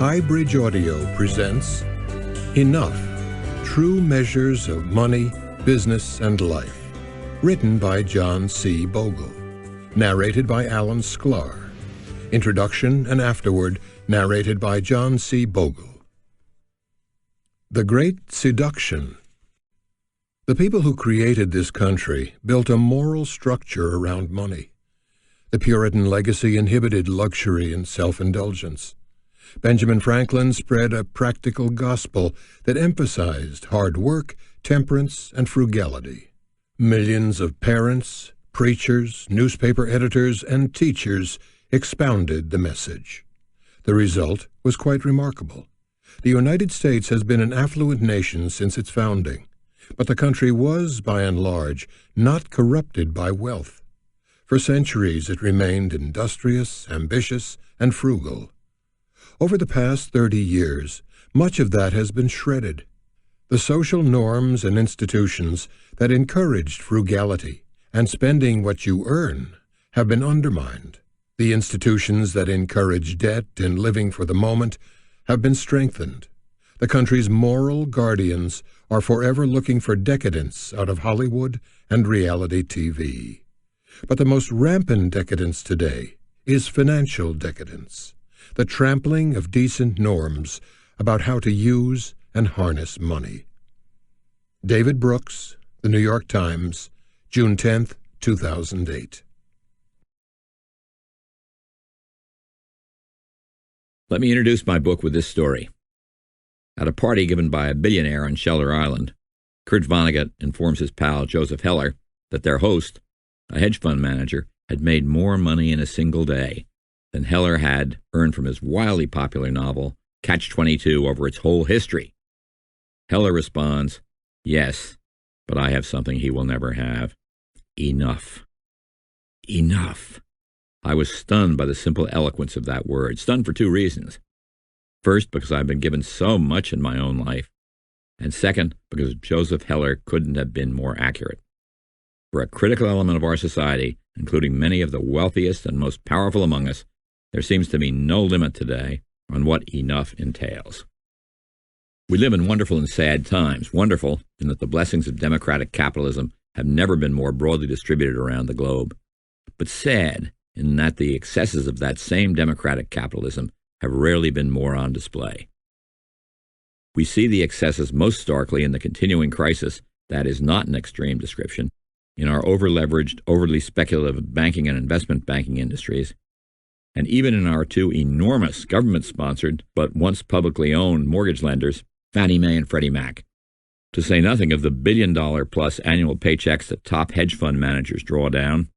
Highbridge Audio presents Enough, True Measures of Money, Business, and Life, written by John C. Bogle, narrated by Alan Sklar. Introduction and afterward narrated by John C. Bogle. The Great Seduction. The people who created this country built a moral structure around money. The Puritan legacy inhibited luxury and self-indulgence. Benjamin Franklin spread a practical gospel that emphasized hard work, temperance, and frugality. Millions of parents, preachers, newspaper editors, and teachers expounded the message. The result was quite remarkable. The United States has been an affluent nation since its founding, but the country was, by and large, not corrupted by wealth. For centuries it remained industrious, ambitious, and frugal. Over the past 30 years, much of that has been shredded. The social norms and institutions that encouraged frugality and spending what you earn have been undermined. The institutions that encourage debt and living for the moment have been strengthened. The country's moral guardians are forever looking for decadence out of Hollywood and reality TV. But the most rampant decadence today is financial decadence, the trampling of decent norms about how to use and harness money. David Brooks, The New York Times, June 10, 2008. Let me introduce my book with this story. At a party given by a billionaire on Shelter Island, Kurt Vonnegut informs his pal Joseph Heller that their host, a hedge fund manager, had made more money in a single day than Heller had earned from his wildly popular novel, Catch-22, over its whole history. Heller responds, "Yes, but I have something he will never have. Enough." Enough. I was stunned by the simple eloquence of that word, stunned for two reasons. First, because I've been given so much in my own life, and second, because Joseph Heller couldn't have been more accurate. For a critical element of our society, including many of the wealthiest and most powerful among us, there seems to be no limit today on what enough entails. We live in wonderful and sad times. Wonderful in that the blessings of democratic capitalism have never been more broadly distributed around the globe, but sad in that the excesses of that same democratic capitalism have rarely been more on display. We see the excesses most starkly in the continuing crisis that is not an extreme description, in our over-leveraged, overly speculative banking and investment banking industries, and even in our two enormous government-sponsored but once publicly owned mortgage lenders, Fannie Mae and Freddie Mac, to say nothing of the billion-dollar-plus annual paychecks that top hedge fund managers draw down,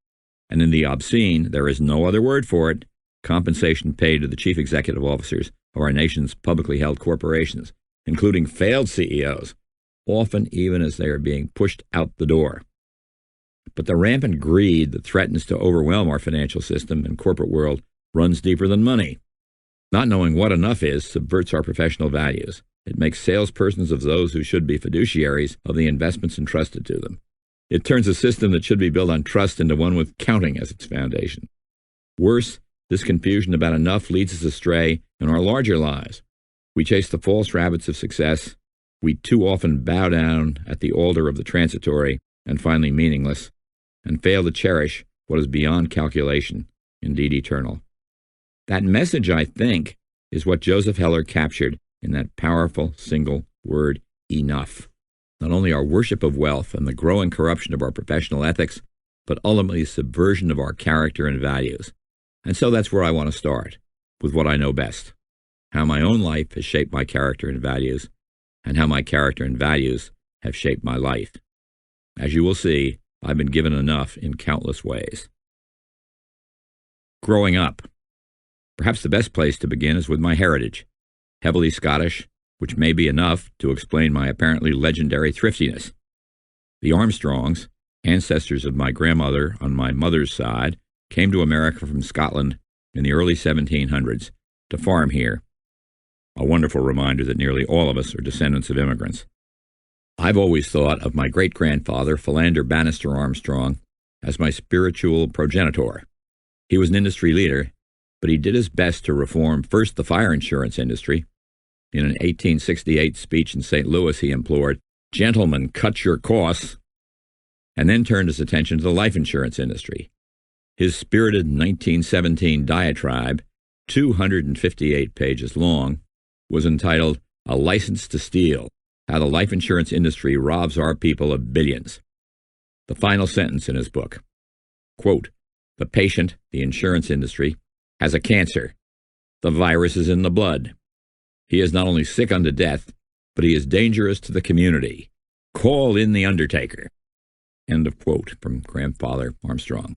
and in the obscene, there is no other word for it, compensation paid to the chief executive officers of our nation's publicly held corporations, including failed CEOs, often even as they are being pushed out the door. But the rampant greed that threatens to overwhelm our financial system and corporate world runs deeper than money. Not knowing what enough is subverts our professional values. It makes salespersons of those who should be fiduciaries of the investments entrusted to them. It turns a system that should be built on trust into one with counting as its foundation. Worse, this confusion about enough leads us astray in our larger lives. We chase the false rabbits of success. We too often bow down at the altar of the transitory and finally meaningless, and fail to cherish what is beyond calculation, indeed eternal. That message, I think, is what Joseph Heller captured in that powerful single word, enough. Not only our worship of wealth and the growing corruption of our professional ethics, but ultimately subversion of our character and values. And so that's where I want to start, with what I know best, how my own life has shaped my character and values, and how my character and values have shaped my life. As you will see, I've been given enough in countless ways. Growing up. Perhaps the best place to begin is with my heritage, heavily Scottish, which may be enough to explain my apparently legendary thriftiness. The Armstrongs, ancestors of my grandmother on my mother's side, came to America from Scotland in the early 1700s to farm here. A wonderful reminder that nearly all of us are descendants of immigrants. I've always thought of my great-grandfather, Philander Bannister Armstrong, as my spiritual progenitor. He was an industry leader, but he did his best to reform first the fire insurance industry. In an 1868 speech in St. Louis, he implored, "Gentlemen, cut your costs," and then turned his attention to the life insurance industry. His spirited 1917 diatribe, 258 pages long, was entitled "A License to Steal: How the Life Insurance Industry Robs Our People of Billions." The final sentence in his book, quote, "The patient, the insurance industry, has a cancer. The virus is in the blood. He is not only sick unto death, but he is dangerous to the community. Call in the undertaker." End of quote from Grandfather Armstrong.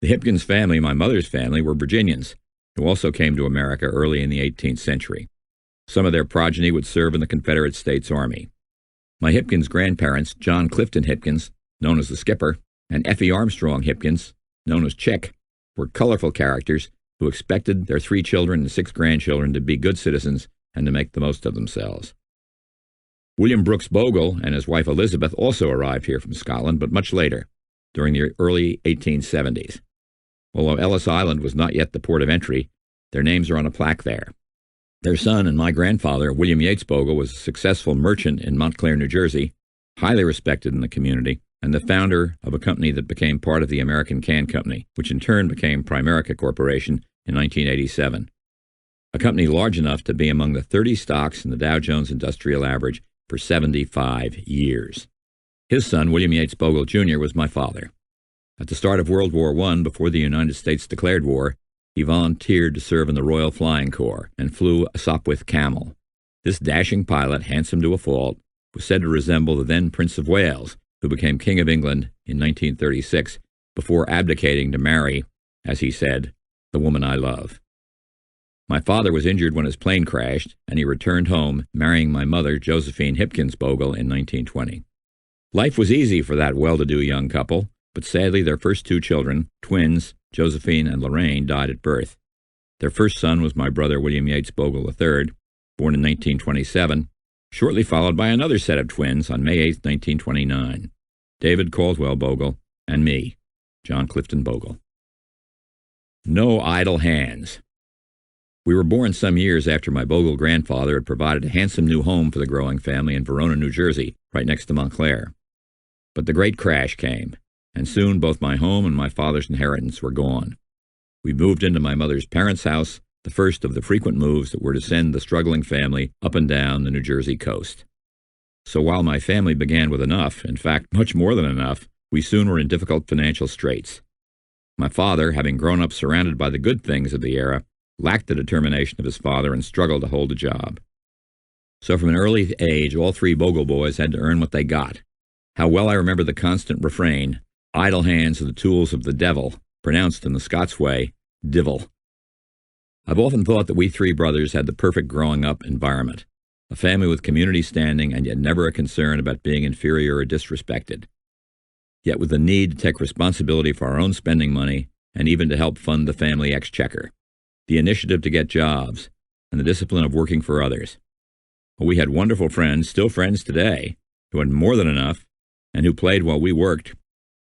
The Hipkins family, my mother's family, were Virginians who also came to America early in the 18th century. Some of their progeny would serve in the Confederate States Army. My Hipkins grandparents, John Clifton Hipkins, known as the Skipper, and Effie Armstrong Hipkins, known as Chick, were colorful characters who expected their 3 children and 6 grandchildren to be good citizens and to make the most of themselves. William Brooks Bogle and his wife Elizabeth also arrived here from Scotland, but much later, during the early 1870s. Although Ellis Island was not yet the port of entry, their names are on a plaque there. Their son and my grandfather, William Yates Bogle, was a successful merchant in Montclair, New Jersey, highly respected in the community, and the founder of a company that became part of the American Can Company, which in turn became Primerica Corporation in 1987. A company large enough to be among the 30 stocks in the Dow Jones Industrial Average for 75 years. His son, William Yates Bogle, Jr., was my father. At the start of World War I, before the United States declared war, he volunteered to serve in the Royal Flying Corps and flew a Sopwith Camel. This dashing pilot, handsome to a fault, was said to resemble the then Prince of Wales, who became King of England in 1936 before abdicating to marry, as he said, "the woman I love." My father was injured when his plane crashed, and he returned home, marrying my mother, Josephine Hipkins Bogle, in 1920. Life was easy for that well-to-do young couple, but sadly their first 2 children, twins, Josephine and Lorraine, died at birth. Their first son was my brother William Yates Bogle III, born in 1927, shortly followed by another set of twins on May 8, 1929, David Caldwell Bogle and me, John Clifton Bogle. No idle hands. We were born some years after my Bogle grandfather had provided a handsome new home for the growing family in Verona, New Jersey, right next to Montclair. But the great crash came, and soon both my home and my father's inheritance were gone. We moved into my mother's parents' house, the first of the frequent moves that were to send the struggling family up and down the New Jersey coast. So while my family began with enough, in fact much more than enough, we soon were in difficult financial straits. My father, having grown up surrounded by the good things of the era, lacked the determination of his father and struggled to hold a job. So from an early age, all 3 Bogle boys had to earn what they got. How well I remember the constant refrain, "Idle hands are the tools of the devil," pronounced in the Scots way, divil. I've often thought that we 3 brothers had the perfect growing up environment, a family with community standing and yet never a concern about being inferior or disrespected, yet with the need to take responsibility for our own spending money and even to help fund the family exchequer, the initiative to get jobs, and the discipline of working for others. Well, we had wonderful friends, still friends today, who had more than enough and who played while we worked.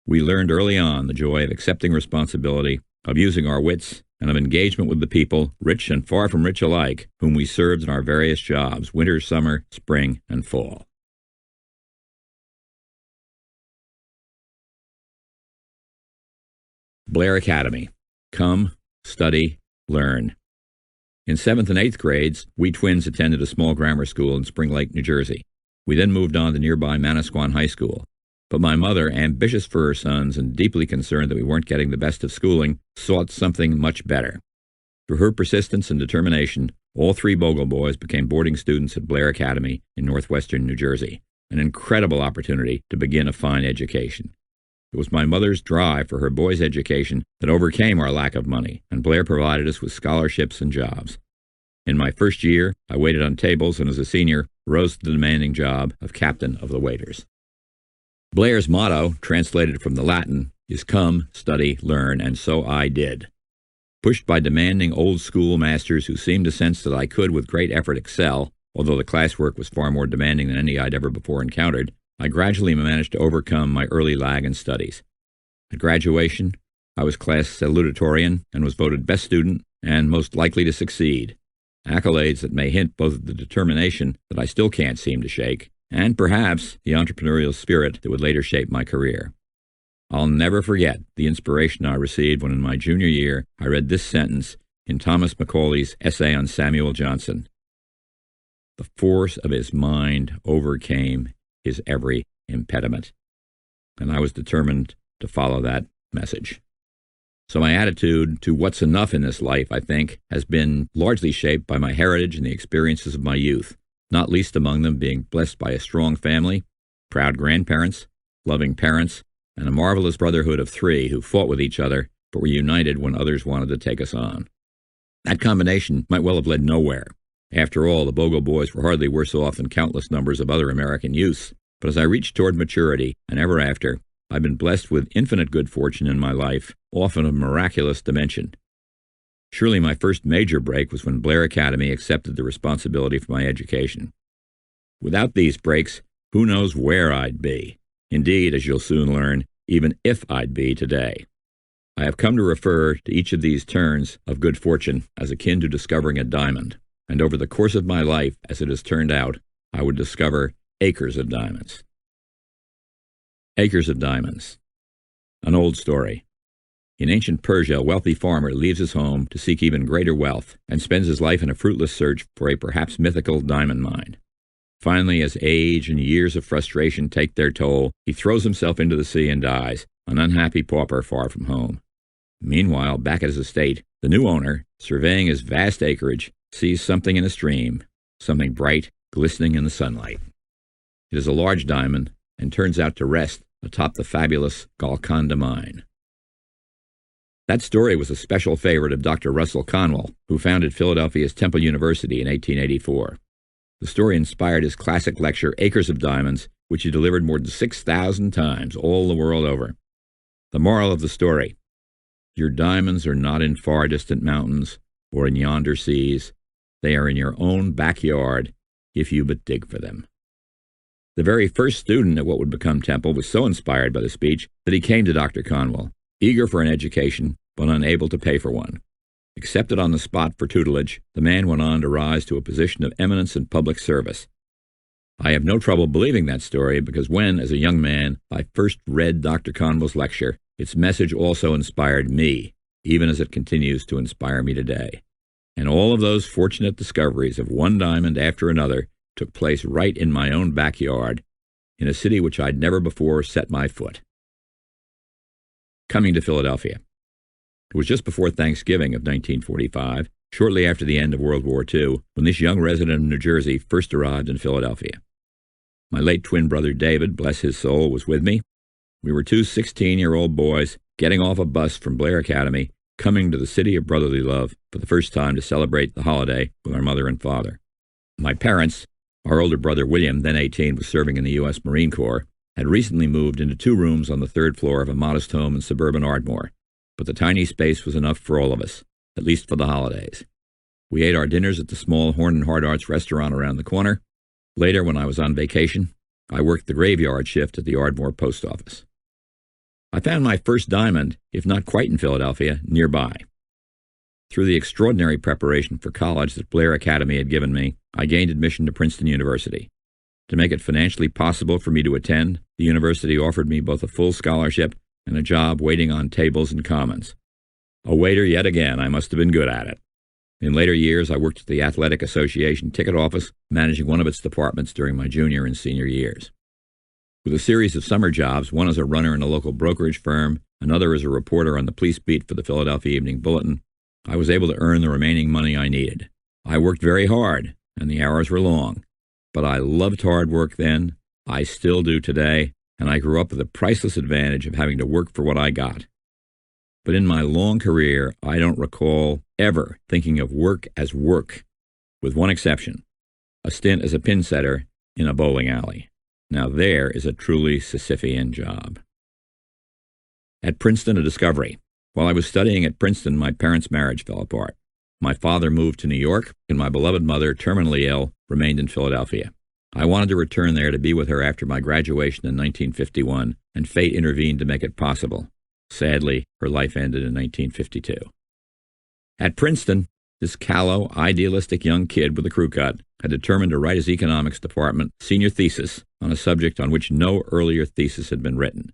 We learned early on the joy of accepting responsibility, of using our wits, and of engagement with the people, rich and far from rich alike, whom we served in our various jobs, winter, summer, spring, and fall. Blair Academy. Come, study, learn. In 7th and 8th grades, we twins attended a small grammar school in Spring Lake, New Jersey. We then moved on to nearby Manasquan High School. But my mother, ambitious for her sons and deeply concerned that we weren't getting the best of schooling, sought something much better. Through her persistence and determination, all 3 Bogle boys became boarding students at Blair Academy in northwestern New Jersey, an incredible opportunity to begin a fine education. It was my mother's drive for her boys' education that overcame our lack of money, and Blair provided us with scholarships and jobs. In my first year, I waited on tables and as a senior, rose to the demanding job of captain of the waiters. Blair's motto, translated from the Latin, is come, study, learn, and so I did. Pushed by demanding old-school masters who seemed to sense that I could with great effort excel, although the classwork was far more demanding than any I'd ever before encountered, I gradually managed to overcome my early lag in studies. At graduation, I was class salutatorian and was voted best student and most likely to succeed. Accolades that may hint both at the determination that I still can't seem to shake, and perhaps the entrepreneurial spirit that would later shape my career. I'll never forget the inspiration I received when in my junior year I read this sentence in Thomas Macaulay's essay on Samuel Johnson. The force of his mind overcame his every impediment. And I was determined to follow that message. So my attitude to what's enough in this life, I think, has been largely shaped by my heritage and the experiences of my youth, not least among them being blessed by a strong family, proud grandparents, loving parents, and a marvelous brotherhood of three who fought with each other but were united when others wanted to take us on. That combination might well have led nowhere. After all, the Bogle boys were hardly worse off than countless numbers of other American youths, but as I reached toward maturity, and ever after, I've been blessed with infinite good fortune in my life, often of miraculous dimension. Surely my first major break was when Blair Academy accepted the responsibility for my education. Without these breaks, who knows where I'd be? Indeed, as you'll soon learn, even if I'd be today. I have come to refer to each of these turns of good fortune as akin to discovering a diamond, and over the course of my life, as it has turned out, I would discover acres of diamonds. Acres of diamonds. An old story. In ancient Persia, a wealthy farmer leaves his home to seek even greater wealth and spends his life in a fruitless search for a perhaps mythical diamond mine. Finally, as age and years of frustration take their toll, he throws himself into the sea and dies, an unhappy pauper far from home. Meanwhile, back at his estate, the new owner, surveying his vast acreage, sees something in a stream, something bright, glistening in the sunlight. It is a large diamond, and turns out to rest atop the fabulous Golconda mine. That story was a special favorite of Dr. Russell Conwell, who founded Philadelphia's Temple University in 1884. The story inspired his classic lecture, Acres of Diamonds, which he delivered more than 6,000 times all the world over. The moral of the story: your diamonds are not in far distant mountains or in yonder seas. They are in your own backyard, if you but dig for them. The very first student at what would become Temple was so inspired by the speech that he came to Dr. Conwell, eager for an education, but unable to pay for one. Accepted on the spot for tutelage, the man went on to rise to a position of eminence in public service. I have no trouble believing that story because when, as a young man, I first read Dr. Conwell's lecture, its message also inspired me, even as it continues to inspire me today. And all of those fortunate discoveries of one diamond after another took place right in my own backyard, in a city which I'd never before set my foot. Coming to Philadelphia. It was just before Thanksgiving of 1945, shortly after the end of World War II, when this young resident of New Jersey first arrived in Philadelphia. My late twin brother David, bless his soul, was with me. We were two 16-year-old boys getting off a bus from Blair Academy, coming to the city of brotherly love for the first time to celebrate the holiday with our mother and father. My parents, our older brother William, then 18, was serving in the U.S. Marine Corps, had recently moved into 2 rooms on the 3rd floor of a modest home in suburban Ardmore, but the tiny space was enough for all of us, at least for the holidays. We ate our dinners at the small Horn and Hard Arts restaurant around the corner. Later, when I was on vacation, I worked the graveyard shift at the Ardmore post office. I found my first diamond, if not quite in Philadelphia, nearby. Through the extraordinary preparation for college that Blair Academy had given me, I gained admission to Princeton University. To make it financially possible for me to attend, the university offered me both a full scholarship and a job waiting on tables and commons. A waiter yet again, I must have been good at it. In later years, I worked at the Athletic Association ticket office, managing one of its departments during my junior and senior years. With a series of summer jobs, one as a runner in a local brokerage firm, another as a reporter on the police beat for the Philadelphia Evening Bulletin, I was able to earn the remaining money I needed. I worked very hard, and the hours were long. But I loved hard work then, I still do today, and I grew up with the priceless advantage of having to work for what I got. But in my long career, I don't recall ever thinking of work as work, with one exception, a stint as a pin setter in a bowling alley. Now there is a truly Sisyphean job. At Princeton, a discovery. While I was studying at Princeton, my parents' marriage fell apart. My father moved to New York, and my beloved mother, terminally ill, remained in Philadelphia. I wanted to return there to be with her after my graduation in 1951, and fate intervened to make it possible. Sadly, her life ended in 1952. At Princeton, this callow, idealistic young kid with a crew cut had determined to write his economics department senior thesis on a subject on which no earlier thesis had been written.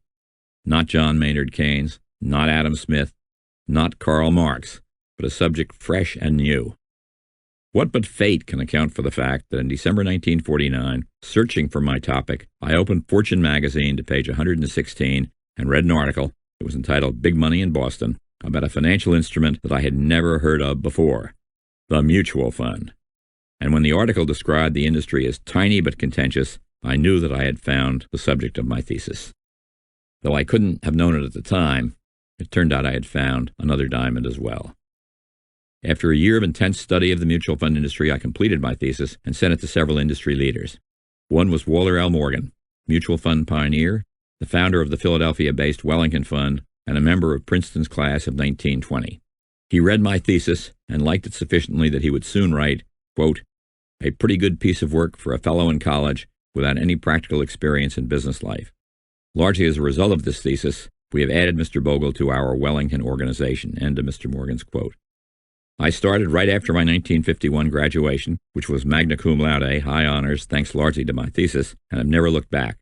Not John Maynard Keynes, not Adam Smith, not Karl Marx, but a subject fresh and new. What but fate can account for the fact that in December 1949, searching for my topic, I opened Fortune magazine to page 116 and read an article that was entitled Big Money in Boston about a financial instrument that I had never heard of before, the mutual fund. And when the article described the industry as tiny but contentious, I knew that I had found the subject of my thesis. Though I couldn't have known it at the time, it turned out I had found another diamond as well. After a year of intense study of the mutual fund industry, I completed my thesis and sent it to several industry leaders. One was Walter L. Morgan, mutual fund pioneer, the founder of the Philadelphia-based Wellington Fund, and a member of Princeton's class of 1920. He read my thesis and liked it sufficiently that he would soon write, quote, "a pretty good piece of work for a fellow in college without any practical experience in business life. Largely as a result of this thesis, we have added Mr. Bogle to our Wellington organization," end of Mr. Morgan's quote. I started right after my 1951 graduation, which was magna cum laude, high honors, thanks largely to my thesis, and have never looked back.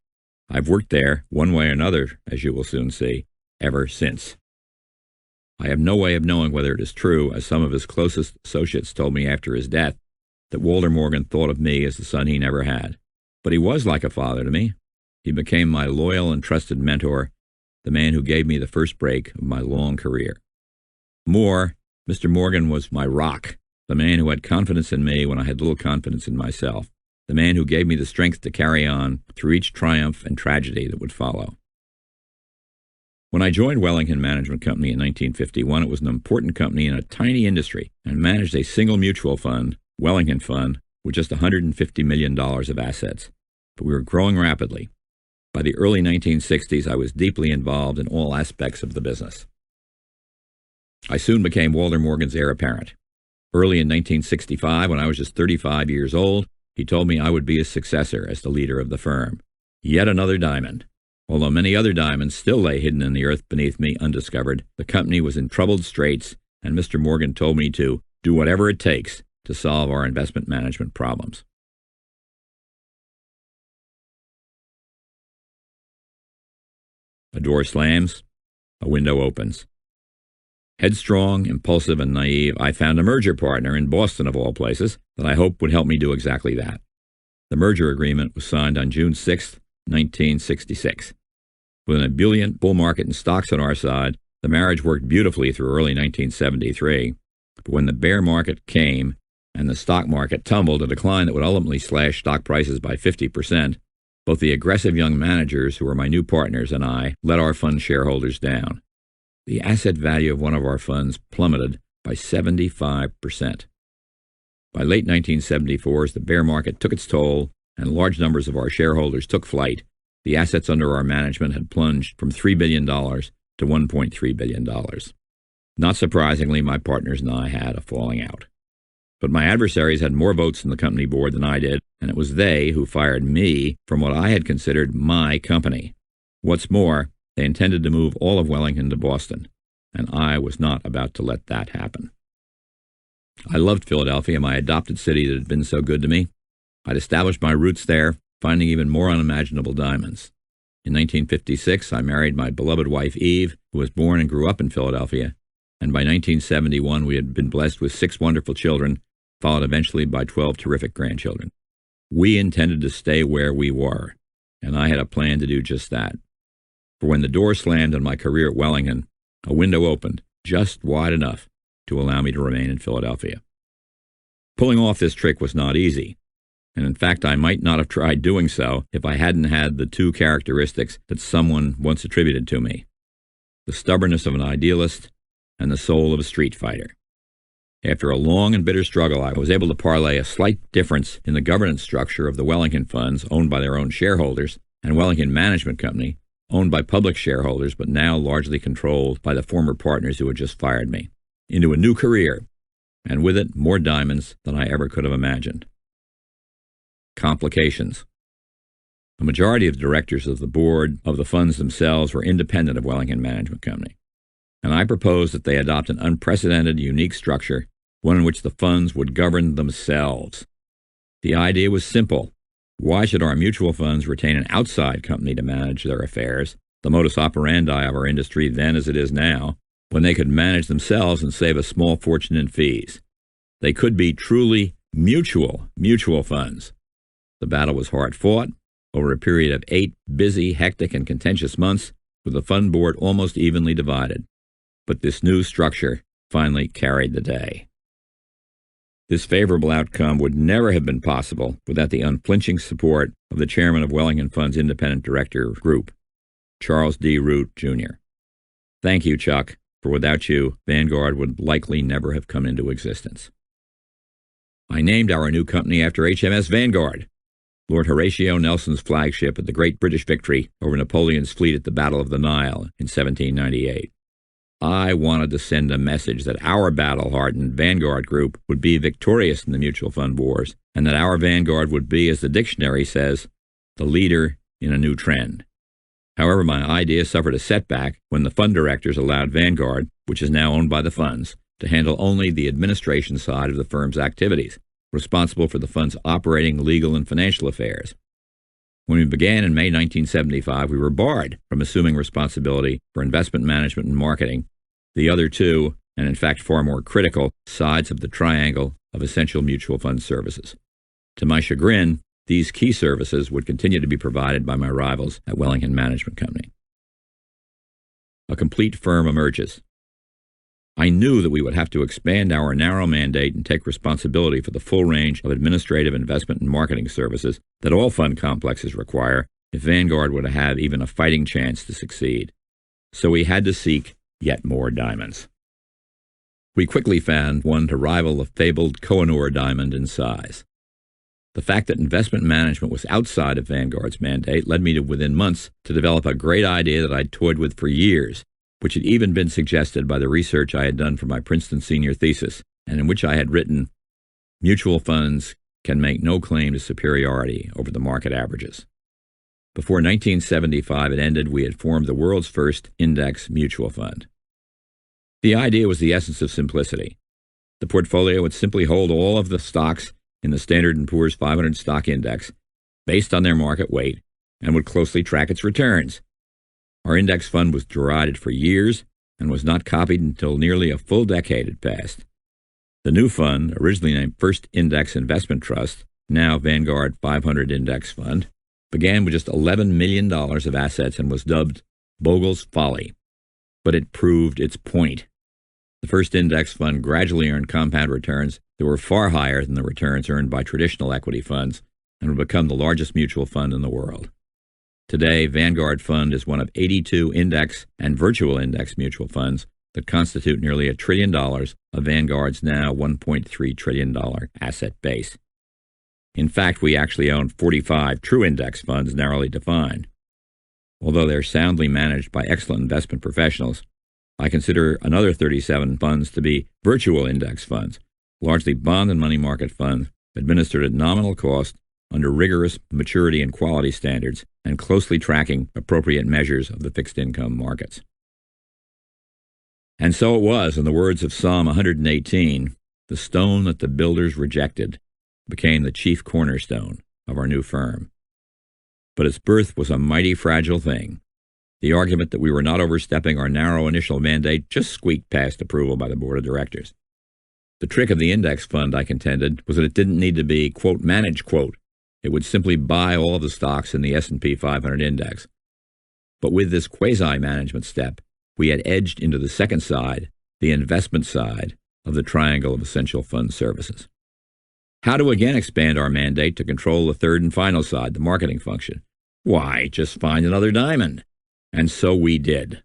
I've worked there, one way or another, as you will soon see, ever since. I have no way of knowing whether it is true, as some of his closest associates told me after his death, that Walter Morgan thought of me as the son he never had. But he was like a father to me. He became my loyal and trusted mentor, the man who gave me the first break of my long career. More, Mr. Morgan was my rock, the man who had confidence in me when I had little confidence in myself, the man who gave me the strength to carry on through each triumph and tragedy that would follow. When I joined Wellington Management Company in 1951, it was an important company in a tiny industry and managed a single mutual fund, Wellington Fund, with just $150 million of assets. But we were growing rapidly. By the early 1960s, I was deeply involved in all aspects of the business. I soon became Walter Morgan's heir apparent. Early in 1965, when I was just 35 years old, he told me I would be his successor as the leader of the firm. Yet another diamond. Although many other diamonds still lay hidden in the earth beneath me undiscovered, the company was in troubled straits, and Mr. Morgan told me to do whatever it takes to solve our investment management problems. A door slams, a window opens. Headstrong, impulsive, and naive, I found a merger partner in Boston, of all places, that I hoped would help me do exactly that. The merger agreement was signed on June 6, 1966. With an ebullient bull market in stocks on our side, the marriage worked beautifully through early 1973. But when the bear market came and the stock market tumbled, a decline that would ultimately slash stock prices by 50%, both the aggressive young managers who were my new partners and I let our fund shareholders down. The asset value of one of our funds plummeted by 75%. By late 1974, as the bear market took its toll and large numbers of our shareholders took flight, the assets under our management had plunged from $3 billion to $1.3 billion. Not surprisingly, my partners and I had a falling out. But my adversaries had more votes in the company board than I did, and it was they who fired me from what I had considered my company. What's more, they intended to move all of Wellington to Boston, and I was not about to let that happen. I loved Philadelphia, my adopted city that had been so good to me. I'd established my roots there, finding even more unimaginable diamonds. In 1956, I married my beloved wife Eve, who was born and grew up in Philadelphia, and by 1971 we had been blessed with 6 wonderful children, followed eventually by 12 terrific grandchildren. We intended to stay where we were, and I had a plan to do just that. For when the door slammed on my career at Wellington, a window opened just wide enough to allow me to remain in Philadelphia. Pulling off this trick was not easy, and in fact I might not have tried doing so if I hadn't had the 2 characteristics that someone once attributed to me: the stubbornness of an idealist and the soul of a street fighter. After a long and bitter struggle, I was able to parlay a slight difference in the governance structure of the Wellington funds, owned by their own shareholders, and Wellington Management Company, owned by public shareholders but now largely controlled by the former partners who had just fired me, into a new career, and with it more diamonds than I ever could have imagined. Complications. The majority of the directors of the board of the funds themselves were independent of Wellington Management Company. and I proposed that they adopt an unprecedented, unique structure, one in which the funds would govern themselves. The idea was simple. Why should our mutual funds retain an outside company to manage their affairs, the modus operandi of our industry then as it is now, when they could manage themselves and save a small fortune in fees? They could be truly mutual funds. The battle was hard fought over a period of 8 busy, hectic, and contentious months, with the fund board almost evenly divided. But this new structure finally carried the day. This favorable outcome would never have been possible without the unflinching support of the chairman of Wellington Fund's independent director group, Charles D. Root, Jr. Thank you, Chuck, for without you, Vanguard would likely never have come into existence. I named our new company after HMS Vanguard, Lord Horatio Nelson's flagship at the great British victory over Napoleon's fleet at the Battle of the Nile in 1798. I wanted to send a message that our battle-hardened Vanguard group would be victorious in the mutual fund wars, and that our Vanguard would be, as the dictionary says, the leader in a new trend. However, my idea suffered a setback when the fund directors allowed Vanguard, which is now owned by the funds, to handle only the administration side of the firm's activities, responsible for the fund's operating, legal, and financial affairs. When we began in May 1975, we were barred from assuming responsibility for investment management and marketing, the other two, and in fact far more critical, sides of the triangle of essential mutual fund services. To my chagrin, these key services would continue to be provided by my rivals at Wellington Management Company. A complete firm emerges. I knew that we would have to expand our narrow mandate and take responsibility for the full range of administrative, investment, and marketing services that all fund complexes require if Vanguard would have even a fighting chance to succeed. So we had to seek yet more diamonds. We quickly found one to rival the fabled Kohinoor diamond in size. The fact that investment management was outside of Vanguard's mandate led me to, within months, to develop a great idea that I'd toyed with for years, which had even been suggested by the research I had done for my Princeton senior thesis, and in which I had written, "Mutual funds can make no claim to superiority over the market averages." Before 1975 had ended, we had formed the world's first index mutual fund. The idea was the essence of simplicity. The portfolio would simply hold all of the stocks in the Standard & Poor's 500 stock index based on their market weight and would closely track its returns. Our index fund was derided for years and was not copied until nearly a full decade had passed. The new fund, originally named First Index Investment Trust, now Vanguard 500 Index Fund, began with just $11 million of assets and was dubbed Bogle's Folly. But it proved its point. The First Index Fund gradually earned compound returns that were far higher than the returns earned by traditional equity funds and would become the largest mutual fund in the world. Today, Vanguard Fund is one of 82 index and virtual index mutual funds that constitute nearly $1 trillion of Vanguard's now $1.3 trillion asset base. In fact, we actually own 45 true index funds narrowly defined. Although they're soundly managed by excellent investment professionals, I consider another 37 funds to be virtual index funds, largely bond and money market funds administered at nominal cost under rigorous maturity and quality standards and closely tracking appropriate measures of the fixed income markets. And so it was, in the words of Psalm 118, the stone that the builders rejected became the chief cornerstone of our new firm. But its birth was a mighty fragile thing. The argument that we were not overstepping our narrow initial mandate just squeaked past approval by the board of directors. The trick of the index fund, I contended, was that it didn't need to be, quote, managed, quote. It would simply buy all of the stocks in the S&P 500 index. But with this quasi-management step, we had edged into the second side, the investment side, of the triangle of essential fund services. How to again expand our mandate to control the third and final side, the marketing function? Why, just find another diamond. And so we did.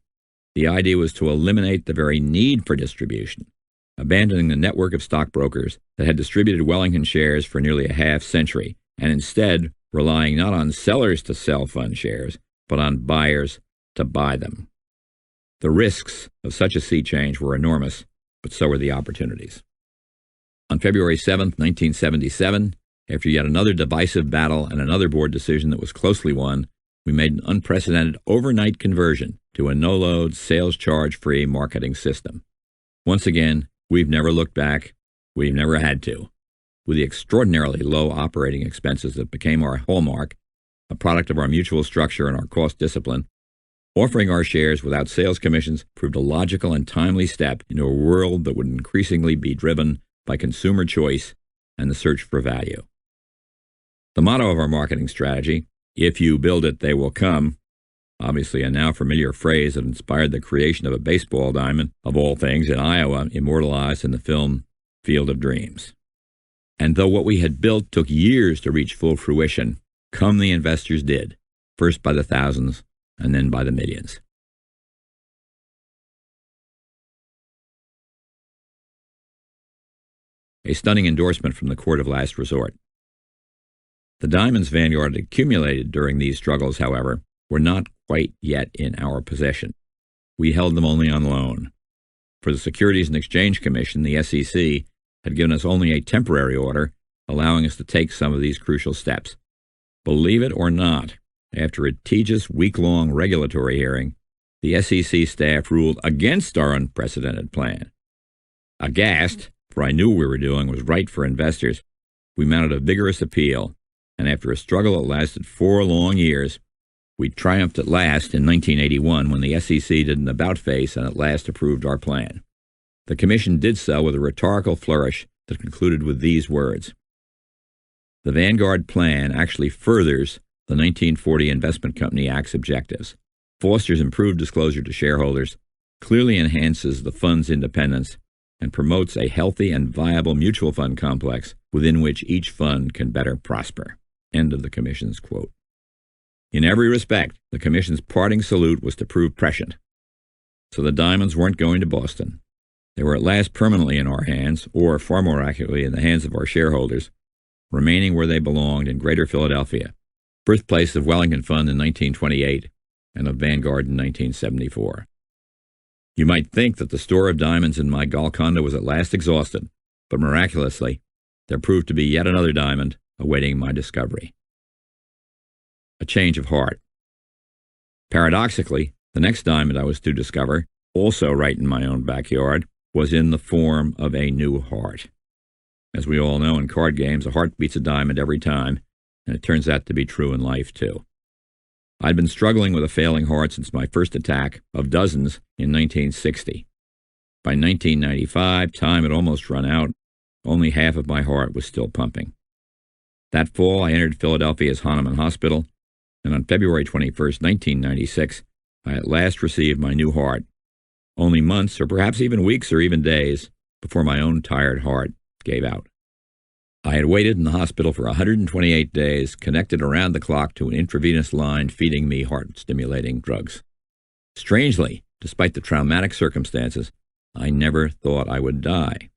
The idea was to eliminate the very need for distribution, abandoning the network of stockbrokers that had distributed Wellington shares for nearly a half-century, and instead relying not on sellers to sell fund shares, but on buyers to buy them. The risks of such a sea change were enormous, but so were the opportunities. On February 7, 1977, after yet another divisive battle and another board decision that was closely won, we made an unprecedented overnight conversion to a no-load, sales charge-free marketing system. Once again, we've never looked back. We've never had to. With the extraordinarily low operating expenses that became our hallmark, a product of our mutual structure and our cost discipline, offering our shares without sales commissions proved a logical and timely step into a world that would increasingly be driven by consumer choice and the search for value. The motto of our marketing strategy, "If you build it, they will come," obviously a now familiar phrase that inspired the creation of a baseball diamond, of all things, in Iowa, immortalized in the film Field of Dreams. And though what we had built took years to reach full fruition, come the investors did, first by the thousands and then by the millions. A stunning endorsement from the court of last resort. The diamonds Vanguard had accumulated during these struggles, however, were not quite yet in our possession. We held them only on loan. For the Securities and Exchange Commission, the SEC, had given us only a temporary order, allowing us to take some of these crucial steps. Believe it or not, after a tedious week-long regulatory hearing, the SEC staff ruled against our unprecedented plan. Aghast, for I knew what we were doing was right for investors, we mounted a vigorous appeal, and after a struggle that lasted 4 long years, we triumphed at last in 1981 when the SEC did an about-face and at last approved our plan. The Commission did so with a rhetorical flourish that concluded with these words: "The Vanguard plan actually furthers the 1940 Investment Company Act's objectives, fosters improved disclosure to shareholders, clearly enhances the fund's independence, and promotes a healthy and viable mutual fund complex within which each fund can better prosper." End of the Commission's quote. In every respect, the Commission's parting salute was to prove prescient. So the diamonds weren't going to Boston. They were at last permanently in our hands, or far more accurately in the hands of our shareholders, remaining where they belonged in Greater Philadelphia, birthplace of Wellington Fund in 1928 and of Vanguard in 1974. You might think that the store of diamonds in my Golconda was at last exhausted, but miraculously, there proved to be yet another diamond awaiting my discovery. A change of heart. Paradoxically, the next diamond I was to discover, also right in my own backyard, was in the form of a new heart. As we all know, in card games, a heart beats a diamond every time, and it turns out to be true in life, too. I'd been struggling with a failing heart since my first attack of dozens in 1960. By 1995, time had almost run out. Only half of my heart was still pumping. That fall, I entered Philadelphia's Hahnemann Hospital, and on February 21st, 1996, I at last received my new heart, only months or perhaps even weeks or even days before my own tired heart gave out. I had waited in the hospital for 128 days, connected around the clock to an intravenous line feeding me heart-stimulating drugs. Strangely, despite the traumatic circumstances, I never thought I would die.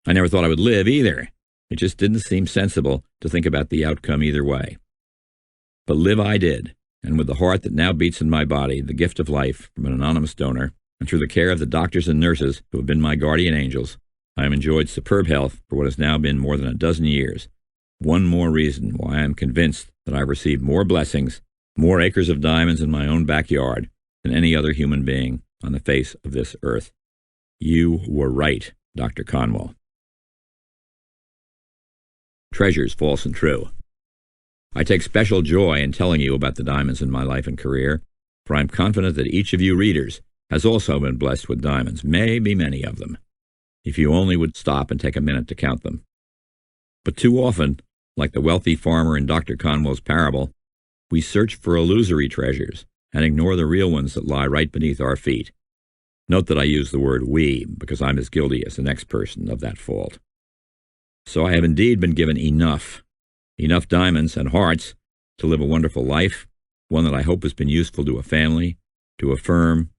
I never thought I would live either. It just didn't seem sensible to think about the outcome either way. But live I did, and with the heart that now beats in my body, the gift of life from an anonymous donor, and through the care of the doctors and nurses who have been my guardian angels, I have enjoyed superb health for what has now been more than a dozen years. One more reason why I am convinced that I have received more blessings, more acres of diamonds in my own backyard than any other human being on the face of this earth. You were right, Dr. Conwell. Treasures, false and true. I take special joy in telling you about the diamonds in my life and career, for I am confident that each of you readers has also been blessed with diamonds, maybe many of them, if you only would stop and take a minute to count them. But too often, like the wealthy farmer in Dr. Conwell's parable, we search for illusory treasures and ignore the real ones that lie right beneath our feet. Note that I use the word we, because I'm as guilty as the next person of that fault. So I have indeed been given enough diamonds and hearts to live a wonderful life, one that I hope has been useful to a family, to a firm,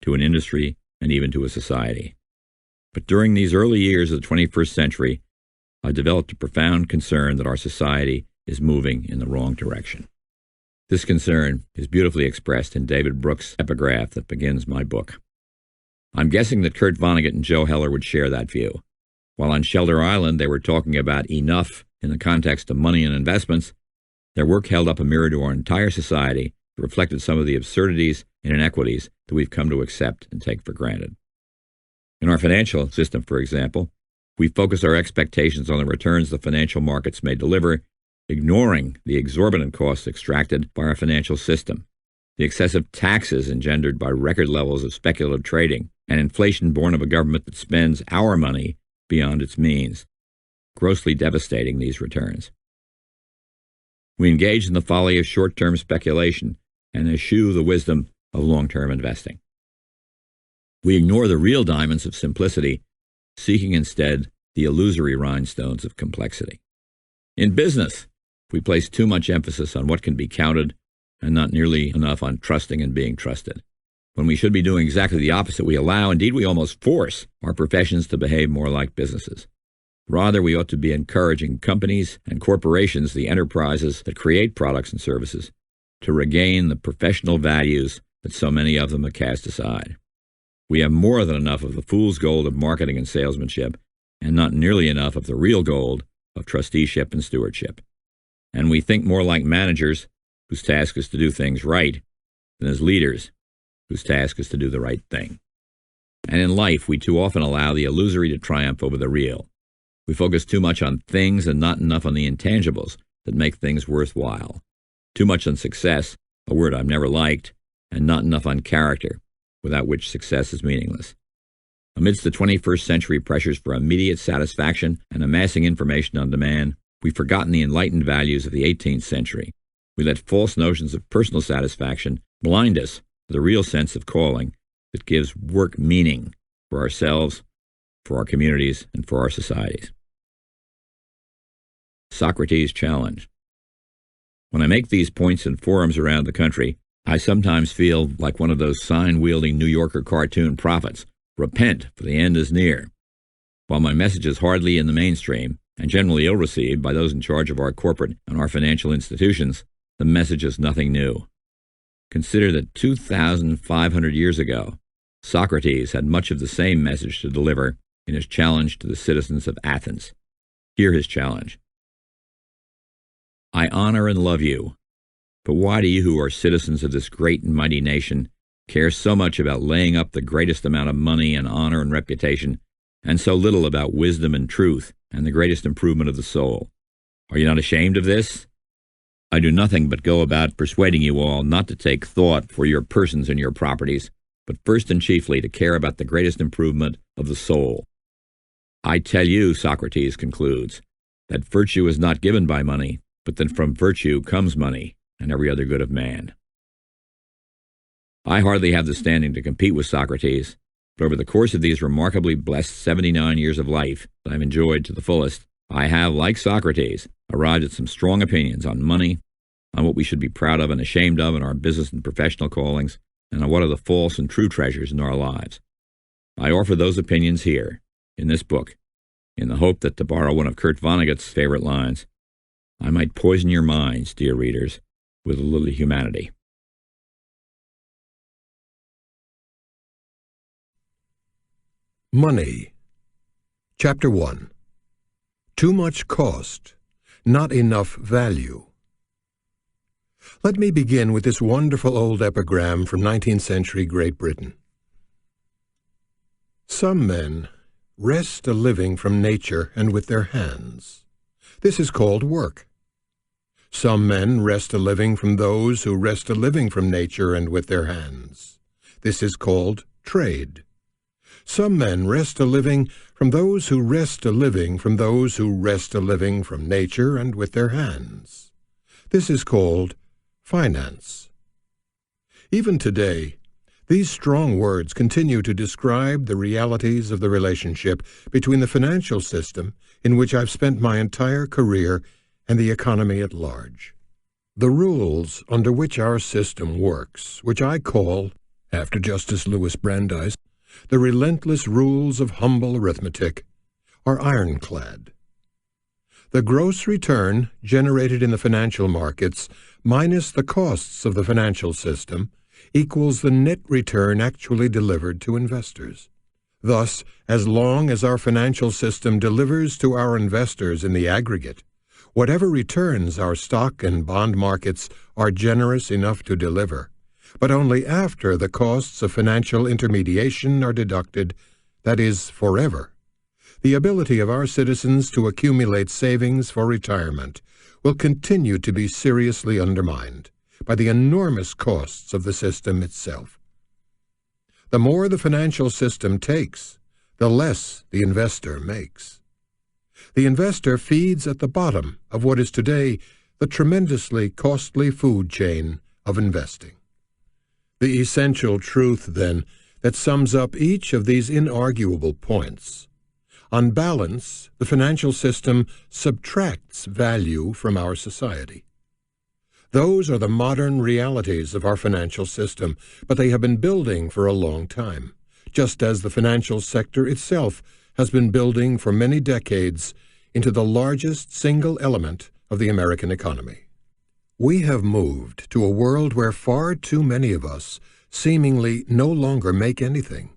to an industry, and even to a society. But during these early years of the 21st century, I developed a profound concern that our society is moving in the wrong direction. This concern is beautifully expressed in David Brooks' epigraph that begins my book. I'm guessing that Kurt Vonnegut and Joe Heller would share that view. While on Shelter Island they were talking about enough in the context of money and investments, their work held up a mirror to our entire society reflected some of the absurdities and inequities that we've come to accept and take for granted. In our financial system, for example, we focus our expectations on the returns the financial markets may deliver, ignoring the exorbitant costs extracted by our financial system, the excessive taxes engendered by record levels of speculative trading, and inflation born of a government that spends our money beyond its means, grossly devastating these returns. We engage in the folly of short-term speculation and eschew the wisdom of long-term investing. We ignore the real diamonds of simplicity, seeking instead the illusory rhinestones of complexity. In business, we place too much emphasis on what can be counted and not nearly enough on trusting and being trusted. When we should be doing exactly the opposite, we allow, indeed we almost force, our professions to behave more like businesses. Rather, we ought to be encouraging companies and corporations, the enterprises that create products and services, to regain the professional values that so many of them have cast aside. We have more than enough of the fool's gold of marketing and salesmanship, and not nearly enough of the real gold of trusteeship and stewardship. And we think more like managers, whose task is to do things right, than as leaders, whose task is to do the right thing. And in life, we too often allow the illusory to triumph over the real. We focus too much on things and not enough on the intangibles that make things worthwhile. Too much on success, a word I've never liked, and not enough on character, without which success is meaningless. Amidst the 21st century pressures for immediate satisfaction and amassing information on demand, we've forgotten the enlightened values of the 18th century. We let false notions of personal satisfaction blind us to the real sense of calling that gives work meaning for ourselves, for our communities, and for our societies. Socrates' challenge. When I make these points in forums around the country, I sometimes feel like one of those sign-wielding New Yorker cartoon prophets. Repent, for the end is near. While my message is hardly in the mainstream, and generally ill-received by those in charge of our corporate and our financial institutions, the message is nothing new. Consider that 2,500 years ago, Socrates had much of the same message to deliver in his challenge to the citizens of Athens. Hear his challenge. I honor and love you, but why do you who are citizens of this great and mighty nation care so much about laying up the greatest amount of money and honor and reputation, and so little about wisdom and truth and the greatest improvement of the soul? Are you not ashamed of this? I do nothing but go about persuading you all not to take thought for your persons and your properties, but first and chiefly to care about the greatest improvement of the soul. I tell you, Socrates concludes, that virtue is not given by money, but that from virtue comes money and every other good of man. I hardly have the standing to compete with Socrates, but over the course of these remarkably blessed 79 years of life that I've enjoyed to the fullest, I have, like Socrates, arrived at some strong opinions on money, on what we should be proud of and ashamed of in our business and professional callings, and on what are the false and true treasures in our lives. I offer those opinions here, in this book, in the hope that, to borrow one of Kurt Vonnegut's favorite lines, I might poison your minds, dear readers, with a little humanity. Money. Chapter 1. Too much cost, not enough value. Let me begin with this wonderful old epigram from 19th century Great Britain. Some men wrest a living from nature and with their hands. This is called work. Some men wrest a living from those who wrest a living from nature and with their hands. This is called trade. Some men wrest a living from those who wrest a living from those who wrest a living from nature and with their hands. This is called finance. Even today, these strong words continue to describe the realities of the relationship between the financial system in which I've spent my entire career and the economy at large. The rules under which our system works, which I call, after Justice Louis Brandeis, the relentless rules of humble arithmetic, are ironclad. The gross return generated in the financial markets minus the costs of the financial system equals the net return actually delivered to investors. Thus, as long as our financial system delivers to our investors in the aggregate Whatever returns our stock and bond markets are generous enough to deliver, but only after the costs of financial intermediation are deducted, that is, forever. The ability of our citizens to accumulate savings for retirement will continue to be seriously undermined by the enormous costs of the system itself. The more the financial system takes, the less the investor makes. The investor feeds at the bottom of what is today the tremendously costly food chain of investing. The essential truth, then, that sums up each of these inarguable points: on balance, the financial system subtracts value from our society. Those are the modern realities of our financial system, but they have been building for a long time, just as the financial sector itself has been building for many decades into the largest single element of the American economy. We have moved to a world where far too many of us seemingly no longer make anything.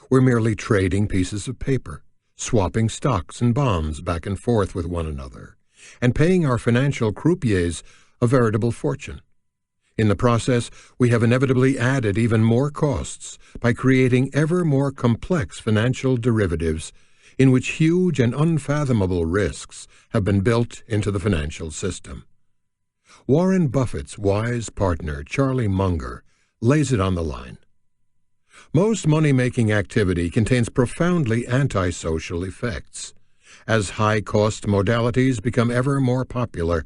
We're merely trading pieces of paper, swapping stocks and bonds back and forth with one another, and paying our financial croupiers a veritable fortune. In the process, we have inevitably added even more costs by creating ever more complex financial derivatives in which huge and unfathomable risks have been built into the financial system. Warren Buffett's wise partner, Charlie Munger, lays it on the line. Most money-making activity contains profoundly antisocial effects. As high-cost modalities become ever more popular,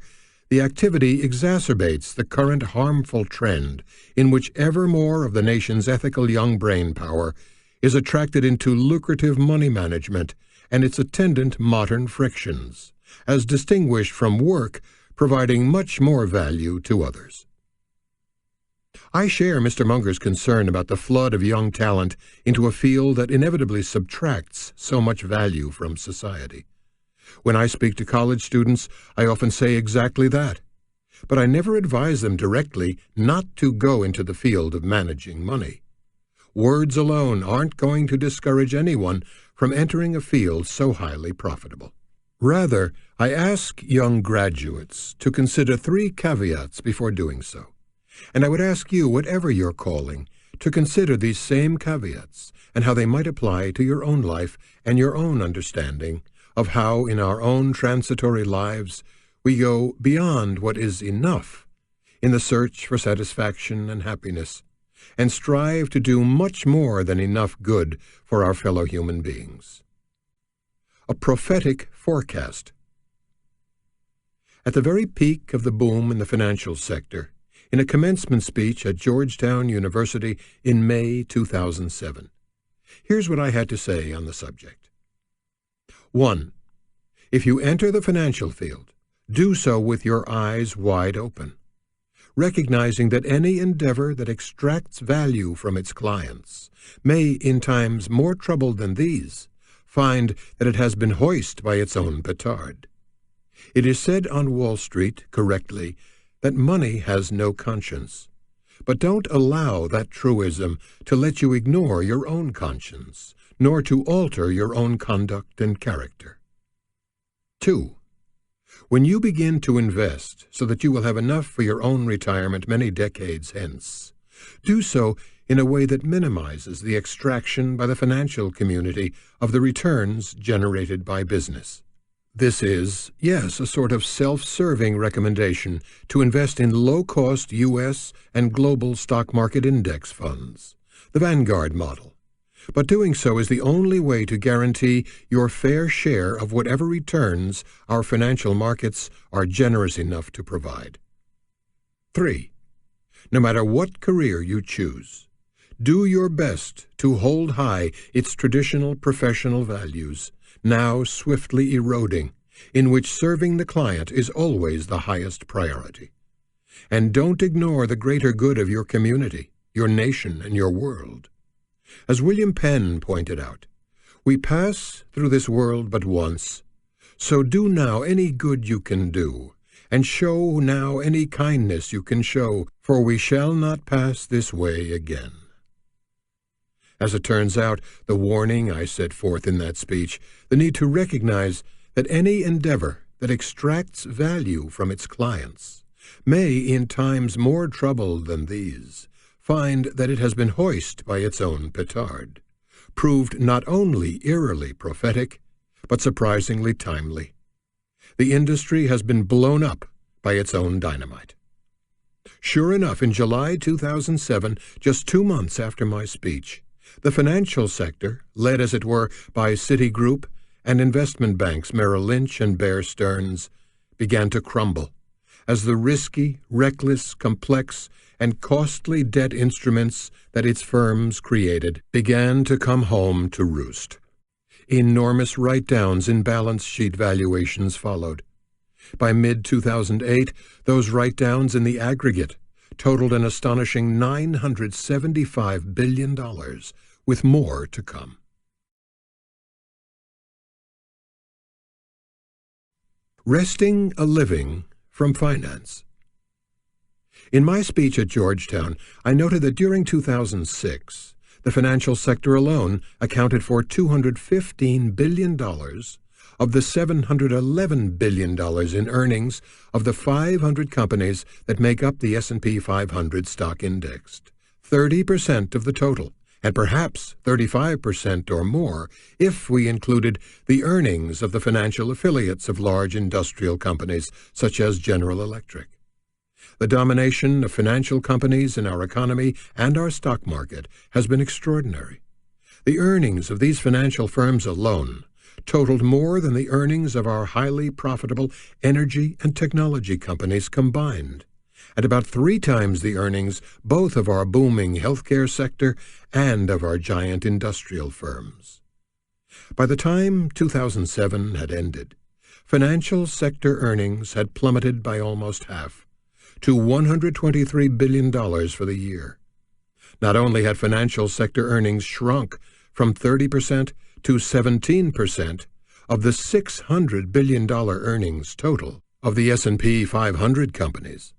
the activity exacerbates the current harmful trend in which ever more of the nation's ethical young brain power is attracted into lucrative money management and its attendant modern frictions, as distinguished from work providing much more value to others. I share Mr. Munger's concern about the flood of young talent into a field that inevitably subtracts so much value from society. When I speak to college students, I often say exactly that, but I never advise them directly not to go into the field of managing money. Words alone aren't going to discourage anyone from entering a field so highly profitable. Rather, I ask young graduates to consider 3 caveats before doing so. And I would ask you, whatever your calling, to consider these same caveats and how they might apply to your own life and your own understanding of how in our own transitory lives we go beyond what is enough in the search for satisfaction and happiness, and strive to do much more than enough good for our fellow human beings. A prophetic forecast. At the very peak of the boom in the financial sector, in a commencement speech at Georgetown University in May 2007, here's what I had to say on the subject. 1. If you enter the financial field, do so with your eyes wide open, recognizing that any endeavor that extracts value from its clients may, in times more troubled than these, find that it has been hoisted by its own petard. It is said on Wall Street, correctly, that money has no conscience, but don't allow that truism to let you ignore your own conscience, nor to alter your own conduct and character. 2. When you begin to invest so that you will have enough for your own retirement many decades hence, do so in a way that minimizes the extraction by the financial community of the returns generated by business. This is, yes, a sort of self-serving recommendation to invest in low-cost U.S. and global stock market index funds, the Vanguard model. But doing so is the only way to guarantee your fair share of whatever returns our financial markets are generous enough to provide. 3. No matter what career you choose, do your best to hold high its traditional professional values, now swiftly eroding, in which serving the client is always the highest priority. And don't ignore the greater good of your community, your nation, and your world. As William Penn pointed out, we pass through this world but once, so do now any good you can do, and show now any kindness you can show, for we shall not pass this way again. As it turns out, the warning I set forth in that speech, the need to recognize that any endeavor that extracts value from its clients may, in times more troubled than these, find that it has been hoist by its own petard, proved not only eerily prophetic, but surprisingly timely. The industry has been blown up by its own dynamite. Sure enough, in July 2007, just 2 months after my speech, the financial sector, led as it were by Citigroup and investment banks Merrill Lynch and Bear Stearns, began to crumble as the risky, reckless, complex, and costly debt instruments that its firms created began to come home to roost. Enormous write-downs in balance sheet valuations followed. By mid-2008, those write-downs in the aggregate totaled an astonishing $975 billion, with more to come. Wresting a living from finance. In my speech at Georgetown, I noted that during 2006, the financial sector alone accounted for $215 billion of the $711 billion in earnings of the 500 companies that make up the S&P 500 stock index, 30% of the total, and perhaps 35% or more if we included the earnings of the financial affiliates of large industrial companies such as General Electric. The domination of financial companies in our economy and our stock market has been extraordinary. The earnings of these financial firms alone totaled more than the earnings of our highly profitable energy and technology companies combined, at about 3 times the earnings both of our booming healthcare sector and of our giant industrial firms. By the time 2007 had ended, financial sector earnings had plummeted by almost half, to $123 billion for the year. Not only had financial sector earnings shrunk from 30% to 17% of the $600 billion earnings total of the S&P 500 companies,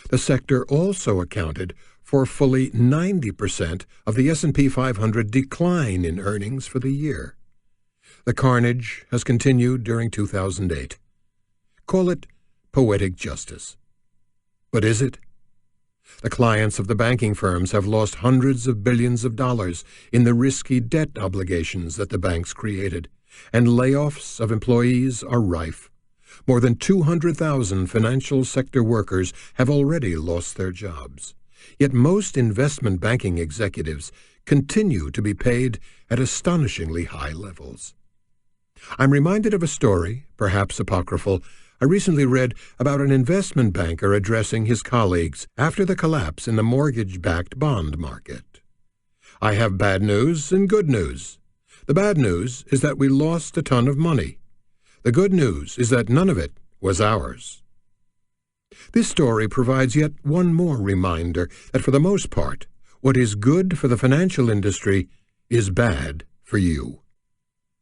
the sector also accounted for fully 90% of the S&P 500 decline in earnings for the year. The carnage has continued during 2008. Call it poetic justice. But is it? The clients of the banking firms have lost hundreds of billions of dollars in the risky debt obligations that the banks created, and layoffs of employees are rife. More than 200,000 financial sector workers have already lost their jobs. Yet most investment banking executives continue to be paid at astonishingly high levels. I'm reminded of a story, perhaps apocryphal, I recently read about an investment banker addressing his colleagues after the collapse in the mortgage-backed bond market. I have bad news and good news. The bad news is that we lost a ton of money. The good news is that none of it was ours. This story provides yet one more reminder that for the most part, what is good for the financial industry is bad for you.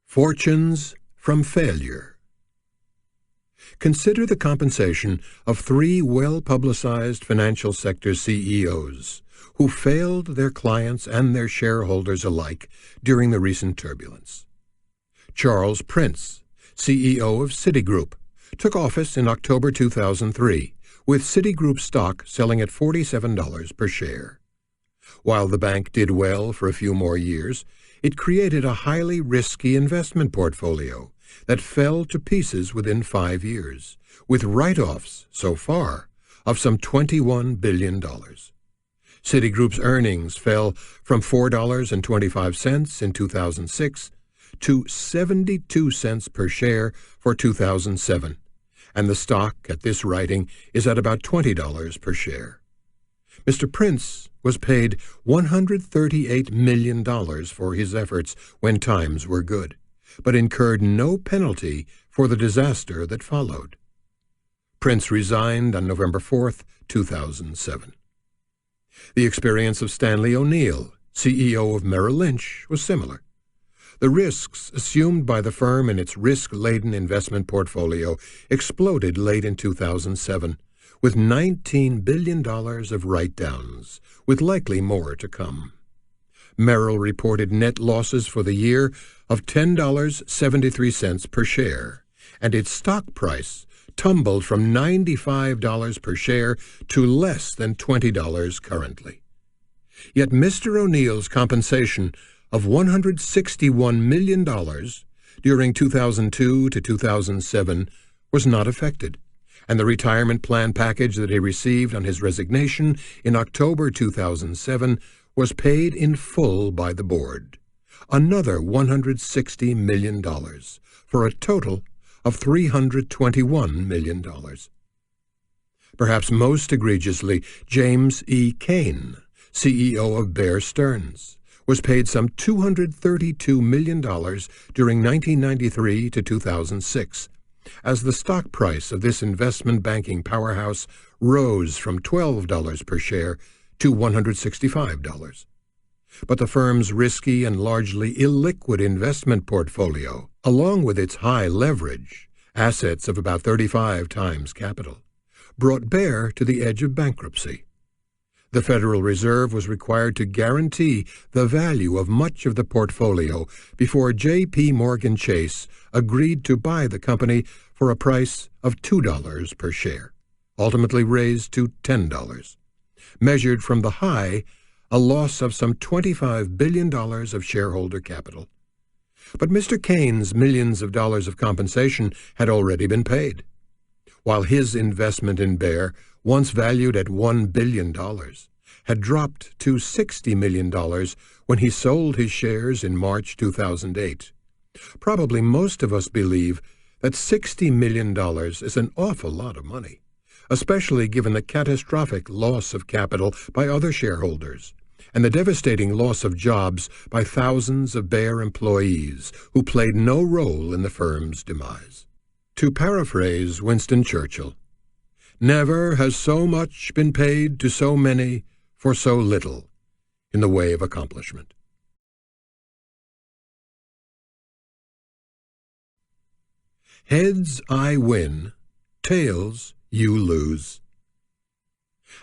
Fortunes from failure. Consider the compensation of 3 well-publicized financial sector CEOs who failed their clients and their shareholders alike during the recent turbulence. Charles Prince, CEO of Citigroup, took office in October 2003, with Citigroup stock selling at $47 per share. While the bank did well for a few more years, it created a highly risky investment portfolio that fell to pieces within 5 years, with write-offs so far of some $21 billion. Citigroup's earnings fell from $4.25 in 2006 to 72 cents per share for 2007, and the stock at this writing is at about $20 per share. Mr. Prince was paid $138 million for his efforts when times were good, but incurred no penalty for the disaster that followed. Prince resigned on November 4, 2007. The experience of Stanley O'Neill, CEO of Merrill Lynch, was similar. The risks assumed by the firm in its risk-laden investment portfolio exploded late in 2007, with $19 billion of write-downs, with likely more to come. Merrill reported net losses for the year of $10.73 per share, and its stock price tumbled from $95 per share to less than $20 currently. Yet Mr. O'Neill's compensation of $161 million during 2002 to 2007 was not affected, and the retirement plan package that he received on his resignation in October 2007 was paid in full by the board. Another $160 million, for a total of $321 million. Perhaps most egregiously, James E. Cain, CEO of Bear Stearns, was paid some $232 million during 1993 to 2006, as the stock price of this investment banking powerhouse rose from $12 per share to $165. But the firm's risky and largely illiquid investment portfolio, along with its high leverage, assets of about 35 times capital, brought Bear to the edge of bankruptcy. The Federal Reserve was required to guarantee the value of much of the portfolio before J.P. Morgan Chase agreed to buy the company for a price of $2 per share, ultimately raised to $10. Measured from the high, a loss of some $25 billion of shareholder capital. But Mr. Cain's millions of dollars of compensation had already been paid, while his investment in Bear, once valued at $1 billion, had dropped to $60 million when he sold his shares in March 2008. Probably most of us believe that $60 million is an awful lot of money, especially given the catastrophic loss of capital by other shareholders and the devastating loss of jobs by thousands of Bear employees who played no role in the firm's demise. To paraphrase Winston Churchill, "Never has so much been paid to so many for so little in the way of accomplishment." Heads I win, tails you lose.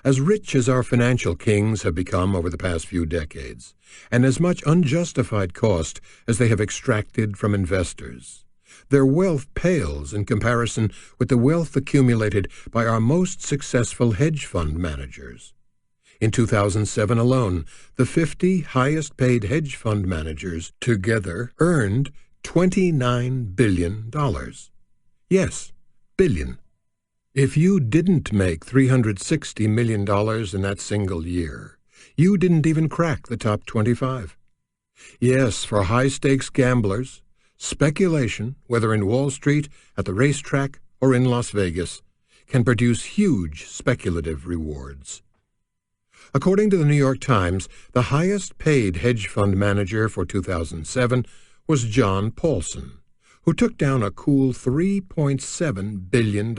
As rich as our financial kings have become over the past few decades, and as much unjustified cost as they have extracted from investors, their wealth pales in comparison with the wealth accumulated by our most successful hedge fund managers. In 2007 alone, the 50 highest-paid hedge fund managers together earned $29 billion. Yes, billion. If you didn't make $360 million in that single year, you didn't even crack the top 25. Yes, for high-stakes gamblers, speculation, whether in Wall Street, at the racetrack, or in Las Vegas, can produce huge speculative rewards. According to the New York Times, the highest-paid hedge fund manager for 2007 was John Paulson, who took down a cool $3.7 billion.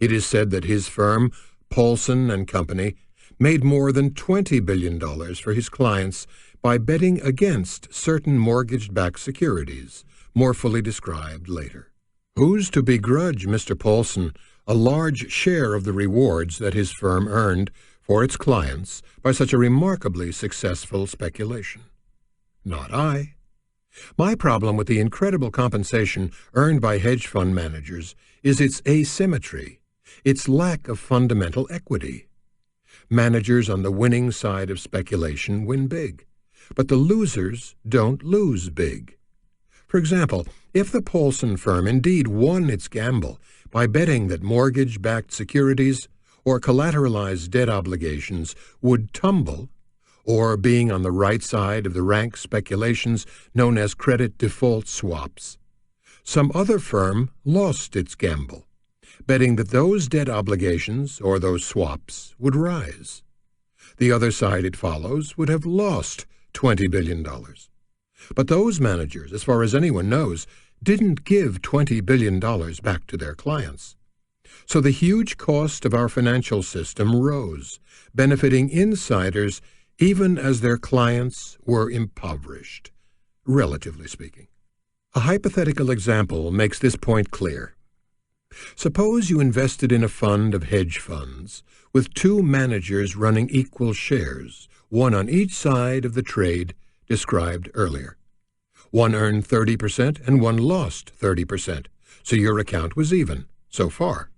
It is said that his firm, Paulson and Company, made more than $20 billion for his clients by betting against certain mortgage-backed securities, more fully described later. Who's to begrudge Mr. Paulson a large share of the rewards that his firm earned for its clients by such a remarkably successful speculation? Not I. My problem with the incredible compensation earned by hedge fund managers is its asymmetry, its lack of fundamental equity. Managers on the winning side of speculation win big, but the losers don't lose big. For example, if the Paulson firm indeed won its gamble by betting that mortgage-backed securities or collateralized debt obligations would tumble, or being on the right side of the rank speculations known as credit default swaps, some other firm lost its gamble, betting that those debt obligations or those swaps would rise. The other side, it follows, would have lost $20 billion. But those managers, as far as anyone knows, didn't give $20 billion back to their clients. So the huge cost of our financial system rose, benefiting insiders even as their clients were impoverished, relatively speaking. A hypothetical example makes this point clear. Suppose you invested in a fund of hedge funds with two managers running equal shares, one on each side of the trade described earlier. One earned 30% and one lost 30%, so your account was even, so far.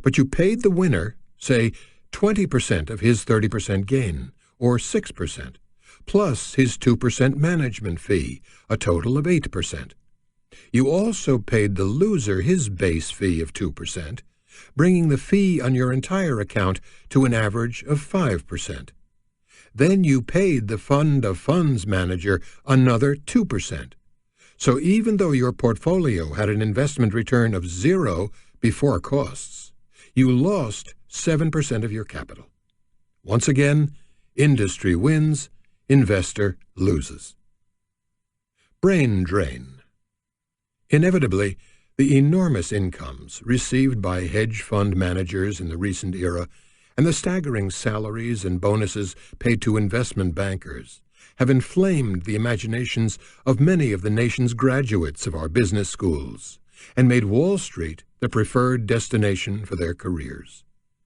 But you paid the winner, say, 20% of his 30% gain, or 6%, plus his 2% management fee, a total of 8%. You also paid the loser his base fee of 2%, bringing the fee on your entire account to an average of 5%. Then you paid the fund of funds manager another 2%. So even though your portfolio had an investment return of 0 before costs, you lost 7% of your capital. Once again, industry wins, investor loses. Brain drain. Inevitably, the enormous incomes received by hedge fund managers in the recent era and the staggering salaries and bonuses paid to investment bankers have inflamed the imaginations of many of the nation's graduates of our business schools and made Wall Street the preferred destination for their careers.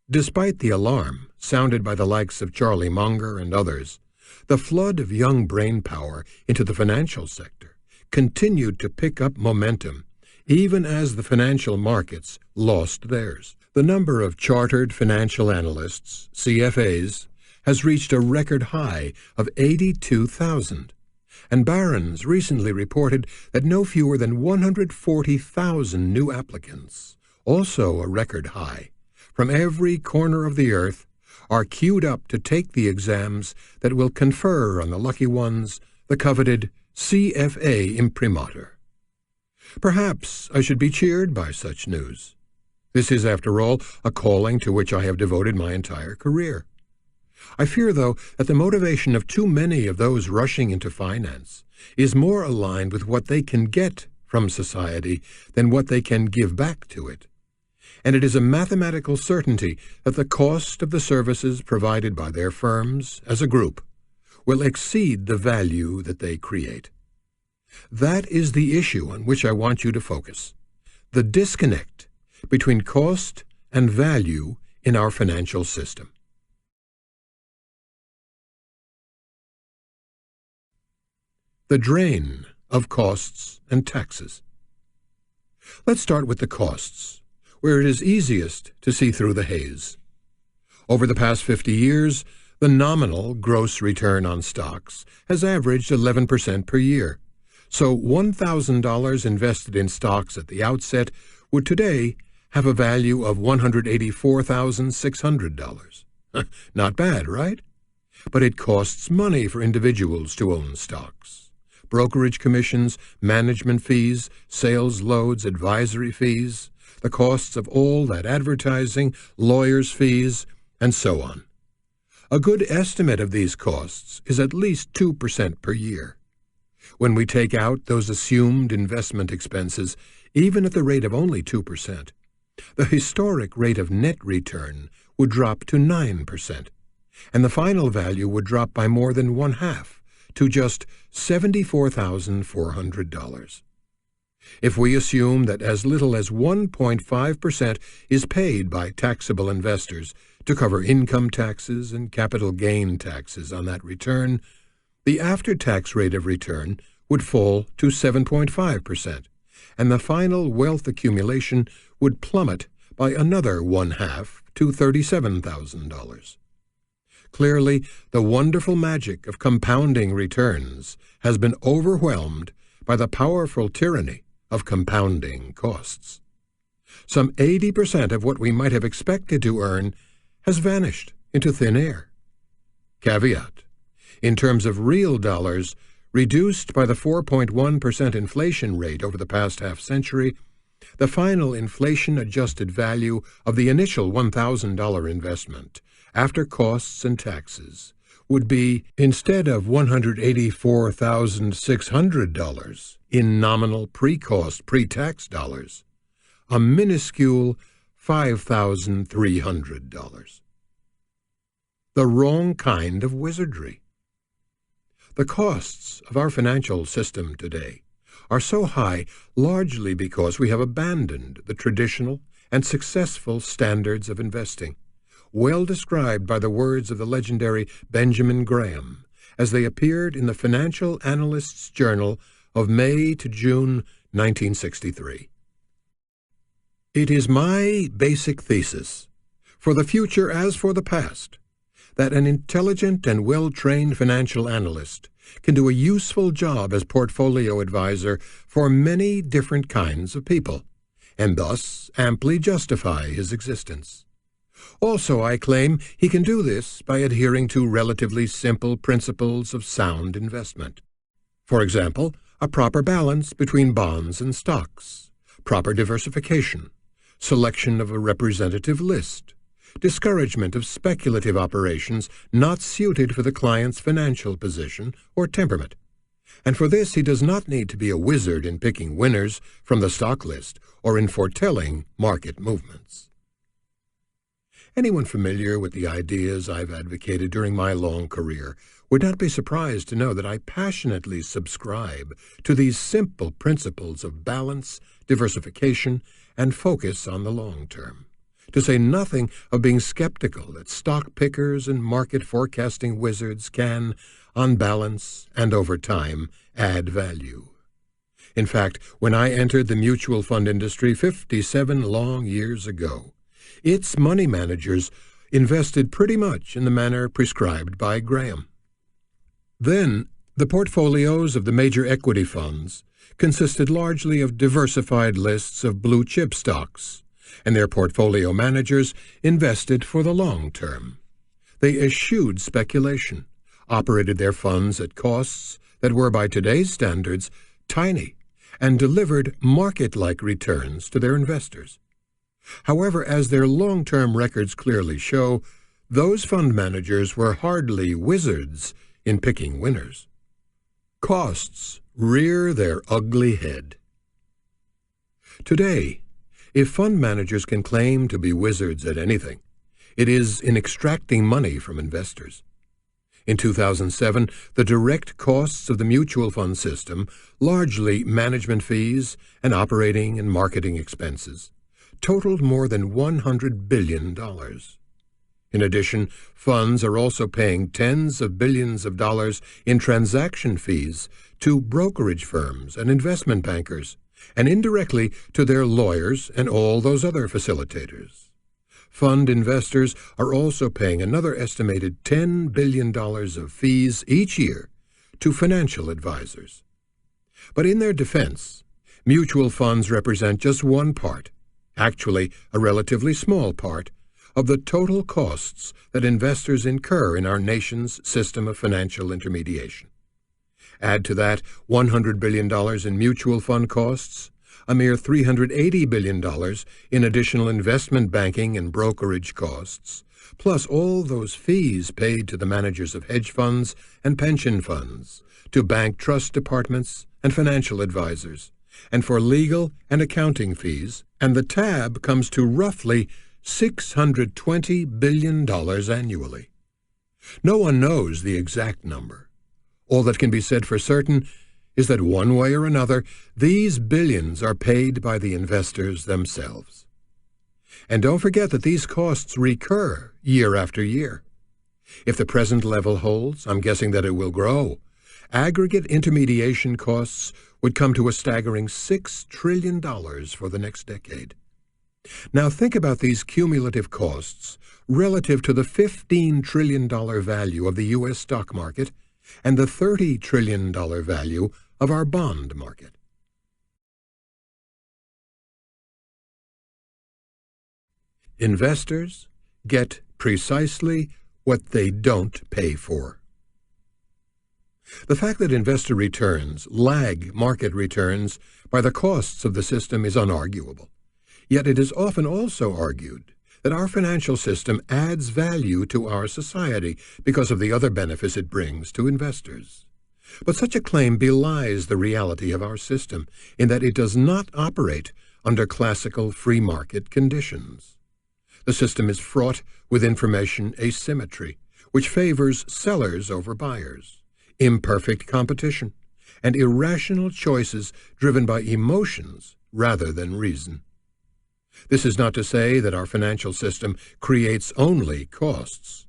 Despite the alarm sounded by the likes of Charlie Munger and others, the flood of young brain power into the financial sector continued to pick up momentum even as the financial markets lost theirs. The number of chartered financial analysts, CFAs, has reached a record high of 82,000, and Barron's recently reported that no fewer than 140,000 new applicants, also a record high, from every corner of the earth, are queued up to take the exams that will confer on the lucky ones the coveted CFA imprimatur. Perhaps I should be cheered by such news. This is, after all, a calling to which I have devoted my entire career. I fear, though, that the motivation of too many of those rushing into finance is more aligned with what they can get from society than what they can give back to it. And it is a mathematical certainty that the cost of the services provided by their firms as a group will exceed the value that they create. That is the issue on which I want you to focus, the disconnect between cost and value in our financial system. The drain of costs and taxes. Let's start with the costs, where it is easiest to see through the haze. Over the past 50 years, the nominal gross return on stocks has averaged 11% per year. So $1,000 invested in stocks at the outset would today have a value of $184,600. Not bad, right? But it costs money for individuals to own stocks. Brokerage commissions, management fees, sales loads, advisory fees, the costs of all that advertising, lawyers' fees, and so on. A good estimate of these costs is at least 2% per year. When we take out those assumed investment expenses, even at the rate of only 2%, the historic rate of net return would drop to 9%, and the final value would drop by more than one-half, to just $74,400. If we assume that as little as 1.5% is paid by taxable investors to cover income taxes and capital gain taxes on that return, the after-tax rate of return would fall to 7.5%, and the final wealth accumulation would plummet by another one-half to $37,000. Clearly, the wonderful magic of compounding returns has been overwhelmed by the powerful tyranny of compounding costs. Some 80% of what we might have expected to earn has vanished into thin air. Caveat: in terms of real dollars, reduced by the 4.1% inflation rate over the past half-century, the final inflation-adjusted value of the initial $1,000 investment, after costs and taxes, would be, instead of $184,600 in nominal pre-cost, pre-tax dollars, a minuscule $5,300. The wrong kind of wizardry. The costs of our financial system today are so high largely because we have abandoned the traditional and successful standards of investing, well described by the words of the legendary Benjamin Graham as they appeared in the Financial Analyst's Journal of May to June 1963. It is my basic thesis, for the future as for the past, that an intelligent and well-trained financial analyst can do a useful job as portfolio advisor for many different kinds of people, and thus amply justify his existence. Also, I claim he can do this by adhering to relatively simple principles of sound investment. For example, a proper balance between bonds and stocks, proper diversification, selection of a representative list, discouragement of speculative operations not suited for the client's financial position or temperament. And for this he does not need to be a wizard in picking winners from the stock list or in foretelling market movements. Anyone familiar with the ideas I've advocated during my long career would not be surprised to know that I passionately subscribe to these simple principles of balance, diversification, and focus on the long term, to say nothing of being skeptical that stock pickers and market forecasting wizards can, on balance and over time, add value. In fact, when I entered the mutual fund industry 57 long years ago, its money managers invested pretty much in the manner prescribed by Graham. Then, the portfolios of the major equity funds consisted largely of diversified lists of blue-chip stocks, and their portfolio managers invested for the long term. They eschewed speculation, operated their funds at costs that were by today's standards tiny, and delivered market-like returns to their investors. However, as their long-term records clearly show, those fund managers were hardly wizards in picking winners. Costs rear their ugly head. Today, if fund managers can claim to be wizards at anything, it is in extracting money from investors. In 2007, the direct costs of the mutual fund system, largely management fees and operating and marketing expenses, totaled more than $100 billion. In addition, funds are also paying tens of billions of dollars in transaction fees to brokerage firms and investment bankers, and indirectly to their lawyers and all those other facilitators. Fund investors are also paying another estimated $10 billion of fees each year to financial advisors. But in their defense, mutual funds represent just one part, actually a relatively small part, of the total costs that investors incur in our nation's system of financial intermediation. Add to that $100 billion in mutual fund costs, a mere $380 billion in additional investment banking and brokerage costs, plus all those fees paid to the managers of hedge funds and pension funds, to bank trust departments and financial advisors, and for legal and accounting fees, and the tab comes to roughly $620 billion annually. No one knows the exact number. All that can be said for certain is that one way or another, these billions are paid by the investors themselves. And don't forget that these costs recur year after year. If the present level holds, I'm guessing that it will grow. Aggregate intermediation costs would come to a staggering $6 trillion for the next decade. Now think about these cumulative costs relative to the $15 trillion value of the U.S. stock market and the $30 trillion value of our bond market. Investors get precisely what they don't pay for. The fact that investor returns lag market returns by the costs of the system is unarguable. Yet it is often also argued that our financial system adds value to our society because of the other benefits it brings to investors. But such a claim belies the reality of our system in that it does not operate under classical free market conditions. The system is fraught with information asymmetry, which favors sellers over buyers, imperfect competition, and irrational choices driven by emotions rather than reason. This is not to say that our financial system creates only costs.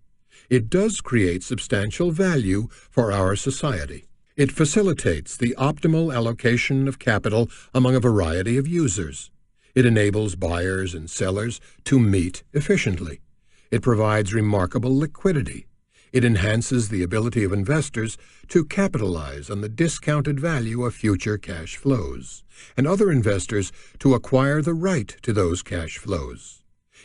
It does create substantial value for our society. It facilitates the optimal allocation of capital among a variety of users. It enables buyers and sellers to meet efficiently. It provides remarkable liquidity. It enhances the ability of investors to capitalize on the discounted value of future cash flows, and other investors to acquire the right to those cash flows.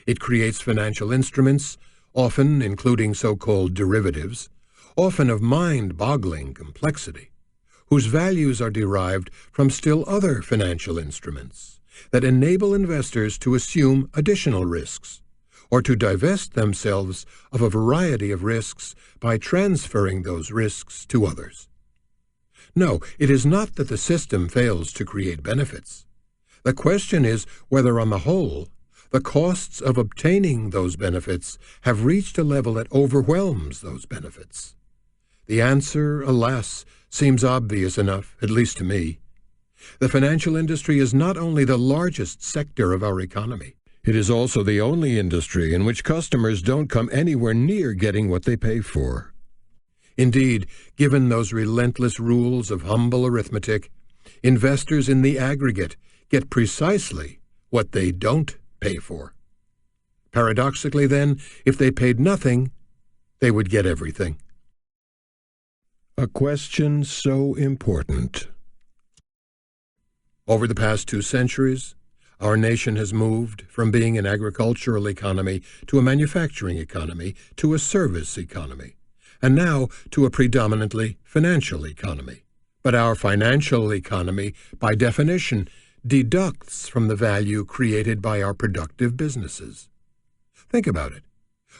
It creates financial instruments, often including so-called derivatives, often of mind-boggling complexity, whose values are derived from still other financial instruments that enable investors to assume additional risks, or to divest themselves of a variety of risks by transferring those risks to others. No, it is not that the system fails to create benefits. The question is whether, on the whole, the costs of obtaining those benefits have reached a level that overwhelms those benefits. The answer, alas, seems obvious enough, at least to me. The financial industry is not only the largest sector of our economy, it is also the only industry in which customers don't come anywhere near getting what they pay for. Indeed, given those relentless rules of humble arithmetic, investors in the aggregate get precisely what they don't pay for. Paradoxically, then, if they paid nothing, they would get everything. A question so important. Over the past 2 centuries, our nation has moved from being an agricultural economy to a manufacturing economy to a service economy, and now to a predominantly financial economy. But our financial economy, by definition, deducts from the value created by our productive businesses. Think about it.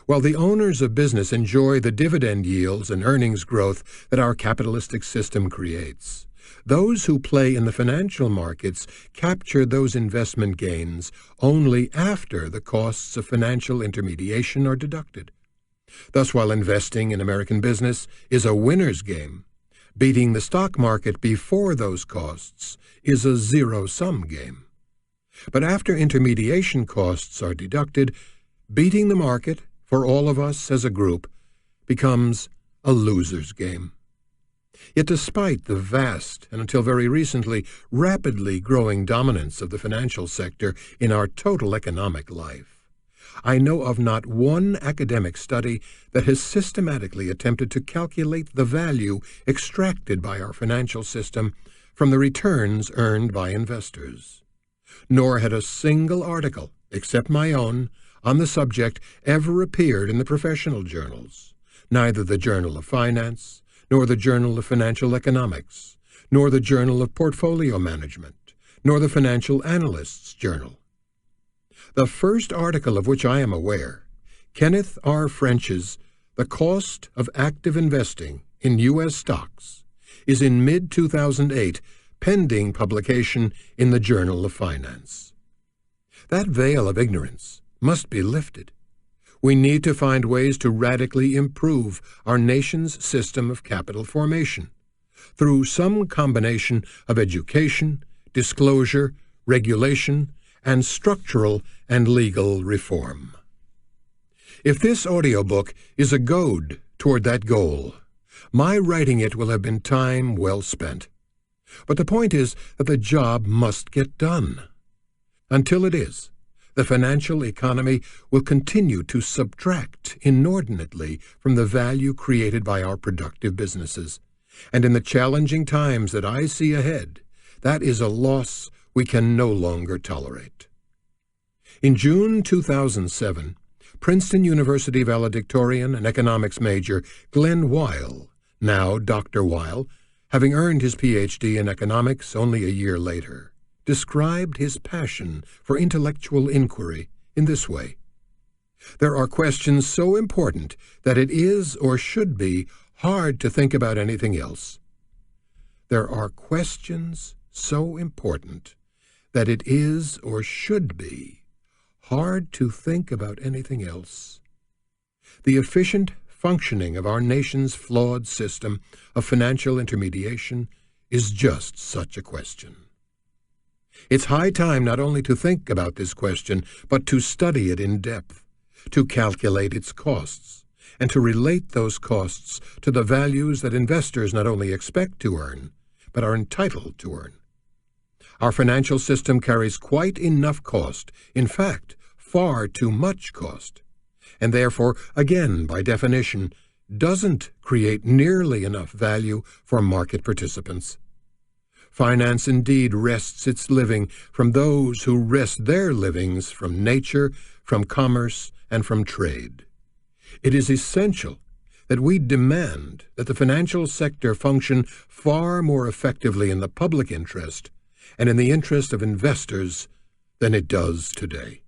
While the owners of business enjoy the dividend yields and earnings growth that our capitalistic system creates, those who play in the financial markets capture those investment gains only after the costs of financial intermediation are deducted. Thus, while investing in American business is a winner's game, beating the stock market before those costs is a zero-sum game. But after intermediation costs are deducted, beating the market, for all of us as a group, becomes a loser's game. Yet despite the vast, and until very recently, rapidly growing dominance of the financial sector in our total economic life, I know of not one academic study that has systematically attempted to calculate the value extracted by our financial system from the returns earned by investors. Nor had a single article, except my own, on the subject ever appeared in the professional journals, neither the Journal of Finance, nor the Journal of Financial Economics, nor the Journal of Portfolio Management, nor the Financial Analyst's Journal. The first article of which I am aware, Kenneth R. French's The Cost of Active Investing in U.S. Stocks, is in mid-2008, pending publication in the Journal of Finance. That veil of ignorance must be lifted. We need to find ways to radically improve our nation's system of capital formation through some combination of education, disclosure, regulation, and structural and legal reform. If this audiobook is a goad toward that goal, my writing it will have been time well spent. But the point is that the job must get done. Until it is, the financial economy will continue to subtract inordinately from the value created by our productive businesses. And in the challenging times that I see ahead, that is a loss we can no longer tolerate. In June 2007, Princeton University valedictorian and economics major Glenn Weil, now Dr. Weil, having earned his Ph.D. in economics only a year later, described his passion for intellectual inquiry in this way: "There are questions so important that it is or should be hard to think about anything else. There are questions so important that it is or should be hard to think about anything else. The efficient functioning of our nation's flawed system of financial intermediation is just such a question. It's high time not only to think about this question, but to study it in depth, to calculate its costs, and to relate those costs to the values that investors not only expect to earn, but are entitled to earn. Our financial system carries quite enough cost, in fact, far too much cost, and therefore, again, by definition, doesn't create nearly enough value for market participants. Finance indeed wrests its living from those who wrest their livings from nature, from commerce, and from trade. It is essential that we demand that the financial sector function far more effectively in the public interest and in the interest of investors than it does today.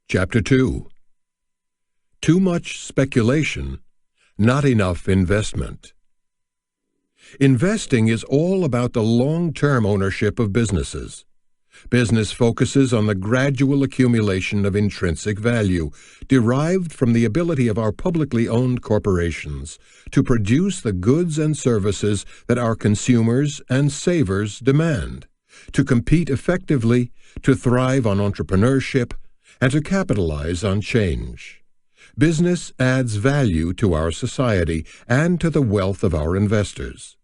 Chapter 2. Too much speculation, not enough investment. Investing is all about the long-term ownership of businesses. Business focuses on the gradual accumulation of intrinsic value derived from the ability of our publicly owned corporations to produce the goods and services that our consumers and savers demand, to compete effectively, to thrive on entrepreneurship, and to capitalize on change. Business adds value to our society and to the wealth of our investors.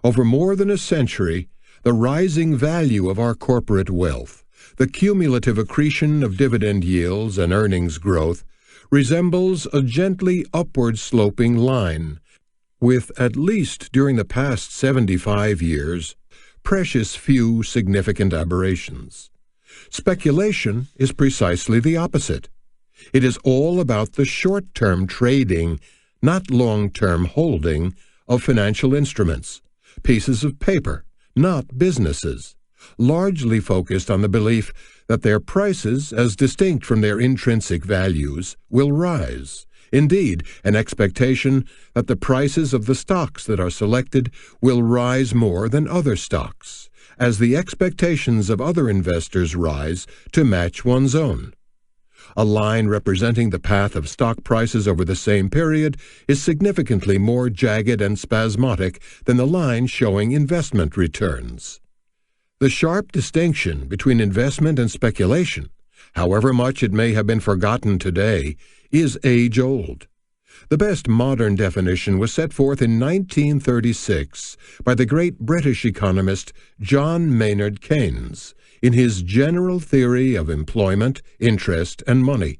Over more than a century, the rising value of our corporate wealth, the cumulative accretion of dividend yields and earnings growth, resembles a gently upward-sloping line, with, at least during the past 75 years, precious few significant aberrations. Speculation is precisely the opposite. It is all about the short-term trading, not long-term holding, of financial instruments, pieces of paper, not businesses, largely focused on the belief that their prices, as distinct from their intrinsic values, will rise. Indeed, an expectation that the prices of the stocks that are selected will rise more than other stocks, as the expectations of other investors rise to match one's own. A line representing the path of stock prices over the same period is significantly more jagged and spasmodic than the line showing investment returns. The sharp distinction between investment and speculation, however much it may have been forgotten today, is age-old. The best modern definition was set forth in 1936 by the great British economist John Maynard Keynes in his General Theory of Employment, Interest, and Money.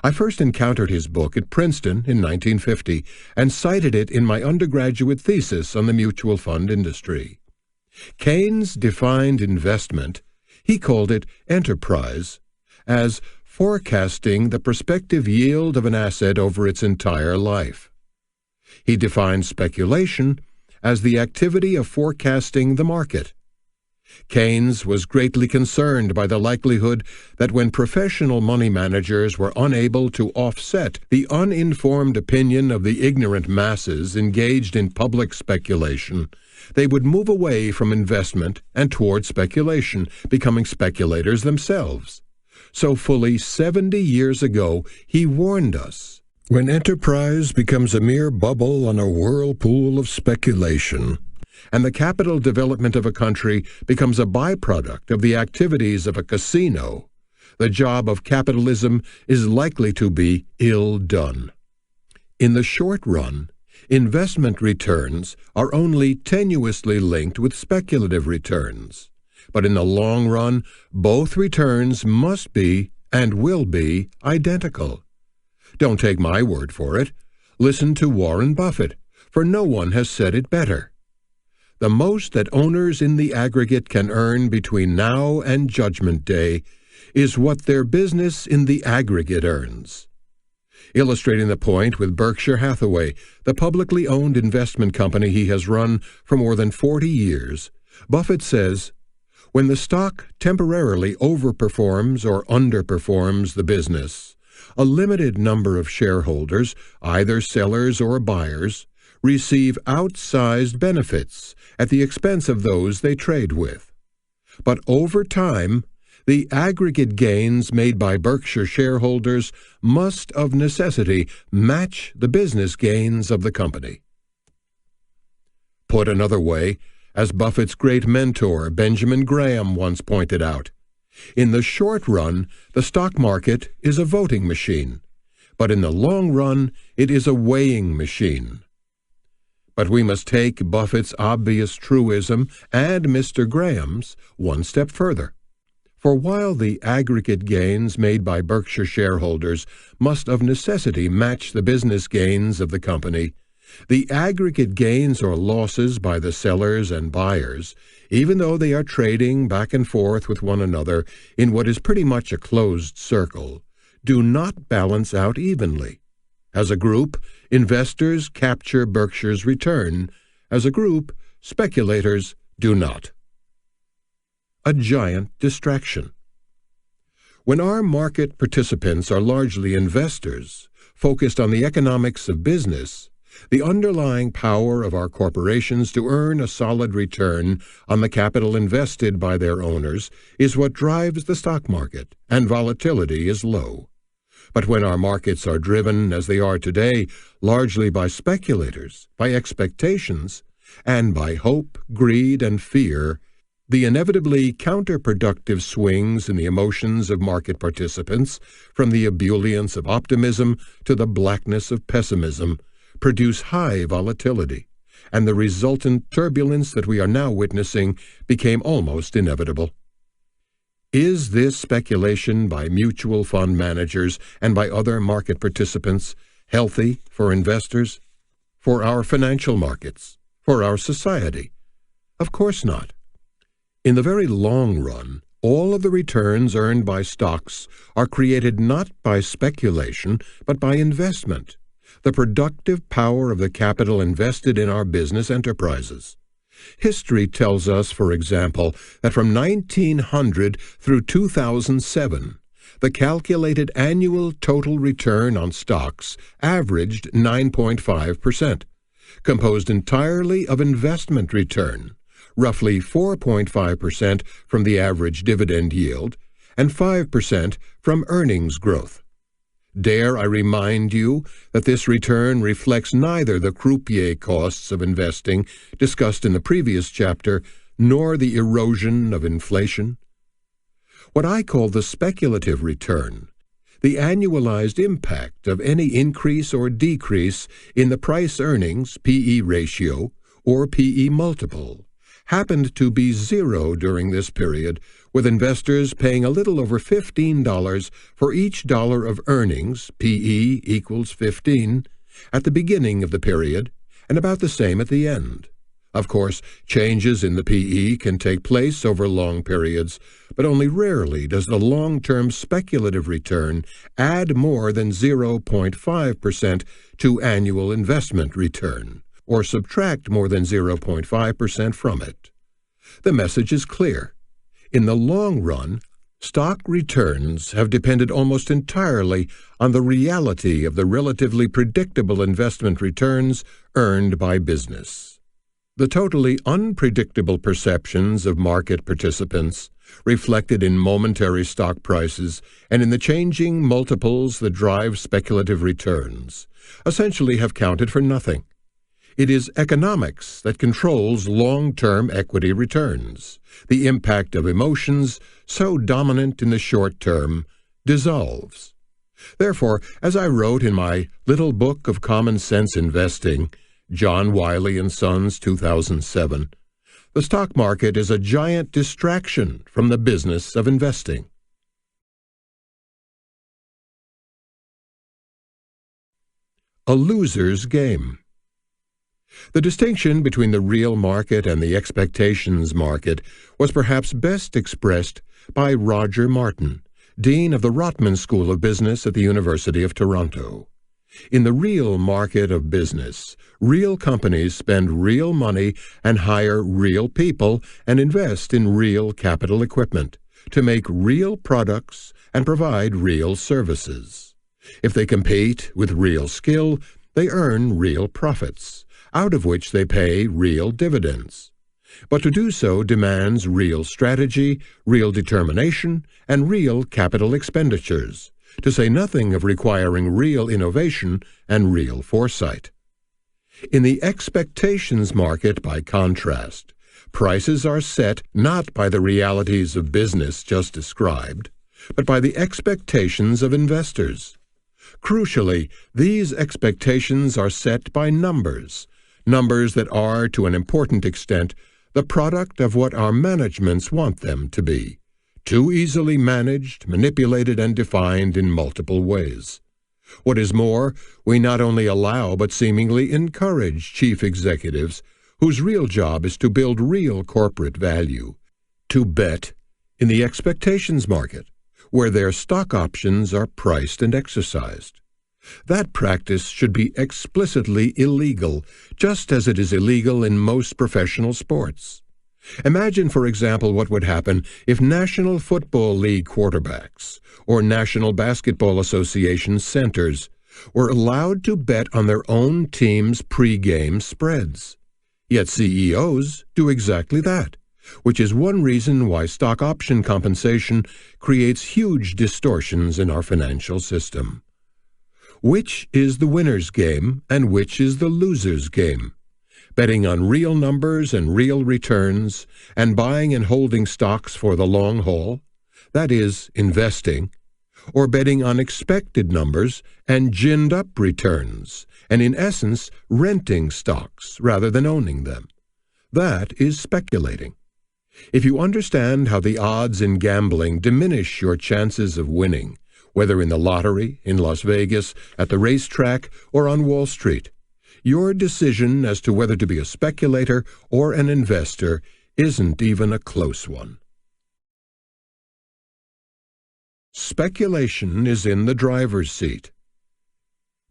I first encountered his book at Princeton in 1950 and cited it in my undergraduate thesis on the mutual fund industry. Keynes defined investment, he called it enterprise, as forecasting the prospective yield of an asset over its entire life. He defined speculation as the activity of forecasting the market. Keynes was greatly concerned by the likelihood that when professional money managers were unable to offset the uninformed opinion of the ignorant masses engaged in public speculation, they would move away from investment and toward speculation, becoming speculators themselves. So fully 70 years ago, he warned us, when enterprise becomes a mere bubble on a whirlpool of speculation, and the capital development of a country becomes a byproduct of the activities of a casino, the job of capitalism is likely to be ill done. In the short run, investment returns are only tenuously linked with speculative returns. But in the long run, both returns must be and will be identical. Don't take my word for it. Listen to Warren Buffett, for no one has said it better. The most that owners in the aggregate can earn between now and Judgment Day is what their business in the aggregate earns. Illustrating the point with Berkshire Hathaway, the publicly owned investment company he has run for more than 40 years, Buffett says, when the stock temporarily overperforms or underperforms the business, a limited number of shareholders, either sellers or buyers, receive outsized benefits at the expense of those they trade with. But over time, the aggregate gains made by Berkshire shareholders must of necessity match the business gains of the company. Put another way, as Buffett's great mentor Benjamin Graham once pointed out, in the short run, the stock market is a voting machine, but in the long run it is a weighing machine. But we must take Buffett's obvious truism and Mr. Graham's one step further. For while the aggregate gains made by Berkshire shareholders must of necessity match the business gains of the company, the aggregate gains or losses by the sellers and buyers, even though they are trading back and forth with one another in what is pretty much a closed circle, do not balance out evenly. As a group, investors capture Berkshire's return. As a group, speculators do not. A giant distraction. When our market participants are largely investors, focused on the economics of business, the underlying power of our corporations to earn a solid return on the capital invested by their owners is what drives the stock market, and volatility is low. But when our markets are driven, as they are today, largely by speculators, by expectations, and by hope, greed, and fear, the inevitably counterproductive swings in the emotions of market participants, from the ebullience of optimism to the blackness of pessimism, produce high volatility, and the resultant turbulence that we are now witnessing became almost inevitable. Is this speculation by mutual fund managers and by other market participants healthy for investors, for our financial markets, for our society? Of course not. In the very long run, all of the returns earned by stocks are created not by speculation, but by investment, the productive power of the capital invested in our business enterprises. History tells us, for example, that from 1900 through 2007, the calculated annual total return on stocks averaged 9.5%, composed entirely of investment return, roughly 4.5% from the average dividend yield, and 5% from earnings growth. Dare I remind you that this return reflects neither the croupier costs of investing discussed in the previous chapter, nor the erosion of inflation. What I call the speculative return, the annualized impact of any increase or decrease in the price-earnings P/E ratio or P/E multiple, happened to be zero during this period, with investors paying a little over $15 for each dollar of earnings, P/E equals 15, at the beginning of the period, and about the same at the end. Of course, changes in the P/E can take place over long periods, but only rarely does the long-term speculative return add more than 0.5% to annual investment return, or subtract more than 0.5% from it. The message is clear. In the long run, stock returns have depended almost entirely on the reality of the relatively predictable investment returns earned by business. The totally unpredictable perceptions of market participants, reflected in momentary stock prices and in the changing multiples that drive speculative returns, essentially have counted for nothing. It is economics that controls long-term equity returns. The impact of emotions, so dominant in the short term, dissolves. Therefore, as I wrote in my little book of common sense investing, John Wiley & Sons, 2007, the stock market is a giant distraction from the business of investing. A loser's game. The distinction between the real market and the expectations market was perhaps best expressed by Roger Martin, Dean of the Rotman School of Business at the University of Toronto. In the real market of business, real companies spend real money and hire real people and invest in real capital equipment to make real products and provide real services. If they compete with real skill, they earn real profits, out of which they pay real dividends. But to do so demands real strategy, real determination, and real capital expenditures, to say nothing of requiring real innovation and real foresight. In the expectations market, by contrast, prices are set not by the realities of business just described, but by the expectations of investors. Crucially, these expectations are set by numbers that are, to an important extent, the product of what our managements want them to be, too easily managed, manipulated, and defined in multiple ways. What is more, we not only allow but seemingly encourage chief executives whose real job is to build real corporate value, to bet in the expectations market, where their stock options are priced and exercised. That practice should be explicitly illegal, just as it is illegal in most professional sports. Imagine, for example, what would happen if National Football League quarterbacks or National Basketball Association centers were allowed to bet on their own team's pre-game spreads. Yet CEOs do exactly that, which is one reason why stock option compensation creates huge distortions in our financial system. Which is the winner's game and which is the loser's game? Betting on real numbers and real returns, and buying and holding stocks for the long haul, that is, investing, or betting on expected numbers and ginned-up returns, and in essence, renting stocks rather than owning them. That is speculating. If you understand how the odds in gambling diminish your chances of winning, whether in the lottery, in Las Vegas, at the racetrack, or on Wall Street, your decision as to whether to be a speculator or an investor isn't even a close one. Speculation is in the driver's seat.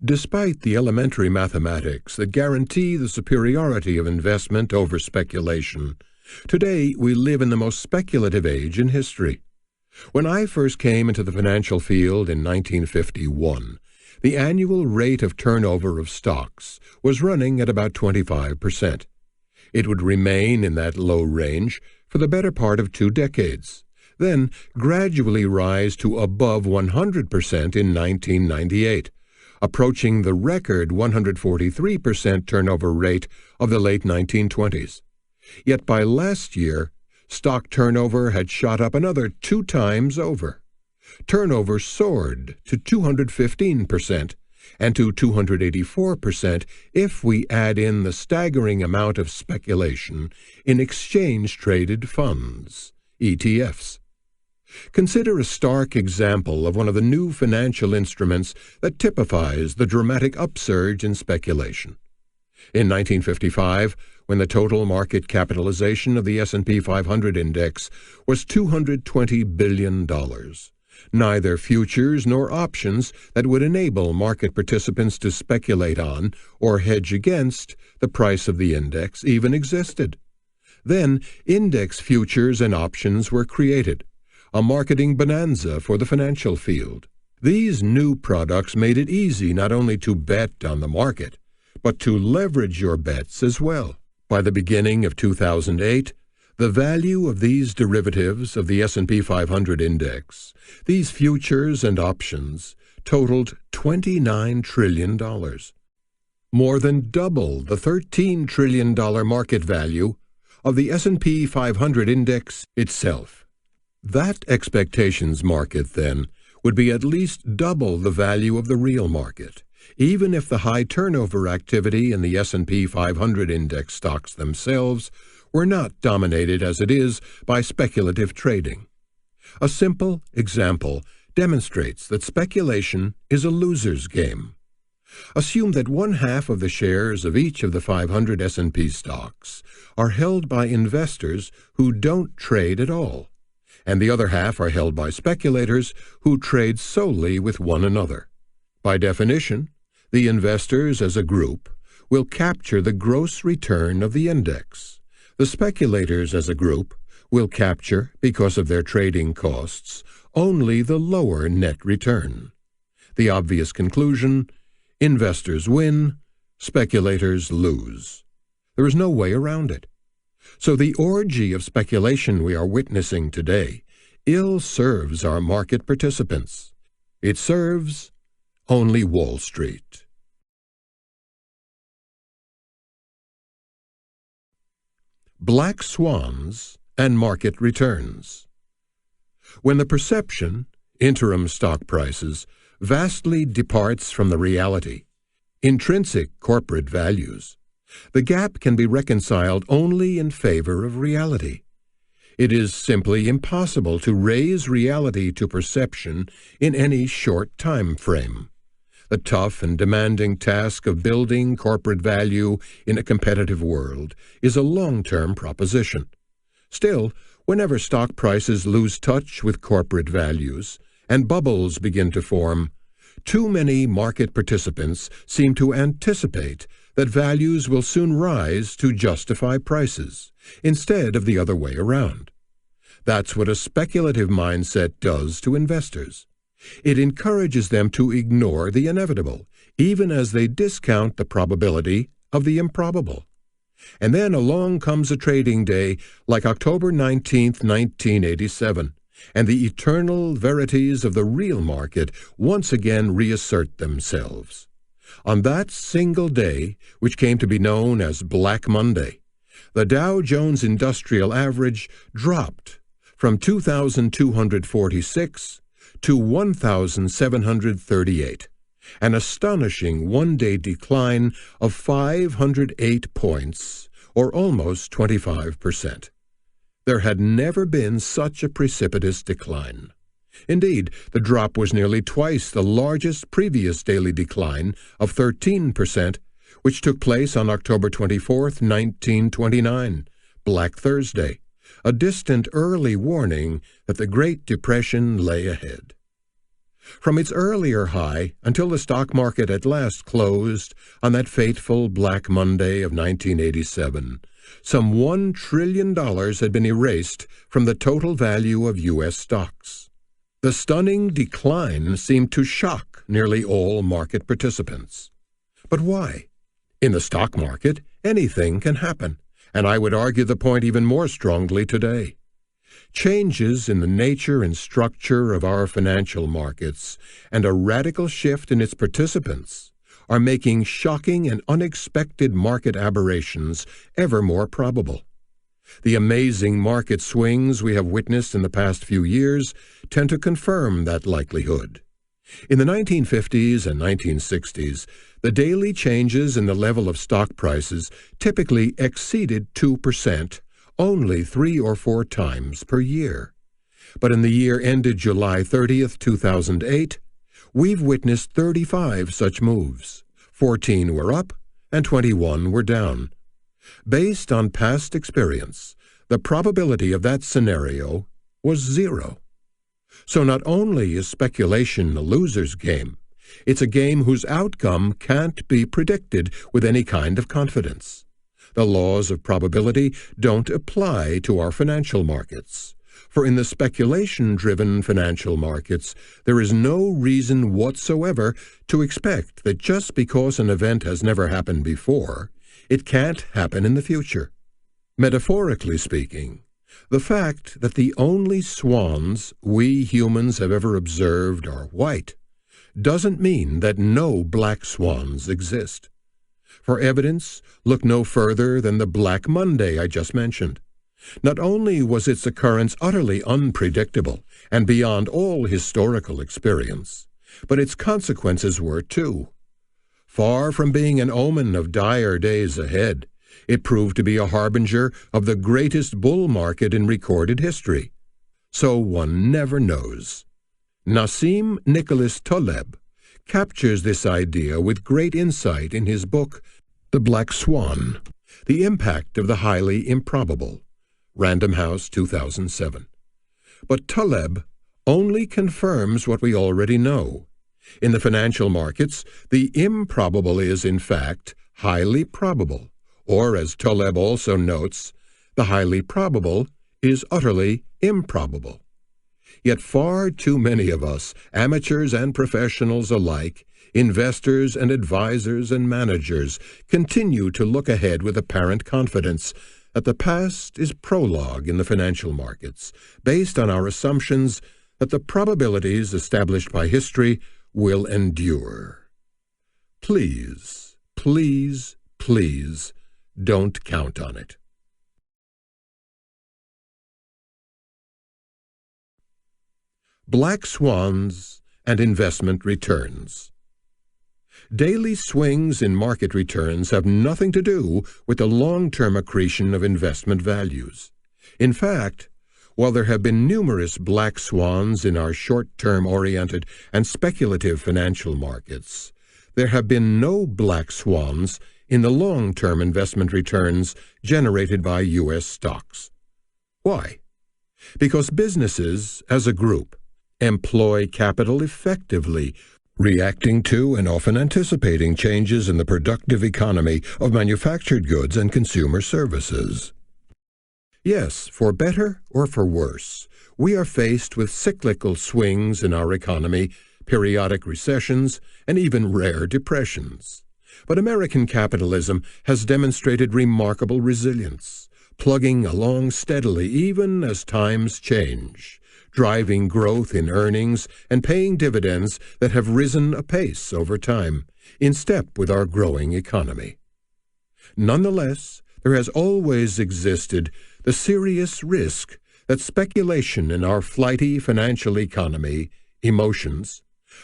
Despite the elementary mathematics that guarantee the superiority of investment over speculation, today we live in the most speculative age in history. When I first came into the financial field in 1951, the annual rate of turnover of stocks was running at about 25%. It would remain in that low range for the better part of 2 decades, then gradually rise to above 100% in 1998, approaching the record 143% turnover rate of the late 1920s. Yet by last year, stock turnover had shot up another 2 times over. Turnover soared to 215% and to 284% if we add in the staggering amount of speculation in exchange-traded funds, ETFs. Consider a stark example of one of the new financial instruments that typifies the dramatic upsurge in speculation. In 1955, when the total market capitalization of the S&P 500 index was $220 billion, neither futures nor options that would enable market participants to speculate on or hedge against the price of the index even existed. Then, index futures and options were created, a marketing bonanza for the financial field. These new products made it easy not only to bet on the market, but to leverage your bets as well. By the beginning of 2008, the value of these derivatives of the S&P 500 index, these futures and options, totaled $29 trillion, more than double the $13 trillion market value of the S&P 500 index itself. That expectations market, then, would be at least double the value of the real market, even if the high turnover activity in the S&P 500 index stocks themselves were not dominated as it is by speculative trading. A simple example demonstrates that speculation is a loser's game. Assume that 1/2 of the shares of each of the 500 S&P stocks are held by investors who don't trade at all, and the other half are held by speculators who trade solely with one another. By definition, the investors as a group will capture the gross return of the index. The speculators as a group will capture, because of their trading costs, only the lower net return. The obvious conclusion: investors win, speculators lose. There is no way around it. So the orgy of speculation we are witnessing today ill serves our market participants. It serves only Wall Street. Black swans and market returns. When the perception, interim stock prices, vastly departs from the reality, intrinsic corporate values. The gap can be reconciled only in favor of reality. It is simply impossible to raise reality to perception in any short time frame. The tough and demanding task of building corporate value in a competitive world is a long-term proposition. Still, whenever stock prices lose touch with corporate values and bubbles begin to form, too many market participants seem to anticipate that values will soon rise to justify prices, instead of the other way around. That's what a speculative mindset does to investors. It encourages them to ignore the inevitable, even as they discount the probability of the improbable. And then along comes a trading day like October 19, 1987, and the eternal verities of the real market once again reassert themselves. On that single day, which came to be known as Black Monday, the Dow Jones Industrial Average dropped from 2,246 to 1,738, an astonishing one-day decline of 508 points, or almost 25%. There had never been such a precipitous decline. Indeed, the drop was nearly twice the largest previous daily decline of 13%, which took place on October 24, 1929, Black Thursday, a distant early warning that the Great Depression lay ahead. From its earlier high until the stock market at last closed on that fateful Black Monday of 1987, some $1 trillion had been erased from the total value of U.S. stocks. The stunning decline seemed to shock nearly all market participants. But why? In the stock market, anything can happen, and I would argue the point even more strongly today. Changes in the nature and structure of our financial markets and a radical shift in its participants are making shocking and unexpected market aberrations ever more probable. The amazing market swings we have witnessed in the past few years tend to confirm that likelihood. In the 1950s and 1960s, the daily changes in the level of stock prices typically exceeded 2%, only 3 or 4 times per year. But in the year ended July 30th, 2008, we've witnessed 35 such moves. 14 were up and 21 were down. Based on past experience, the probability of that scenario was 0. So not only is speculation a loser's game, it's a game whose outcome can't be predicted with any kind of confidence. The laws of probability don't apply to our financial markets, for in the speculation-driven financial markets, there is no reason whatsoever to expect that just because an event has never happened before, it can't happen in the future. Metaphorically speaking, the fact that the only swans we humans have ever observed are white doesn't mean that no black swans exist. For evidence, look no further than the Black Monday I just mentioned. Not only was its occurrence utterly unpredictable and beyond all historical experience, but its consequences were too. Far from being an omen of dire days ahead, it proved to be a harbinger of the greatest bull market in recorded history. So one never knows. Nassim Nicholas Taleb captures this idea with great insight in his book, The Black Swan, The Impact of the Highly Improbable, Random House 2007. But Taleb only confirms what we already know. In the financial markets, the improbable is, in fact, highly probable, or as Taleb also notes, the highly probable is utterly improbable. Yet far too many of us, amateurs and professionals alike, investors and advisors and managers, continue to look ahead with apparent confidence that the past is prologue in the financial markets, based on our assumptions that the probabilities established by history will endure. Please, please, please, don't count on it. Black swans and investment returns. Daily swings in market returns have nothing to do with the long-term accretion of investment values. In fact, while there have been numerous black swans in our short-term oriented and speculative financial markets, there have been no black swans in the long-term investment returns generated by U.S. stocks. Why? Because businesses, as a group, employ capital effectively, reacting to and often anticipating changes in the productive economy of manufactured goods and consumer services. Yes, for better or for worse, we are faced with cyclical swings in our economy, periodic recessions, and even rare depressions. But American capitalism has demonstrated remarkable resilience, plugging along steadily even as times change, driving growth in earnings and paying dividends that have risen apace over time, in step with our growing economy. Nonetheless, there has always existed the serious risk that speculation in our flighty financial economy, emotions,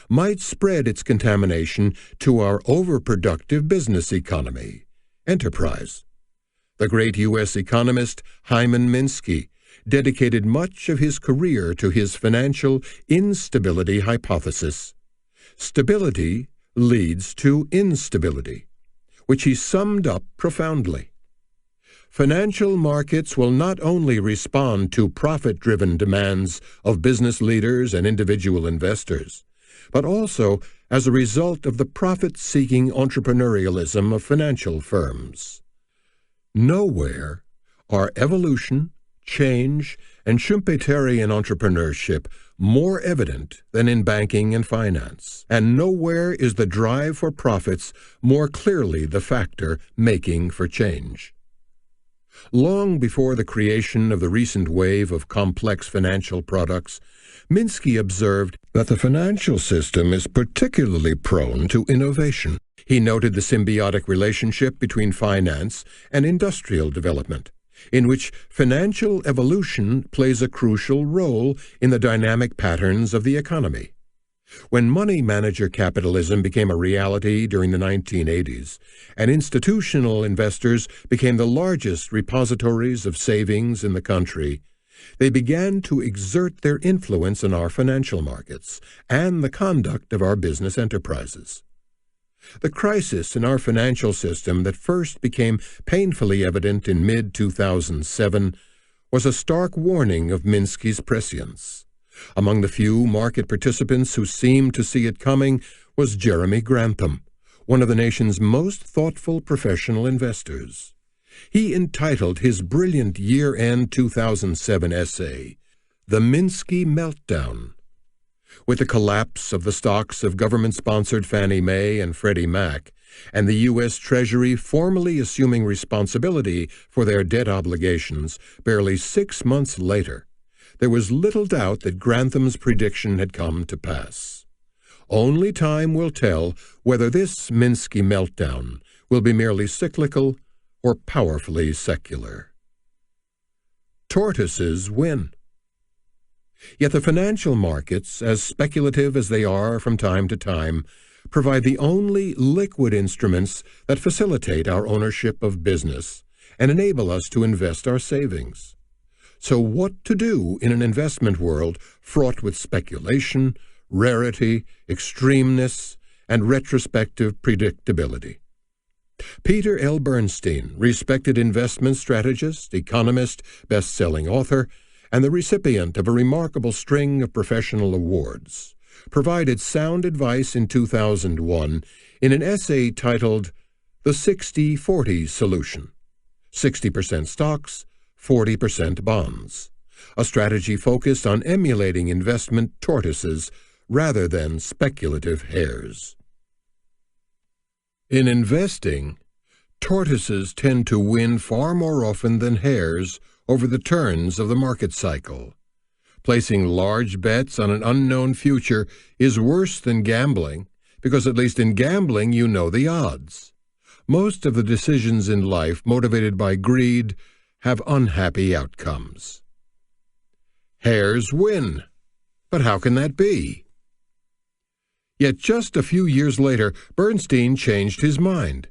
might spread its contamination to our overproductive business economy, enterprise. The great U.S. economist Hyman Minsky dedicated much of his career to his financial instability hypothesis. Stability leads to instability, which he summed up profoundly. Financial markets will not only respond to profit-driven demands of business leaders and individual investors, but also as a result of the profit-seeking entrepreneurialism of financial firms. Nowhere are evolution, change, and Schumpeterian entrepreneurship more evident than in banking and finance, and nowhere is the drive for profits more clearly the factor making for change. Long before the creation of the recent wave of complex financial products, Minsky observed that the financial system is particularly prone to innovation. He noted the symbiotic relationship between finance and industrial development, in which financial evolution plays a crucial role in the dynamic patterns of the economy. When money manager capitalism became a reality during the 1980s, and institutional investors became the largest repositories of savings in the country, they began to exert their influence in our financial markets and the conduct of our business enterprises. The crisis in our financial system that first became painfully evident in mid-2007 was a stark warning of Minsky's prescience. Among the few market participants who seemed to see it coming was Jeremy Grantham, one of the nation's most thoughtful professional investors. He entitled his brilliant year-end 2007 essay, "The Minsky Meltdown." With the collapse of the stocks of government-sponsored Fannie Mae and Freddie Mac, and the U.S. Treasury formally assuming responsibility for their debt obligations barely 6 months later, there was little doubt that Grantham's prediction had come to pass. Only time will tell whether this Minsky meltdown will be merely cyclical or powerfully secular. Tortoises win. Yet the financial markets, as speculative as they are from time to time, provide the only liquid instruments that facilitate our ownership of business and enable us to invest our savings. So what to do in an investment world fraught with speculation, rarity, extremeness, and retrospective predictability? Peter L. Bernstein, respected investment strategist, economist, best-selling author, and the recipient of a remarkable string of professional awards, provided sound advice in 2001 in an essay titled The 60-40 Solution, 60% stocks, 40% bonds, a strategy focused on emulating investment tortoises rather than speculative hares. In investing, tortoises tend to win far more often than hares over the turns of the market cycle. Placing large bets on an unknown future is worse than gambling, because at least in gambling you know the odds. Most of the decisions in life motivated by greed have unhappy outcomes. Hares win. But how can that be? Yet just a few years later, Bernstein changed his mind.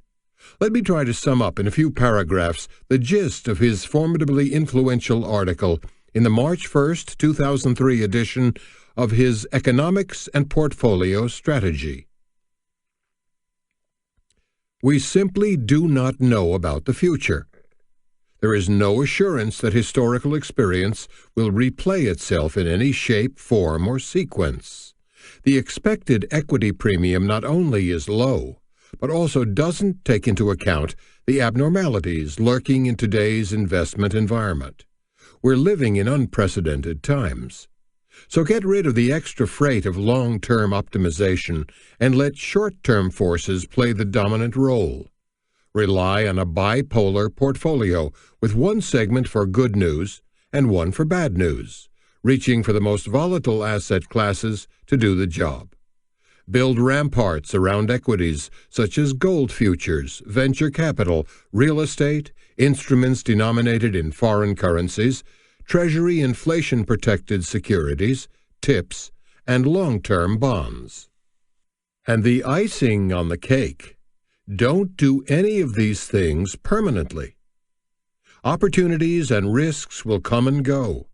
Let me try to sum up in a few paragraphs the gist of his formidably influential article in the March 1st, 2003 edition of his Economics and Portfolio Strategy. We simply do not know about the future. There is no assurance that historical experience will replay itself in any shape, form, or sequence. The expected equity premium not only is low, but also doesn't take into account the abnormalities lurking in today's investment environment. We're living in unprecedented times. So get rid of the extra freight of long-term optimization and let short-term forces play the dominant role. Rely on a bipolar portfolio with one segment for good news and one for bad news, reaching for the most volatile asset classes to do the job. Build ramparts around equities such as gold futures, venture capital, real estate, instruments denominated in foreign currencies, Treasury inflation-protected securities, TIPS, and long-term bonds. And the icing on the cake, don't do any of these things permanently. Opportunities and risks will come and go.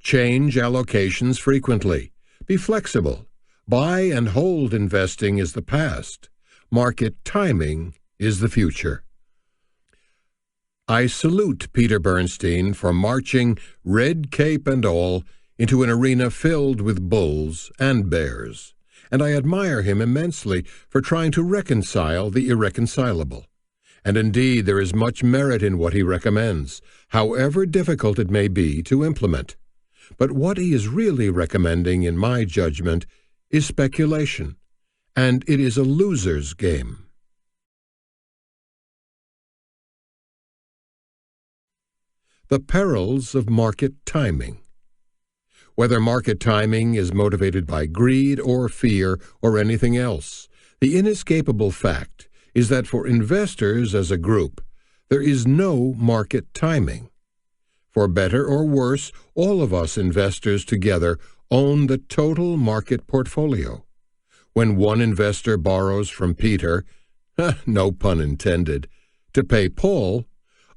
Change allocations frequently. Be flexible. Buy and hold investing is the past. Market timing is the future. I salute Peter Bernstein for marching, red cape and all, into an arena filled with bulls and bears, and I admire him immensely for trying to reconcile the irreconcilable. And indeed there is much merit in what he recommends, however difficult it may be to implement. But what he is really recommending, in my judgment, is speculation, and it is a loser's game. The perils of market timing. Whether market timing is motivated by greed or fear or anything else, the inescapable fact is that for investors as a group, there is no market timing. For better or worse, all of us investors together own the total market portfolio. When one investor borrows from Peter, no pun intended, to pay Paul,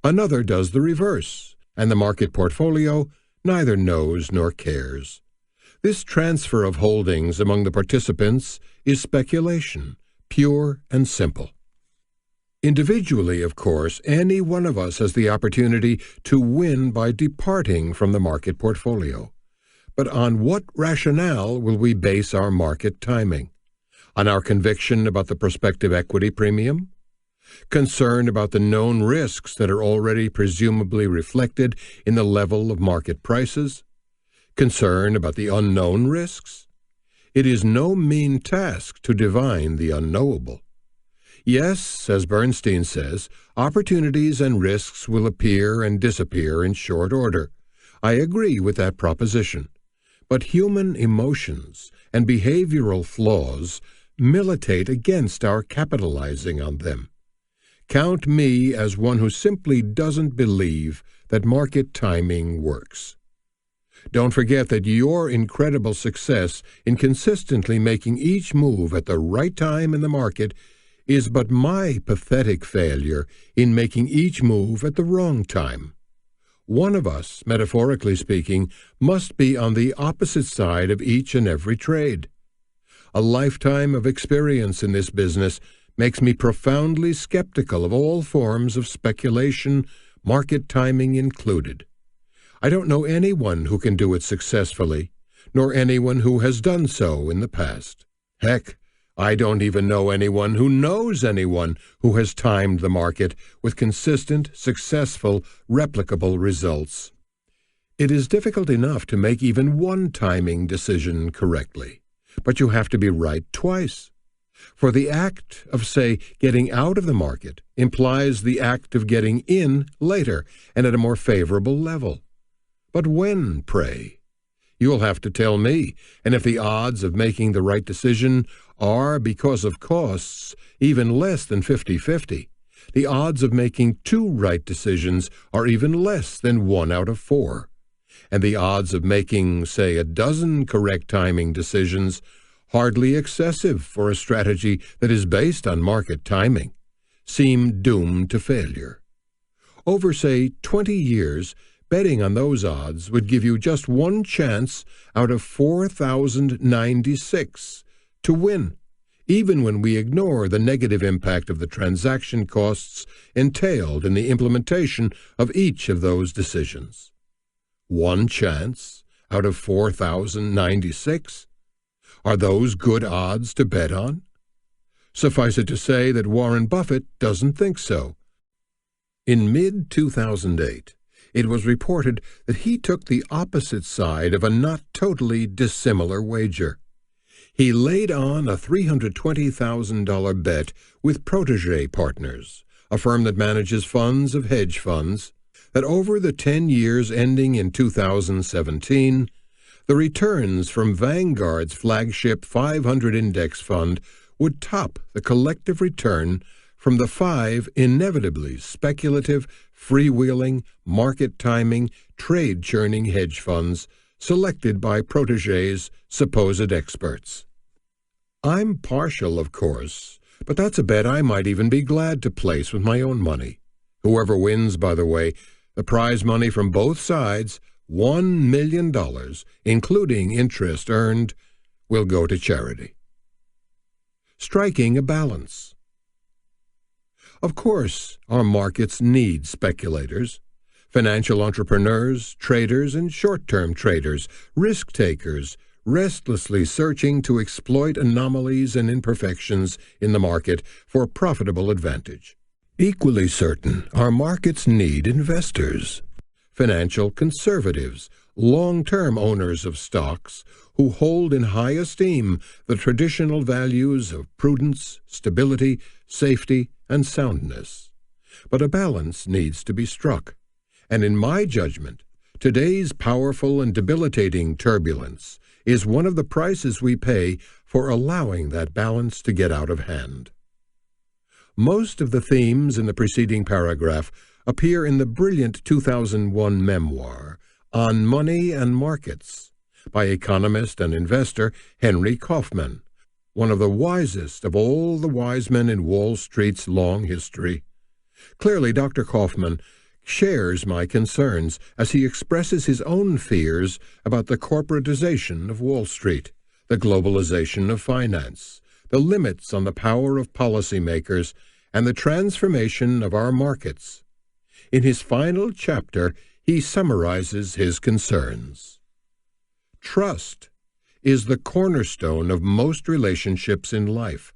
another does the reverse, and the market portfolio neither knows nor cares. This transfer of holdings among the participants is speculation, pure and simple. Individually, of course, any one of us has the opportunity to win by departing from the market portfolio. But on what rationale will we base our market timing? On our conviction about the prospective equity premium? Concern about the known risks that are already presumably reflected in the level of market prices? Concern about the unknown risks? It is no mean task to divine the unknowable. Yes, as Bernstein says, opportunities and risks will appear and disappear in short order. I agree with that proposition. But human emotions and behavioral flaws militate against our capitalizing on them. Count me as one who simply doesn't believe that market timing works. Don't forget that your incredible success in consistently making each move at the right time in the market is but my pathetic failure in making each move at the wrong time. One of us, metaphorically speaking, must be on the opposite side of each and every trade. A lifetime of experience in this business makes me profoundly skeptical of all forms of speculation, market timing included. I don't know anyone who can do it successfully, nor anyone who has done so in the past. Heck, I don't even know anyone who knows anyone who has timed the market with consistent, successful, replicable results. It is difficult enough to make even one timing decision correctly, but you have to be right twice. For the act of, say, getting out of the market implies the act of getting in later and at a more favorable level. But when, pray? You will have to tell me, and if the odds of making the right decision are, because of costs, even less than 50-50, the odds of making 2 right decisions are even less than 1 out of 4, and the odds of making, say, 12 correct timing decisions hardly excessive for a strategy that is based on market timing, seem doomed to failure. Over, say, 20 years, betting on those odds would give you just one chance out of 4,096 to win, even when we ignore the negative impact of the transaction costs entailed in the implementation of each of those decisions. One chance out of 4,096? Are those good odds to bet on? Suffice it to say that Warren Buffett doesn't think so. In mid-2008, it was reported that he took the opposite side of a not totally dissimilar wager. He laid on a $320,000 bet with Protégé Partners, a firm that manages funds of hedge funds, that over the 10 years ending in 2017, the returns from Vanguard's flagship 500 index fund would top the collective return from the 5 inevitably speculative, freewheeling, market-timing, trade-churning hedge funds selected by Protégé's supposed experts. I'm partial, of course, but that's a bet I might even be glad to place with my own money. Whoever wins, by the way, the prize money from both sides, $1 million, including interest earned, will go to charity. Striking a balance. Of course, our markets need speculators, financial entrepreneurs, traders, and short-term traders, risk-takers, restlessly searching to exploit anomalies and imperfections in the market for profitable advantage. Equally certain, our markets need investors, financial conservatives, long-term owners of stocks who hold in high esteem the traditional values of prudence, stability, safety, and soundness. But a balance needs to be struck, and in my judgment, today's powerful and debilitating turbulence is one of the prices we pay for allowing that balance to get out of hand. Most of the themes in the preceding paragraph appear in the brilliant 2001 memoir, On Money and Markets, by economist and investor Henry Kaufman, one of the wisest of all the wise men in Wall Street's long history. Clearly, Dr. Kaufman shares my concerns as he expresses his own fears about the corporatization of Wall Street, the globalization of finance, the limits on the power of policymakers, and the transformation of our markets. In his final chapter, he summarizes his concerns. Trust is the cornerstone of most relationships in life.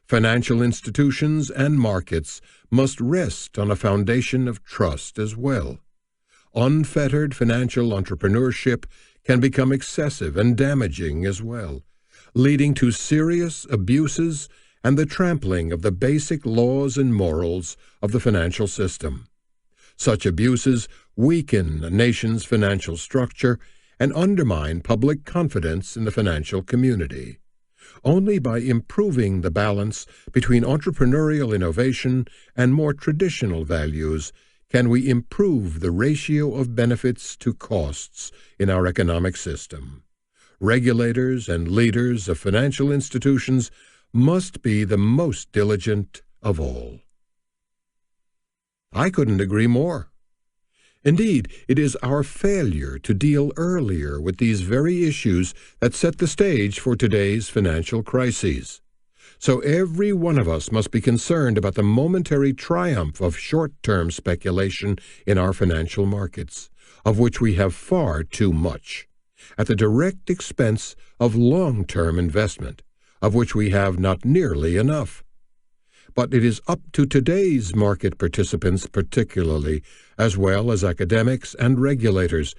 Financial institutions and markets must rest on a foundation of trust as well. Unfettered financial entrepreneurship can become excessive and damaging as well, leading to serious abuses and the trampling of the basic laws and morals of the financial system. Such abuses weaken a nation's financial structure and undermine public confidence in the financial community. Only by improving the balance between entrepreneurial innovation and more traditional values can we improve the ratio of benefits to costs in our economic system. Regulators and leaders of financial institutions must be the most diligent of all. I couldn't agree more. Indeed, it is our failure to deal earlier with these very issues that set the stage for today's financial crises. So every one of us must be concerned about the momentary triumph of short-term speculation in our financial markets, of which we have far too much, at the direct expense of long-term investment, of which we have not nearly enough. But it is up to today's market participants particularly, as well as academics and regulators,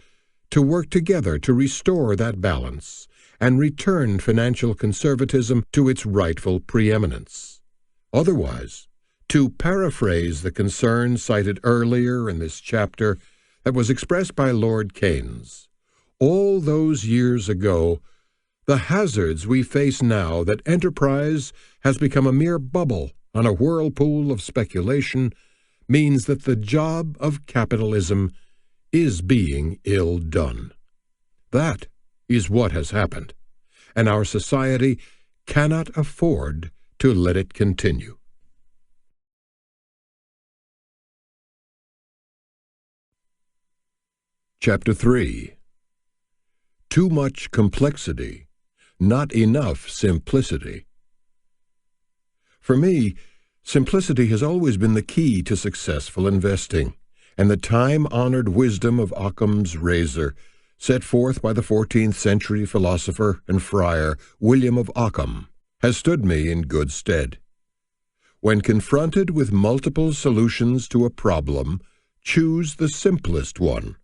to work together to restore that balance and return financial conservatism to its rightful preeminence. Otherwise, to paraphrase the concern cited earlier in this chapter that was expressed by Lord Keynes, all those years ago, the hazards we face now that enterprise has become a mere bubble on a whirlpool of speculation means that the job of capitalism is being ill done. That is what has happened, and our society cannot afford to let it continue. Chapter 3. Too much complexity, not enough simplicity. For me, simplicity has always been the key to successful investing, and the time-honored wisdom of Occam's razor, set forth by the 14th century philosopher and friar William of Ockham, has stood me in good stead. When confronted with multiple solutions to a problem, choose the simplest one.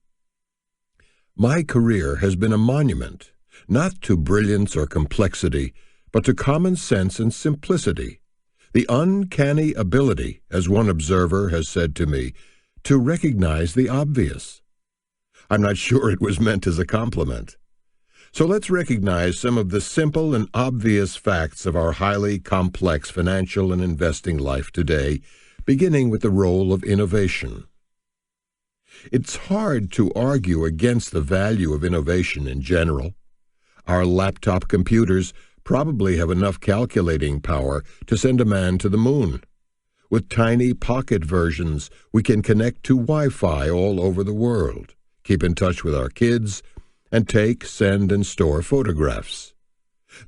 My career has been a monument, not to brilliance or complexity, but to common sense and simplicity, the uncanny ability, as one observer has said to me, to recognize the obvious. I'm not sure it was meant as a compliment. So let's recognize some of the simple and obvious facts of our highly complex financial and investing life today, beginning with the role of innovation. It's hard to argue against the value of innovation in general. Our laptop computers probably have enough calculating power to send a man to the moon. With tiny pocket versions, we can connect to Wi-Fi all over the world, keep in touch with our kids, and take, send, and store photographs.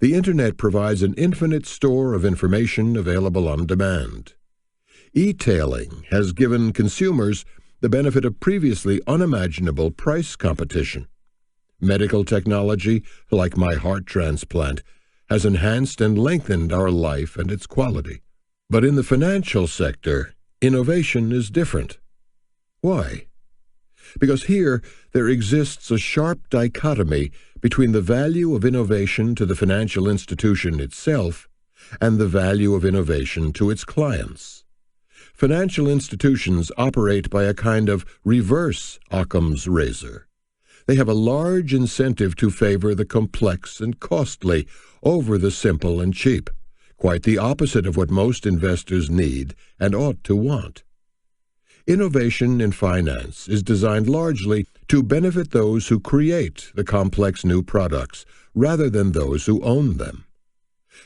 The Internet provides an infinite store of information available on demand. E-tailing has given consumers the benefit of previously unimaginable price competition. Medical technology, like my heart transplant, has enhanced and lengthened our life and its quality. But in the financial sector, innovation is different. Why? Because here there exists a sharp dichotomy between the value of innovation to the financial institution itself and the value of innovation to its clients. Financial institutions operate by a kind of reverse Occam's razor. They have a large incentive to favor the complex and costly over the simple and cheap, quite the opposite of what most investors need and ought to want. Innovation in finance is designed largely to benefit those who create the complex new products rather than those who own them.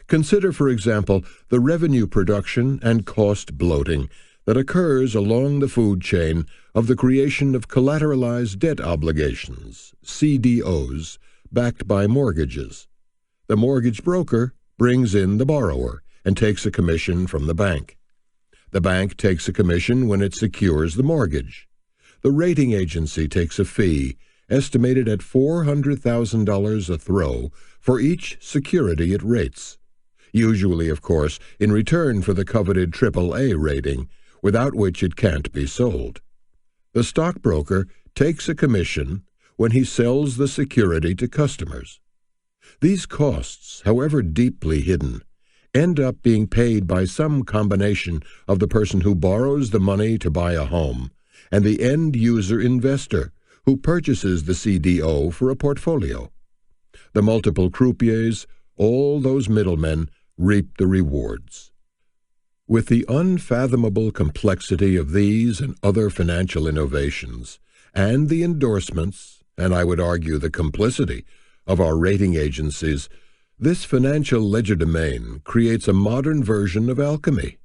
Consider, for example, the revenue production and cost bloating that occurs along the food chain of the creation of collateralized debt obligations, CDOs, backed by mortgages. The mortgage broker brings in the borrower and takes a commission from the bank. The bank takes a commission when it secures the mortgage. The rating agency takes a fee, estimated at $400,000 a throw, for each security it rates. Usually, of course, in return for the coveted AAA rating, without which it can't be sold. The stockbroker takes a commission when he sells the security to customers. These costs, however deeply hidden, end up being paid by some combination of the person who borrows the money to buy a home and the end-user investor who purchases the CDO for a portfolio. The multiple croupiers, all those middlemen, reap the rewards. With the unfathomable complexity of these and other financial innovations, and the endorsements, and I would argue the complicity, of our rating agencies, this financial legerdemain creates a modern version of alchemy.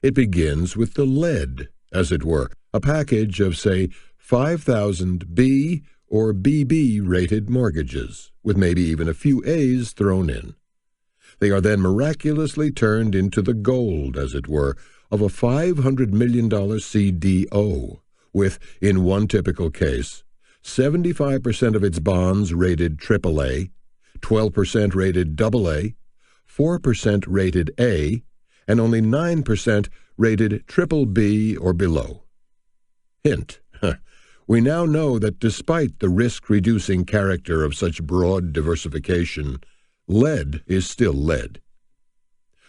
It begins with the lead, as it were, a package of, say, 5,000 B or BB rated mortgages, with maybe even a few A's thrown in. They are then miraculously turned into the gold, as it were, of a $500 million CDO, with, in one typical case, 75% of its bonds rated AAA, 12% rated AA, 4% rated A, and only 9% rated BBB or below. Hint: we now know that despite the risk-reducing character of such broad diversification, lead is still lead.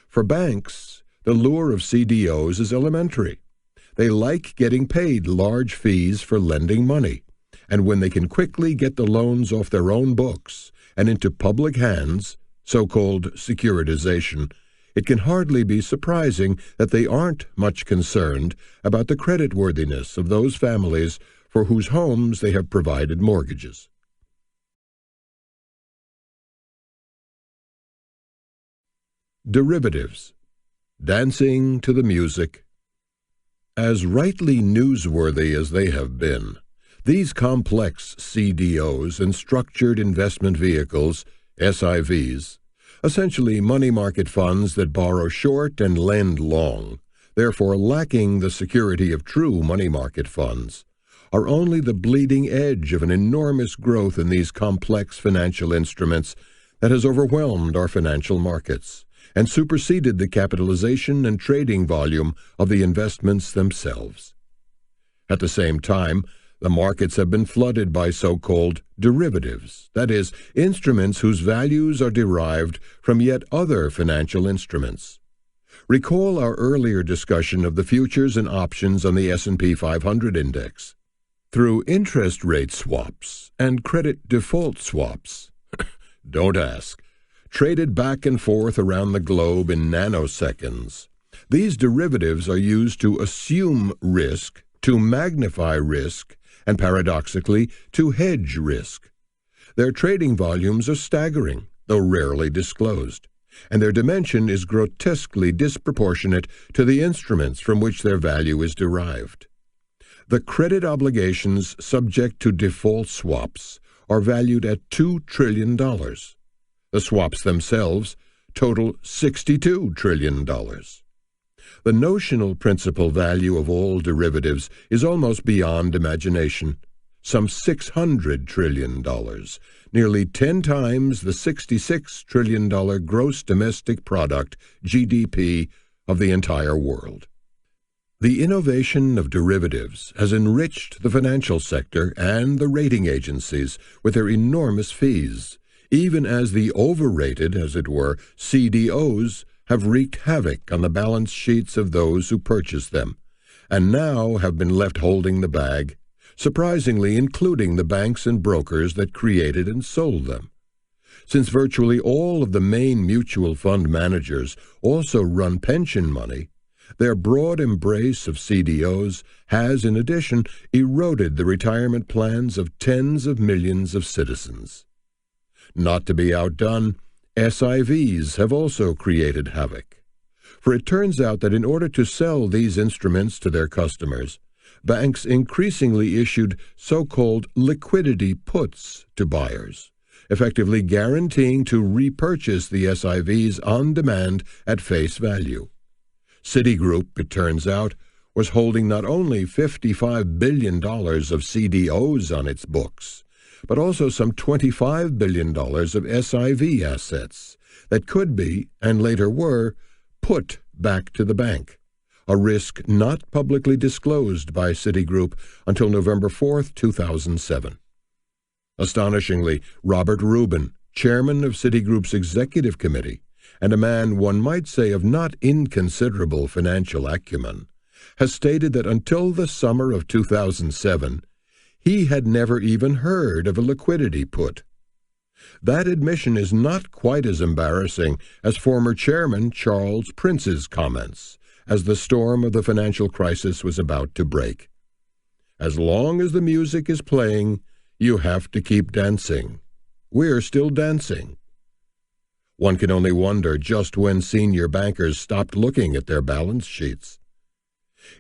For banks, the lure of CDOs is elementary. They like getting paid large fees for lending money, and when they can quickly get the loans off their own books and into public hands, so-called securitization, it can hardly be surprising that they aren't much concerned about the creditworthiness of those families for whose homes they have provided mortgages. Derivatives. Dancing to the music. As rightly newsworthy as they have been, these complex CDOs and structured investment vehicles, SIVs, essentially money market funds that borrow short and lend long, therefore lacking the security of true money market funds, are only the bleeding edge of an enormous growth in these complex financial instruments that has overwhelmed our financial markets and superseded the capitalization and trading volume of the investments themselves. At the same time, the markets have been flooded by so-called derivatives, that is, instruments whose values are derived from yet other financial instruments. Recall our earlier discussion of the futures and options on the S&P 500 index. Through interest rate swaps and credit default swaps, don't ask, traded back and forth around the globe in nanoseconds, these derivatives are used to assume risk, to magnify risk, and paradoxically, to hedge risk. Their trading volumes are staggering, though rarely disclosed, and their dimension is grotesquely disproportionate to the instruments from which their value is derived. The credit obligations subject to default swaps are valued at $2 trillion. The swaps themselves total $62 trillion. The notional principal value of all derivatives is almost beyond imagination, some $600 trillion, nearly 10 times the $66 trillion gross domestic product, GDP, of the entire world. The innovation of derivatives has enriched the financial sector and the rating agencies with their enormous fees, even as the overrated, as it were, CDOs have wreaked havoc on the balance sheets of those who purchased them, and now have been left holding the bag, surprisingly including the banks and brokers that created and sold them. Since virtually all of the main mutual fund managers also run pension money, their broad embrace of CDOs has, in addition, eroded the retirement plans of tens of millions of citizens. Not to be outdone, SIVs have also created havoc. For it turns out that in order to sell these instruments to their customers, banks increasingly issued so-called liquidity puts to buyers, effectively guaranteeing to repurchase the SIVs on demand at face value. Citigroup, it turns out, was holding not only $55 billion of CDOs on its books, but also some $25 billion of SIV assets that could be, and later were, put back to the bank, a risk not publicly disclosed by Citigroup until November 4, 2007. Astonishingly, Robert Rubin, chairman of Citigroup's executive committee, and a man one might say of not inconsiderable financial acumen, has stated that until the summer of 2007, he had never even heard of a liquidity put. That admission is not quite as embarrassing as former chairman Charles Prince's comments as the storm of the financial crisis was about to break. As long as the music is playing, you have to keep dancing. We're still dancing. One can only wonder just when senior bankers stopped looking at their balance sheets.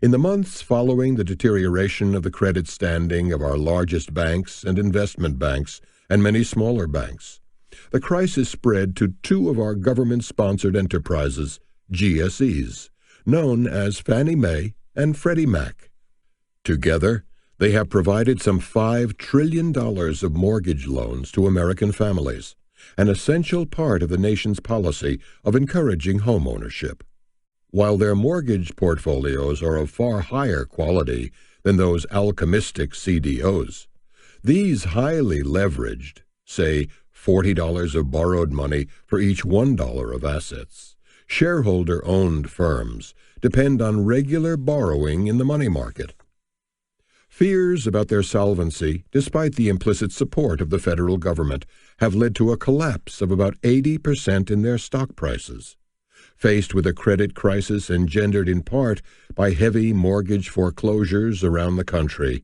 In the months following the deterioration of the credit standing of our largest banks and investment banks and many smaller banks, the crisis spread to two of our government-sponsored enterprises, GSEs, known as Fannie Mae and Freddie Mac. Together, they have provided some $5 trillion of mortgage loans to American families, an essential part of the nation's policy of encouraging home ownership. While their mortgage portfolios are of far higher quality than those alchemistic CDOs, these highly leveraged, say $40 of borrowed money for each $1 of assets, shareholder-owned firms depend on regular borrowing in the money market. Fears about their solvency, despite the implicit support of the federal government, have led to a collapse of about 80% in their stock prices. Faced with a credit crisis engendered in part by heavy mortgage foreclosures around the country,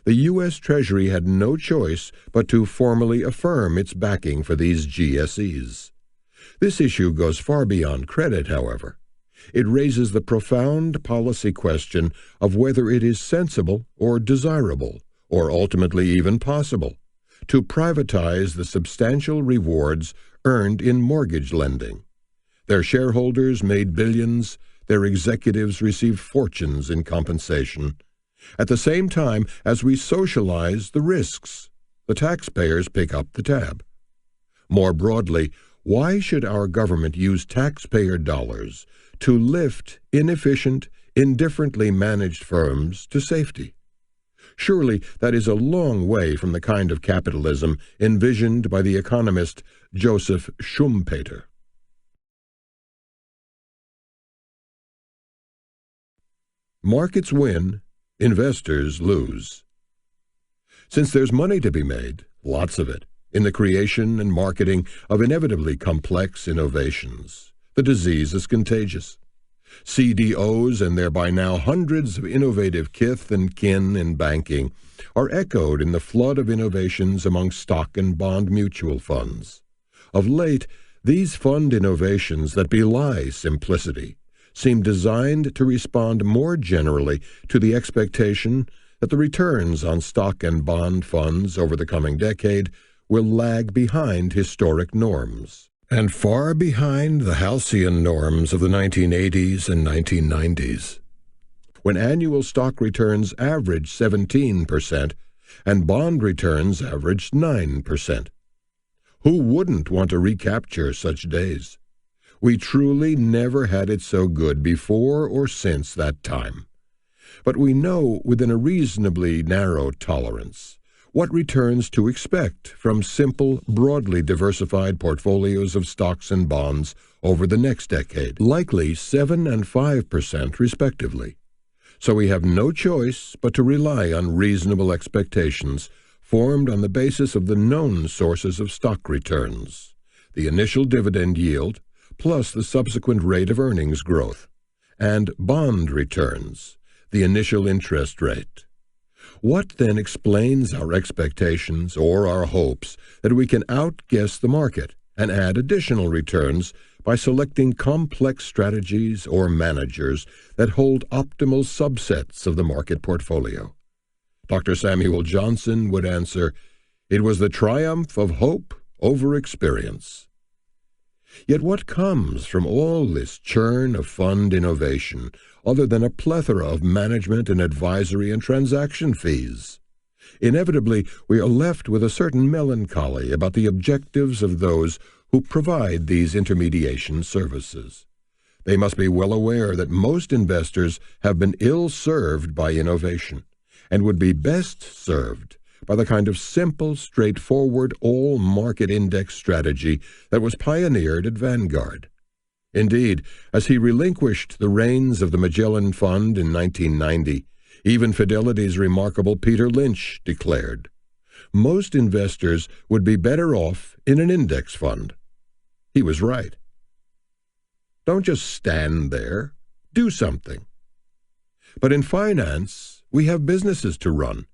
the U.S. Treasury had no choice but to formally affirm its backing for these GSEs. This issue goes far beyond credit, however. It raises the profound policy question of whether it is sensible or desirable, or ultimately even possible, to privatize the substantial rewards earned in mortgage lending. Their shareholders made billions, their executives received fortunes in compensation. At the same time as we socialize the risks, the taxpayers pick up the tab. More broadly, why should our government use taxpayer dollars to lift inefficient, indifferently managed firms to safety? Surely that is a long way from the kind of capitalism envisioned by the economist Joseph Schumpeter. Markets win, investors lose. Since there's money to be made, lots of it, in the creation and marketing of inevitably complex innovations, the disease is contagious. CDOs and their by now hundreds of innovative kith and kin in banking are echoed in the flood of innovations among stock and bond mutual funds. Of late, these fund innovations that belie simplicity seem designed to respond more generally to the expectation that the returns on stock and bond funds over the coming decade will lag behind historic norms, and far behind the halcyon norms of the 1980s and 1990s, when annual stock returns averaged 17% and bond returns averaged 9%. Who wouldn't want to recapture such days? We truly never had it so good before or since that time. But we know within a reasonably narrow tolerance what returns to expect from simple, broadly diversified portfolios of stocks and bonds over the next decade, likely 7% and 5% respectively. So we have no choice but to rely on reasonable expectations formed on the basis of the known sources of stock returns, the initial dividend yield, plus the subsequent rate of earnings growth, and bond returns, the initial interest rate. What then explains our expectations or our hopes that we can outguess the market and add additional returns by selecting complex strategies or managers that hold optimal subsets of the market portfolio? Dr. Samuel Johnson would answer, "It was the triumph of hope over experience." Yet what comes from all this churn of fund innovation other than a plethora of management and advisory and transaction fees? Inevitably, we are left with a certain melancholy about the objectives of those who provide these intermediation services. They must be well aware that most investors have been ill-served by innovation and would be best served by the kind of simple, straightforward, all-market index strategy that was pioneered at Vanguard. Indeed, as he relinquished the reins of the Magellan Fund in 1990, even Fidelity's remarkable Peter Lynch declared, most investors would be better off in an index fund. He was right. Don't just stand there. Do something. But in finance, we have businesses to run.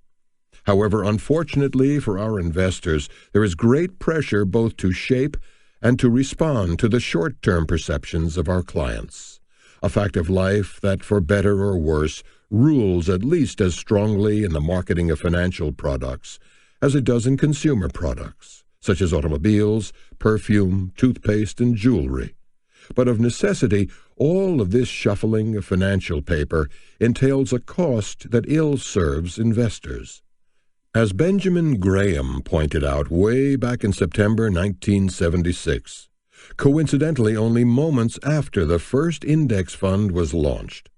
However, unfortunately for our investors, there is great pressure both to shape and to respond to the short-term perceptions of our clients, a fact of life that, for better or worse, rules at least as strongly in the marketing of financial products as it does in consumer products, such as automobiles, perfume, toothpaste, and jewelry. But of necessity, all of this shuffling of financial paper entails a cost that ill serves investors. As Benjamin Graham pointed out way back in September 1976, coincidentally only moments after the first index fund was launched,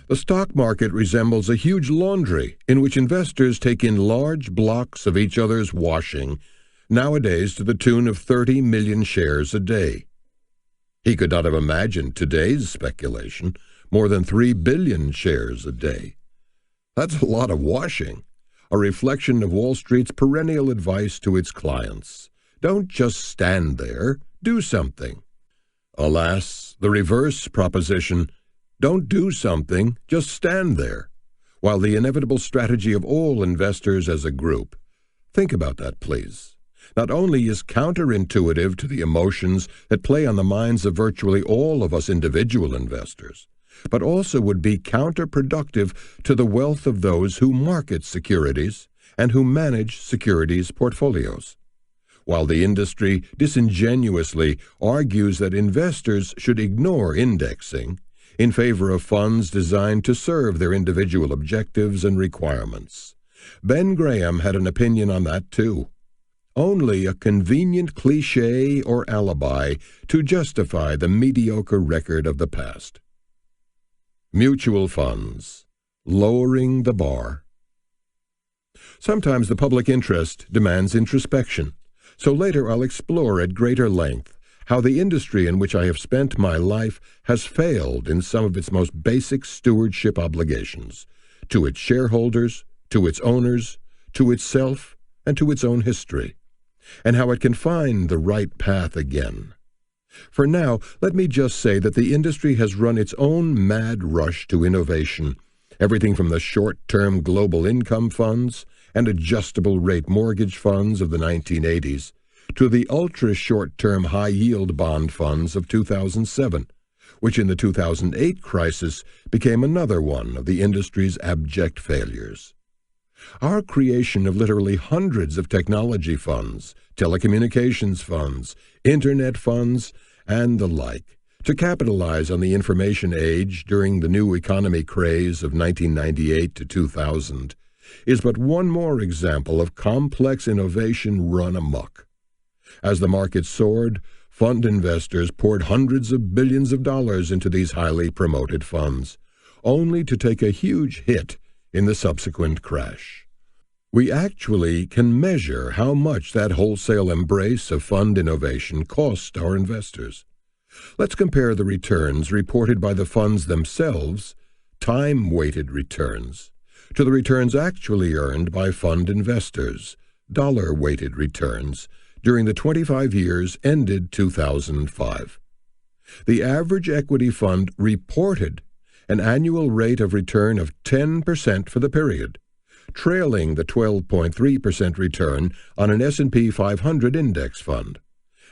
the stock market resembles a huge laundry in which investors take in large blocks of each other's washing, nowadays to the tune of 30 million shares a day. He could not have imagined today's speculation, more than 3 billion shares a day. That's a lot of washing. A reflection of Wall Street's perennial advice to its clients. Don't just stand there, do something. Alas, the reverse proposition, don't do something, just stand there, while the inevitable strategy of all investors as a group. Think about that, please. not only is counterintuitive to the emotions that play on the minds of virtually all of us individual investors, but also would be counterproductive to the wealth of those who market securities and who manage securities portfolios. While the industry disingenuously argues that investors should ignore indexing in favor of funds designed to serve their individual objectives and requirements, Ben Graham had an opinion on that too. Only a convenient cliché or alibi to justify the mediocre record of the past. Mutual funds, lowering the bar. Sometimes the public interest demands introspection, so later I'll explore at greater length how the industry in which I have spent my life has failed in some of its most basic stewardship obligations, to its shareholders, to its owners, to itself, and to its own history, and how it can find the right path again. For now, let me just say that the industry has run its own mad rush to innovation, everything from the short-term global income funds and adjustable-rate mortgage funds of the 1980s to the ultra-short-term high-yield bond funds of 2007, which in the 2008 crisis became another one of the industry's abject failures. Our creation of literally hundreds of technology funds, telecommunications funds, internet funds, and the like, to capitalize on the information age during the new economy craze of 1998 to 2000, is but one more example of complex innovation run amok. As the market soared, fund investors poured hundreds of billions of dollars into these highly promoted funds, only to take a huge hit in the subsequent crash. We actually can measure how much that wholesale embrace of fund innovation cost our investors. Let's compare the returns reported by the funds themselves, time-weighted returns, to the returns actually earned by fund investors, dollar-weighted returns, during the 25 years ended 2005. The average equity fund reported an annual rate of return of 10% for the period, trailing the 12.3% return on an S&P 500 index fund.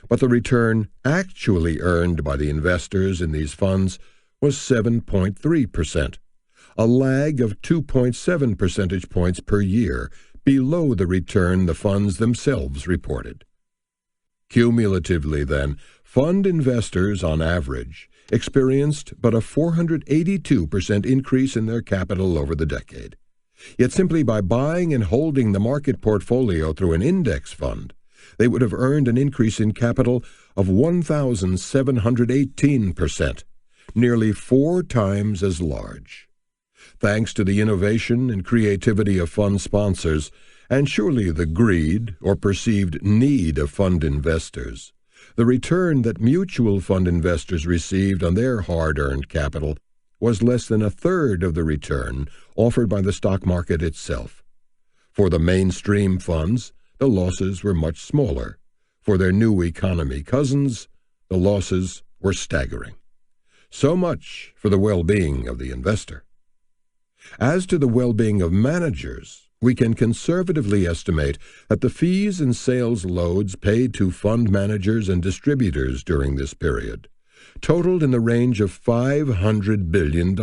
But the return actually earned by the investors in these funds was 7.3%, a lag of 2.7 percentage points per year below the return the funds themselves reported. Cumulatively, then, fund investors on average experienced but a 482% increase in their capital over the decade. Yet simply by buying and holding the market portfolio through an index fund, they would have earned an increase in capital of 1,718%, nearly 4 times as large. Thanks to the innovation and creativity of fund sponsors, and surely the greed or perceived need of fund investors, the return that mutual fund investors received on their hard-earned capital was less than a third of the return offered by the stock market itself. For the mainstream funds, the losses were much smaller. For their new economy cousins, the losses were staggering. So much for the well-being of the investor. As to the well-being of managers, we can conservatively estimate that the fees and sales loads paid to fund managers and distributors during this period totaled in the range of $500 billion.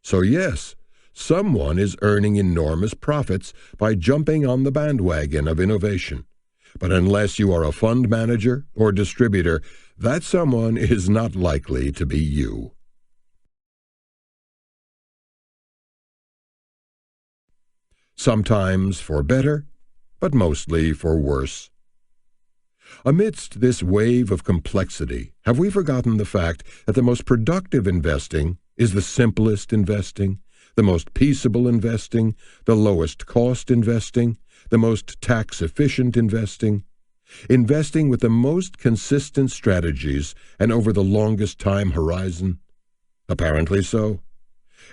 So yes, someone is earning enormous profits by jumping on the bandwagon of innovation. But unless you are a fund manager or distributor, that someone is not likely to be you. Sometimes for better, but mostly for worse. Amidst this wave of complexity, have we forgotten the fact that the most productive investing is the simplest investing, the most peaceable investing, the lowest cost investing, the most tax-efficient investing, investing with the most consistent strategies and over the longest time horizon? Apparently so.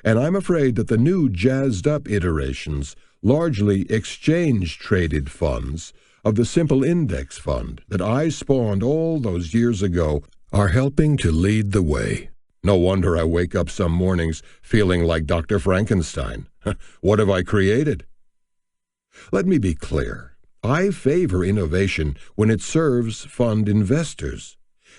And I'm afraid that the new jazzed-up iterations, largely exchange-traded funds, of the simple index fund that I spawned all those years ago are helping to lead the way. No wonder I wake up some mornings feeling like Dr. Frankenstein. What have I created? Let me be clear. I favor innovation when it serves fund investors,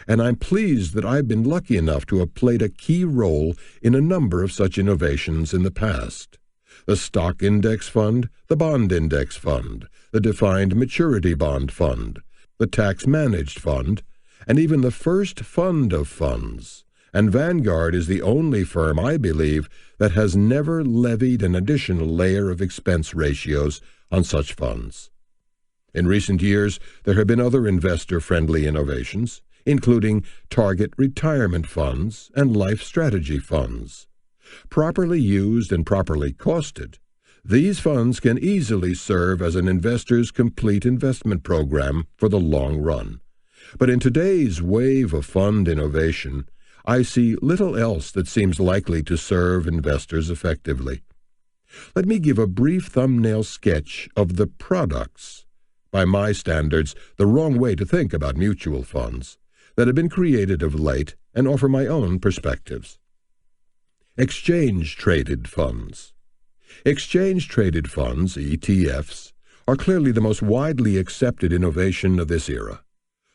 and I'm pleased that I've been lucky enough to have played a key role in a number of such innovations in the past. The Stock Index Fund, the Bond Index Fund, the Defined Maturity Bond Fund, the Tax Managed Fund, and even the first fund of funds. And Vanguard is the only firm, I believe, that has never levied an additional layer of expense ratios on such funds. In recent years, there have been other investor-friendly innovations, including target retirement funds and life strategy funds. Properly used and properly costed, these funds can easily serve as an investor's complete investment program for the long run. But in today's wave of fund innovation, I see little else that seems likely to serve investors effectively. Let me give a brief thumbnail sketch of the products, by my standards, the wrong way to think about mutual funds, that have been created of late and offer my own perspectives. Exchange-traded funds. Exchange-traded funds, ETFs, are clearly the most widely accepted innovation of this era.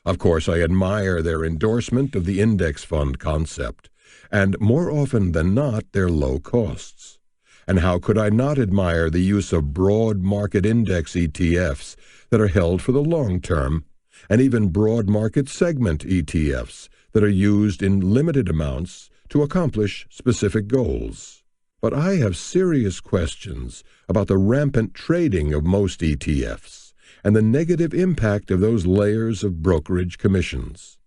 Of course, I admire their endorsement of the index fund concept, and more often than not, their low costs. And how could I not admire the use of broad market index ETFs that are held for the long term, and even broad market segment ETFs that are used in limited amounts to accomplish specific goals. But I have serious questions about the rampant trading of most ETFs and the negative impact of those layers of brokerage commissions.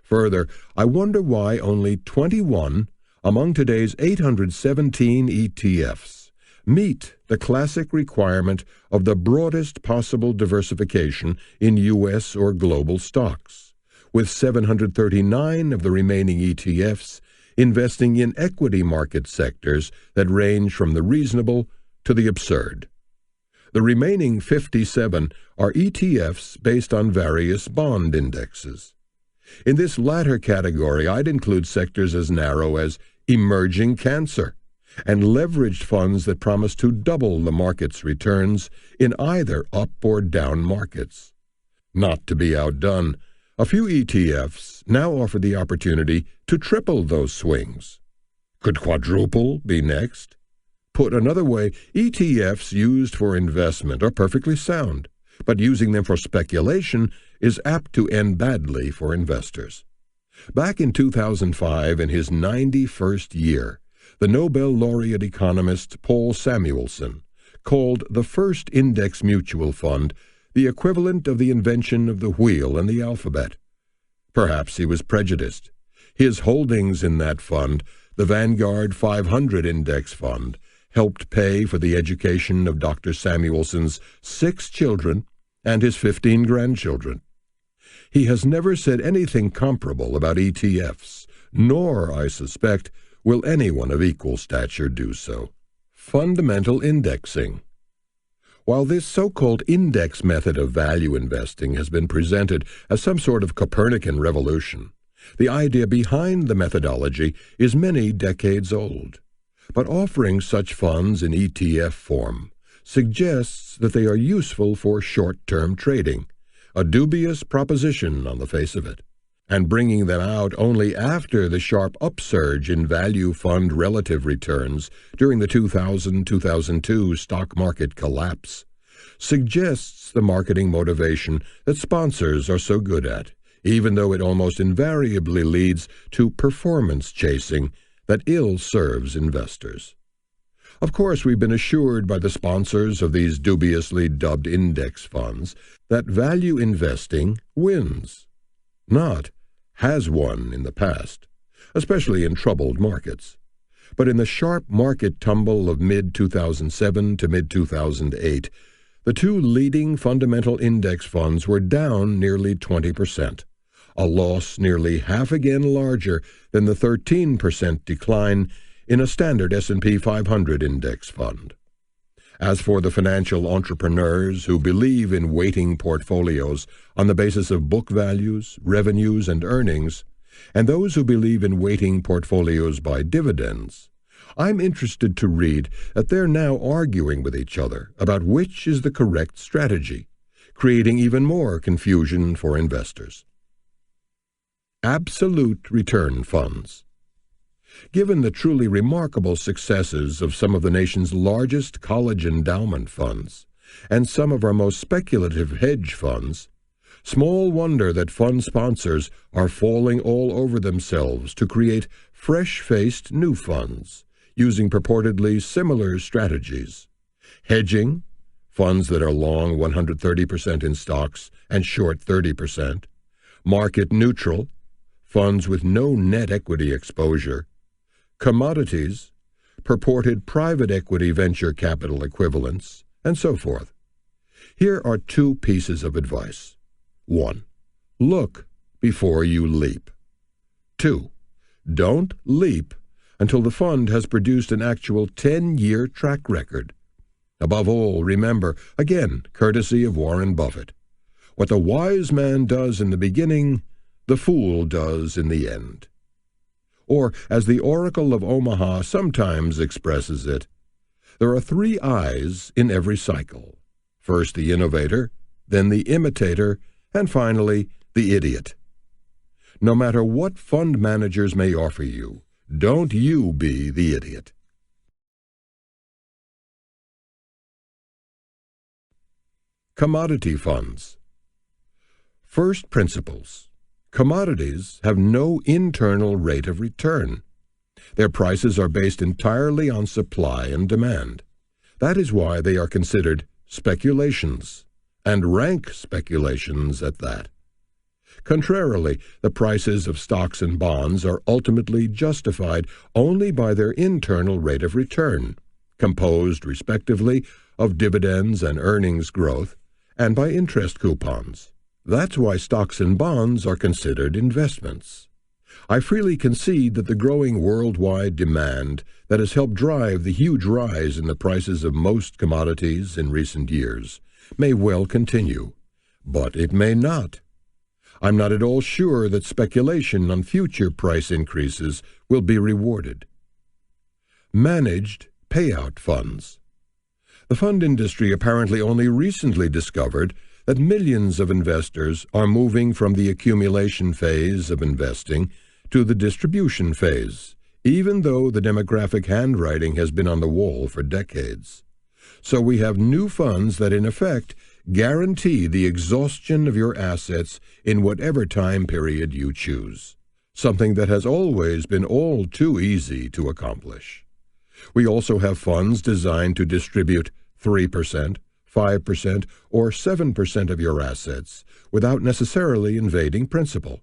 Further, I wonder why only 21 among today's 817 ETFs meet the classic requirement of the broadest possible diversification in U.S. or global stocks, with 739 of the remaining ETFs investing in equity market sectors that range from the reasonable to the absurd. The remaining 57 are ETFs based on various bond indexes. In this latter category, I'd include sectors as narrow as emerging cancer and leveraged funds that promise to double the market's returns in either up or down markets. Not to be outdone, a few ETFs now offer the opportunity to triple those swings. Could quadruple be next? Put another way, ETFs used for investment are perfectly sound, but using them for speculation is apt to end badly for investors. Back in 2005, in his 91st year, the Nobel laureate economist Paul Samuelson called the first index mutual fund the equivalent of the invention of the wheel and the alphabet. Perhaps he was prejudiced. His holdings in that fund, the Vanguard 500 Index Fund, helped pay for the education of Dr. Samuelson's 6 children and his 15 grandchildren. He has never said anything comparable about ETFs, nor, I suspect, will anyone of equal stature do so. Fundamental indexing. While this so-called index method of value investing has been presented as some sort of Copernican revolution, the idea behind the methodology is many decades old. But offering such funds in ETF form suggests that they are useful for short-term trading, a dubious proposition on the face of it, and bringing them out only after the sharp upsurge in value fund relative returns during the 2000-2002 stock market collapse suggests the marketing motivation that sponsors are so good at, even though it almost invariably leads to performance chasing that ill serves investors. Of course, we've been assured by the sponsors of these dubiously dubbed index funds that value investing wins, not has won in the past, especially in troubled markets. But in the sharp market tumble of mid-2007 to mid-2008, the 2 leading fundamental index funds were down nearly 20%, a loss nearly half again larger than the 13% decline in a standard S&P 500 index fund. As for the financial entrepreneurs who believe in weighting portfolios on the basis of book values, revenues, and earnings, and those who believe in weighting portfolios by dividends, I'm interested to read that they're now arguing with each other about which is the correct strategy, creating even more confusion for investors. Absolute return funds. Given the truly remarkable successes of some of the nation's largest college endowment funds and some of our most speculative hedge funds, small wonder that fund sponsors are falling all over themselves to create fresh-faced new funds using purportedly similar strategies. Hedging, funds that are long 130% in stocks and short 30%. Market neutral, funds with no net equity exposure. Commodities, purported private equity venture capital equivalents, and so forth. Here are two pieces of advice. 1. Look before you leap. 2. Don't leap until the fund has produced an actual 10-year track record. Above all, remember, again, courtesy of Warren Buffett, what the wise man does in the beginning, the fool does in the end. Or, as the Oracle of Omaha sometimes expresses it, there are 3 I's in every cycle. First the innovator, then the imitator, and finally the idiot. No matter what fund managers may offer you, don't you be the idiot. Commodity funds. First principles. Commodities have no internal rate of return. Their prices are based entirely on supply and demand. That is why they are considered speculations, and rank speculations at that. Contrarily, the prices of stocks and bonds are ultimately justified only by their internal rate of return, composed, respectively, of dividends and earnings growth, and by interest coupons. That's why stocks and bonds are considered investments. I freely concede that the growing worldwide demand that has helped drive the huge rise in the prices of most commodities in recent years may well continue, but it may not. I'm not at all sure that speculation on future price increases will be rewarded. Managed payout funds. The fund industry apparently only recently discovered that millions of investors are moving from the accumulation phase of investing to the distribution phase, even though the demographic handwriting has been on the wall for decades. So we have new funds that in effect guarantee the exhaustion of your assets in whatever time period you choose, something that has always been all too easy to accomplish. We also have funds designed to distribute 3%, 5%, or 7% of your assets without necessarily invading principal.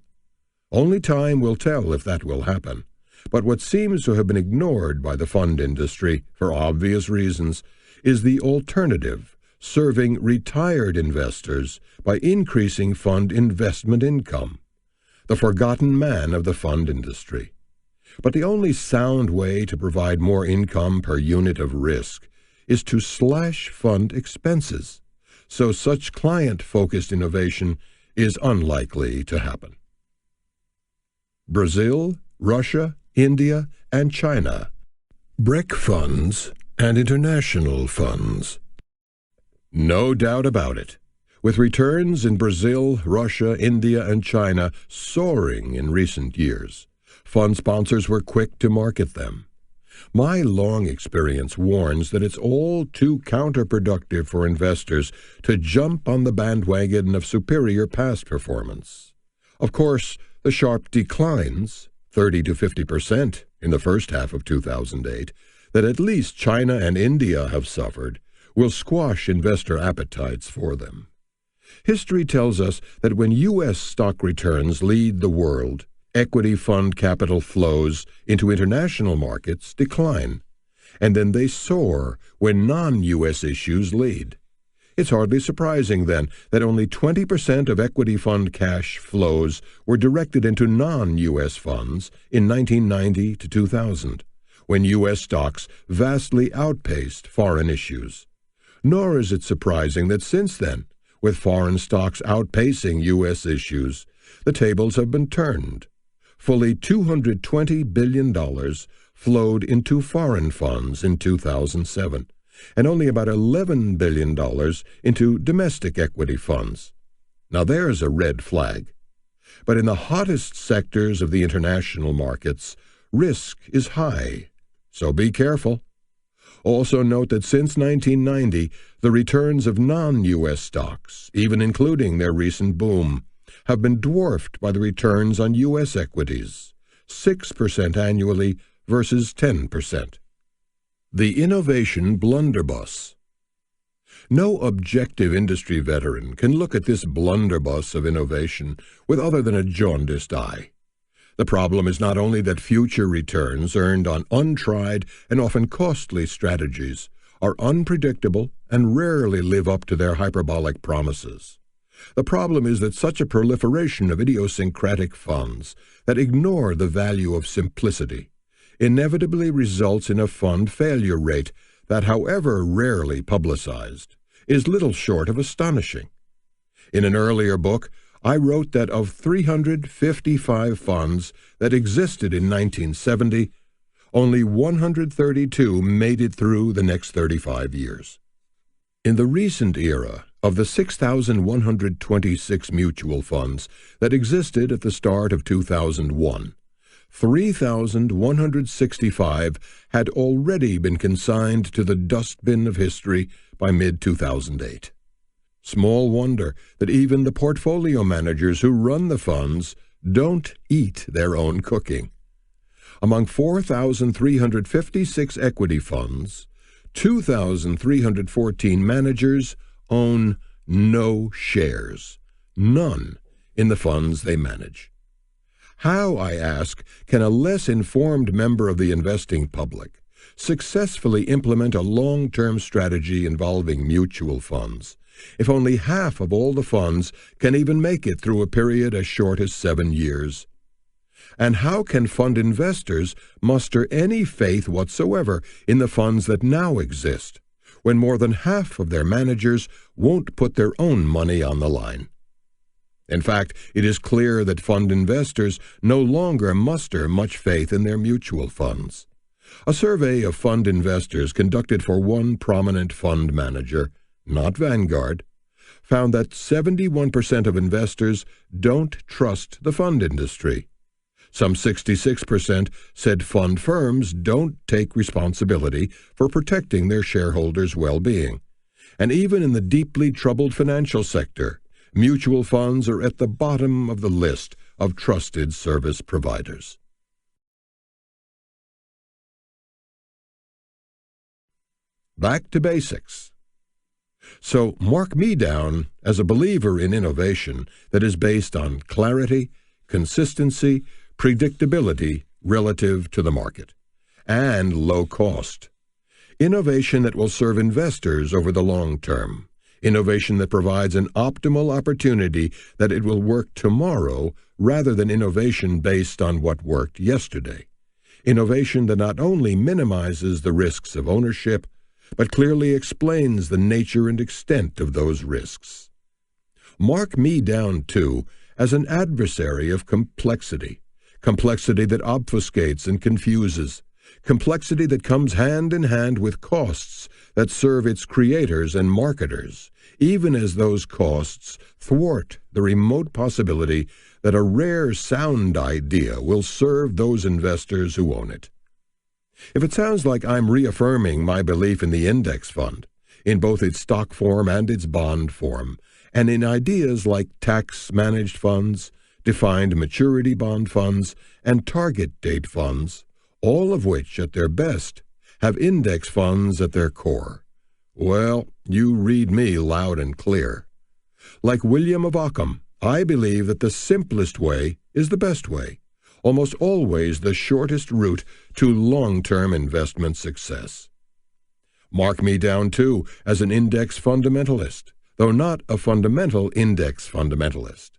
Only time will tell if that will happen, but what seems to have been ignored by the fund industry, for obvious reasons, is the alternative, serving retired investors by increasing fund investment income, the forgotten man of the fund industry. But the only sound way to provide more income per unit of risk is to slash fund expenses, so such client-focused innovation is unlikely to happen. Brazil, Russia, India, and China. BRIC funds and international funds. No doubt about it. With returns in Brazil, Russia, India, and China soaring in recent years, fund sponsors were quick to market them. My long experience warns that it's all too counterproductive for investors to jump on the bandwagon of superior past performance. Of course, the sharp declines, 30 to 50% in the first half of 2008, that at least China and India have suffered, will squash investor appetites for them. History tells us that when U.S. stock returns lead the world, equity fund capital flows into international markets decline, and then they soar when non-U.S. issues lead. It's hardly surprising, then, that only 20% of equity fund cash flows were directed into non-U.S. funds in 1990 to 2000, when U.S. stocks vastly outpaced foreign issues. Nor is it surprising that since then, with foreign stocks outpacing U.S. issues, the tables have been turned. Fully $220 billion flowed into foreign funds in 2007, and only about $11 billion into domestic equity funds. Now there's a red flag. But in the hottest sectors of the international markets, risk is high, so be careful. Also note that since 1990, the returns of non-U.S. stocks, even including their recent boom, have been dwarfed by the returns on U.S. equities, 6% annually versus 10%. The innovation blunderbuss. No objective industry veteran can look at this blunderbuss of innovation with other than a jaundiced eye. The problem is not only that future returns earned on untried and often costly strategies are unpredictable and rarely live up to their hyperbolic promises. The problem is that such a proliferation of idiosyncratic funds that ignore the value of simplicity inevitably results in a fund failure rate that, however rarely publicized, is little short of astonishing. In an earlier book, I wrote that of 355 funds that existed in 1970, only 132 made it through the next 35 years. In the recent era, of the 6,126 mutual funds that existed at the start of 2001, 3,165 had already been consigned to the dustbin of history by mid-2008. Small wonder that even the portfolio managers who run the funds don't eat their own cooking. Among 4,356 equity funds, 2,314 managers own no shares, none, in the funds they manage. How, I ask, can a less informed member of the investing public successfully implement a long-term strategy involving mutual funds if only half of all the funds can even make it through a period as short as 7 years? And how can fund investors muster any faith whatsoever in the funds that now exist, when more than half of their managers won't put their own money on the line? In fact, it is clear that fund investors no longer muster much faith in their mutual funds. A survey of fund investors conducted for one prominent fund manager, not Vanguard, found that 71% of investors don't trust the fund industry. Some 66% said fund firms don't take responsibility for protecting their shareholders' well-being. And even in the deeply troubled financial sector, mutual funds are at the bottom of the list of trusted service providers. Back to basics. So mark me down as a believer in innovation that is based on clarity, consistency, predictability relative to the market, and low cost. Innovation that will serve investors over the long term. Innovation that provides an optimal opportunity that it will work tomorrow rather than innovation based on what worked yesterday. Innovation that not only minimizes the risks of ownership, but clearly explains the nature and extent of those risks. Mark me down, too, as an adversary of complexity, complexity that obfuscates and confuses, complexity that comes hand in hand with costs that serve its creators and marketers, even as those costs thwart the remote possibility that a rare sound idea will serve those investors who own it. If it sounds like I'm reaffirming my belief in the index fund, in both its stock form and its bond form, and in ideas like tax-managed funds, defined maturity bond funds, and target date funds, all of which, at their best, have index funds at their core, well, you read me loud and clear. Like William of Ockham, I believe that the simplest way is the best way, almost always the shortest route to long-term investment success. Mark me down, too, as an index fundamentalist, though not a fundamental index fundamentalist,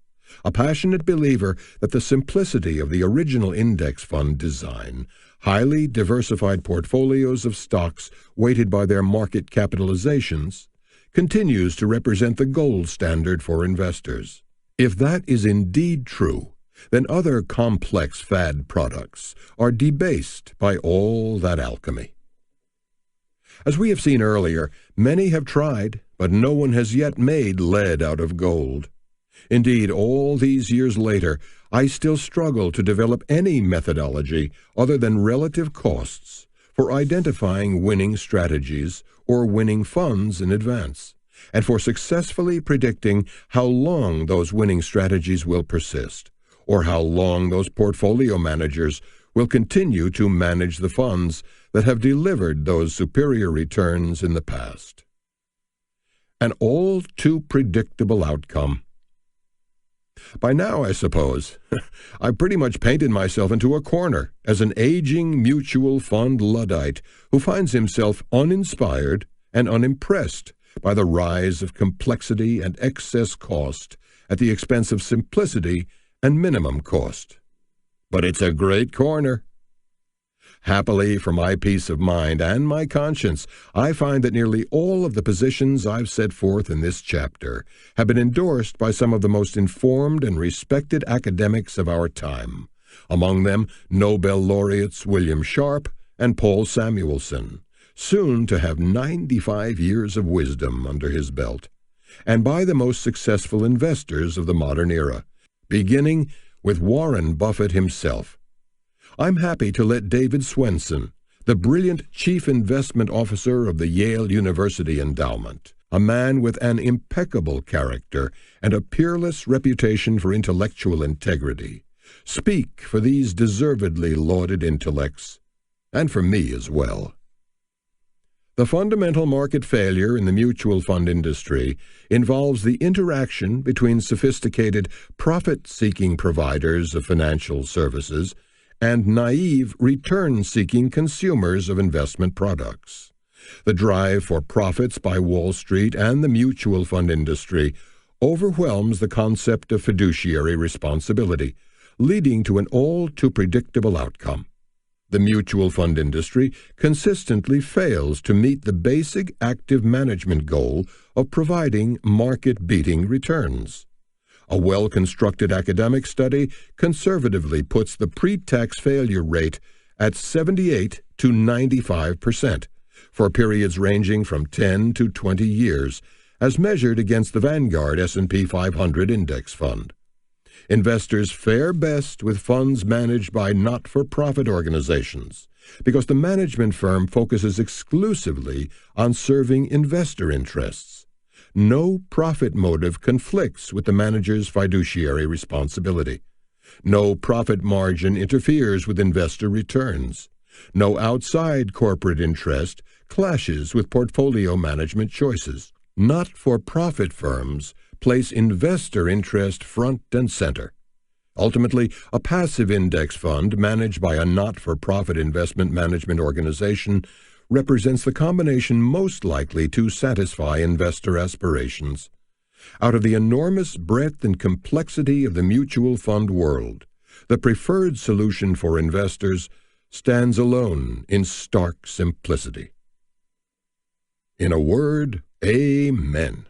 a passionate believer that the simplicity of the original index fund design, highly diversified portfolios of stocks weighted by their market capitalizations, continues to represent the gold standard for investors. If that is indeed true, then other complex fad products are debased by all that alchemy. As we have seen earlier, many have tried, but no one has yet made lead out of gold. Indeed, all these years later, I still struggle to develop any methodology other than relative costs for identifying winning strategies or winning funds in advance, and for successfully predicting how long those winning strategies will persist, or how long those portfolio managers will continue to manage the funds that have delivered those superior returns in the past. An all too predictable outcome. By now, I suppose, I've pretty much painted myself into a corner as an aging mutual fund Luddite who finds himself uninspired and unimpressed by the rise of complexity and excess cost at the expense of simplicity and minimum cost. But it's a great corner. Happily for my peace of mind and my conscience, I find that nearly all of the positions I've set forth in this chapter have been endorsed by some of the most informed and respected academics of our time, among them Nobel laureates William Sharp and Paul Samuelson, soon to have 95 years of wisdom under his belt, and by the most successful investors of the modern era, beginning with Warren Buffett himself. I'm happy to let David Swensen, the brilliant chief investment officer of the Yale University Endowment, a man with an impeccable character and a peerless reputation for intellectual integrity, speak for these deservedly lauded intellects, and for me as well. The fundamental market failure in the mutual fund industry involves the interaction between sophisticated, profit-seeking providers of financial services and naive, return-seeking consumers of investment products. The drive for profits by Wall Street and the mutual fund industry overwhelms the concept of fiduciary responsibility, leading to an all-too-predictable outcome. The mutual fund industry consistently fails to meet the basic active management goal of providing market-beating returns. A well-constructed academic study conservatively puts the pre-tax failure rate at 78 to 95% for periods ranging from 10 to 20 years, as measured against the Vanguard S&P 500 index fund. Investors fare best with funds managed by not-for-profit organizations because the management firm focuses exclusively on serving investor interests. No profit motive conflicts with the manager's fiduciary responsibility. No profit margin interferes with investor returns. No outside corporate interest clashes with portfolio management choices. Not-for-profit firms place investor interest front and center. Ultimately, a passive index fund managed by a not-for-profit investment management organization represents the combination most likely to satisfy investor aspirations. Out of the enormous breadth and complexity of the mutual fund world, the preferred solution for investors stands alone in stark simplicity. In a word, amen.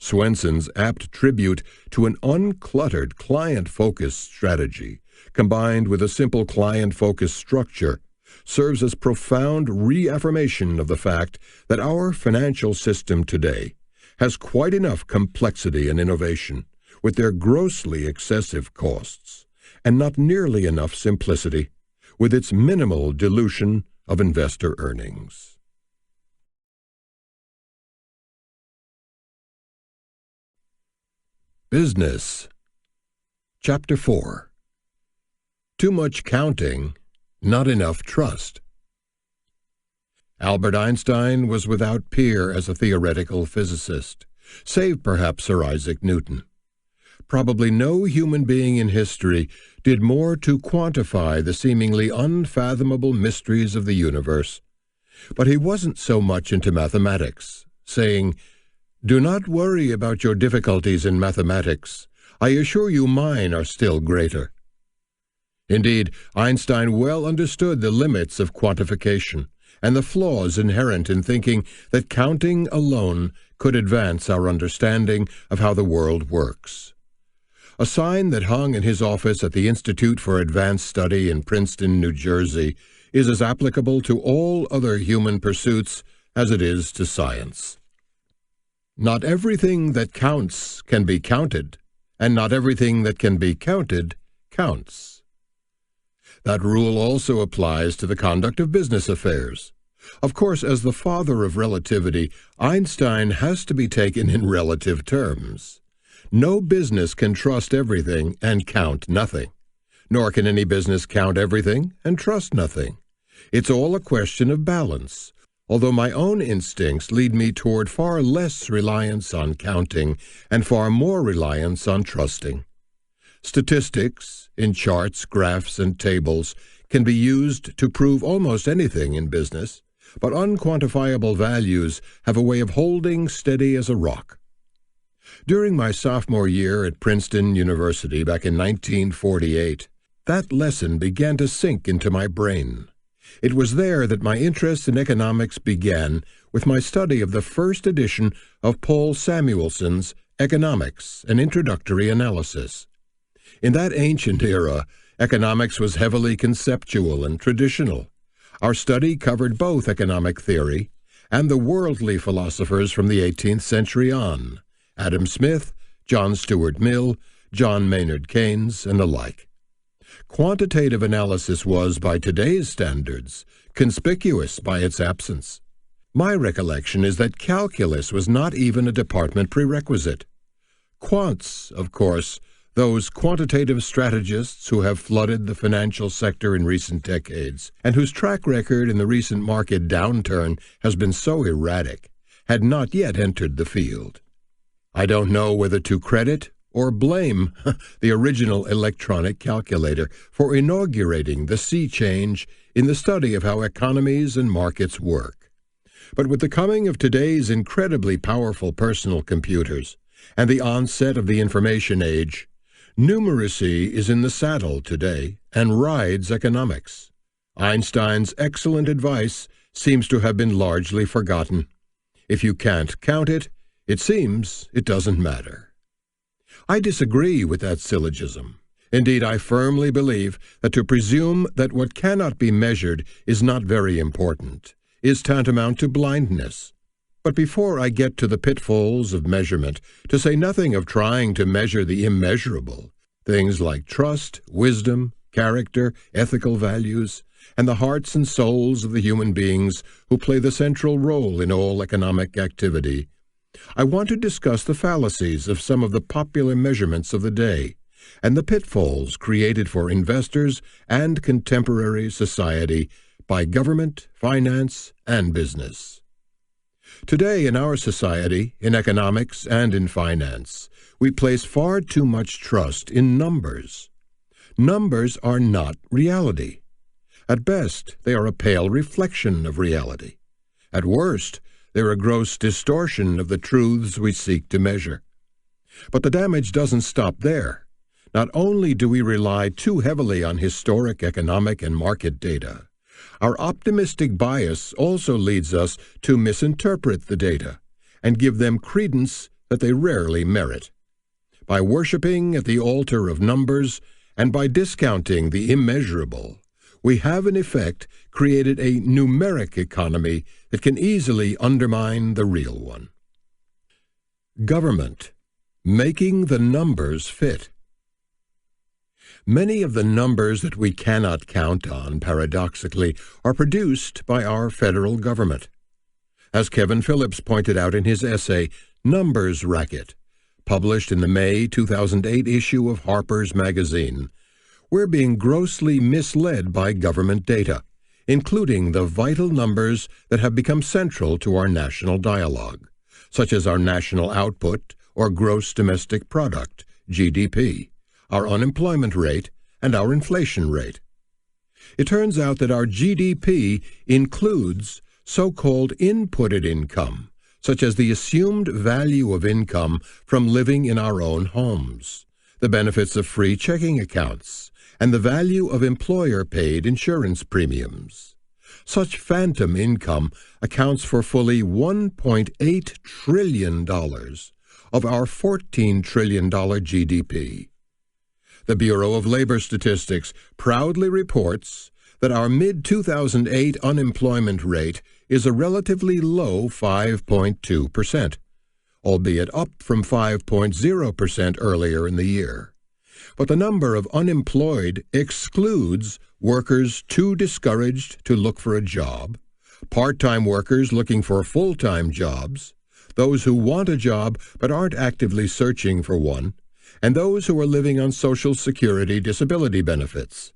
Swensen's apt tribute to an uncluttered client-focused strategy, combined with a simple client-focused structure, serves as profound reaffirmation of the fact that our financial system today has quite enough complexity and innovation with their grossly excessive costs, and not nearly enough simplicity with its minimal dilution of investor earnings. Business. Chapter 4. Too much counting, not enough trust. Albert Einstein was without peer as a theoretical physicist, save perhaps Sir Isaac Newton. Probably no human being in history did more to quantify the seemingly unfathomable mysteries of the universe. But he wasn't so much into mathematics, saying, "Do not worry about your difficulties in mathematics. I assure you mine are still greater." Indeed, Einstein well understood the limits of quantification and the flaws inherent in thinking that counting alone could advance our understanding of how the world works. A sign that hung in his office at the Institute for Advanced Study in Princeton, New Jersey, is as applicable to all other human pursuits as it is to science. Not everything that counts can be counted, and not everything that can be counted counts. That rule also applies to the conduct of business affairs. Of course, as the father of relativity, Einstein has to be taken in relative terms. No business can trust everything and count nothing, nor can any business count everything and trust nothing. It's all a question of balance, although my own instincts lead me toward far less reliance on counting and far more reliance on trusting. Statistics, in charts, graphs, and tables, can be used to prove almost anything in business, but unquantifiable values have a way of holding steady as a rock. During my sophomore year at Princeton University back in 1948, that lesson began to sink into my brain. It was there that my interest in economics began with my study of the first edition of Paul Samuelson's Economics, an Introductory Analysis. In that ancient era, economics was heavily conceptual and traditional. Our study covered both economic theory and the worldly philosophers from the 18th century on, Adam Smith, John Stuart Mill, John Maynard Keynes, and the like. Quantitative analysis was, by today's standards, conspicuous by its absence. My recollection is that calculus was not even a department prerequisite. Quants, of course, those quantitative strategists who have flooded the financial sector in recent decades, and whose track record in the recent market downturn has been so erratic, had not yet entered the field. I don't know whether to credit or blame the original electronic calculator for inaugurating the sea change in the study of how economies and markets work. But with the coming of today's incredibly powerful personal computers and the onset of the information age, numeracy is in the saddle today and rides economics. Einstein's excellent advice seems to have been largely forgotten. If you can't count it, it seems it doesn't matter. I disagree with that syllogism. Indeed, I firmly believe that to presume that what cannot be measured is not very important is tantamount to blindness. But before I get to the pitfalls of measurement, to say nothing of trying to measure the immeasurable, things like trust, wisdom, character, ethical values, and the hearts and souls of the human beings who play the central role in all economic activity, I want to discuss the fallacies of some of the popular measurements of the day and the pitfalls created for investors and contemporary society by government, finance, and business. Today in our society, in economics and in finance, we place far too much trust in numbers. Numbers are not reality. At best, they are a pale reflection of reality. At worst, they're a gross distortion of the truths we seek to measure. But the damage doesn't stop there. Not only do we rely too heavily on historic economic and market data, our optimistic bias also leads us to misinterpret the data and give them credence that they rarely merit. By worshiping at the altar of numbers and by discounting the immeasurable, we have in effect created a numeric economy that can easily undermine the real one. Government, making the numbers fit. Many of the numbers that we cannot count on, paradoxically, are produced by our federal government. As Kevin Phillips pointed out in his essay, Numbers Racket, published in the May 2008 issue of Harper's Magazine, we're being grossly misled by government data, including the vital numbers that have become central to our national dialogue, such as our national output or gross domestic product, GDP, our unemployment rate, and our inflation rate. It turns out that our GDP includes so-called inputted income, such as the assumed value of income from living in our own homes, the benefits of free checking accounts, and the value of employer-paid insurance premiums. Such phantom income accounts for fully $1.8 trillion of our $14 trillion GDP. The Bureau of Labor Statistics proudly reports that our mid-2008 unemployment rate is a relatively low 5.2%, albeit up from 5.0% earlier in the year. But the number of unemployed excludes workers too discouraged to look for a job, part-time workers looking for full-time jobs, those who want a job but aren't actively searching for one, and those who are living on Social Security disability benefits.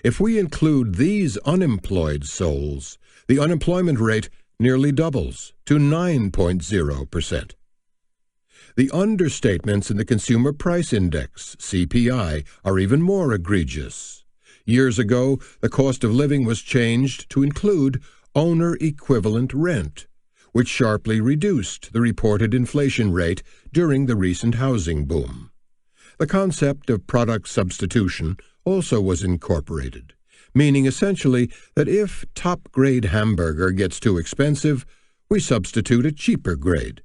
If we include these unemployed souls, the unemployment rate nearly doubles to 9.0%. The understatements in the Consumer Price Index, CPI, are even more egregious. Years ago, the cost of living was changed to include owner-equivalent rent, which sharply reduced the reported inflation rate during the recent housing boom. The concept of product substitution also was incorporated, meaning essentially that if top-grade hamburger gets too expensive, we substitute a cheaper grade.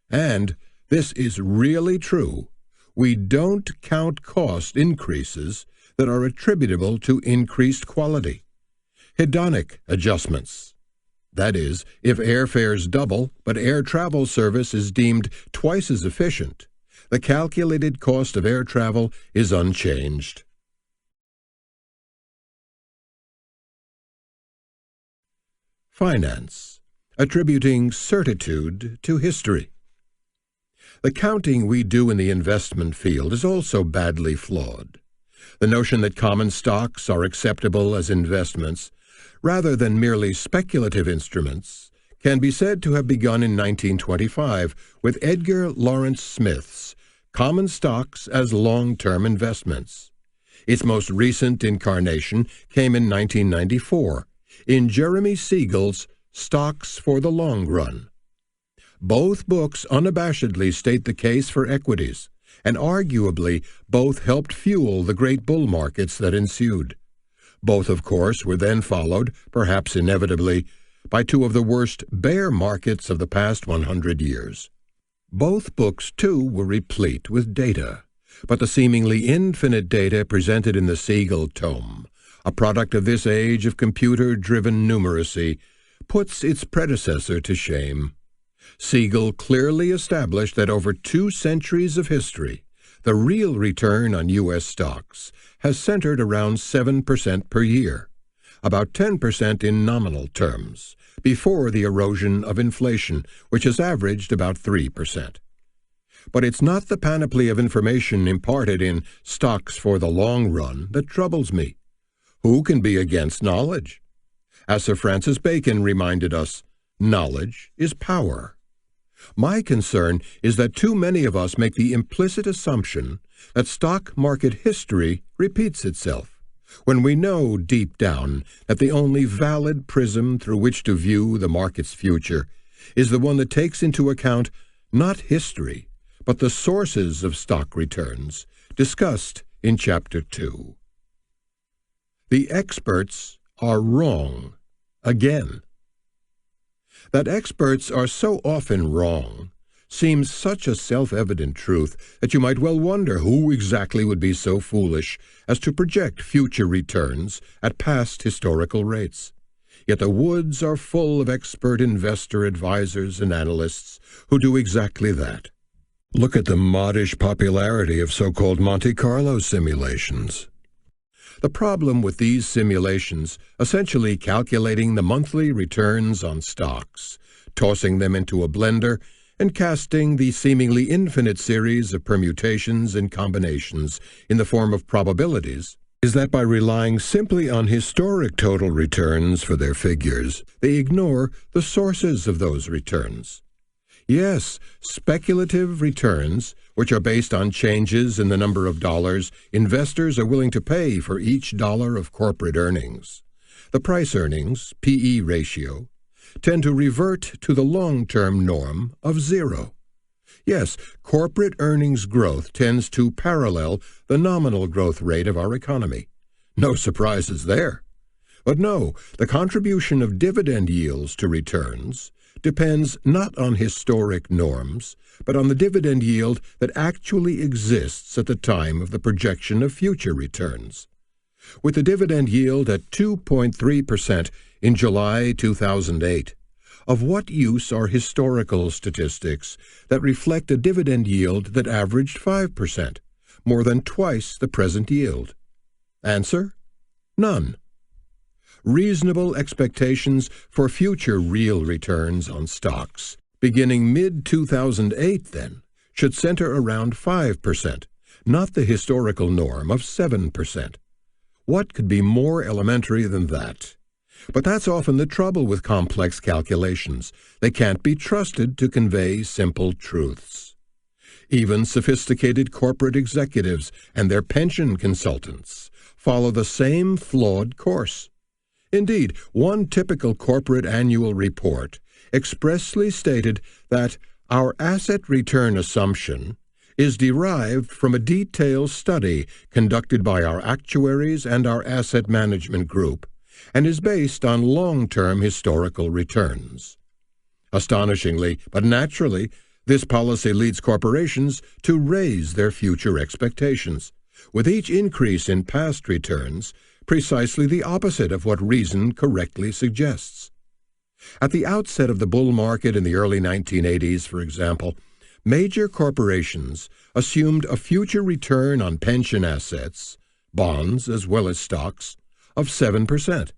And, this is really true, we don't count cost increases that are attributable to increased quality. Hedonic adjustments. That is, if airfares double but air travel service is deemed twice as efficient, the calculated cost of air travel is unchanged. Finance. Attributing certitude to history. The counting we do in the investment field is also badly flawed. The notion that common stocks are acceptable as investments, rather than merely speculative instruments, can be said to have begun in 1925 with Edgar Lawrence Smith's Common Stocks as Long-Term Investments. Its most recent incarnation came in 1994 in Jeremy Siegel's Stocks for the Long Run. Both books unabashedly state the case for equities, and arguably both helped fuel the great bull markets that ensued. Both, of course, were then followed, perhaps inevitably, by two of the worst bear markets of the past 100 years. Both books, too, were replete with data, but the seemingly infinite data presented in the Siegel tome, a product of this age of computer-driven numeracy, puts its predecessor to shame. Siegel clearly established that over 2 centuries of history, the real return on U.S. stocks has centered around 7% per year, about 10% in nominal terms, before the erosion of inflation, which has averaged about 3%. But it's not the panoply of information imparted in Stocks for the Long Run that troubles me. Who can be against knowledge? As Sir Francis Bacon reminded us, knowledge is power. My concern is that too many of us make the implicit assumption that stock market history repeats itself, when we know deep down that the only valid prism through which to view the market's future is the one that takes into account not history, but the sources of stock returns, discussed in Chapter 2. The experts are wrong again. That experts are so often wrong seems such a self-evident truth that you might well wonder who exactly would be so foolish as to project future returns at past historical rates. Yet the woods are full of expert investor advisors and analysts who do exactly that. Look at the modish popularity of so-called Monte Carlo simulations. The problem with these simulations, essentially calculating the monthly returns on stocks, tossing them into a blender, and casting the seemingly infinite series of permutations and combinations in the form of probabilities, is that by relying simply on historic total returns for their figures, they ignore the sources of those returns. Yes, speculative returns, which are based on changes in the number of dollars investors are willing to pay for each dollar of corporate earnings. The price-earnings, P/E ratio, tend to revert to the long-term norm of 0. Yes, corporate earnings growth tends to parallel the nominal growth rate of our economy. No surprises there. But no, the contribution of dividend yields to returns depends not on historic norms, but on the dividend yield that actually exists at the time of the projection of future returns. With the dividend yield at 2.3% in July 2008, Of what use are historical statistics that reflect a dividend yield that averaged 5%, more than twice the present yield? Answer: none. Reasonable expectations for future real returns on stocks, beginning mid-2008 then, should center around 5%, not the historical norm of 7%. What could be more elementary than that? But that's often the trouble with complex calculations. They can't be trusted to convey simple truths. Even sophisticated corporate executives and their pension consultants follow the same flawed course. Indeed, one typical corporate annual report expressly stated that our asset return assumption is derived from a detailed study conducted by our actuaries and our asset management group, and is based on long-term historical returns. Astonishingly, but naturally, this policy leads corporations to raise their future expectations, with each increase in past returns precisely the opposite of what reason correctly suggests. At the outset of the bull market in the early 1980s, for example, major corporations assumed a future return on pension assets, bonds as well as stocks, of 7%.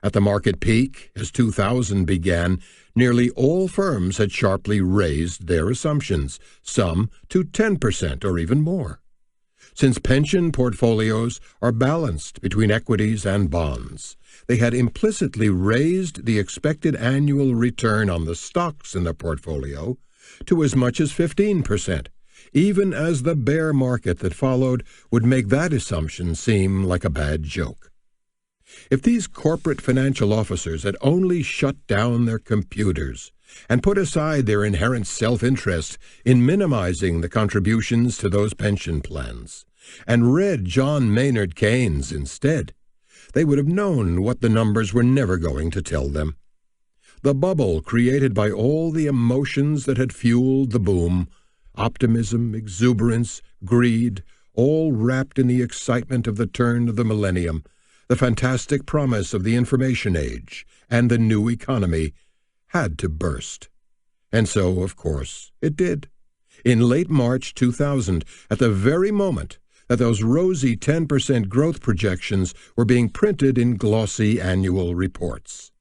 At the market peak, as 2000 began, nearly all firms had sharply raised their assumptions, some to 10% or even more. Since pension portfolios are balanced between equities and bonds, they had implicitly raised the expected annual return on the stocks in the portfolio to as much as 15%, even as the bear market that followed would make that assumption seem like a bad joke. If these corporate financial officers had only shut down their computers and put aside their inherent self-interest in minimizing the contributions to those pension plans, and read John Maynard Keynes instead, they would have known what the numbers were never going to tell them. The bubble created by all the emotions that had fueled the boom, optimism, exuberance, greed, all wrapped in the excitement of the turn of the millennium, the fantastic promise of the information age, and the new economy, had to burst. And so, of course, it did. In late March 2000, at the very moment that those rosy 10% growth projections were being printed in glossy annual reports.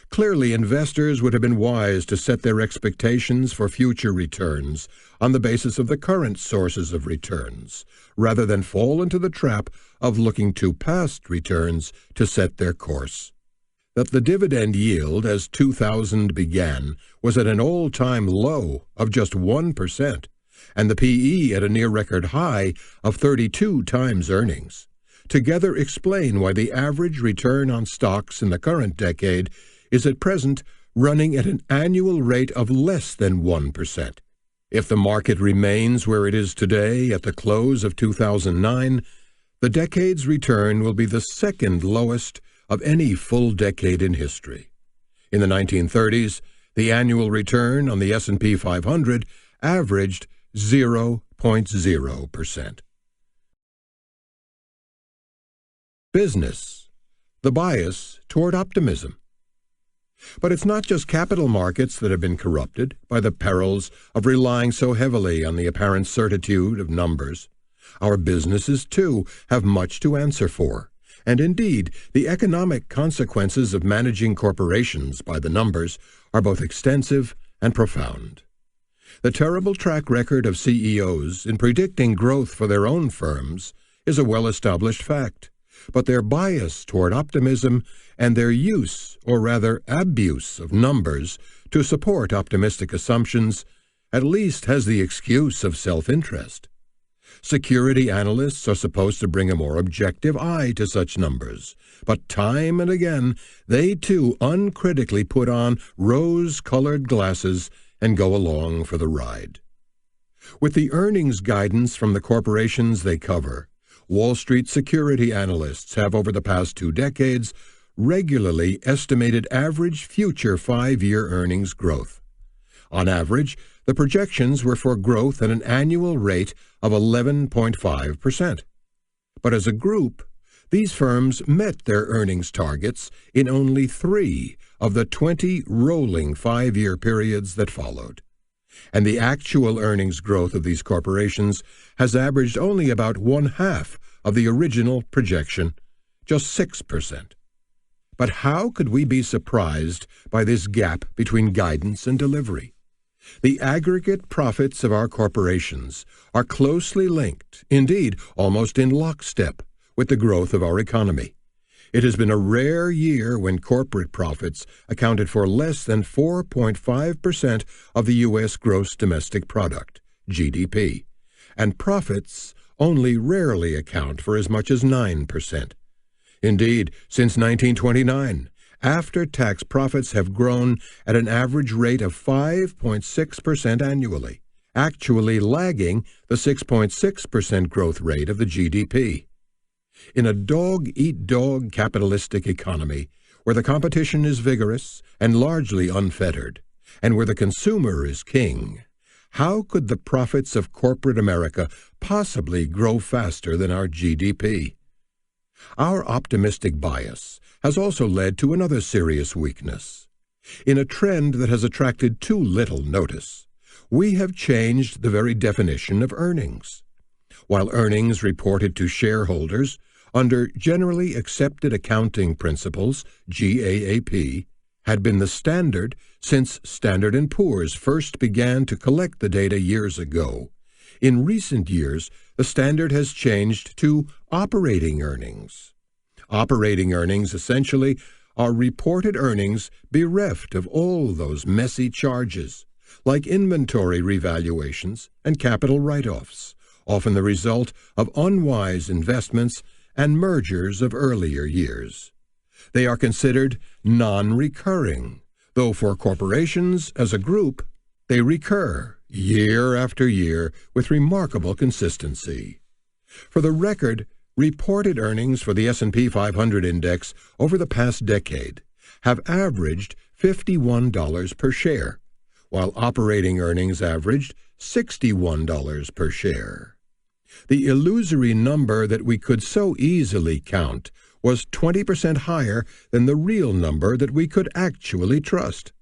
Clearly, investors would have been wise to set their expectations for future returns on the basis of the current sources of returns, rather than fall into the trap of looking to past returns to set their course. That the dividend yield as 2000 began was at an all-time low of just 1%, and the P/E at a near-record high of 32 times earnings, together explain why the average return on stocks in the current decade is at present running at an annual rate of less than 1%. If the market remains where it is today at the close of 2009, the decade's return will be the second lowest of any full decade in history. In the 1930s, the annual return on the S&P 500 averaged 0.0%. Business, the bias toward optimism. But it's not just capital markets that have been corrupted by the perils of relying so heavily on the apparent certitude of numbers. Our businesses, too, have much to answer for. And indeed, the economic consequences of managing corporations by the numbers are both extensive and profound. The terrible track record of CEOs in predicting growth for their own firms is a well-established fact, but their bias toward optimism and their use, or rather abuse, of numbers to support optimistic assumptions at least has the excuse of self-interest. Security analysts are supposed to bring a more objective eye to such numbers, but time and again they too uncritically put on rose-colored glasses and go along for the ride. With the earnings guidance from the corporations they cover, Wall Street security analysts have over the past 2 decades regularly estimated average future 5-year earnings growth. On average, the projections were for growth at an annual rate of 11.5%. But as a group, These firms met their earnings targets in only 3 of the 20 rolling 5-year periods that followed. And the actual earnings growth of these corporations has averaged only about 1/2 of the original projection, just 6%. But how could we be surprised by this gap between guidance and delivery? The aggregate profits of our corporations are closely linked, indeed almost in lockstep, with the growth of our economy. It has been a rare year when corporate profits accounted for less than 4.5% of the U.S. gross domestic product, GDP, and profits only rarely account for as much as 9%. Indeed, since 1929, after-tax profits have grown at an average rate of 5.6% annually, actually lagging the 6.6% growth rate of the GDP. In a dog-eat-dog capitalistic economy, where the competition is vigorous and largely unfettered, and where the consumer is king, how could the profits of corporate America possibly grow faster than our GDP? Our optimistic bias has also led to another serious weakness. In a trend that has attracted too little notice, we have changed the very definition of earnings. While earnings reported to shareholders under Generally Accepted Accounting Principles, GAAP, had been the standard since Standard & Poor's first began to collect the data years ago, in recent years the standard has changed to operating earnings. Operating earnings essentially are reported earnings bereft of all those messy charges, like inventory revaluations and capital write-offs, often the result of unwise investments and mergers of earlier years. They are considered non-recurring, though for corporations as a group, they recur year after year with remarkable consistency. For the record, reported earnings for the S&P 500 index over the past decade have averaged $51 per share, while operating earnings averaged $61 per share. The illusory number that we could so easily count was 20% higher than the real number that we could actually trust.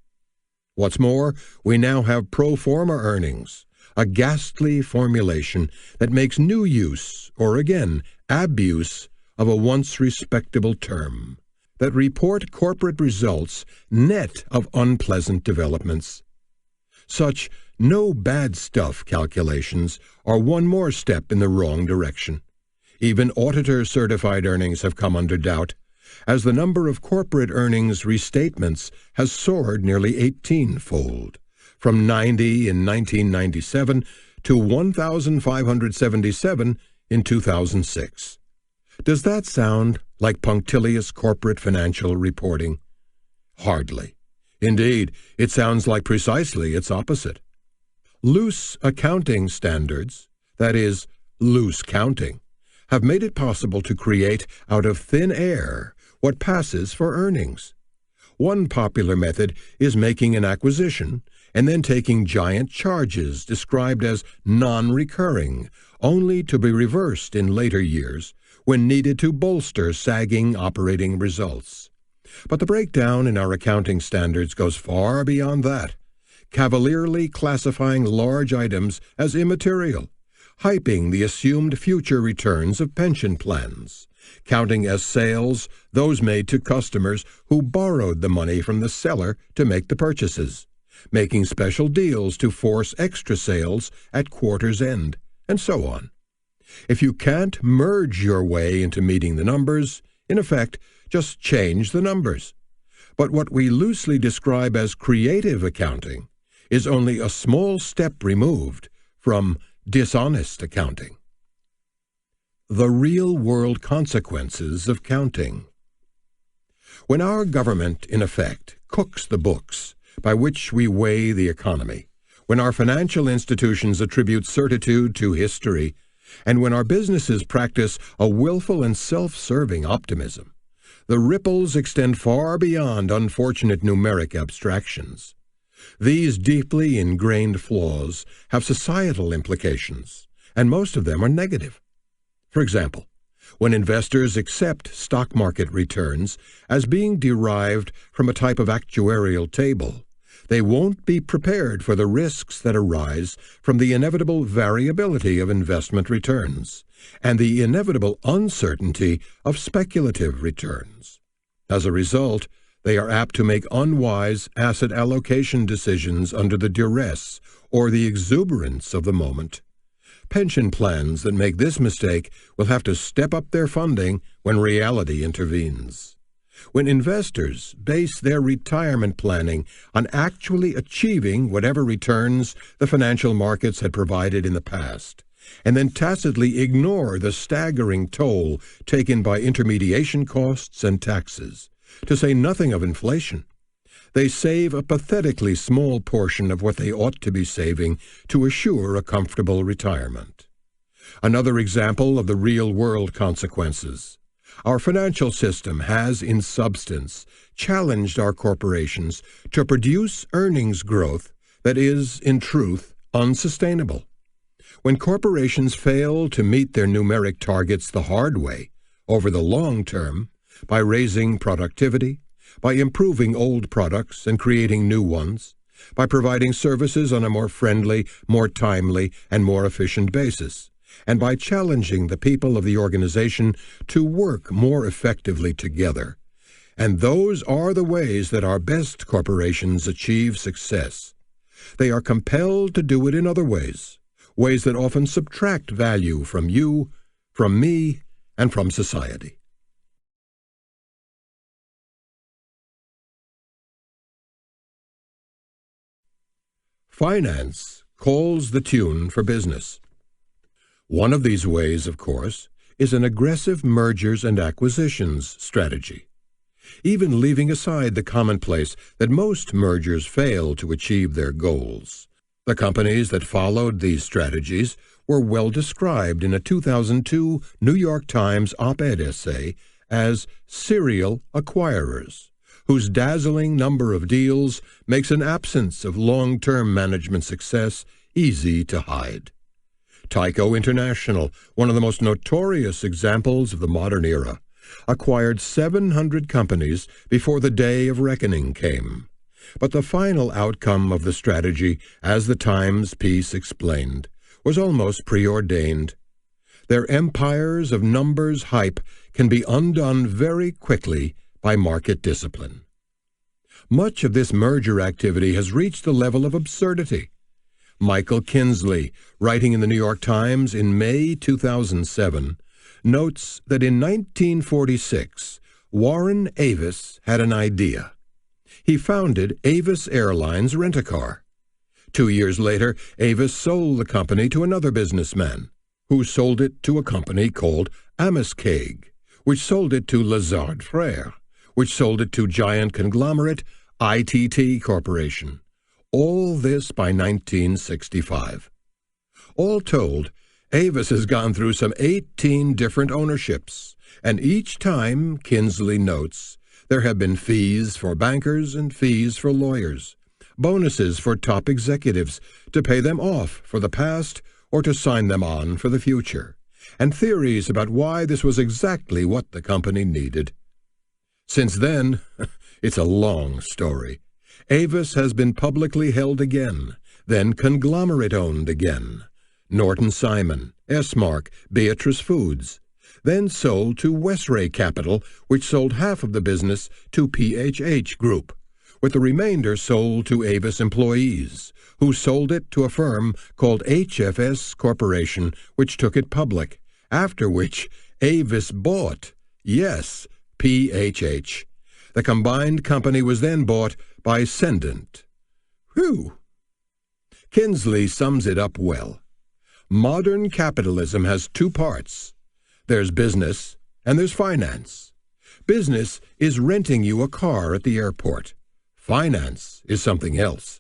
What's more, we now have pro forma earnings, a ghastly formulation that makes new use, or again, abuse, of a once respectable term, that report corporate results net of unpleasant developments. Such no bad stuff calculations are one more step in the wrong direction. Even auditor-certified earnings have come under doubt, as the number of corporate earnings restatements has soared nearly 18-fold, from 90 in 1997 to 1,577 in 2006. Does that sound like punctilious corporate financial reporting? Hardly. Indeed, it sounds like precisely its opposite. Loose accounting standards, that is, loose counting, have made it possible to create out of thin air what passes for earnings. One popular method is making an acquisition and then taking giant charges described as non-recurring, only to be reversed in later years when needed to bolster sagging operating results. But the breakdown in our accounting standards goes far beyond that, cavalierly classifying large items as immaterial, hyping the assumed future returns of pension plans, counting as sales those made to customers who borrowed the money from the seller to make the purchases, making special deals to force extra sales at quarter's end, and so on. If you can't merge your way into meeting the numbers, in effect, just change the numbers. But what we loosely describe as creative accounting is only a small step removed from dishonest accounting. The real-world consequences of counting. When our government, in effect, cooks the books by which we weigh the economy, when our financial institutions attribute certitude to history, and when our businesses practice a willful and self-serving optimism, the ripples extend far beyond unfortunate numeric abstractions. These deeply ingrained flaws have societal implications, and most of them are negative. For example, When investors accept stock market returns as being derived from a type of actuarial table, they won't be prepared for the risks that arise from the inevitable variability of investment returns and the inevitable uncertainty of speculative returns. As a result, they are apt to make unwise asset allocation decisions under the duress or the exuberance of the moment. Pension plans that make this mistake will have to step up their funding when reality intervenes. When investors base their retirement planning on actually achieving whatever returns the financial markets had provided in the past, and then tacitly ignore the staggering toll taken by intermediation costs and taxes, to say nothing of inflation, they save a pathetically small portion of what they ought to be saving to assure a comfortable retirement. Another example of the real-world consequences. Our financial system has, in substance, challenged our corporations to produce earnings growth that is, in truth, unsustainable. When corporations fail to meet their numeric targets the hard way, over the long term, by raising productivity, by improving old products and creating new ones, by providing services on a more friendly, more timely, and more efficient basis, and by challenging the people of the organization to work more effectively together. And those are the ways that our best corporations achieve success. They are compelled to do it in other ways, ways that often subtract value from you, from me, and from society. Finance calls the tune for business. One of these ways, of course, is an aggressive mergers and acquisitions strategy. Even leaving aside the commonplace that most mergers fail to achieve their goals, the companies that followed these strategies were well described in a 2002 New York Times op-ed essay as serial acquirers, whose dazzling number of deals makes an absence of long-term management success easy to hide. Tyco International, one of the most notorious examples of the modern era, acquired 700 companies before the day of reckoning came. But the final outcome of the strategy, as the Times piece explained, was almost preordained. Their empires of numbers hype can be undone very quickly by market discipline. Much of this merger activity has reached the level of absurdity. Michael Kinsley, writing in the New York Times in May 2007, notes that in 1946, Warren Avis had an idea. He founded Avis Airlines Rent-A-Car. 2 years later, Avis sold the company to another businessman, who sold it to a company called Amiskeg, which sold it to Lazard Frères, which sold it to giant conglomerate ITT Corporation. All this by 1965. All told, Avis has gone through some 18 different ownerships, and each time, Kinsley notes, there have been fees for bankers and fees for lawyers, bonuses for top executives to pay them off for the past or to sign them on for the future, and theories about why this was exactly what the company needed. Since then, it's a long story. Avis has been publicly held again, then conglomerate-owned again. Norton Simon, S-Mark, Beatrice Foods, then sold to Westray Capital, which sold half of the business to PHH Group, with the remainder sold to Avis employees, who sold it to a firm called HFS Corporation, which took it public, after which Avis bought, yes, PHH. The combined company was then bought by Cendant. Whew! Kinsley sums it up well. Modern capitalism has two parts. There's business and there's finance. Business is renting you a car at the airport. Finance is something else.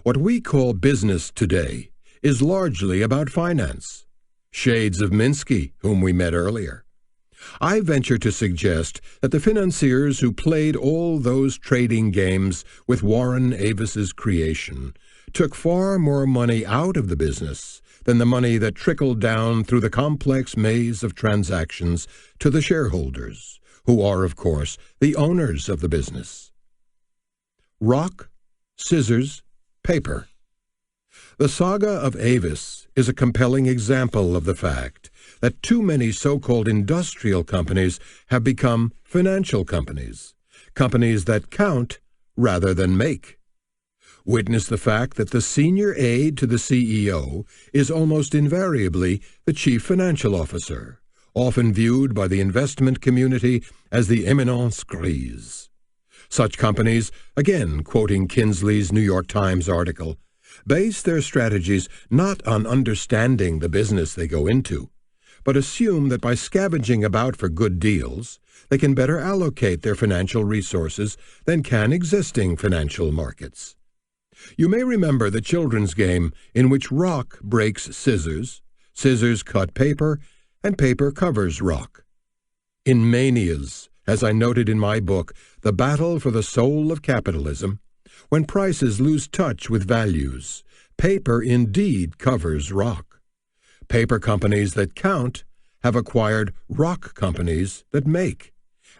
What we call business today is largely about finance. Shades of Minsky, whom we met earlier. I venture to suggest that the financiers who played all those trading games with Warren Avis's creation took far more money out of the business than the money that trickled down through the complex maze of transactions to the shareholders, who are, of course, the owners of the business. Rock, scissors, paper. The saga of Avis is a compelling example of the fact that too many so-called industrial companies have become financial companies, companies that count rather than make. Witness the fact that the senior aide to the CEO is almost invariably the chief financial officer, often viewed by the investment community as the éminence grise. Such companies, again quoting Kinsley's New York Times article, base their strategies not on understanding the business they go into, but assume that by scavenging about for good deals, they can better allocate their financial resources than can existing financial markets. You may remember the children's game in which rock breaks scissors, scissors cut paper, and paper covers rock. In manias, as I noted in my book, The Battle for the Soul of Capitalism, when prices lose touch with values, paper indeed covers rock. Paper companies that count have acquired rock companies that make,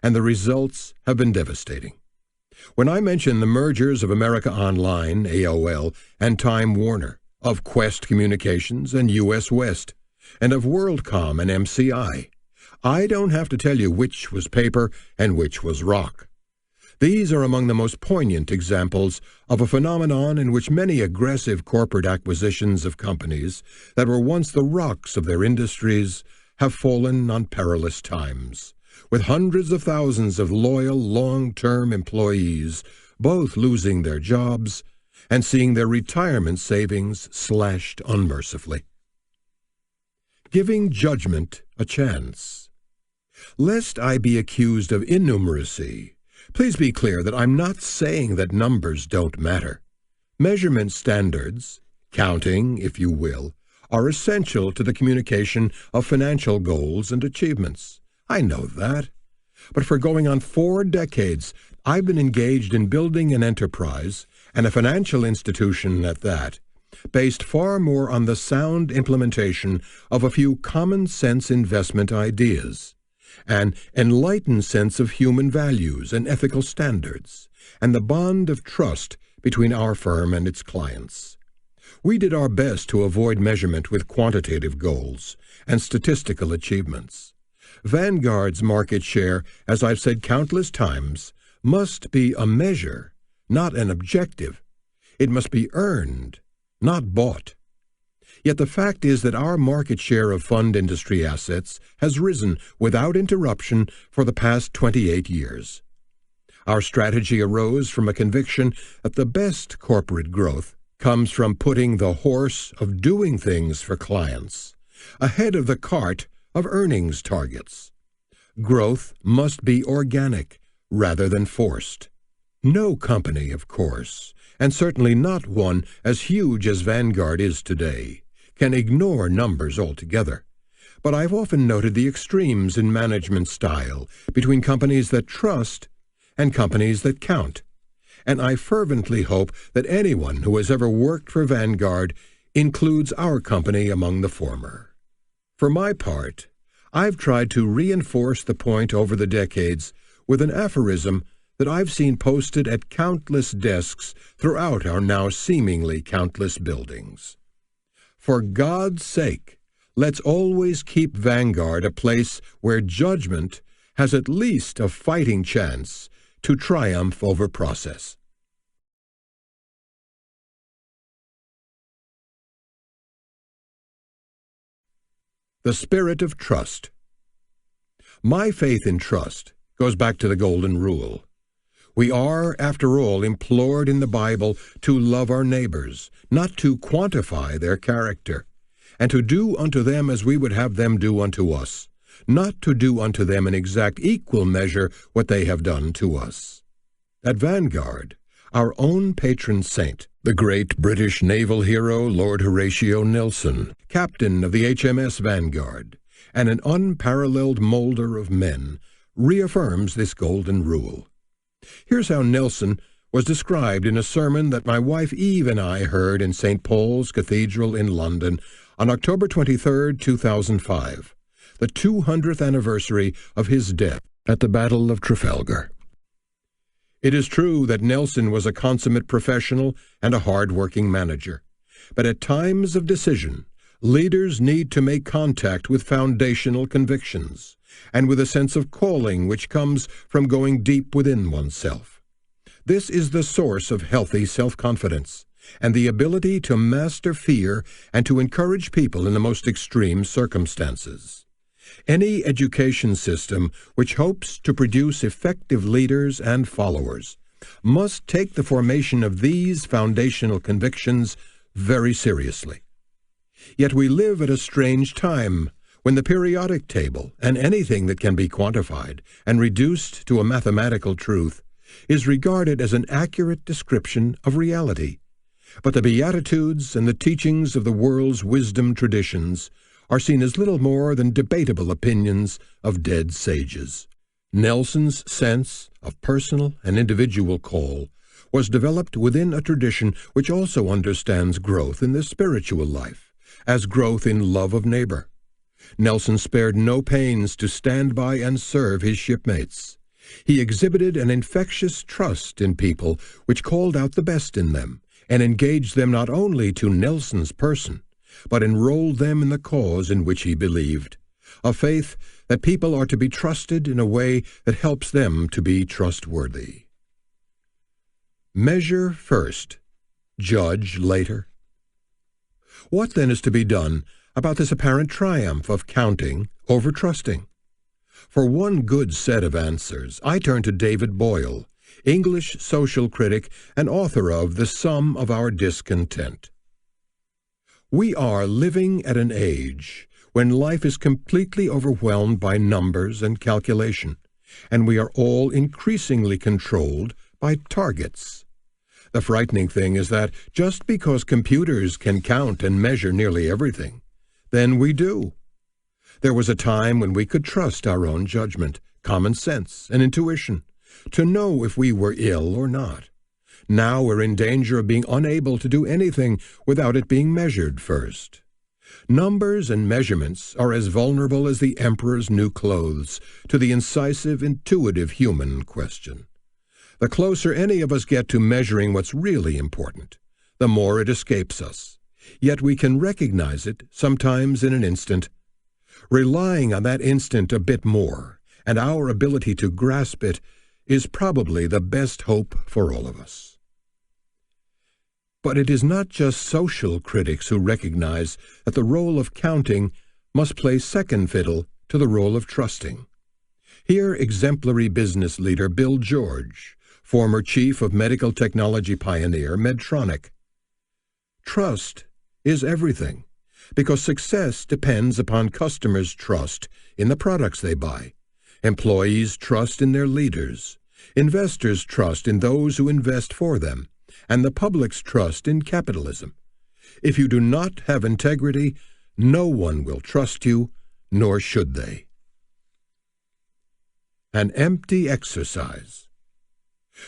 and the results have been devastating. When I mention the mergers of America Online, AOL, and Time Warner, of Quest Communications and US West, and of WorldCom and MCI, I don't have to tell you which was paper and which was rock. These are among the most poignant examples of a phenomenon in which many aggressive corporate acquisitions of companies that were once the rocks of their industries have fallen on perilous times, with hundreds of thousands of loyal, long-term employees both losing their jobs and seeing their retirement savings slashed unmercifully. Giving judgment a chance. Lest I be accused of innumeracy, please be clear that I'm not saying that numbers don't matter. Measurement standards, counting, if you will, are essential to the communication of financial goals and achievements. I know that. But for going on 4 decades, I've been engaged in building an enterprise, and a financial institution at that, based far more on the sound implementation of a few common-sense investment ideas, an enlightened sense of human values and ethical standards, and the bond of trust between our firm and its clients. We did our best to avoid measurement with quantitative goals and statistical achievements. Vanguard's market share, as I've said countless times, must be a measure, not an objective. It must be earned, not bought. Yet the fact is that our market share of fund industry assets has risen without interruption for the past 28 years. Our strategy arose from a conviction that the best corporate growth comes from putting the horse of doing things for clients ahead of the cart of earnings targets. Growth must be organic rather than forced. No company, of course, and certainly not one as huge as Vanguard is today, can ignore numbers altogether. But I've often noted the extremes in management style between companies that trust and companies that count, and I fervently hope that anyone who has ever worked for Vanguard includes our company among the former. For my part, I've tried to reinforce the point over the decades with an aphorism that I've seen posted at countless desks throughout our now seemingly countless buildings. For God's sake, let's always keep Vanguard a place where judgment has at least a fighting chance to triumph over process. The spirit of trust. My faith in trust goes back to the Golden Rule. We are, after all, implored in the Bible to love our neighbors, not to quantify their character, and to do unto them as we would have them do unto us, not to do unto them in exact equal measure what they have done to us. At Vanguard, our own patron saint, the great British naval hero Lord Horatio Nelson, captain of the HMS Vanguard, and an unparalleled moulder of men, reaffirms this golden rule. Here's how Nelson, was described in a sermon that my wife Eve and I heard in St. Paul's Cathedral in London on October 23, 2005, the 200th anniversary of his death at the Battle of Trafalgar. It is true that Nelson was a consummate professional and a hard-working manager, but at times of decision, leaders need to make contact with foundational convictions and with a sense of calling which comes from going deep within oneself. This is the source of healthy self-confidence and the ability to master fear and to encourage people in the most extreme circumstances. Any education system which hopes to produce effective leaders and followers must take the formation of these foundational convictions very seriously. Yet we live at a strange time when the periodic table and anything that can be quantified and reduced to a mathematical truth is regarded as an accurate description of reality. But the Beatitudes and the teachings of the world's wisdom traditions are seen as little more than debatable opinions of dead sages. Nelson's sense of personal and individual call was developed within a tradition which also understands growth in the spiritual life as growth in love of neighbor. Nelson spared no pains to stand by and serve his shipmates. He exhibited an infectious trust in people which called out the best in them and engaged them not only to Nelson's person, but enrolled them in the cause in which he believed, a faith that people are to be trusted in a way that helps them to be trustworthy. Measure first, judge later. What then is to be done about this apparent triumph of counting over trusting? For one good set of answers, I turn to David Bogle, English social critic and author of The Sum of Our Discontent. We are living at an age when life is completely overwhelmed by numbers and calculation, and we are all increasingly controlled by targets. The frightening thing is that just because computers can count and measure nearly everything, then we do. There was a time when we could trust our own judgment, common sense, and intuition to know if we were ill or not. Now we're in danger of being unable to do anything without it being measured first. Numbers and measurements are as vulnerable as the emperor's new clothes to the incisive, intuitive human question. The closer any of us get to measuring what's really important, the more it escapes us. Yet we can recognize it, sometimes in an instant. Relying on that instant a bit more, and our ability to grasp it, is probably the best hope for all of us. But it is not just social critics who recognize that the role of counting must play second fiddle to the role of trusting. Here, exemplary business leader Bill George, former chief of medical technology pioneer Medtronic. Trust is everything, because success depends upon customers' trust in the products they buy, employees' trust in their leaders, investors' trust in those who invest for them, and the public's trust in capitalism. If you do not have integrity, no one will trust you, nor should they. An empty exercise.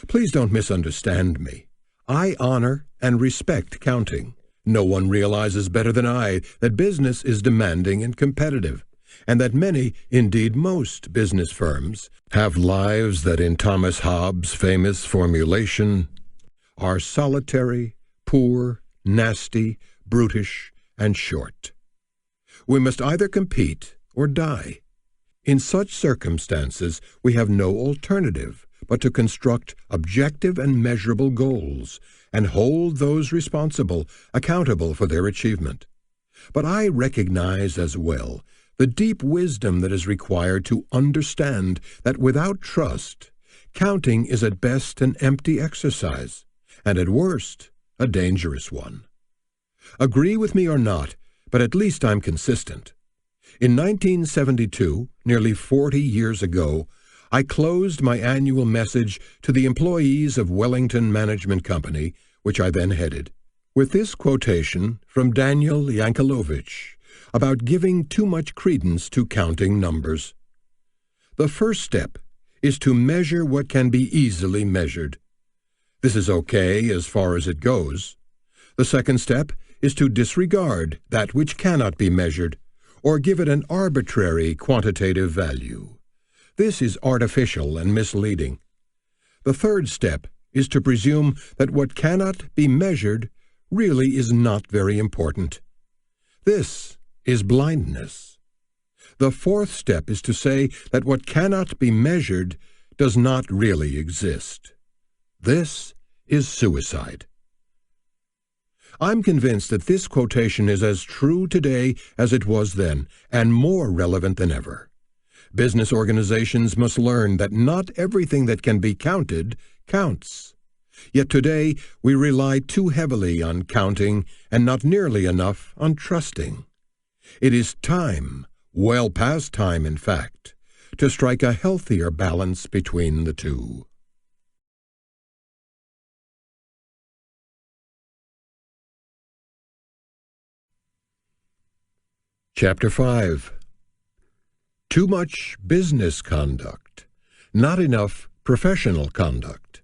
Please don't misunderstand me. I honor and respect counting. No one realizes better than I that business is demanding and competitive, and that many, indeed most, business firms have lives that, in Thomas Hobbes' famous formulation, are solitary, poor, nasty, brutish, and short. We must either compete or die. In such circumstances, we have no alternative but to construct objective and measurable goals and hold those responsible accountable for their achievement. But I recognize as well the deep wisdom that is required to understand that without trust, counting is at best an empty exercise, and at worst, a dangerous one. Agree with me or not, but at least I'm consistent. In 1972, nearly 40 years ago, I closed my annual message to the employees of Wellington Management Company, which I then headed, with this quotation from Daniel Yankelovich about giving too much credence to counting numbers. The first step is to measure what can be easily measured. This is okay as far as it goes. The second step is to disregard that which cannot be measured, or give it an arbitrary quantitative value. This is artificial and misleading. The third step is to presume that what cannot be measured really is not very important. This is blindness. The fourth step is to say that what cannot be measured does not really exist. This is suicide. I'm convinced that this quotation is as true today as it was then, and more relevant than ever. Business organizations must learn that not everything that can be counted counts. Yet today we rely too heavily on counting and not nearly enough on trusting. It is time, well past time in fact, to strike a healthier balance between the two. Chapter 5. Too much business conduct, not enough professional conduct.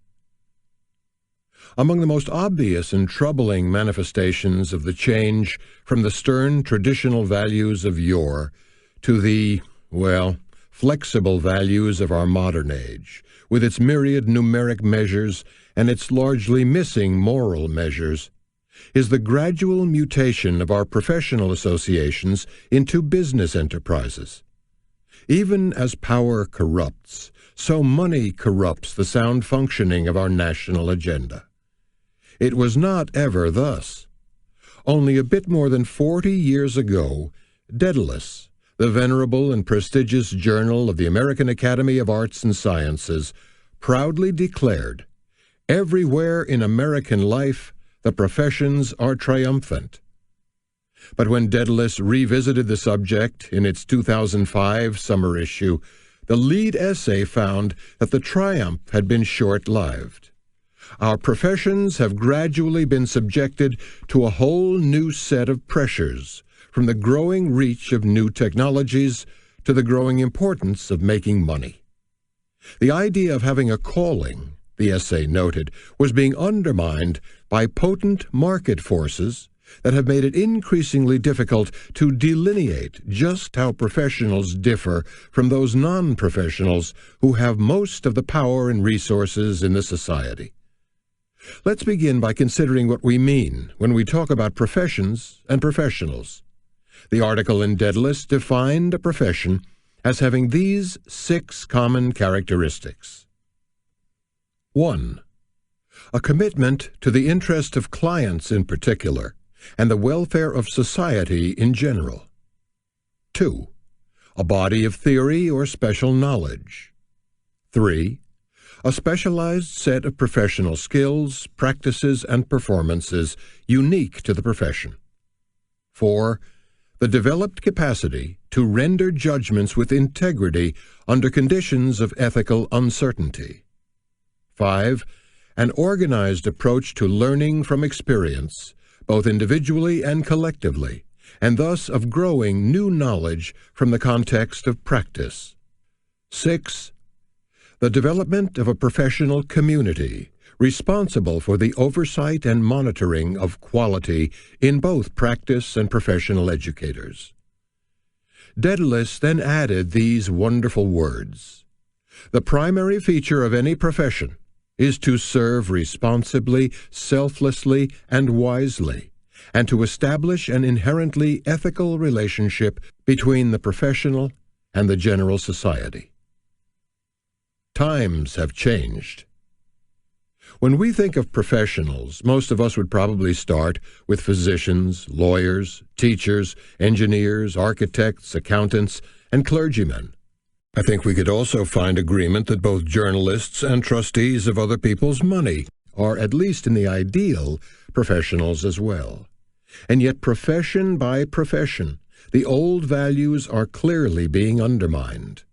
Among the most obvious and troubling manifestations of the change from the stern traditional values of yore to the, flexible values of our modern age, with its myriad numeric measures and its largely missing moral measures, is the gradual mutation of our professional associations into business enterprises. Even as power corrupts, so money corrupts the sound functioning of our national agenda. It was not ever thus. Only a bit more than 40 years ago, Daedalus, the venerable and prestigious journal of the American Academy of Arts and Sciences, proudly declared, "Everywhere in American life, the professions are triumphant." But when Daedalus revisited the subject in its 2005 summer issue, the lead essay found that the triumph had been short-lived. Our professions have gradually been subjected to a whole new set of pressures, from the growing reach of new technologies to the growing importance of making money. The idea of having a calling, the essay noted, was being undermined by potent market forces that have made it increasingly difficult to delineate just how professionals differ from those non-professionals who have most of the power and resources in the society. Let's begin by considering what we mean when we talk about professions and professionals. The article in Daedalus defined a profession as having these 6 common characteristics. 1. A commitment to the interest of clients in particular, and the welfare of society in general. 2. A body of theory or special knowledge. 3. A specialized set of professional skills, practices, and performances unique to the profession. 4. The developed capacity to render judgments with integrity under conditions of ethical uncertainty. 5. An organized approach to learning from experience, both individually and collectively, and thus of growing new knowledge from the context of practice. 6. The development of a professional community responsible for the oversight and monitoring of quality in both practice and professional educators. Daedalus then added these wonderful words: "The primary feature of any profession is to serve responsibly, selflessly, and wisely, and to establish an inherently ethical relationship between the professional and the general society." Times have changed. When we think of professionals, most of us would probably start with physicians, lawyers, teachers, engineers, architects, accountants, and clergymen. I think we could also find agreement that both journalists and trustees of other people's money are, at least in the ideal, professionals as well. And yet, profession by profession, the old values are clearly being undermined.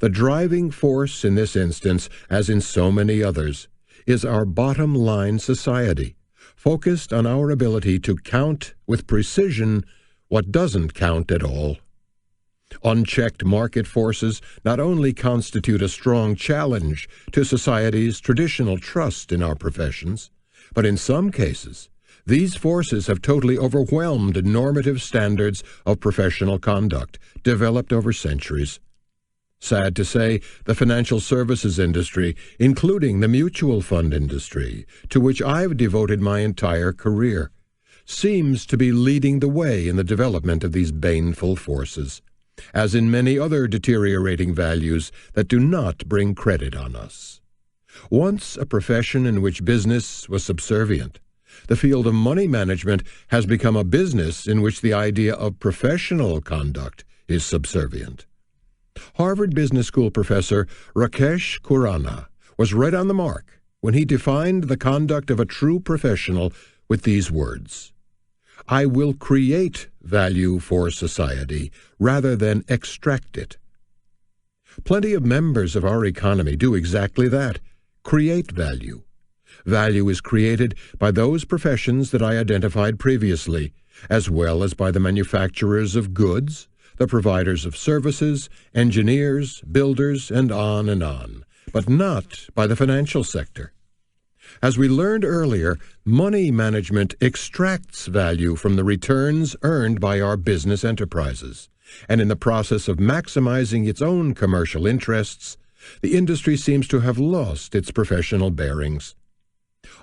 The driving force in this instance, as in so many others, is our bottom-line society, focused on our ability to count with precision what doesn't count at all. Unchecked market forces not only constitute a strong challenge to society's traditional trust in our professions, but in some cases, these forces have totally overwhelmed normative standards of professional conduct developed over centuries. Sad to say, the financial services industry, including the mutual fund industry, to which I've devoted my entire career, seems to be leading the way in the development of these baneful forces, as in many other deteriorating values that do not bring credit on us. Once a profession in which business was subservient, the field of money management has become a business in which the idea of professional conduct is subservient. Harvard Business School professor Rakesh Khurana was right on the mark when he defined the conduct of a true professional with these words: "I will create value for society rather than extract it." Plenty of members of our economy do exactly that, create value. Value is created by those professions that I identified previously, as well as by the manufacturers of goods, the providers of services, engineers, builders, and on, but not by the financial sector. As we learned earlier, money management extracts value from the returns earned by our business enterprises, and in the process of maximizing its own commercial interests, the industry seems to have lost its professional bearings.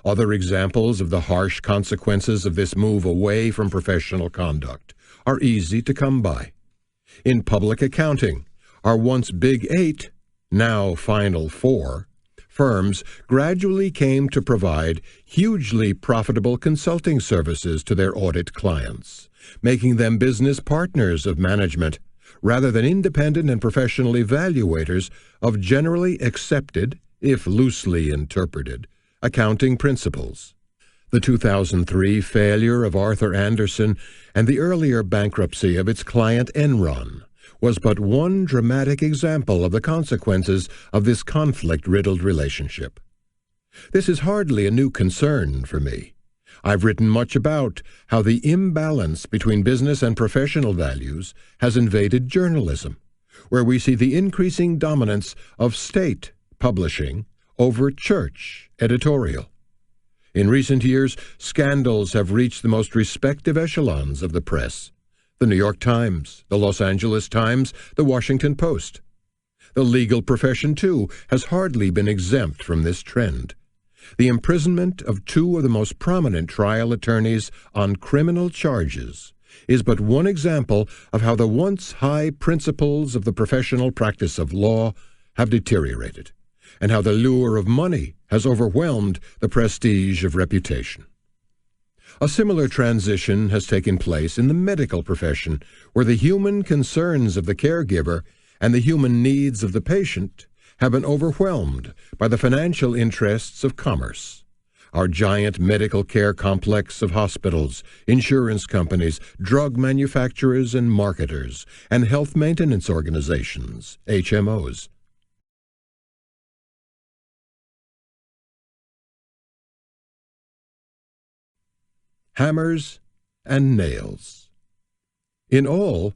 Other examples of the harsh consequences of this move away from professional conduct are easy to come by. In public accounting, our once Big Eight, now Final Four, firms gradually came to provide hugely profitable consulting services to their audit clients, making them business partners of management rather than independent and professional evaluators of generally accepted, if loosely interpreted, accounting principles. The 2003 failure of Arthur Andersen and the earlier bankruptcy of its client Enron was but one dramatic example of the consequences of this conflict-riddled relationship. This is hardly a new concern for me. I've written much about how the imbalance between business and professional values has invaded journalism, where we see the increasing dominance of state publishing over church editorial. In recent years, scandals have reached the most respected echelons of the press: the New York Times, the Los Angeles Times, the Washington Post. The legal profession, too, has hardly been exempt from this trend. The imprisonment of two of the most prominent trial attorneys on criminal charges is but one example of how the once high principles of the professional practice of law have deteriorated, and how the lure of money has overwhelmed the prestige of reputation. A similar transition has taken place in the medical profession, where the human concerns of the caregiver and the human needs of the patient have been overwhelmed by the financial interests of commerce. Our giant medical care complex of hospitals, insurance companies, drug manufacturers and marketers, and health maintenance organizations, HMOs. Hammers and nails. In all,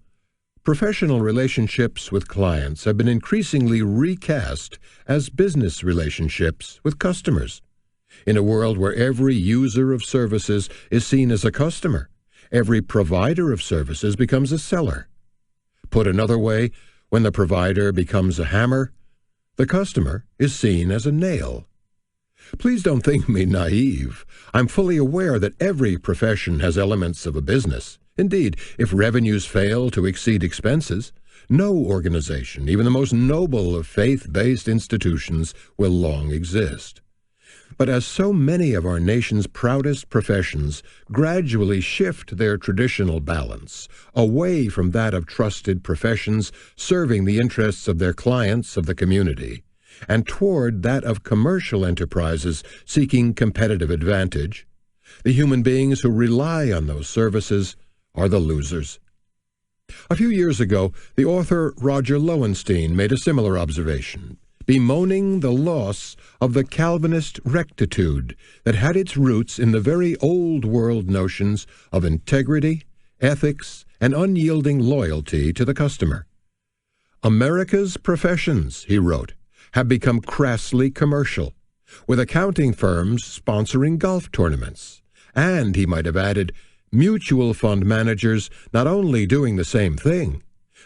professional relationships with clients have been increasingly recast as business relationships with customers. In a world where every user of services is seen as a customer, every provider of services becomes a seller. Put another way, when the provider becomes a hammer, the customer is seen as a nail. Please don't think me naive. I'm fully aware that every profession has elements of a business. Indeed, if revenues fail to exceed expenses, no organization, even the most noble of faith-based institutions, will long exist. But as so many of our nation's proudest professions gradually shift their traditional balance away from that of trusted professions serving the interests of their clients of the community, and toward that of commercial enterprises seeking competitive advantage, the human beings who rely on those services are the losers. A few years ago, the author Roger Lowenstein made a similar observation, bemoaning the loss of the Calvinist rectitude that had its roots in the very old world notions of integrity, ethics, and unyielding loyalty to the customer. America's professions, he wrote, have become crassly commercial, with accounting firms sponsoring golf tournaments. And, he might have added, mutual fund managers not only doing the same thing,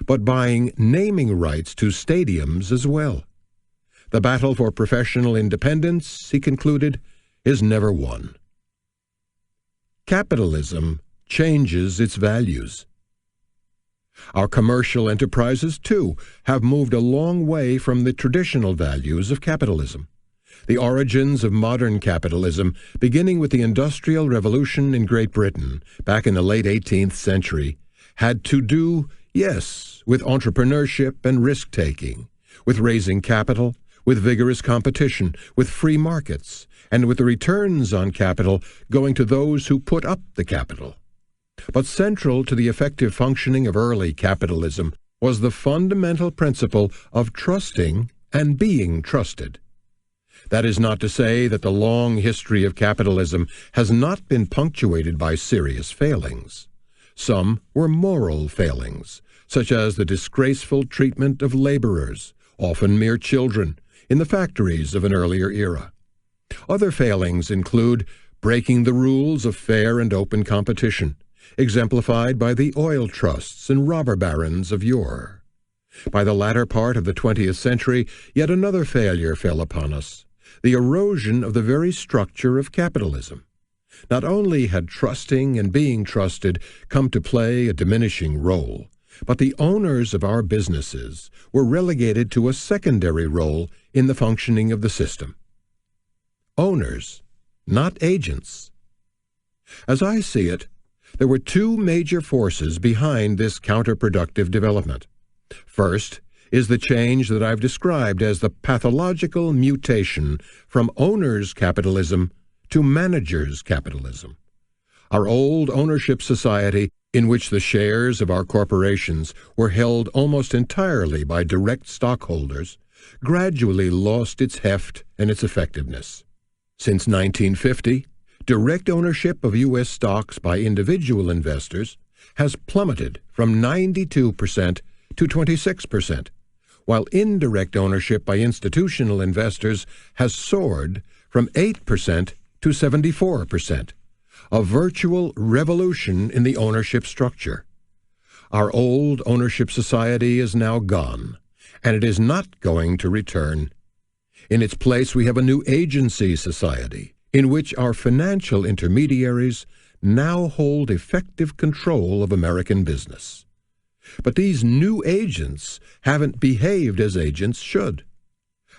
but buying naming rights to stadiums as well. The battle for professional independence, he concluded, is never won. Capitalism changes its values. Our commercial enterprises, too, have moved a long way from the traditional values of capitalism. The origins of modern capitalism, beginning with the Industrial Revolution in Great Britain back in the late 18th century, had to do, yes, with entrepreneurship and risk-taking, with raising capital, with vigorous competition, with free markets, and with the returns on capital going to those who put up the capital. But central to the effective functioning of early capitalism was the fundamental principle of trusting and being trusted. That is not to say that the long history of capitalism has not been punctuated by serious failings. Some were moral failings, such as the disgraceful treatment of laborers, often mere children, in the factories of an earlier era. Other failings include breaking the rules of fair and open competition, exemplified by the oil trusts and robber barons of yore. By the latter part of the 20th century, yet another failure fell upon us: the erosion of the very structure of capitalism. Not only had trusting and being trusted come to play a diminishing role, but the owners of our businesses were relegated to a secondary role in the functioning of the system. Owners, not agents. As I see it, there were two major forces behind this counterproductive development. First is the change that I've described as the pathological mutation from owners' capitalism to managers' capitalism. Our old ownership society, in which the shares of our corporations were held almost entirely by direct stockholders, gradually lost its heft and its effectiveness. Since 1950, direct ownership of U.S. stocks by individual investors has plummeted from 92% to 26%, while indirect ownership by institutional investors has soared from 8% to 74%, a virtual revolution in the ownership structure. Our old ownership society is now gone, and it is not going to return. In its place, we have a new agency society, in which our financial intermediaries now hold effective control of American business. But these new agents haven't behaved as agents should.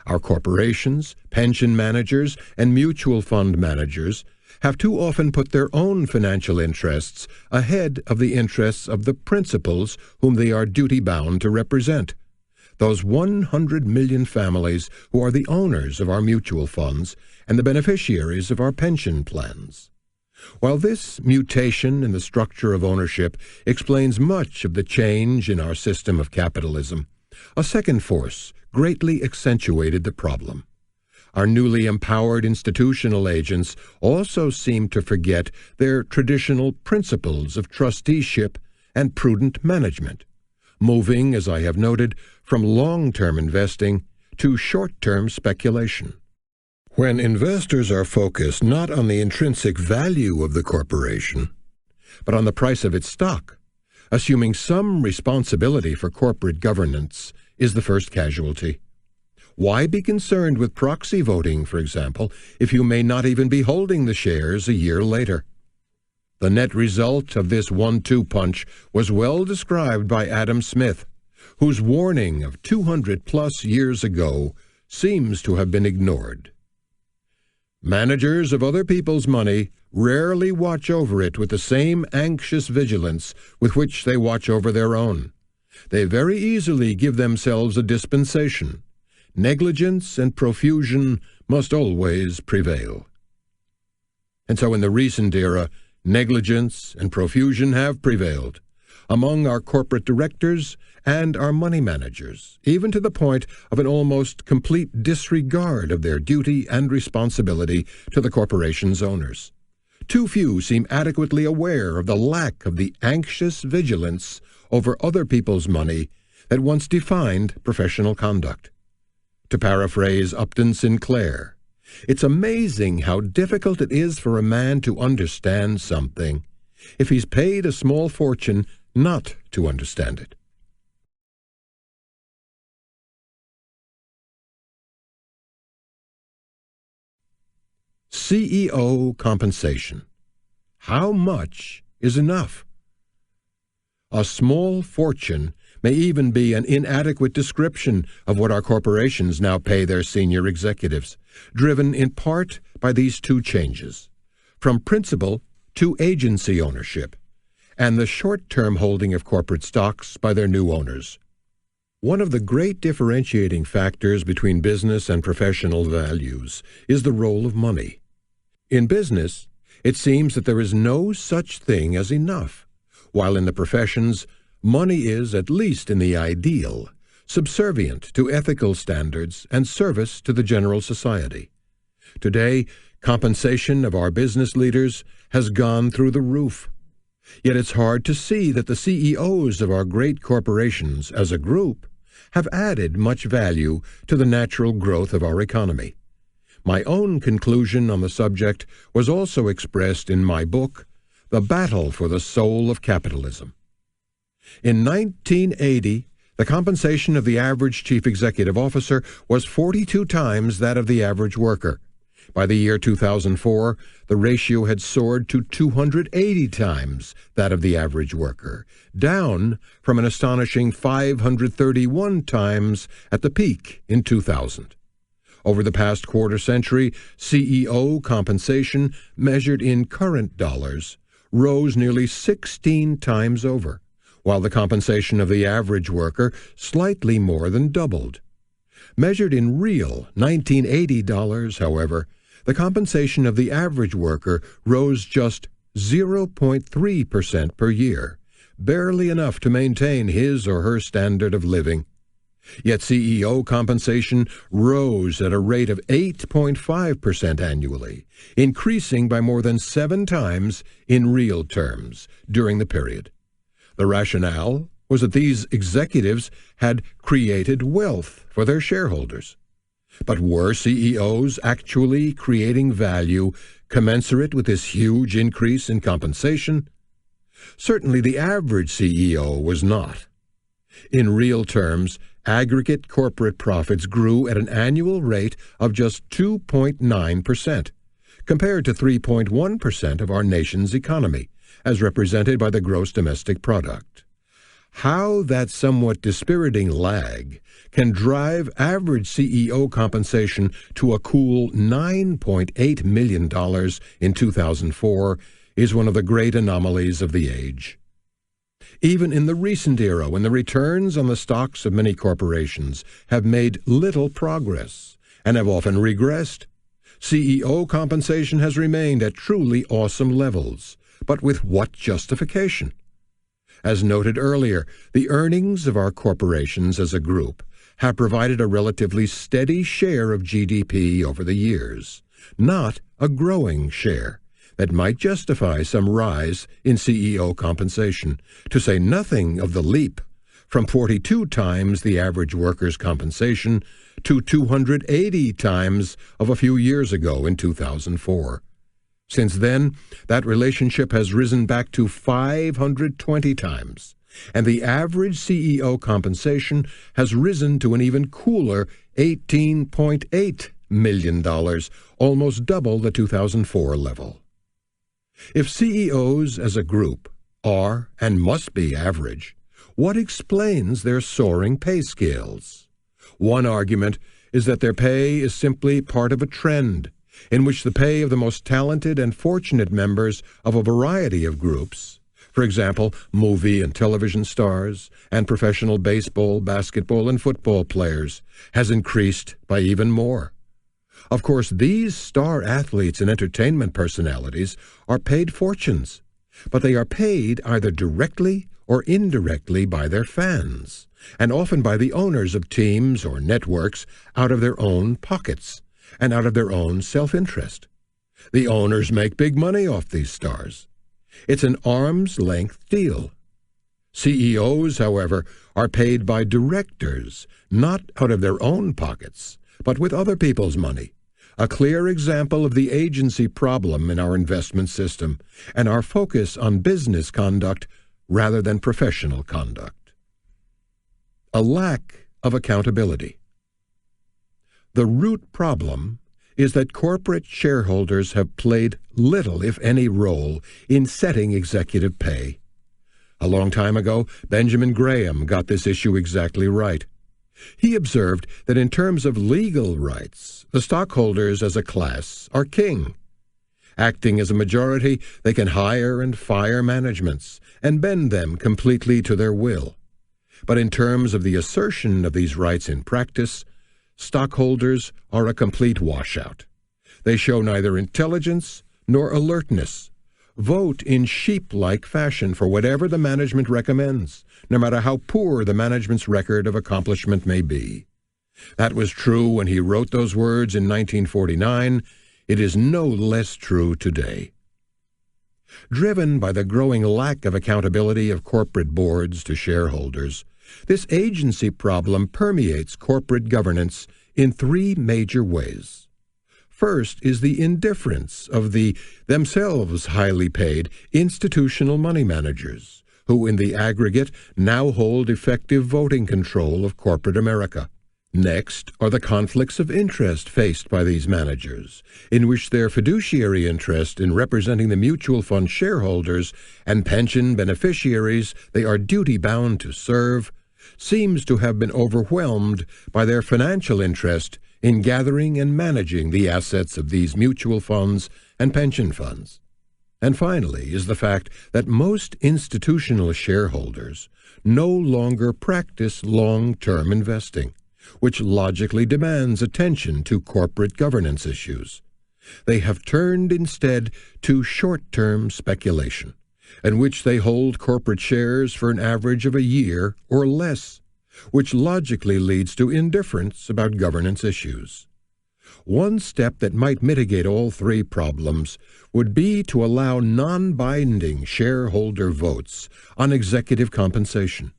Our corporations, pension managers, and mutual fund managers have too often put their own financial interests ahead of the interests of the principals whom they are duty-bound to represent, those 100 million families who are the owners of our mutual funds and the beneficiaries of our pension plans. While this mutation in the structure of ownership explains much of the change in our system of capitalism, a second force greatly accentuated the problem. Our newly empowered institutional agents also seem to forget their traditional principles of trusteeship and prudent management, moving, as I have noted, from long-term investing to short-term speculation. When investors are focused not on the intrinsic value of the corporation, but on the price of its stock, assuming some responsibility for corporate governance is the first casualty. Why be concerned with proxy voting, for example, if you may not even be holding the shares a year later? The net result of this 1-2 punch was well described by Adam Smith, whose warning of 200-plus years ago seems to have been ignored. Managers of other people's money rarely watch over it with the same anxious vigilance with which they watch over their own. They very easily give themselves a dispensation. Negligence and profusion must always prevail. And so in the recent era, negligence and profusion have prevailed among our corporate directors and our money managers, even to the point of an almost complete disregard of their duty and responsibility to the corporation's owners. Too few seem adequately aware of the lack of the anxious vigilance over other people's money that once defined professional conduct. To paraphrase Upton Sinclair, it's amazing how difficult it is for a man to understand something if he's paid a small fortune not to understand it. CEO compensation. How much is enough? A small fortune may even be an inadequate description of what our corporations now pay their senior executives, driven in part by these two changes, from principal to agency ownership, and the short-term holding of corporate stocks by their new owners. One of the great differentiating factors between business and professional values is the role of money. In business, it seems that there is no such thing as enough, while in the professions, money is, at least in the ideal, subservient to ethical standards and service to the general society. Today, compensation of our business leaders has gone through the roof. Yet it's hard to see that the CEOs of our great corporations as a group have added much value to the natural growth of our economy. My own conclusion on the subject was also expressed in my book, The Battle for the Soul of Capitalism. In 1980, the compensation of the average chief executive officer was 42 times that of the average worker. By the year 2004, the ratio had soared to 280 times that of the average worker, down from an astonishing 531 times at the peak in 2000. Over the past quarter century, CEO compensation, measured in current dollars, rose nearly 16 times over, while the compensation of the average worker slightly more than doubled. Measured in real 1980 dollars, however, the compensation of the average worker rose just 0.3% per year, barely enough to maintain his or her standard of living. Yet CEO compensation rose at a rate of 8.5% annually, increasing by more than 7 times in real terms during the period. The rationale was that these executives had created wealth for their shareholders. But were CEOs actually creating value commensurate with this huge increase in compensation? Certainly the average CEO was not. In real terms, aggregate corporate profits grew at an annual rate of just 2.9%, compared to 3.1% of our nation's economy, as represented by the gross domestic product. How that somewhat dispiriting lag can drive average CEO compensation to a cool $9.8 million in 2004 is one of the great anomalies of the age. Even in the recent era, when the returns on the stocks of many corporations have made little progress and have often regressed, CEO compensation has remained at truly awesome levels. But with what justification? As noted earlier, the earnings of our corporations as a group have provided a relatively steady share of GDP over the years, not a growing share that might justify some rise in CEO compensation, to say nothing of the leap from 42 times the average worker's compensation to 280 times of a few years ago in 2004. Since then, that relationship has risen back to 520 times, and the average CEO compensation has risen to an even cooler $18.8 million, almost double the 2004 level. If CEOs as a group are and must be average, what explains their soaring pay scales? One argument is that their pay is simply part of a trend, in which the pay of the most talented and fortunate members of a variety of groups, for example, movie and television stars and professional baseball, basketball, and football players, has increased by even more. Of course, these star athletes and entertainment personalities are paid fortunes, but they are paid either directly or indirectly by their fans, and often by the owners of teams or networks out of their own pockets and out of their own self-interest. The owners make big money off these stars. It's an arm's-length deal. CEOs, however, are paid by directors, not out of their own pockets, but with other people's money. A clear example of the agency problem in our investment system and our focus on business conduct rather than professional conduct. A lack of accountability. The root problem is that corporate shareholders have played little, if any, role in setting executive pay. A long time ago, Benjamin Graham got this issue exactly right. He observed that in terms of legal rights, the stockholders as a class are king. Acting as a majority, they can hire and fire managements and bend them completely to their will. But in terms of the assertion of these rights in practice, stockholders are a complete washout. They show neither intelligence nor alertness, vote in sheep-like fashion for whatever the management recommends, no matter how poor the management's record of accomplishment may be. That was true when he wrote those words in 1949. It is no less true today. Driven by the growing lack of accountability of corporate boards to shareholders, this agency problem permeates corporate governance in three major ways. First is the indifference of the themselves highly paid institutional money managers, who in the aggregate now hold effective voting control of corporate America. Next are the conflicts of interest faced by these managers, in which their fiduciary interest in representing the mutual fund shareholders and pension beneficiaries they are duty-bound to serve seems to have been overwhelmed by their financial interest in gathering and managing the assets of these mutual funds and pension funds. And finally is the fact that most institutional shareholders no longer practice long-term investing, which logically demands attention to corporate governance issues. They have turned instead to short-term speculation, in which they hold corporate shares for an average of a year or less, which logically leads to indifference about governance issues. One step that might mitigate all three problems would be to allow non-binding shareholder votes on executive compensation.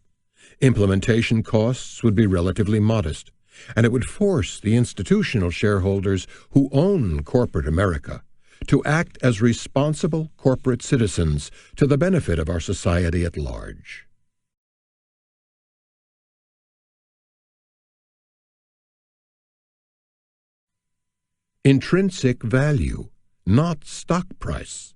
Implementation costs would be relatively modest, and it would force the institutional shareholders who own corporate America to act as responsible corporate citizens to the benefit of our society at large. Intrinsic value, not stock price.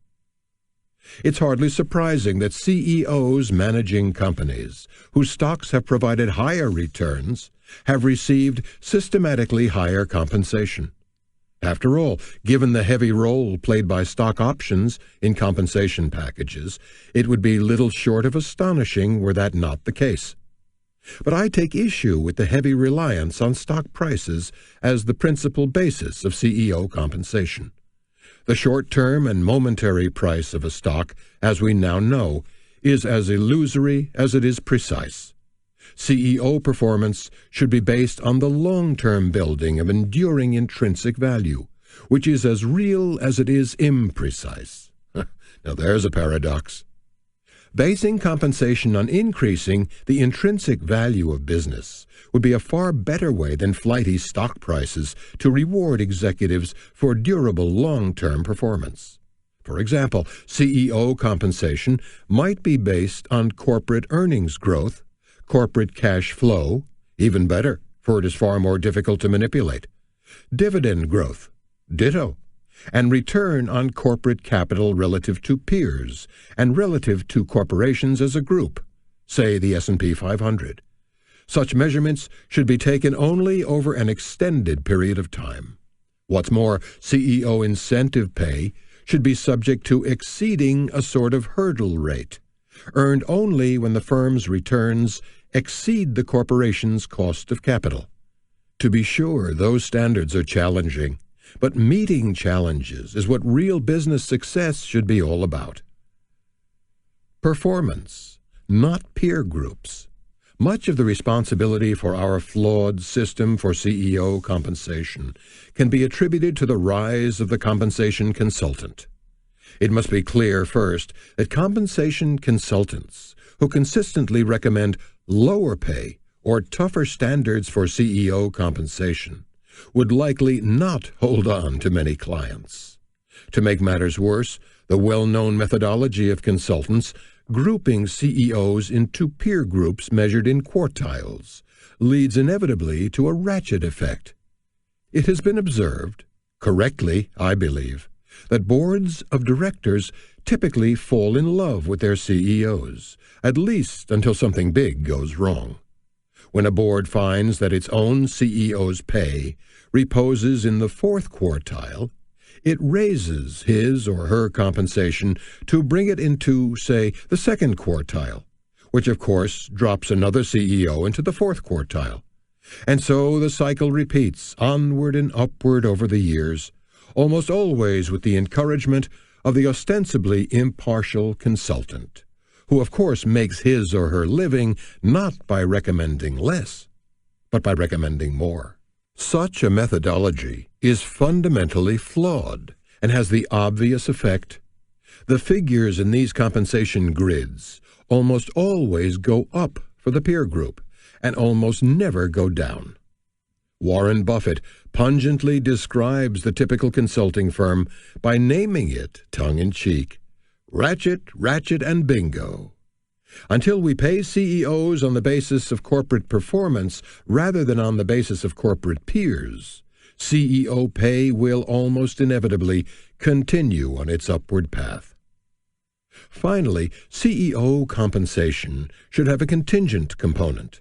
It's hardly surprising that CEOs managing companies whose stocks have provided higher returns have received systematically higher compensation. After all, given the heavy role played by stock options in compensation packages, it would be little short of astonishing were that not the case. But I take issue with the heavy reliance on stock prices as the principal basis of CEO compensation. The short-term and momentary price of a stock, as we now know, is as illusory as it is precise. CEO performance should be based on the long-term building of enduring intrinsic value, which is as real as it is imprecise. Now there's a paradox. Basing compensation on increasing the intrinsic value of business would be a far better way than flighty stock prices to reward executives for durable long-term performance. For example, CEO compensation might be based on corporate earnings growth, corporate cash flow, even better, for it is far more difficult to manipulate, dividend growth, ditto, and return on corporate capital relative to peers and relative to corporations as a group, say the S&P 500. Such measurements should be taken only over an extended period of time. What's more, CEO incentive pay should be subject to exceeding a sort of hurdle rate, earned only when the firm's returns exceed the corporation's cost of capital. To be sure, those standards are challenging, but meeting challenges is what real business success should be all about. Performance, not peer groups. Much of the responsibility for our flawed system for CEO compensation can be attributed to the rise of the compensation consultant. It must be clear, first, that compensation consultants who consistently recommend lower pay or tougher standards for CEO compensation would likely not hold on to many clients. To make matters worse, the well-known methodology of consultants grouping CEOs into peer groups measured in quartiles leads inevitably to a ratchet effect. It has been observed, correctly, I believe, that boards of directors typically fall in love with their CEOs, at least until something big goes wrong. When a board finds that its own CEO's pay reposes in the fourth quartile, it raises his or her compensation to bring it into, say, the second quartile, which of course drops another CEO into the fourth quartile. And so the cycle repeats onward and upward over the years, almost always with the encouragement of the ostensibly impartial consultant, who of course makes his or her living not by recommending less, but by recommending more. Such a methodology is fundamentally flawed and has the obvious effect: the figures in these compensation grids almost always go up for the peer group and almost never go down. Warren Buffett pungently describes the typical consulting firm by naming it, tongue-in-cheek, ratchet, ratchet, and bingo. Until we pay CEOs on the basis of corporate performance rather than on the basis of corporate peers, CEO pay will almost inevitably continue on its upward path. Finally, CEO compensation should have a contingent component.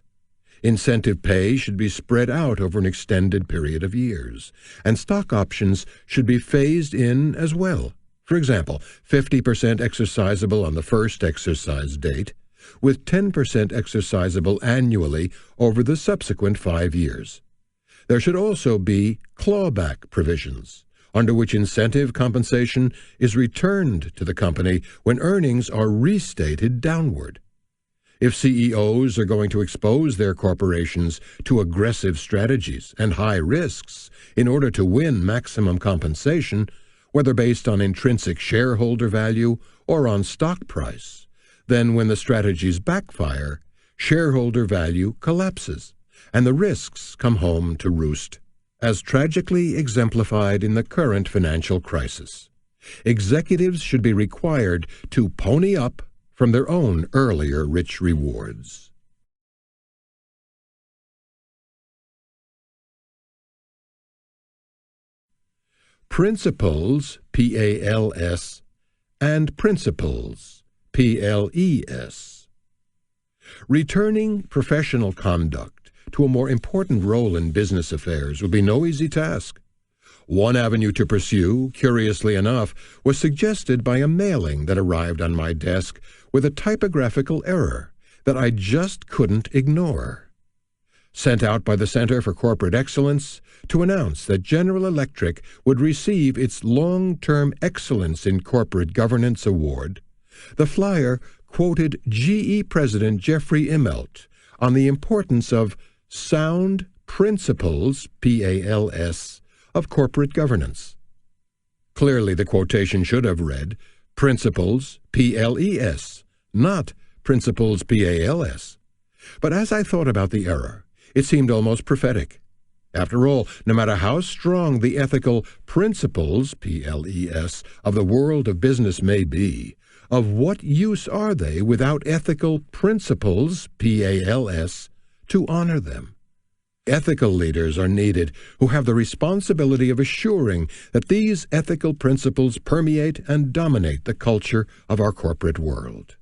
Incentive pay should be spread out over an extended period of years, and stock options should be phased in as well. For example, 50% exercisable on the first exercise date, with 10% exercisable annually over the subsequent 5 years. There should also be clawback provisions, under which incentive compensation is returned to the company when earnings are restated downward. If CEOs are going to expose their corporations to aggressive strategies and high risks in order to win maximum compensation, whether based on intrinsic shareholder value or on stock price, then when the strategies backfire, shareholder value collapses and the risks come home to roost, as tragically exemplified in the current financial crisis. Executives should be required to pony up from their own earlier rich rewards. Principles, P-A-L-S, and principles, P-L-E-S. Returning professional conduct to a more important role in business affairs would be no easy task. One avenue to pursue, curiously enough, was suggested by a mailing that arrived on my desk with a typographical error that I just couldn't ignore. Sent out by the Center for Corporate Excellence to announce that General Electric would receive its Long-Term Excellence in Corporate Governance Award, the flyer quoted GE President Jeffrey Immelt on the importance of sound principles, P-A-L-S, of corporate governance. Clearly, the quotation should have read principles, P-L-E-S, not principles, P-A-L-S. But as I thought about the error, it seemed almost prophetic. After all, no matter how strong the ethical principles, P-L-E-S, of the world of business may be, of what use are they without ethical principles, P-A-L-S, to honor them? Ethical leaders are needed who have the responsibility of assuring that these ethical principles permeate and dominate the culture of our corporate world.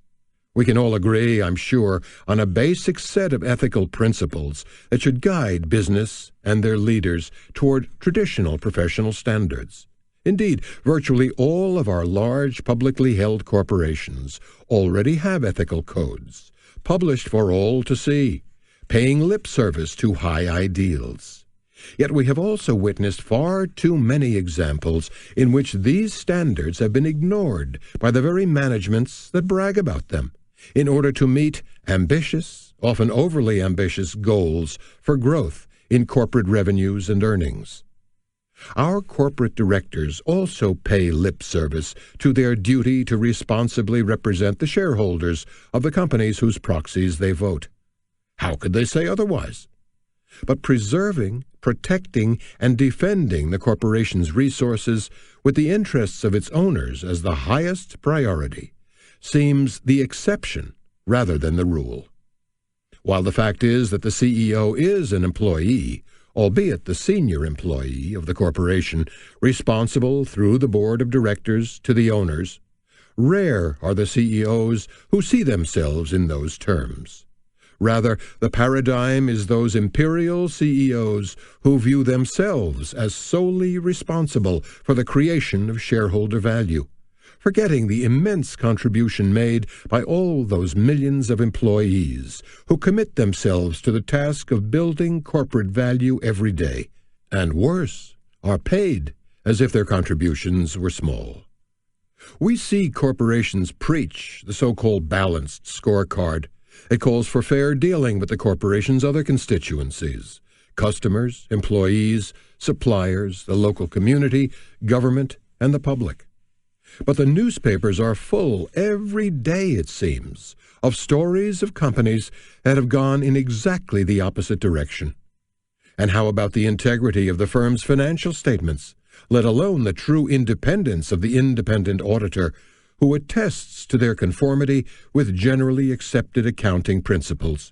We can all agree, I'm sure, on a basic set of ethical principles that should guide business and their leaders toward traditional professional standards. Indeed, virtually all of our large publicly held corporations already have ethical codes, published for all to see, paying lip service to high ideals. Yet we have also witnessed far too many examples in which these standards have been ignored by the very managements that brag about them, in order to meet ambitious, often overly ambitious goals for growth in corporate revenues and earnings. Our corporate directors also pay lip service to their duty to responsibly represent the shareholders of the companies whose proxies they vote. How could they say otherwise? But preserving, protecting, and defending the corporation's resources with the interests of its owners as the highest priority seems the exception rather than the rule. While the fact is that the CEO is an employee, albeit the senior employee of the corporation, responsible through the board of directors to the owners, rare are the CEOs who see themselves in those terms. Rather, the paradigm is those imperial CEOs who view themselves as solely responsible for the creation of shareholder value, forgetting the immense contribution made by all those millions of employees who commit themselves to the task of building corporate value every day, and worse, are paid as if their contributions were small. We see corporations preach the so-called balanced scorecard. It calls for fair dealing with the corporation's other constituencies: customers, employees, suppliers, the local community, government, and the public. But the newspapers are full every day, it seems, of stories of companies that have gone in exactly the opposite direction. And how about the integrity of the firm's financial statements, let alone the true independence of the independent auditor who attests to their conformity with generally accepted accounting principles?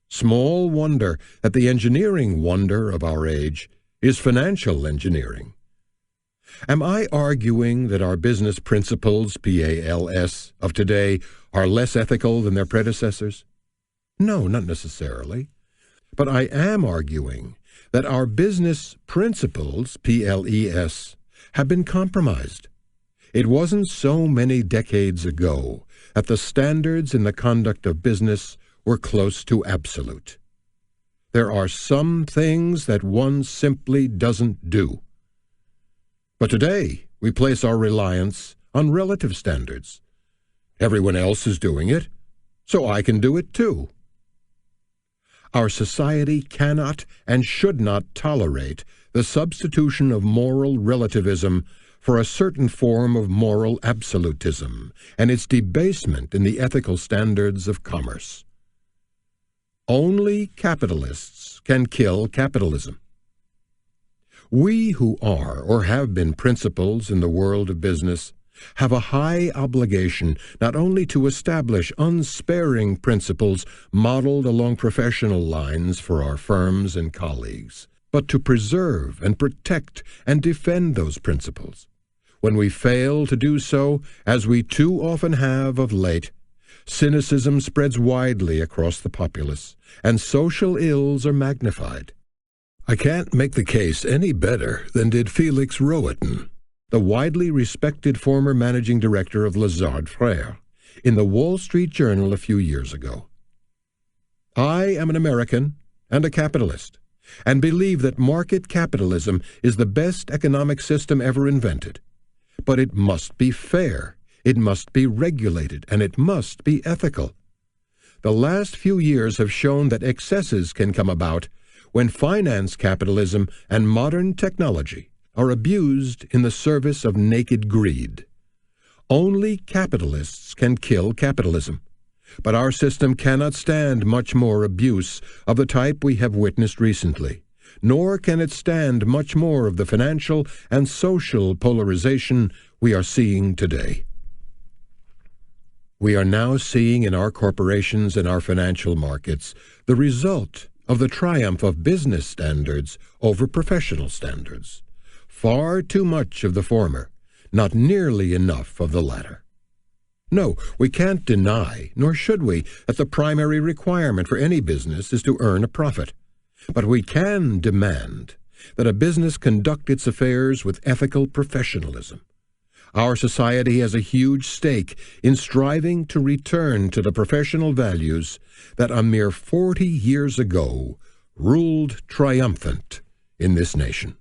Small wonder that the engineering wonder of our age is financial engineering. Am I arguing that our business principles, PALS, of today are less ethical than their predecessors? No, not necessarily. But I am arguing that our business principles, PLES, have been compromised. It wasn't so many decades ago that the standards in the conduct of business were close to absolute. There are some things that one simply doesn't do. But today, we place our reliance on relative standards. Everyone else is doing it, so I can do it too. Our society cannot and should not tolerate the substitution of moral relativism for a certain form of moral absolutism and its debasement in the ethical standards of commerce. Only capitalists can kill capitalism. We who are or have been principals in the world of business have a high obligation not only to establish unsparing principles modeled along professional lines for our firms and colleagues, but to preserve and protect and defend those principles. When we fail to do so, as we too often have of late, cynicism spreads widely across the populace, and social ills are magnified. I can't make the case any better than did Felix Rohatyn, the widely respected former managing director of Lazard Frères, in the Wall Street Journal a few years ago. I am an American and a capitalist, and believe that market capitalism is the best economic system ever invented. But it must be fair, it must be regulated, and it must be ethical. The last few years have shown that excesses can come about when finance capitalism and modern technology are abused in the service of naked greed. Only capitalists can kill capitalism, but our system cannot stand much more abuse of the type we have witnessed recently, nor can it stand much more of the financial and social polarization we are seeing today. We are now seeing in our corporations and our financial markets the result of the triumph of business standards over professional standards. Far too much of the former, not nearly enough of the latter. No, we can't deny, nor should we, that the primary requirement for any business is to earn a profit. But we can demand that a business conduct its affairs with ethical professionalism. Our society has a huge stake in striving to return to the professional values that a mere 40 years ago ruled triumphant in this nation.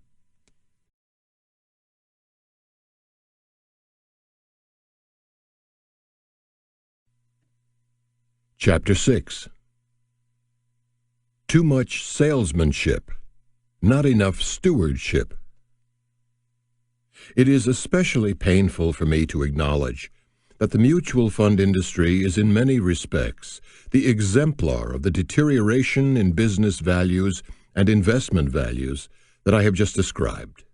Chapter 6. Too much salesmanship, not enough stewardship. It is especially painful for me to acknowledge that the mutual fund industry is in many respects the exemplar of the deterioration in business values and investment values that I have just described.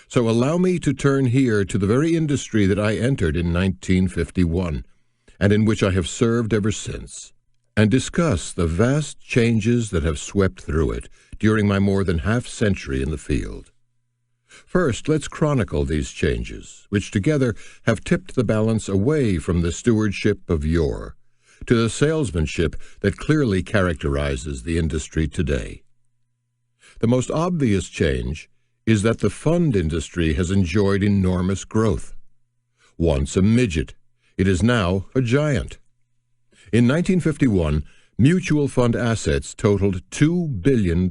So allow me to turn here to the very industry that I entered in 1951, and in which I have served ever since, and discuss the vast changes that have swept through it during my more than half-century in the field. First, let's chronicle these changes, which together have tipped the balance away from the stewardship of yore to the salesmanship that clearly characterizes the industry today. The most obvious change is that the fund industry has enjoyed enormous growth. Once a midget, it is now a giant. In 1951, mutual fund assets totaled $2 billion.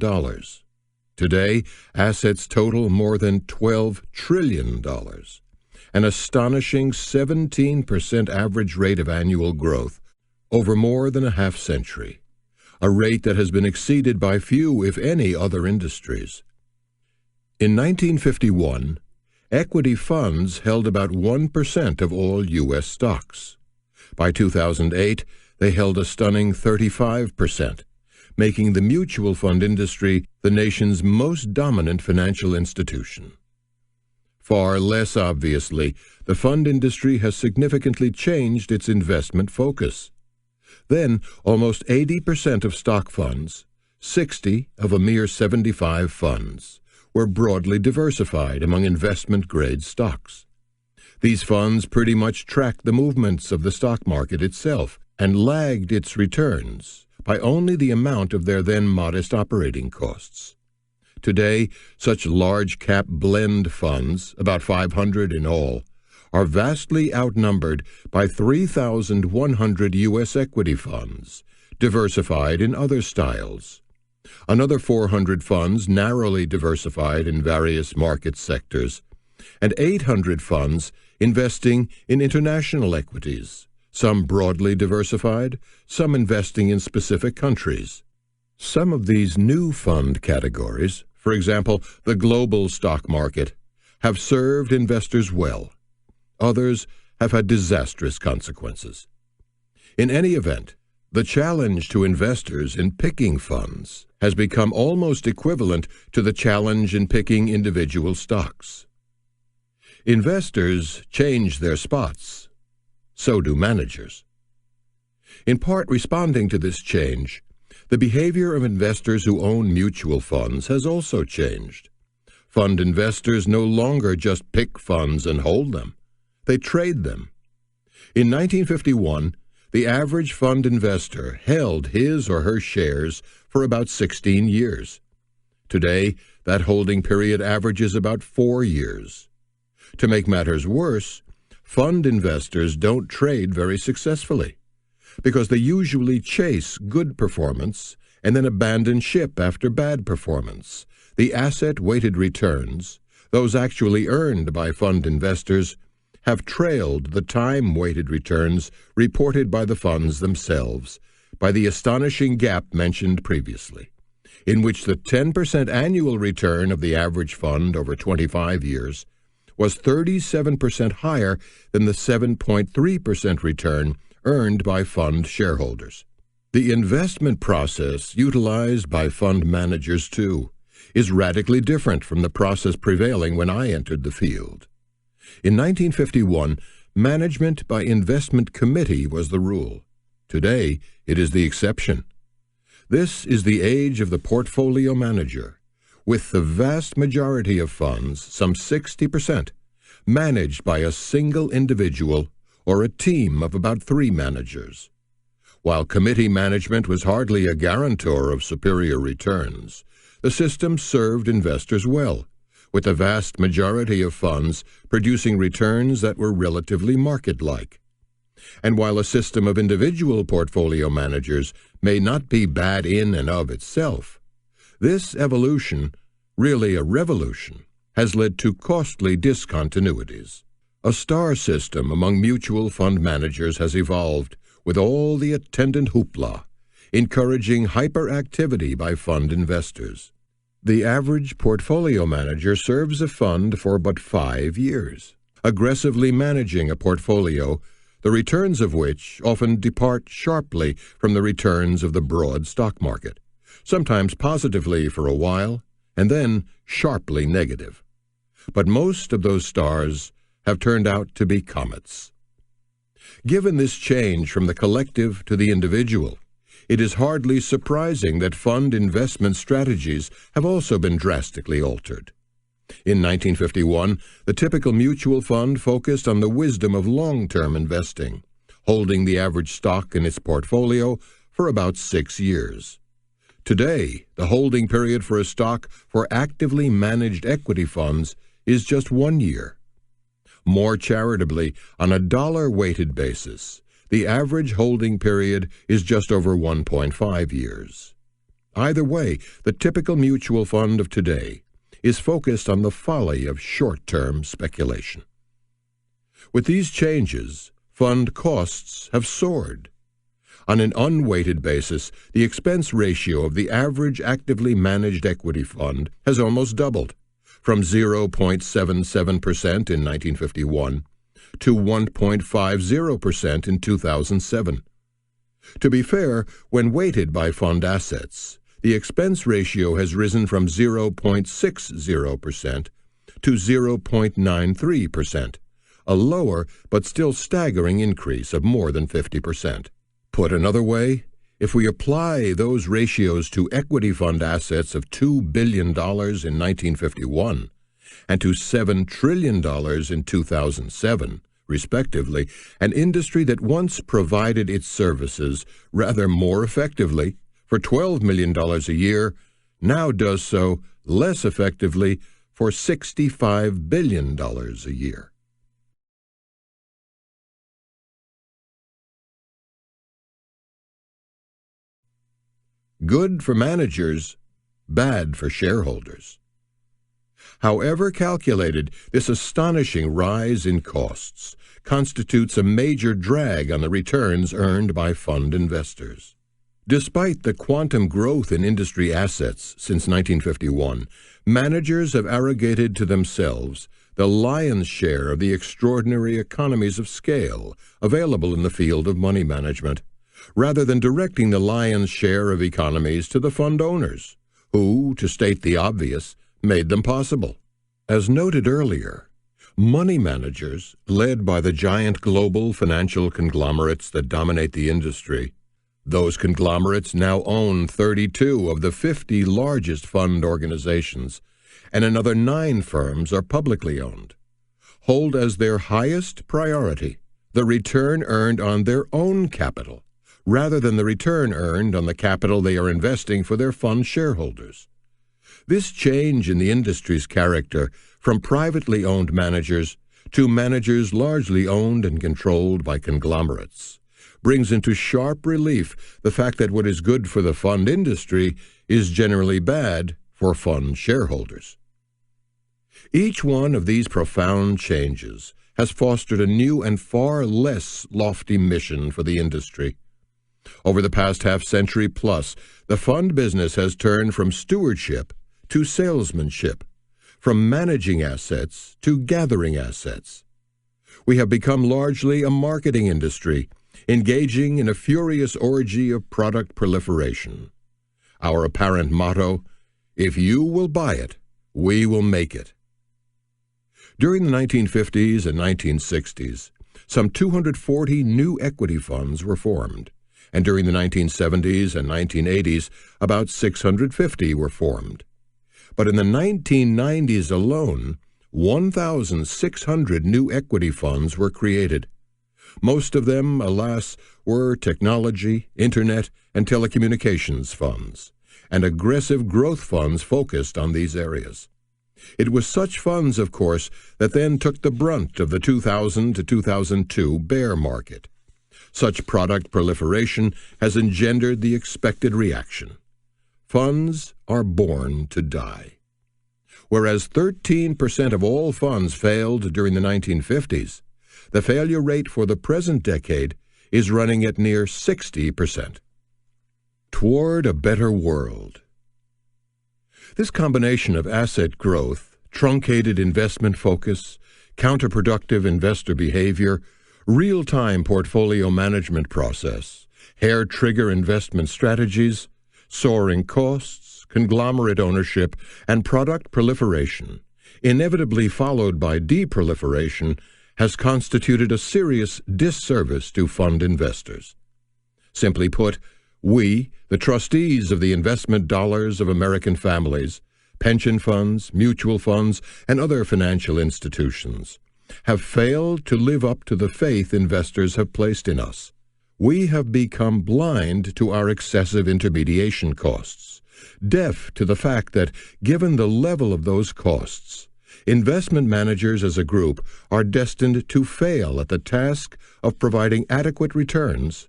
Today, assets total more than $12 trillion, an astonishing 17% average rate of annual growth over more than a half-century, a rate that has been exceeded by few, if any, other industries. In 1951, equity funds held about 1% of all U.S. stocks. By 2008, they held a stunning 35%, making the mutual fund industry the nation's most dominant financial institution. Far less obviously, the fund industry has significantly changed its investment focus. Then, almost 80% of stock funds, 60 of a mere 75 funds, were broadly diversified among investment-grade stocks. These funds pretty much tracked the movements of the stock market itself and lagged its returns by only the amount of their then modest operating costs. Today, such large-cap blend funds, about 500 in all, are vastly outnumbered by 3,100 U.S. equity funds, diversified in other styles. Another 400 funds narrowly diversified in various market sectors, and 800 funds investing in international equities, some broadly diversified, some investing in specific countries. Some of these new fund categories, for example, the global stock market, have served investors well. Others have had disastrous consequences. In any event, the challenge to investors in picking funds has become almost equivalent to the challenge in picking individual stocks. Investors change their spots. So do managers. In part responding to this change, the behavior of investors who own mutual funds has also changed. Fund investors no longer just pick funds and hold them. They trade them. In 1951, the average fund investor held his or her shares for about 16 years. Today, that holding period averages about 4 years. To make matters worse, fund investors don't trade very successfully because they usually chase good performance and then abandon ship after bad performance. The asset-weighted returns, those actually earned by fund investors, have trailed the time-weighted returns reported by the funds themselves by the astonishing gap mentioned previously, in which the 10% annual return of the average fund over 25 years was 37% higher than the 7.3% return earned by fund shareholders. The investment process utilized by fund managers, too, is radically different from the process prevailing when I entered the field. In 1951, management by investment committee was the rule. Today, it is the exception. This is the age of the portfolio manager, with the vast majority of funds, some 60%, managed by a single individual or a team of about 3 managers. While committee management was hardly a guarantor of superior returns, the system served investors well, with the vast majority of funds producing returns that were relatively market-like. And while a system of individual portfolio managers may not be bad in and of itself, this evolution, really a revolution, has led to costly discontinuities. A star system among mutual fund managers has evolved with all the attendant hoopla, encouraging hyperactivity by fund investors. The average portfolio manager serves a fund for but 5 years, aggressively managing a portfolio, the returns of which often depart sharply from the returns of the broad stock market, sometimes positively for a while, and then sharply negative. But most of those stars have turned out to be comets. Given this change from the collective to the individual, it is hardly surprising that fund investment strategies have also been drastically altered. In 1951, the typical mutual fund focused on the wisdom of long-term investing, holding the average stock in its portfolio for about 6 years. Today, the holding period for a stock for actively managed equity funds is just 1 year. More charitably, on a dollar-weighted basis, the average holding period is just over 1.5 years. Either way, the typical mutual fund of today is focused on the folly of short-term speculation. With these changes, fund costs have soared. On an unweighted basis, the expense ratio of the average actively managed equity fund has almost doubled, from 0.77% in 1951 to 1.50% in 2007. To be fair, when weighted by fund assets, the expense ratio has risen from 0.60% to 0.93%, a lower but still staggering increase of more than 50%. Put another way, if we apply those ratios to equity fund assets of $2 billion in 1951 and to $7 trillion in 2007, respectively, an industry that once provided its services rather more effectively for $12 million a year now does so less effectively for $65 billion a year. Good for managers, bad for shareholders. However calculated, this astonishing rise in costs constitutes a major drag on the returns earned by fund investors. Despite the quantum growth in industry assets since 1951, managers have arrogated to themselves the lion's share of the extraordinary economies of scale available in the field of money management, rather than directing the lion's share of economies to the fund owners, who, to state the obvious, made them possible. As noted earlier, money managers, led by the giant global financial conglomerates that dominate the industry, those conglomerates now own 32 of the 50 largest fund organizations, and another 9 firms are publicly owned, hold as their highest priority the return earned on their own capital, rather than the return earned on the capital they are investing for their fund shareholders. This change in the industry's character from privately owned managers to managers largely owned and controlled by conglomerates brings into sharp relief the fact that what is good for the fund industry is generally bad for fund shareholders. Each one of these profound changes has fostered a new and far less lofty mission for the industry. Over the past half-century plus, the fund business has turned from stewardship to salesmanship, from managing assets to gathering assets. We have become largely a marketing industry, engaging in a furious orgy of product proliferation. Our apparent motto, "If you will buy it, we will make it." During the 1950s and 1960s, some 240 new equity funds were formed, and during the 1970s and 1980s, about 650 were formed. But in the 1990s alone, 1,600 new equity funds were created. Most of them, alas, were technology, internet, and telecommunications funds, and aggressive growth funds focused on these areas. It was such funds, of course, that then took the brunt of the 2000 to 2002 bear market. Such product proliferation has engendered the expected reaction. Funds are born to die. Whereas 13% of all funds failed during the 1950s, the failure rate for the present decade is running at near 60%. Toward a better world. This combination of asset growth, truncated investment focus, counterproductive investor behavior, real-time portfolio management process, hair-trigger investment strategies, soaring costs, conglomerate ownership, and product proliferation, inevitably followed by deproliferation, has constituted a serious disservice to fund investors. Simply put, we, the trustees of the investment dollars of American families, pension funds, mutual funds, and other financial institutions, have failed to live up to the faith investors have placed in us. We have become blind to our excessive intermediation costs, deaf to the fact that, given the level of those costs, investment managers as a group are destined to fail at the task of providing adequate returns,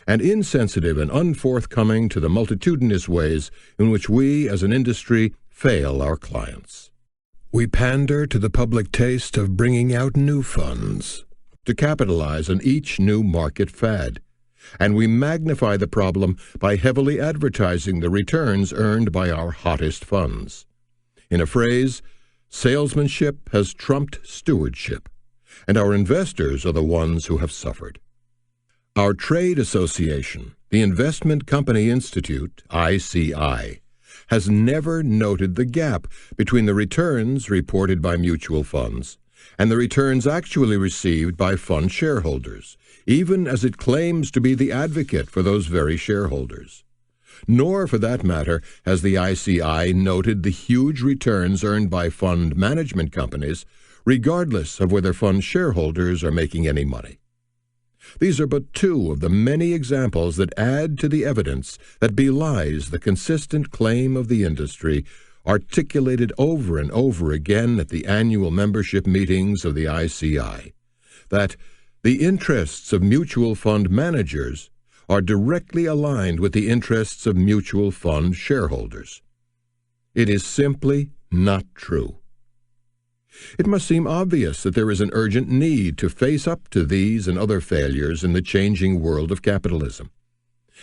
and insensitive and unforthcoming to the multitudinous ways in which we as an industry fail our clients. We pander to the public taste of bringing out new funds to capitalize on each new market fad, and we magnify the problem by heavily advertising the returns earned by our hottest funds. In a phrase, salesmanship has trumped stewardship, and our investors are the ones who have suffered. Our trade association, the Investment Company Institute, ICI, has never noted the gap between the returns reported by mutual funds and the returns actually received by fund shareholders, even as it claims to be the advocate for those very shareholders. Nor, for that matter, has the ICI noted the huge returns earned by fund management companies, regardless of whether fund shareholders are making any money. These are but two of the many examples that add to the evidence that belies the consistent claim of the industry, articulated over and over again at the annual membership meetings of the ICI, that the interests of mutual fund managers are directly aligned with the interests of mutual fund shareholders. It is simply not true. It must seem obvious that there is an urgent need to face up to these and other failures in the changing world of capitalism,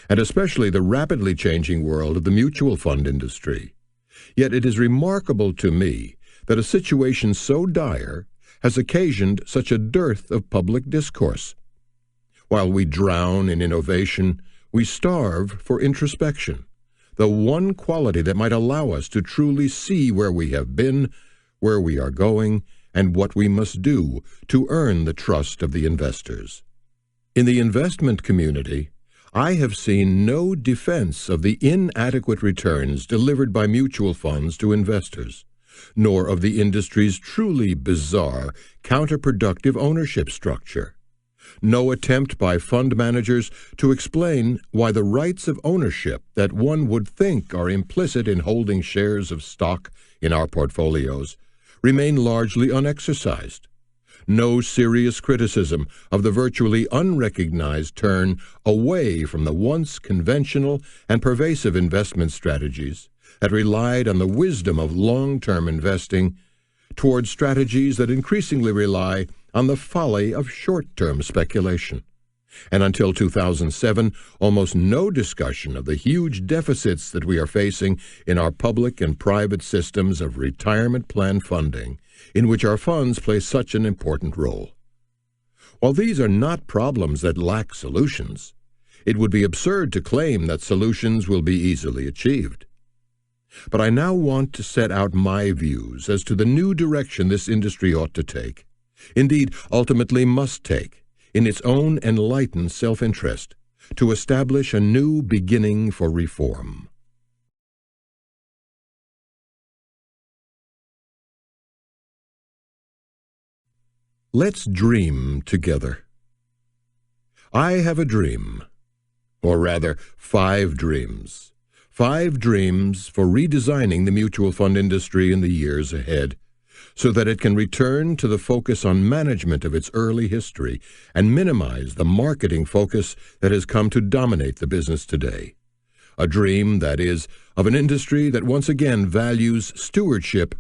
and especially the rapidly changing world of the mutual fund industry. Yet it is remarkable to me that a situation so dire has occasioned such a dearth of public discourse. While we drown in innovation, we starve for introspection, the one quality that might allow us to truly see where we have been, where we are going, and what we must do to earn the trust of the investors. In the investment community, I have seen no defense of the inadequate returns delivered by mutual funds to investors, nor of the industry's truly bizarre, counterproductive ownership structure. No attempt by fund managers to explain why the rights of ownership that one would think are implicit in holding shares of stock in our portfolios remain largely unexercised. No serious criticism of the virtually unrecognized turn away from the once conventional and pervasive investment strategies that relied on the wisdom of long-term investing toward strategies that increasingly rely on the folly of short-term speculation. And until 2007, almost no discussion of the huge deficits that we are facing in our public and private systems of retirement plan funding, in which our funds play such an important role. While these are not problems that lack solutions, it would be absurd to claim that solutions will be easily achieved. But I now want to set out my views as to the new direction this industry ought to take, indeed ultimately must take, in its own enlightened self-interest, to establish a new beginning for reform. Let's dream together. I have a dream, or rather 5 dreams. 5 dreams for redesigning the mutual fund industry in the years ahead, so that it can return to the focus on management of its early history and minimize the marketing focus that has come to dominate the business today. A dream, that is, of an industry that once again values stewardship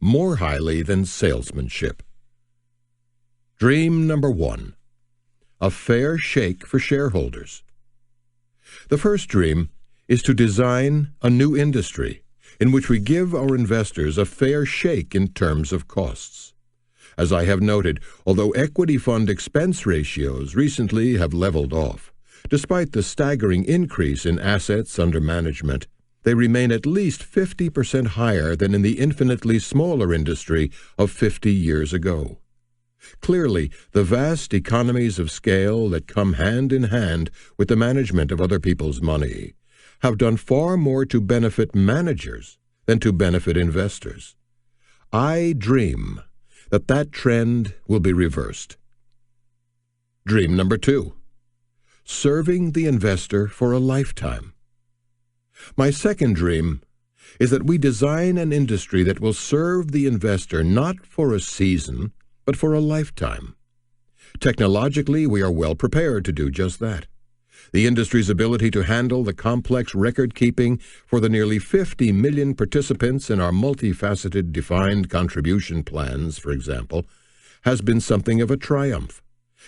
more highly than salesmanship. Dream number 1. A fair shake for shareholders. The first dream is to design a new industry in which we give our investors a fair shake in terms of costs. As I have noted, although equity fund expense ratios recently have leveled off, despite the staggering increase in assets under management, they remain at least 50% higher than in the infinitely smaller industry of 50 years ago. Clearly, the vast economies of scale that come hand in hand with the management of other people's money have done far more to benefit managers than to benefit investors. I dream that trend will be reversed. Dream number 2. Serving the investor for a lifetime. My second dream is that we design an industry that will serve the investor not for a season, but for a lifetime. Technologically, we are well prepared to do just that. The industry's ability to handle the complex record-keeping for the nearly 50 million participants in our multifaceted defined contribution plans, for example, has been something of a triumph.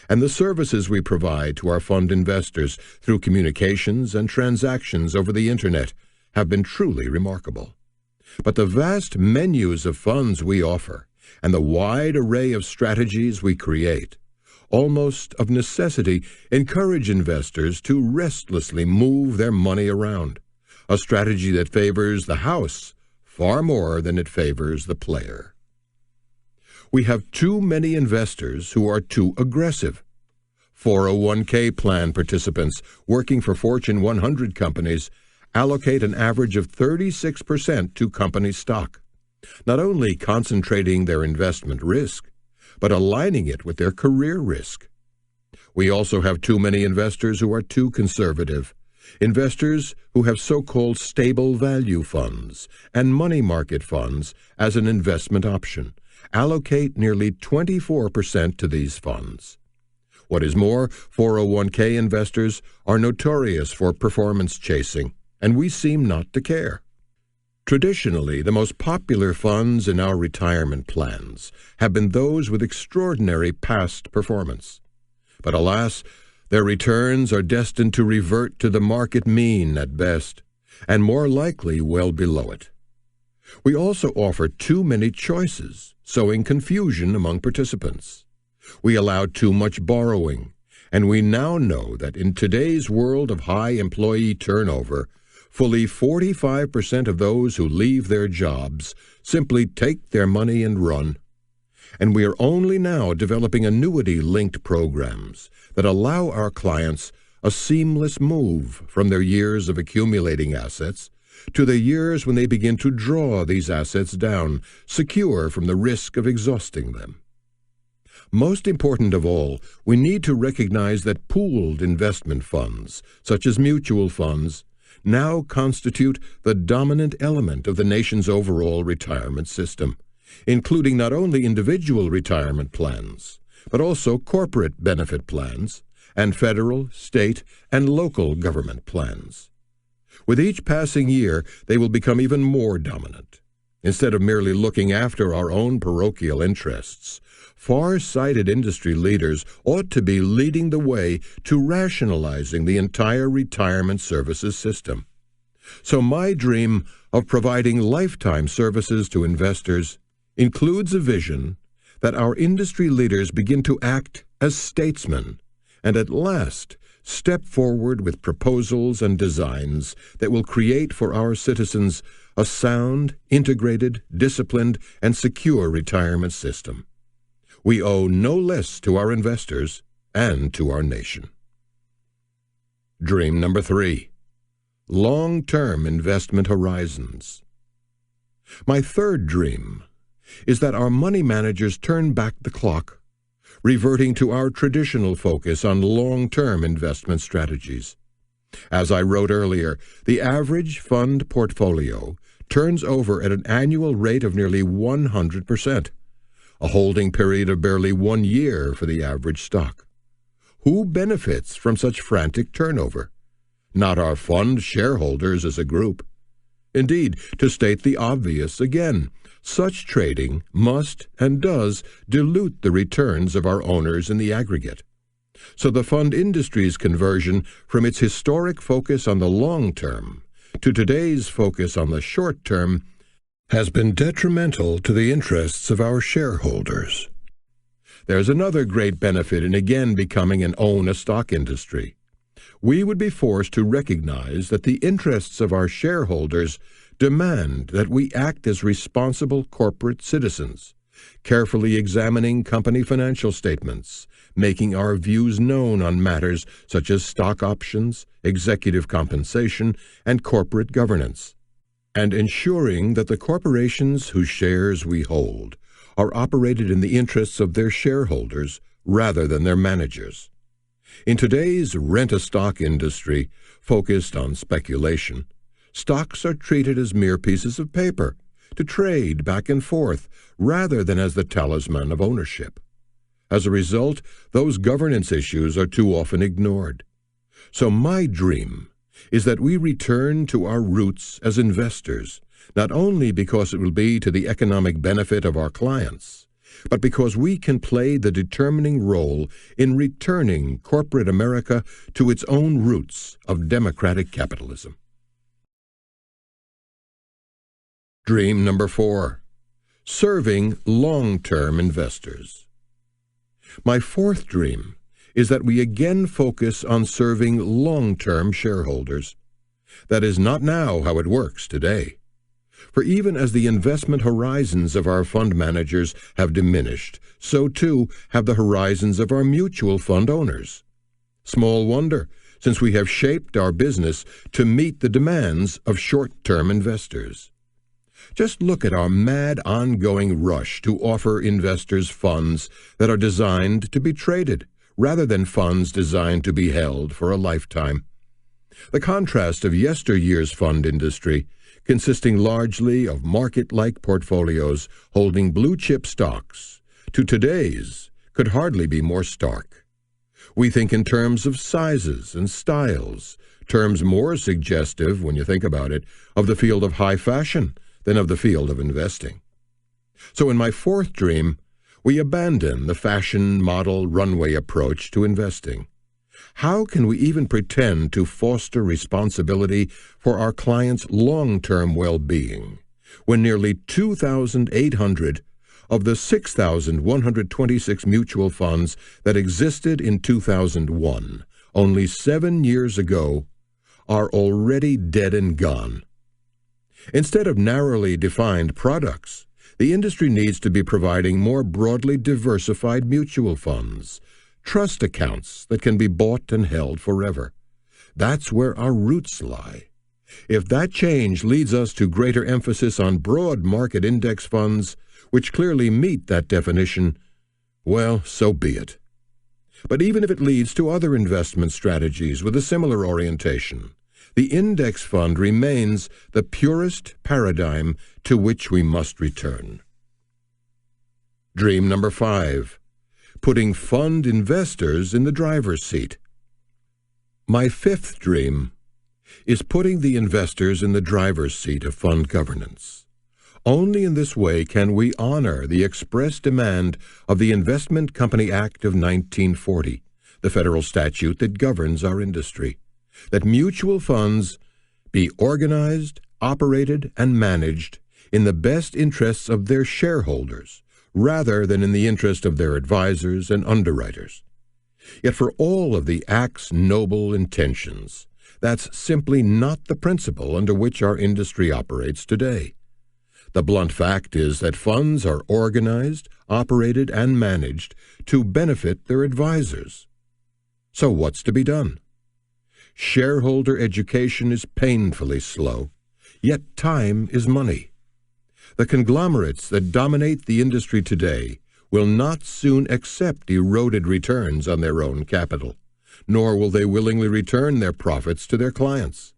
And the services we provide to our fund investors through communications and transactions over the Internet have been truly remarkable. But the vast menus of funds we offer and the wide array of strategies we create almost of necessity encourage investors to restlessly move their money around, a strategy that favors the house far more than it favors the player. We have too many investors who are too aggressive. 401k plan participants working for Fortune 100 companies allocate an average of 36% to company stock, not only concentrating their investment risk, but aligning it with their career risk. We also have too many investors who are too conservative, investors who have so-called stable value funds and money market funds as an investment option, allocate nearly 24% to these funds. What is more, 401k investors are notorious for performance chasing, and we seem not to care. Traditionally, the most popular funds in our retirement plans have been those with extraordinary past performance. But alas, their returns are destined to revert to the market mean at best, and more likely well below it. We also offer too many choices, sowing confusion among participants. We allow too much borrowing, and we now know that in today's world of high employee turnover, fully 45% of those who leave their jobs simply take their money and run. And we are only now developing annuity-linked programs that allow our clients a seamless move from their years of accumulating assets to the years when they begin to draw these assets down, secure from the risk of exhausting them. Most important of all, we need to recognize that pooled investment funds, such as mutual funds, now constitute the dominant element of the nation's overall retirement system, including not only individual retirement plans, but also corporate benefit plans and federal, state, and local government plans. With each passing year, they will become even more dominant. Instead of merely looking after our own parochial interests, far-sighted industry leaders ought to be leading the way to rationalizing the entire retirement services system. So my dream of providing lifetime services to investors includes a vision that our industry leaders begin to act as statesmen and at last step forward with proposals and designs that will create for our citizens a sound, integrated, disciplined, and secure retirement system. We owe no less to our investors and to our nation. Dream number 3. Long-term investment horizons. My third dream is that our money managers turn back the clock, reverting to our traditional focus on long-term investment strategies. As I wrote earlier, the average fund portfolio turns over at an annual rate of nearly 100%, a holding period of barely 1 year for the average stock. Who benefits from such frantic turnover? Not our fund shareholders as a group. Indeed, to state the obvious again, such trading must and does dilute the returns of our owners in the aggregate. So the fund industry's conversion from its historic focus on the long term to today's focus on the short term has been detrimental to the interests of our shareholders. There's another great benefit in again becoming an own a stock industry. We would be forced to recognize that the interests of our shareholders demand that we act as responsible corporate citizens, carefully examining company financial statements, making our views known on matters such as stock options, executive compensation, and corporate governance, and ensuring that the corporations whose shares we hold are operated in the interests of their shareholders rather than their managers. In today's rent-a-stock industry focused on speculation, stocks are treated as mere pieces of paper to trade back and forth rather than as the talisman of ownership. As a result, those governance issues are too often ignored. So my dream is that we return to our roots as investors, not only because it will be to the economic benefit of our clients, but because we can play the determining role in returning corporate America to its own roots of democratic capitalism. Dream number 4, serving long-term investors. My fourth dream is that we again focus on serving long-term shareholders. That is not now how it works today. For even as the investment horizons of our fund managers have diminished, so too have the horizons of our mutual fund owners. Small wonder, since we have shaped our business to meet the demands of short-term investors. Just look at our mad ongoing rush to offer investors funds that are designed to be traded, rather than funds designed to be held for a lifetime. The contrast of yesteryear's fund industry, consisting largely of market-like portfolios holding blue-chip stocks, to today's could hardly be more stark. We think in terms of sizes and styles, terms more suggestive, when you think about it, of the field of high fashion than of the field of investing. So in my fourth dream, we abandon the fashion model runway approach to investing. How can we even pretend to foster responsibility for our clients' long-term well-being when nearly 2,800 of the 6,126 mutual funds that existed in 2001, only 7 years ago, are already dead and gone? Instead of narrowly defined products, the industry needs to be providing more broadly diversified mutual funds, trust accounts that can be bought and held forever. That's where our roots lie. If that change leads us to greater emphasis on broad market index funds, which clearly meet that definition, well, so be it. But even if it leads to other investment strategies with a similar orientation, the index fund remains the purest paradigm to which we must return. Dream number 5. Putting fund investors in the driver's seat. My fifth dream is putting the investors in the driver's seat of fund governance. Only in this way can we honor the express demand of the Investment Company Act of 1940, the federal statute that governs our industry, that mutual funds be organized, operated, and managed in the best interests of their shareholders, rather than in the interest of their advisors and underwriters. Yet for all of the Act's noble intentions, that's simply not the principle under which our industry operates today. The blunt fact is that funds are organized, operated, and managed to benefit their advisors. So what's to be done? Shareholder education is painfully slow, yet time is money. The conglomerates that dominate the industry today will not soon accept eroded returns on their own capital, nor will they willingly return their profits to their clients.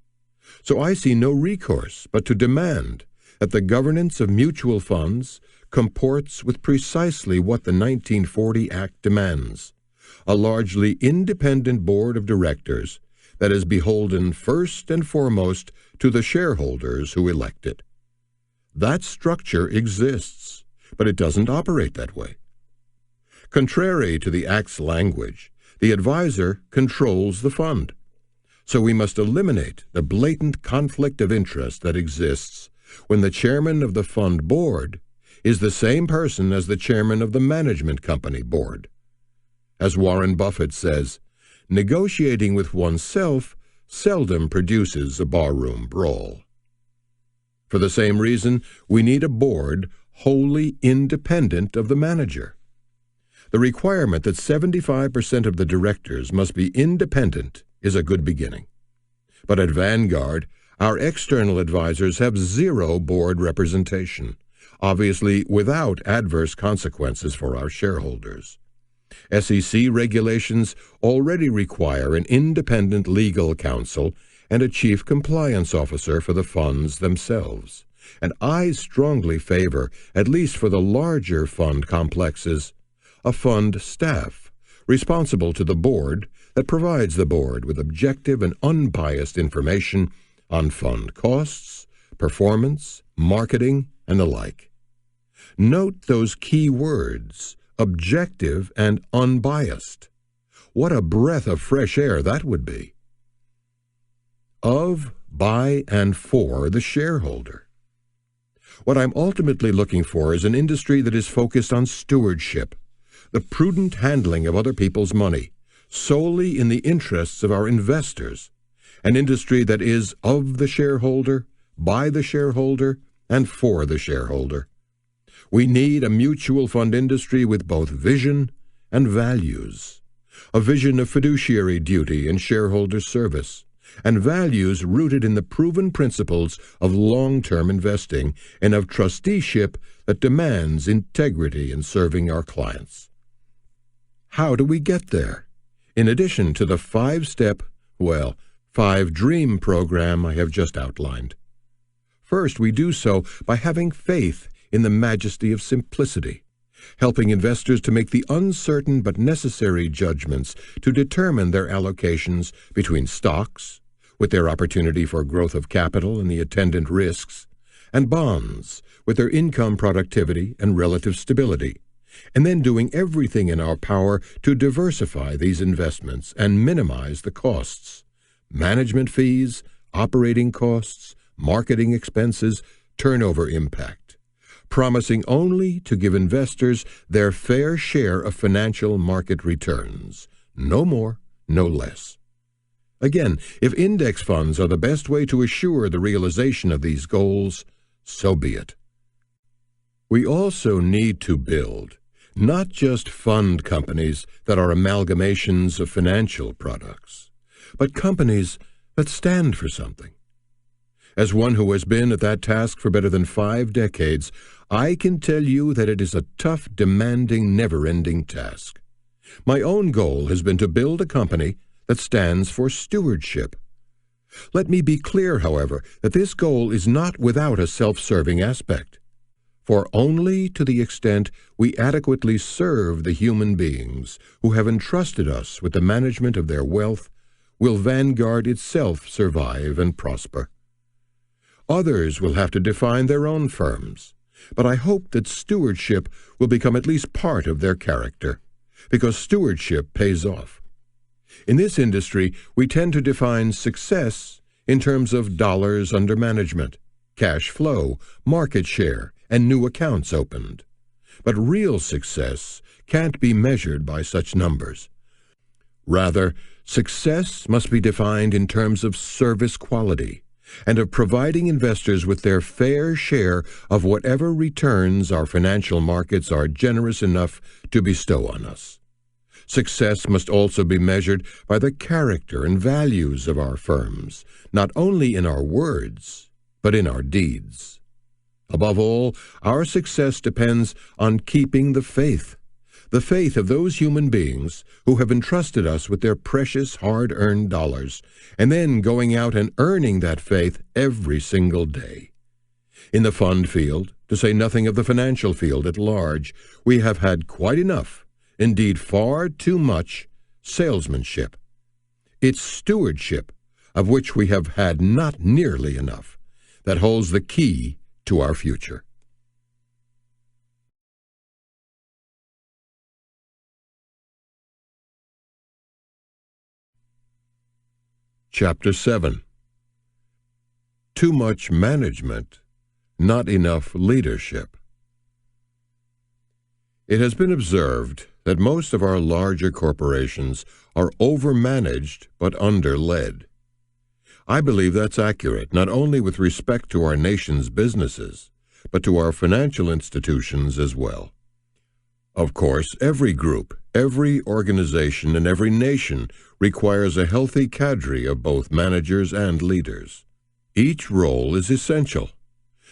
So I see no recourse but to demand that the governance of mutual funds comports with precisely what the 1940 Act demands, a largely independent board of directors that is beholden first and foremost to the shareholders who elect it. That structure exists, but it doesn't operate that way. Contrary to the Act's language, the advisor controls the fund. So we must eliminate the blatant conflict of interest that exists when the chairman of the fund board is the same person as the chairman of the management company board. As Warren Buffett says, negotiating with oneself seldom produces a barroom brawl. For the same reason, we need a board wholly independent of the manager. The requirement that 75% of the directors must be independent is a good beginning. But at Vanguard, our external advisors have zero board representation, obviously without adverse consequences for our shareholders. SEC regulations already require an independent legal counsel and a chief compliance officer for the funds themselves, and I strongly favor, at least for the larger fund complexes, a fund staff responsible to the board that provides the board with objective and unbiased information on fund costs, performance, marketing, and the like. Note those key words, objective and unbiased. What a breath of fresh air that would be. Of, by, and for the shareholder. What I'm ultimately looking for is an industry that is focused on stewardship, the prudent handling of other people's money, solely in the interests of our investors, an industry that is of the shareholder, by the shareholder, and for the shareholder. We need a mutual fund industry with both vision and values, a vision of fiduciary duty and shareholder service, and values rooted in the proven principles of long-term investing and of trusteeship that demands integrity in serving our clients. How do we get there? In addition to the 5-step, 5-dream program I have just outlined. First, we do so by having faith in the majesty of simplicity, helping investors to make the uncertain but necessary judgments to determine their allocations between stocks, with their opportunity for growth of capital and the attendant risks, and bonds, with their income productivity and relative stability, and then doing everything in our power to diversify these investments and minimize the costs, management fees, operating costs, marketing expenses, turnover impact, promising only to give investors their fair share of financial market returns, no more, no less. Again, if index funds are the best way to assure the realization of these goals, so be it. We also need to build not just fund companies that are amalgamations of financial products, but companies that stand for something. As one who has been at that task for better than 5 decades, I can tell you that it is a tough, demanding, never-ending task. My own goal has been to build a company that stands for stewardship. Let me be clear, however, that this goal is not without a self-serving aspect. For only to the extent we adequately serve the human beings who have entrusted us with the management of their wealth will Vanguard itself survive and prosper. Others will have to define their own firms, but I hope that stewardship will become at least part of their character, because stewardship pays off. In this industry, we tend to define success in terms of dollars under management, cash flow, market share, and new accounts opened. But real success can't be measured by such numbers. Rather, success must be defined in terms of service quality and of providing investors with their fair share of whatever returns our financial markets are generous enough to bestow on us. Success must also be measured by the character and values of our firms, not only in our words, but in our deeds. Above all, our success depends on keeping the faith of those human beings who have entrusted us with their precious hard-earned dollars, and then going out and earning that faith every single day. In the fund field, to say nothing of the financial field at large, we have had quite enough, indeed far too much, salesmanship. It's stewardship, of which we have had not nearly enough, that holds the key to our future. Chapter 7. Too much management, not enough leadership. It has been observed that most of our larger corporations are overmanaged but underled. I believe that's accurate not only with respect to our nation's businesses, but to our financial institutions as well. Of course, every group, every organization, and every nation requires a healthy cadre of both managers and leaders. Each role is essential,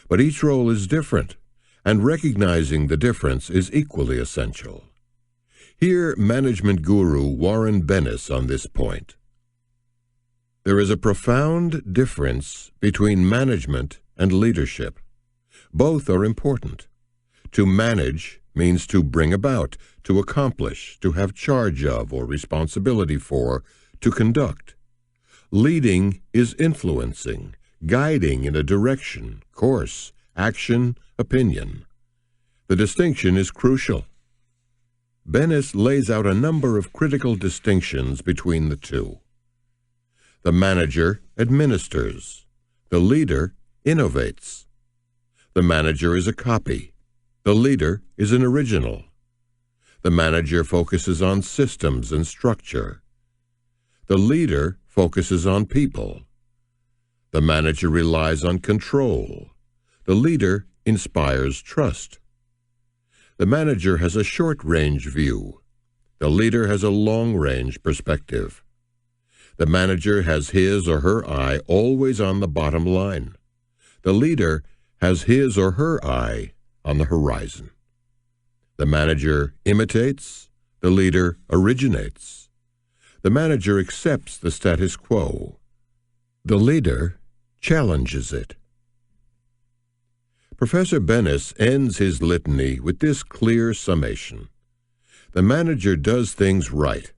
but each role is different, and recognizing the difference is equally essential. Hear management guru Warren Bennis on this point. There is a profound difference between management and leadership. Both are important. To manage means to bring about, to accomplish, to have charge of or responsibility for, to conduct. Leading is influencing, guiding in a direction, course, action, opinion. The distinction is crucial. Bennis lays out a number of critical distinctions between the two. The manager administers. The leader innovates. The manager is a copy. The leader is an original. The manager focuses on systems and structure. The leader focuses on people. The manager relies on control. The leader inspires trust. The manager has a short-range view. The leader has a long-range perspective. The manager has his or her eye always on the bottom line. The leader has his or her eye on the horizon. The manager imitates. The leader originates. The manager accepts the status quo. The leader challenges it. Professor Bennis ends his litany with this clear summation. The manager does things right.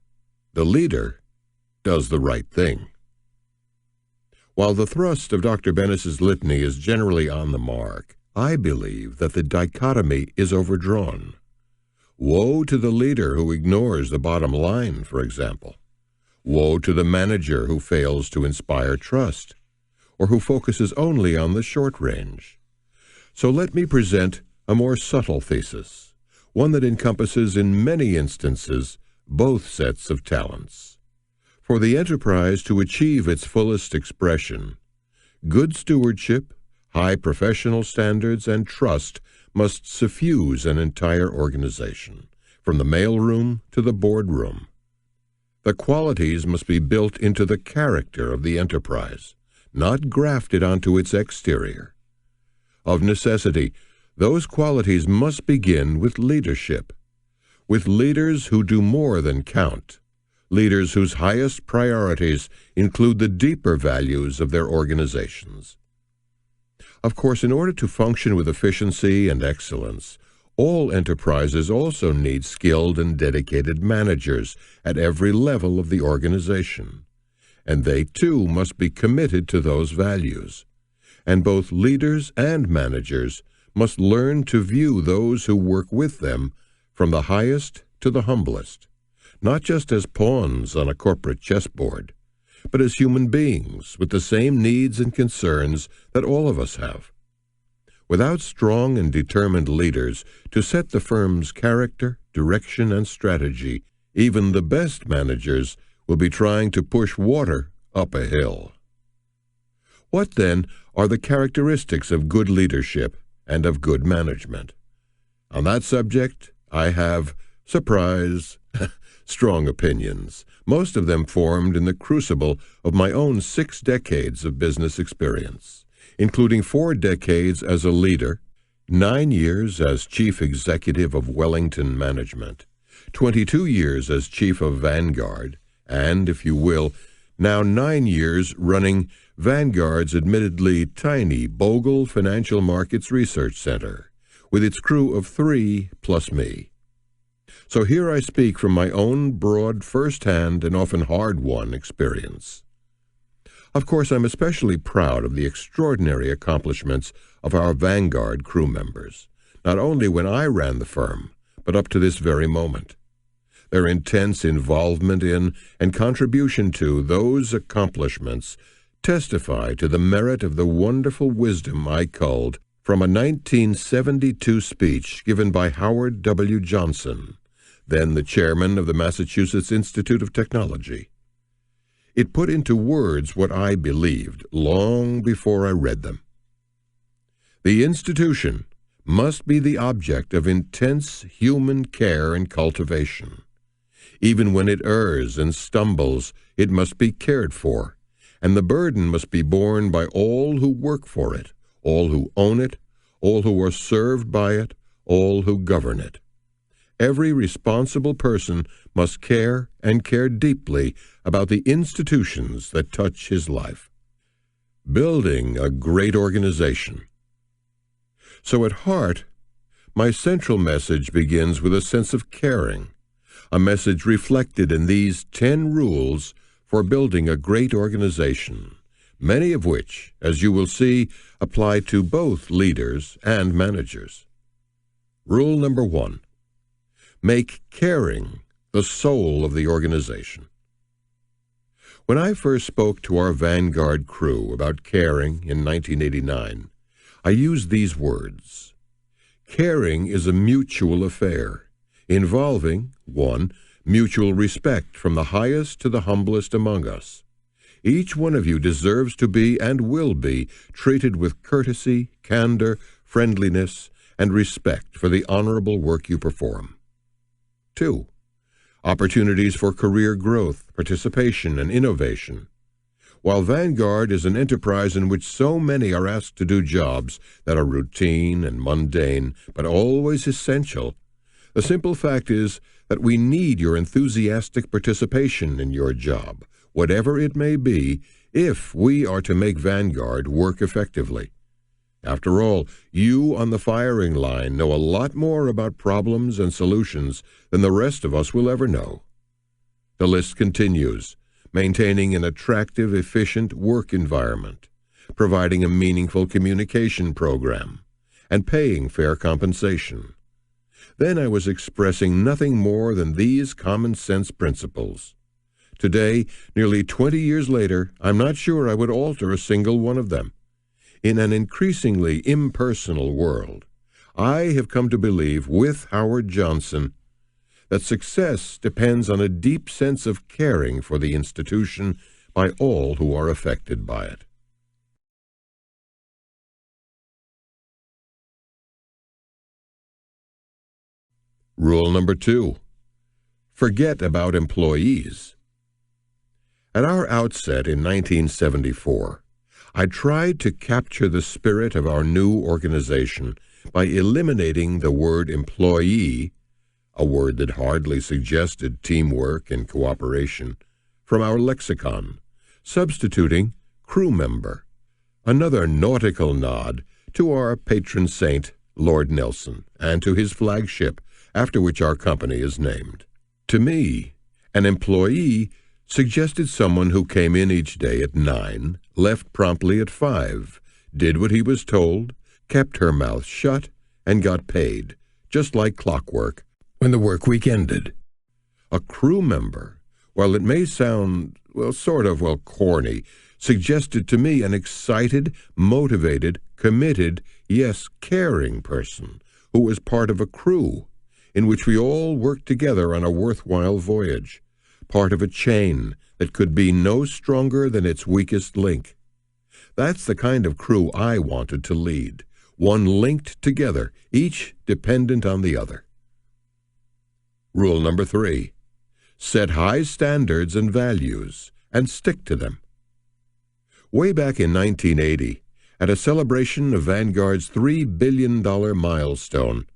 The leader does the right thing. While the thrust of Dr. Bennis's litany is generally on the mark, I believe that the dichotomy is overdrawn. Woe to the leader who ignores the bottom line, for example. Woe to the manager who fails to inspire trust, or who focuses only on the short range. So let me present a more subtle thesis, one that encompasses in many instances both sets of talents. For the enterprise to achieve its fullest expression, good stewardship, high professional standards, and trust must suffuse an entire organization, from the mailroom to the boardroom. The qualities must be built into the character of the enterprise, not grafted onto its exterior. Of necessity, those qualities must begin with leadership, with leaders who do more than count, leaders whose highest priorities include the deeper values of their organizations. Of course, in order to function with efficiency and excellence, all enterprises also need skilled and dedicated managers at every level of the organization, and they too must be committed to those values. And both leaders and managers must learn to view those who work with them from the highest to the humblest, not just as pawns on a corporate chessboard, but as human beings with the same needs and concerns that all of us have. Without strong and determined leaders to set the firm's character, direction, and strategy, even the best managers will be trying to push water up a hill. What, then, are the characteristics of good leadership and of good management? On that subject, I have, surprise, strong opinions, most of them formed in the crucible of my own 6 decades of business experience, including 4 decades as a leader, 9 years as chief executive of Wellington Management, 22 years as chief of Vanguard, and, if you will, now 9 years running Vanguard's admittedly tiny Bogle Financial Markets Research Center, with its crew of 3 plus me. So here I speak from my own broad, first-hand, and often hard-won experience. Of course, I'm especially proud of the extraordinary accomplishments of our Vanguard crew members, not only when I ran the firm, but up to this very moment. their intense involvement in and contribution to those accomplishments testify to the merit of the wonderful wisdom I culled from a 1972 speech given by Howard W. Johnson, then the chairman of the Massachusetts Institute of Technology. It put into words what I believed long before I read them. The institution must be the object of intense human care and cultivation. Even when it errs and stumbles, it must be cared for, and the burden must be borne by all who work for it, all who own it, all who are served by it, all who govern it. Every responsible person must care and care deeply about the institutions that touch his life. Building a great organization. So at heart, my central message begins with a sense of caring, a message reflected in these 10 rules for building a great organization, many of which, as you will see, apply to both leaders and managers. Rule number 1. Make caring the soul of the organization. When I first spoke to our Vanguard crew about caring in 1989, I used these words. Caring is a mutual affair, involving 1. Mutual respect from the highest to the humblest among us. Each one of you deserves to be and will be treated with courtesy, candor, friendliness, and respect for the honorable work you perform. 2. Opportunities for career growth, participation, and innovation. While Vanguard is an enterprise in which so many are asked to do jobs that are routine and mundane, but always essential, the simple fact is that we need your enthusiastic participation in your job, whatever it may be, if we are to make Vanguard work effectively. After all, you on the firing line know a lot more about problems and solutions than the rest of us will ever know. The list continues, maintaining an attractive, efficient work environment, providing a meaningful communication program, and paying fair compensation. Then I was expressing nothing more than these common-sense principles. Today, nearly 20 years later, I'm not sure I would alter a single one of them. In an increasingly impersonal world, I have come to believe, with Howard Johnson, that success depends on a deep sense of caring for the institution by all who are affected by it. Rule number 2. Forget about employees. At our outset in 1974, I tried to capture the spirit of our new organization by eliminating the word employee, a word that hardly suggested teamwork and cooperation, from our lexicon, substituting crew member, another nautical nod to our patron saint, Lord Nelson, and to his flagship, after which our company is named. To me, an employee suggested someone who came in each day at 9, left promptly at 5, did what he was told, kept her mouth shut, and got paid, just like clockwork, when the work week ended. A crew member, while it may sound, corny, suggested to me an excited, motivated, committed, yes, caring person who was part of a crew in which we all worked together on a worthwhile voyage, part of a chain that could be no stronger than its weakest link. That's the kind of crew I wanted to lead, one linked together, each dependent on the other. Rule number 3. Set high standards and values, and stick to them. Way back in 1980, at a celebration of Vanguard's $3 billion milestone,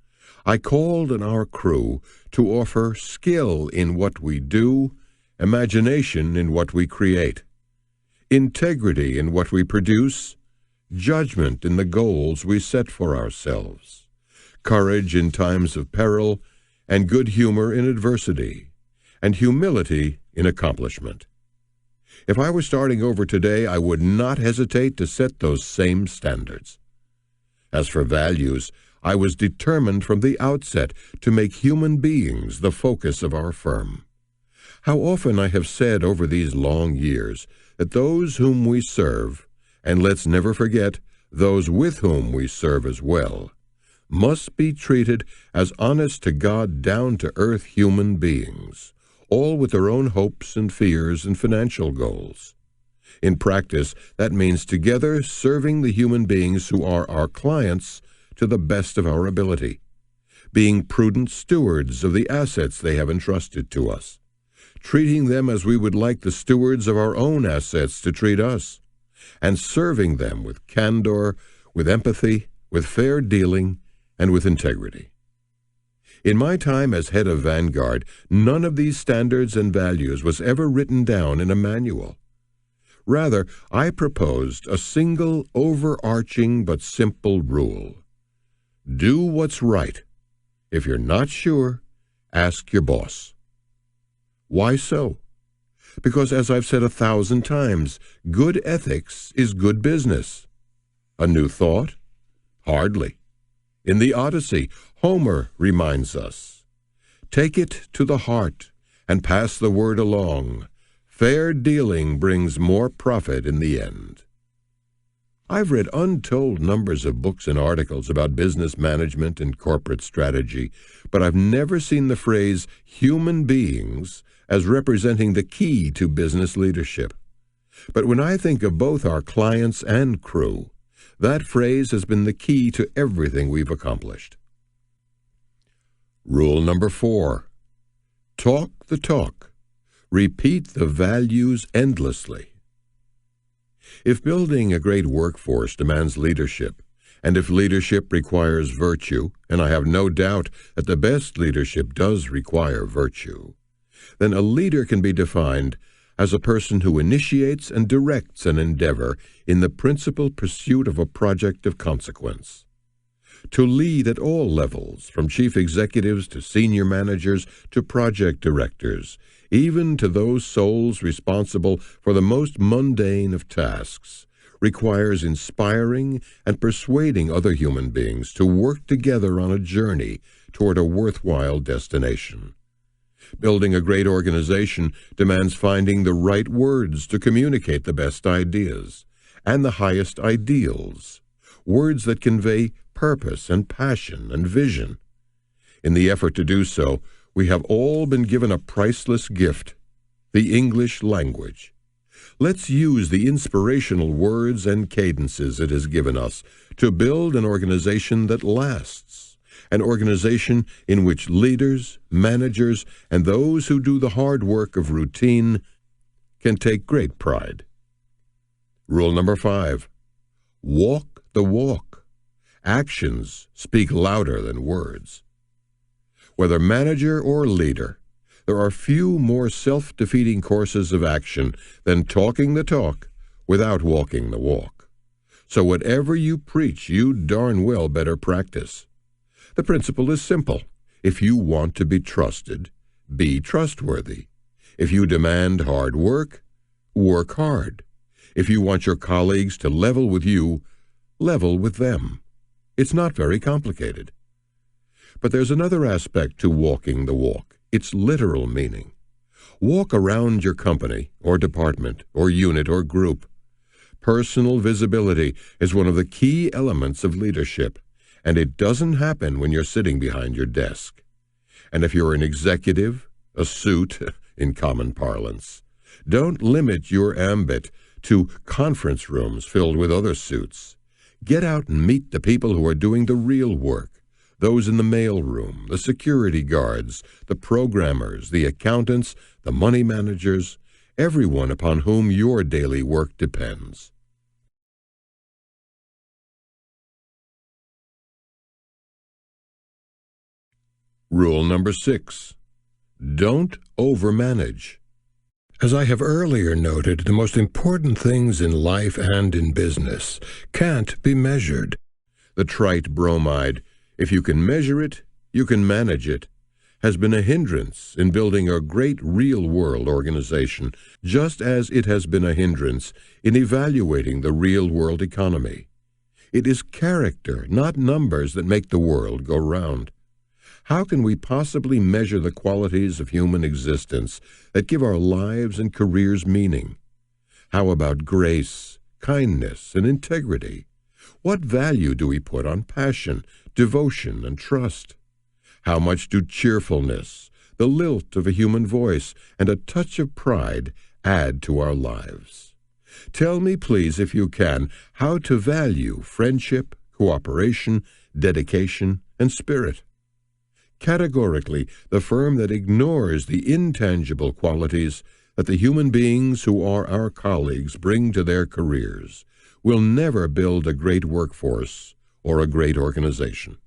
I called on our crew to offer skill in what we do, imagination in what we create, integrity in what we produce, judgment in the goals we set for ourselves, courage in times of peril, and good humor in adversity, and humility in accomplishment. If I were starting over today, I would not hesitate to set those same standards. As for values, I was determined from the outset to make human beings the focus of our firm. How often I have said over these long years that those whom we serve, and let's never forget those with whom we serve as well, must be treated as honest-to-God, down-to-earth human beings, all with their own hopes and fears and financial goals. In practice, that means together serving the human beings who are our clients to the best of our ability, being prudent stewards of the assets they have entrusted to us, treating them as we would like the stewards of our own assets to treat us, and serving them with candor, with empathy, with fair dealing, and with integrity. In my time as head of Vanguard, none of these standards and values was ever written down in a manual. Rather, I proposed a single, overarching but simple rule. Do what's right. If you're not sure, ask your boss. Why so? Because, as I've said 1,000 times, good ethics is good business. A new thought? Hardly. In the Odyssey, Homer reminds us, "Take it to the heart and pass the word along. Fair dealing brings more profit in the end." I've read untold numbers of books and articles about business management and corporate strategy, but I've never seen the phrase human beings as representing the key to business leadership. But when I think of both our clients and crew, that phrase has been the key to everything we've accomplished. Rule number 4. Talk the talk. Repeat the values endlessly. If building a great workforce demands leadership, and if leadership requires virtue, and I have no doubt that the best leadership does require virtue, then a leader can be defined as a person who initiates and directs an endeavor in the principal pursuit of a project of consequence. To lead at all levels, from chief executives to senior managers to project directors, even to those souls responsible for the most mundane of tasks, requires inspiring and persuading other human beings to work together on a journey toward a worthwhile destination. Building a great organization demands finding the right words to communicate the best ideas and the highest ideals, words that convey purpose and passion and vision. In the effort to do so, we have all been given a priceless gift, the English language. Let's use the inspirational words and cadences it has given us to build an organization that lasts, an organization in which leaders, managers, and those who do the hard work of routine can take great pride. Rule number 5. Walk the walk. Actions speak louder than words. Whether manager or leader, there are few more self-defeating courses of action than talking the talk without walking the walk. So whatever you preach, you darn well better practice. The principle is simple. If you want to be trusted, be trustworthy. If you demand hard work, work hard. If you want your colleagues to level with you, level with them. It's not very complicated. But there's another aspect to walking the walk, its literal meaning. Walk around your company or department or unit or group. Personal visibility is one of the key elements of leadership, and it doesn't happen when you're sitting behind your desk. And if you're an executive, a suit in common parlance, don't limit your ambit to conference rooms filled with other suits. Get out and meet the people who are doing the real work, those in the mailroom, the security guards, the programmers, the accountants, the money managers, everyone upon whom your daily work depends. Rule number 6. Don't overmanage. As I have earlier noted, the most important things in life and in business can't be measured. The trite bromide, "If you can measure it, you can manage it," has been a hindrance in building a great real-world organization, just as it has been a hindrance in evaluating the real-world economy. It is character, not numbers, that make the world go round. How can we possibly measure the qualities of human existence that give our lives and careers meaning? How about grace, kindness, and integrity? What value do we put on passion, devotion, and trust? How much do cheerfulness, the lilt of a human voice, and a touch of pride add to our lives? Tell me, please, if you can, how to value friendship, cooperation, dedication, and spirit. Categorically, the firm that ignores the intangible qualities that the human beings who are our colleagues bring to their careers will never build a great workforce or a great organization.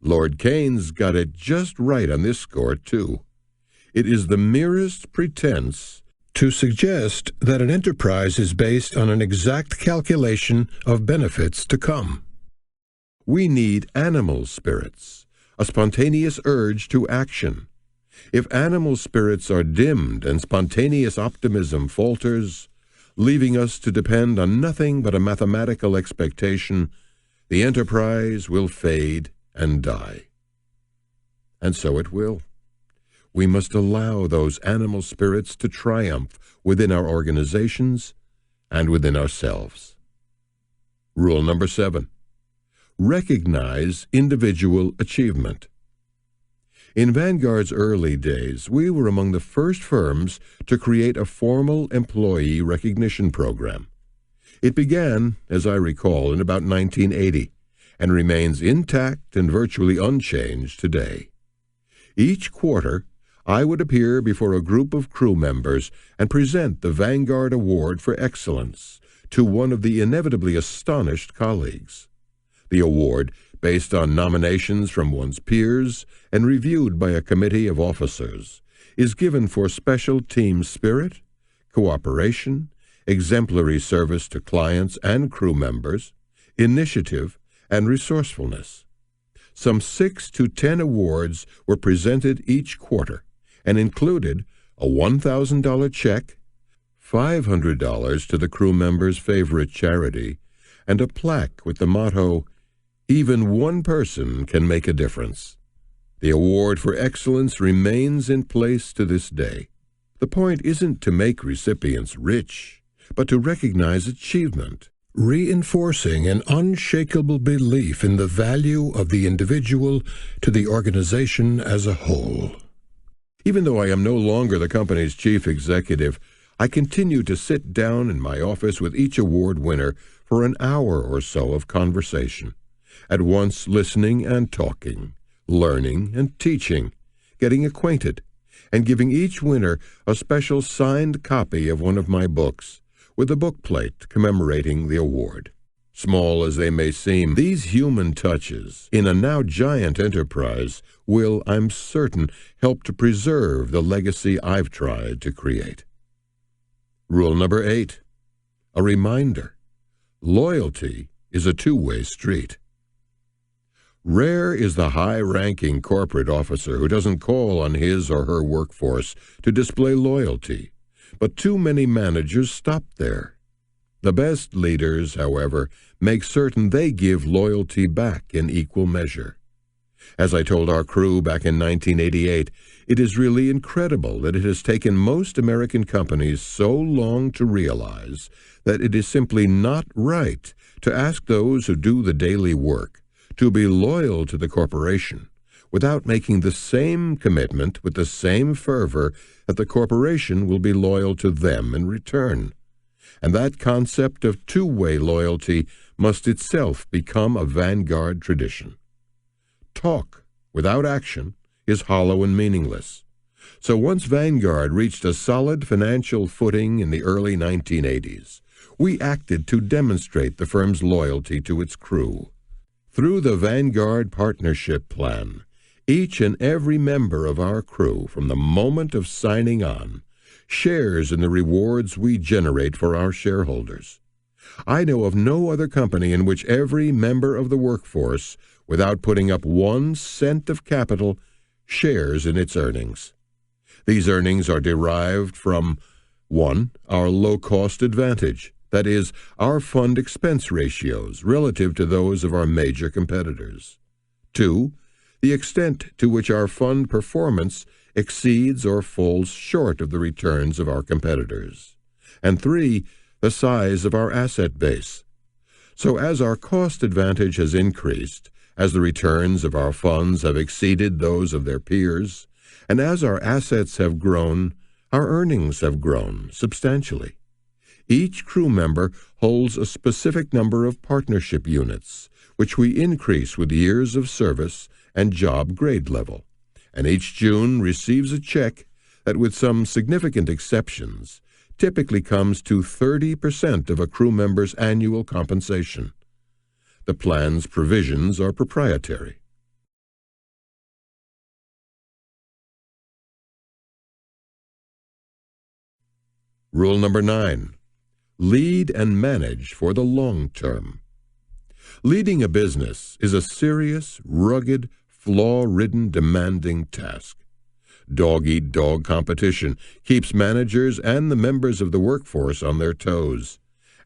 Lord Keynes got it just right on this score, too. It is the merest pretense to suggest that an enterprise is based on an exact calculation of benefits to come. We need animal spirits, a spontaneous urge to action. If animal spirits are dimmed and spontaneous optimism falters, leaving us to depend on nothing but a mathematical expectation, the enterprise will fade and die. And so it will. We must allow those animal spirits to triumph within our organizations and within ourselves. Rule number 7. Recognize individual achievement. In Vanguard's early days, we were among the first firms to create a formal employee recognition program. It began, as I recall, in about 1980, and remains intact and virtually unchanged today. Each quarter, I would appear before a group of crew members and present the Vanguard Award for Excellence to one of the inevitably astonished colleagues. The award, based on nominations from one's peers and reviewed by a committee of officers, is given for special team spirit, cooperation, exemplary service to clients and crew members, initiative, and resourcefulness. Some 6 to 10 awards were presented each quarter and included a $1,000 check, $500 to the crew member's favorite charity, and a plaque with the motto, "Even one person can make a difference." The award for excellence remains in place to this day. The point isn't to make recipients rich, but to recognize achievement, reinforcing an unshakable belief in the value of the individual to the organization as a whole. Even though I am no longer the company's chief executive, I continue to sit down in my office with each award winner for an hour or so of conversation, at once listening and talking, learning and teaching, getting acquainted, and giving each winner a special signed copy of one of my books, with a bookplate commemorating the award. Small as they may seem, these human touches in a now giant enterprise will, I'm certain, help to preserve the legacy I've tried to create. Rule number 8. A reminder. Loyalty is a two-way street. Rare is the high-ranking corporate officer who doesn't call on his or her workforce to display loyalty, but too many managers stop there. The best leaders, however, make certain they give loyalty back in equal measure. As I told our crew back in 1988, it is really incredible that it has taken most American companies so long to realize that it is simply not right to ask those who do the daily work to be loyal to the corporation without making the same commitment with the same fervor that the corporation will be loyal to them in return. And that concept of two-way loyalty must itself become a Vanguard tradition. Talk without action is hollow and meaningless. So once Vanguard reached a solid financial footing in the early 1980s, we acted to demonstrate the firm's loyalty to its crew. Through the Vanguard Partnership Plan, each and every member of our crew, from the moment of signing on, shares in the rewards we generate for our shareholders. I know of no other company in which every member of the workforce, without putting up 1 cent of capital, shares in its earnings. These earnings are derived from 1. Our low-cost advantage, that is, our fund expense ratios relative to those of our major competitors. 2. The extent to which our fund performance exceeds or falls short of the returns of our competitors. And 3. The size of our asset base. So as our cost advantage has increased, as the returns of our funds have exceeded those of their peers, and as our assets have grown, our earnings have grown substantially. Each crew member holds a specific number of partnership units, which we increase with years of service and job grade level, and each June receives a check that, with some significant exceptions, typically comes to 30% of a crew member's annual compensation. The plan's provisions are proprietary. Rule number 9. Lead and manage for the long term. Leading a business is a serious, rugged, flaw-ridden, demanding task. Dog-eat-dog competition keeps managers and the members of the workforce on their toes,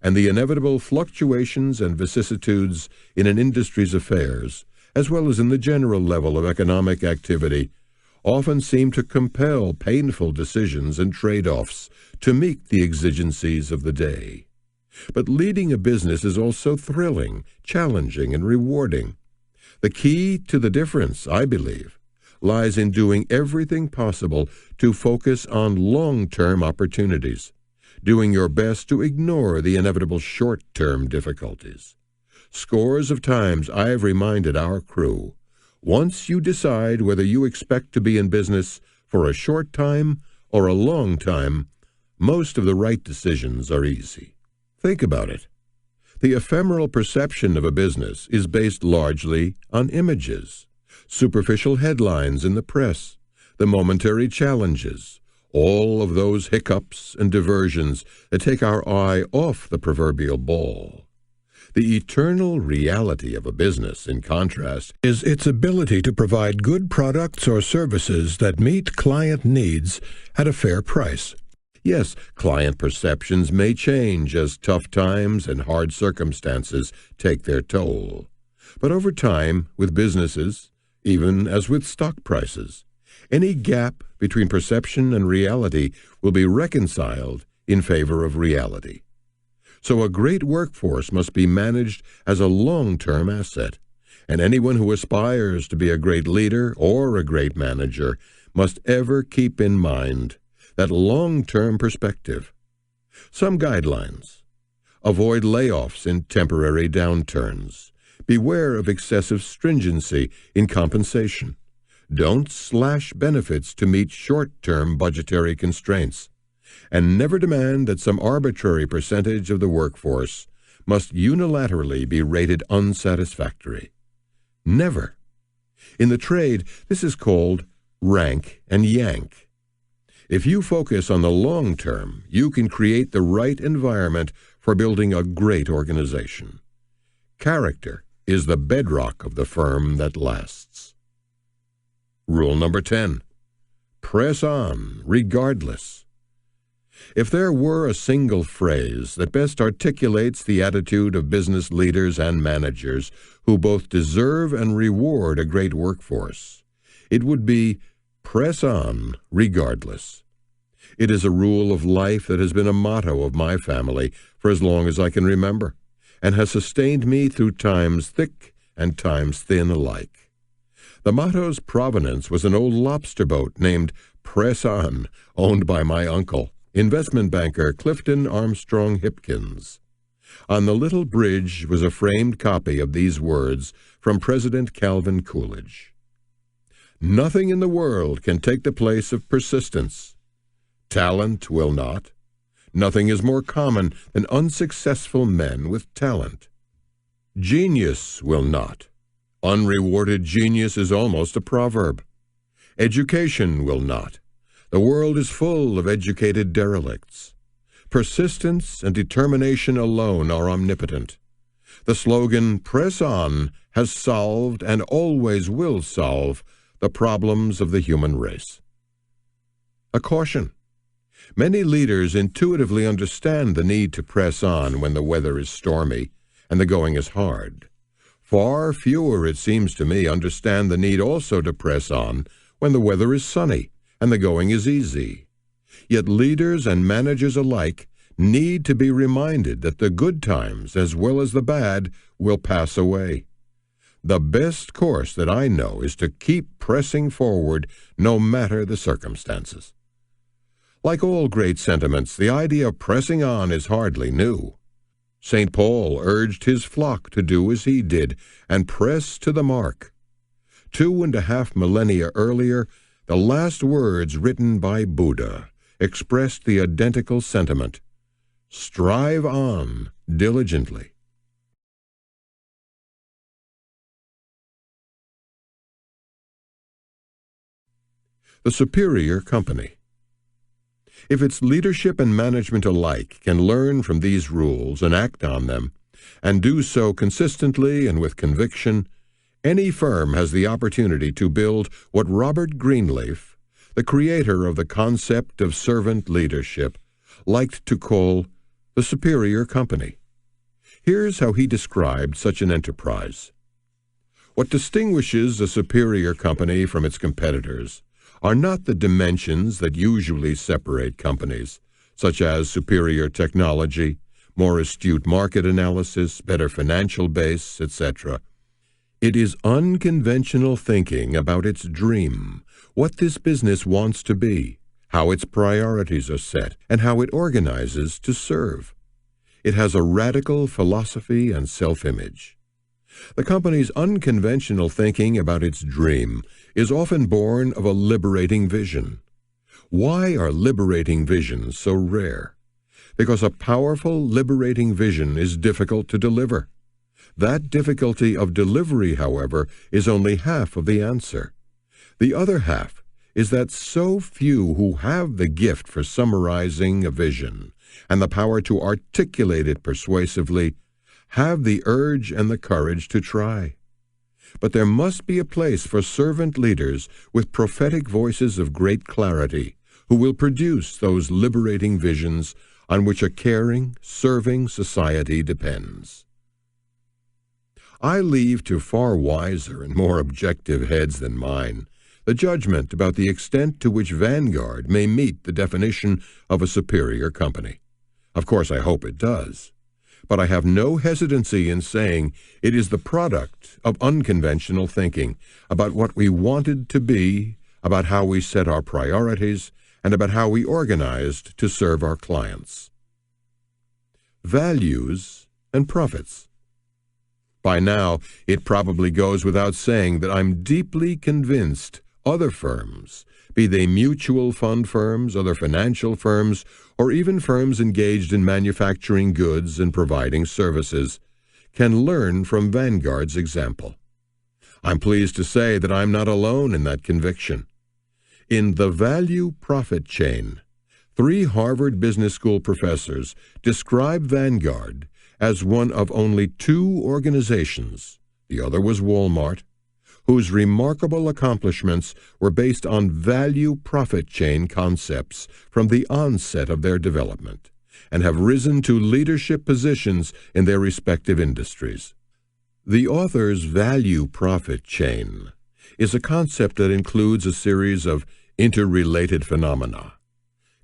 and the inevitable fluctuations and vicissitudes in an industry's affairs, as well as in the general level of economic activity, often seem to compel painful decisions and trade-offs to meet the exigencies of the day. But leading a business is also thrilling, challenging, and rewarding. The key to the difference, I believe, lies in doing everything possible to focus on long-term opportunities, doing your best to ignore the inevitable short-term difficulties. Scores of times I have reminded our crew, once you decide whether you expect to be in business for a short time or a long time, most of the right decisions are easy. Think about it. The ephemeral perception of a business is based largely on images, superficial headlines in the press, the momentary challenges, all of those hiccups and diversions that take our eye off the proverbial ball. The eternal reality of a business, in contrast, is its ability to provide good products or services that meet client needs at a fair price. Yes, client perceptions may change as tough times and hard circumstances take their toll. But over time, with businesses, even as with stock prices, any gap between perception and reality will be reconciled in favor of reality. So a great workforce must be managed as a long-term asset, and anyone who aspires to be a great leader or a great manager must ever keep in mind that long-term perspective. Some guidelines. Avoid layoffs in temporary downturns. Beware of excessive stringency in compensation. Don't slash benefits to meet short-term budgetary constraints. And never demand that some arbitrary percentage of the workforce must unilaterally be rated unsatisfactory. Never. In the trade, this is called rank and yank. If you focus on the long term, you can create the right environment for building a great organization. Character is the bedrock of the firm that lasts. Rule number 10. Press on, regardless. If there were a single phrase that best articulates the attitude of business leaders and managers who both deserve and reward a great workforce, it would be press on, regardless. It is a rule of life that has been a motto of my family for as long as I can remember, and has sustained me through times thick and times thin alike. The motto's provenance was an old lobster boat named Press On, owned by my uncle, investment banker Clifton Armstrong Hipkins. On the little bridge was a framed copy of these words from President Calvin Coolidge. Nothing in the world can take the place of persistence. Talent will not. Nothing is more common than unsuccessful men with talent. Genius will not. Unrewarded genius is almost a proverb. Education will not. The world is full of educated derelicts. Persistence and determination alone are omnipotent. The slogan, "Press on," has solved and always will solve the problems of the human race. A caution. Many leaders intuitively understand the need to press on when the weather is stormy and the going is hard. Far fewer, it seems to me, understand the need also to press on when the weather is sunny and the going is easy. Yet leaders and managers alike need to be reminded that the good times as well as the bad will pass away. The best course that I know is to keep pressing forward no matter the circumstances. Like all great sentiments, the idea of pressing on is hardly new. St. Paul urged his flock to do as he did and press to the mark. 2.5 millennia earlier, the last words written by Buddha expressed the identical sentiment: strive on diligently. The superior company. If its leadership and management alike can learn from these rules and act on them, and do so consistently and with conviction, any firm has the opportunity to build what Robert Greenleaf, the creator of the concept of servant leadership, liked to call the superior company. Here's how he described such an enterprise. What distinguishes a superior company from its competitors are not the dimensions that usually separate companies, such as superior technology, more astute market analysis, better financial base, etc. It is unconventional thinking about its dream, what this business wants to be, how its priorities are set, and how it organizes to serve. It has a radical philosophy and self-image. The company's unconventional thinking about its dream is often born of a liberating vision. Why are liberating visions so rare? Because a powerful, liberating vision is difficult to deliver. That difficulty of delivery, however, is only half of the answer. The other half is that so few who have the gift for summarizing a vision and the power to articulate it persuasively have the urge and the courage to try. But there must be a place for servant leaders with prophetic voices of great clarity who will produce those liberating visions on which a caring, serving society depends. I leave to far wiser and more objective heads than mine the judgment about the extent to which Vanguard may meet the definition of a superior company. Of course, I hope it does. But I have no hesitancy in saying it is the product of unconventional thinking about what we wanted to be, about how we set our priorities, and about how we organized to serve our clients. Values and profits. By now, it probably goes without saying that I'm deeply convinced other firms, be they mutual fund firms, other financial firms, or even firms engaged in manufacturing goods and providing services, can learn from Vanguard's example. I'm pleased to say that I'm not alone in that conviction. In The Value Profit Chain, 3 Harvard Business School professors describe Vanguard as one of only 2 organizations, the other was Walmart, whose remarkable accomplishments were based on value profit chain concepts from the onset of their development, and have risen to leadership positions in their respective industries. The author's value profit chain is a concept that includes a series of interrelated phenomena: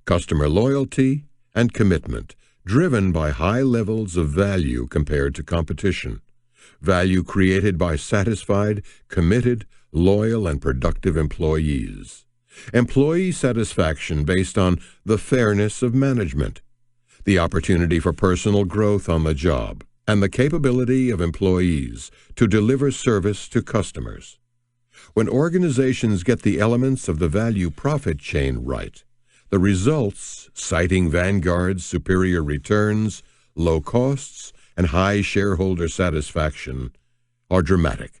customer loyalty and commitment, driven by high levels of value compared to competition, value created by satisfied, committed, loyal, and productive employees, employee satisfaction based on the fairness of management, the opportunity for personal growth on the job, and the capability of employees to deliver service to customers. When organizations get the elements of the value profit chain right, the results, citing Vanguard's superior returns, low costs, and high shareholder satisfaction, are dramatic.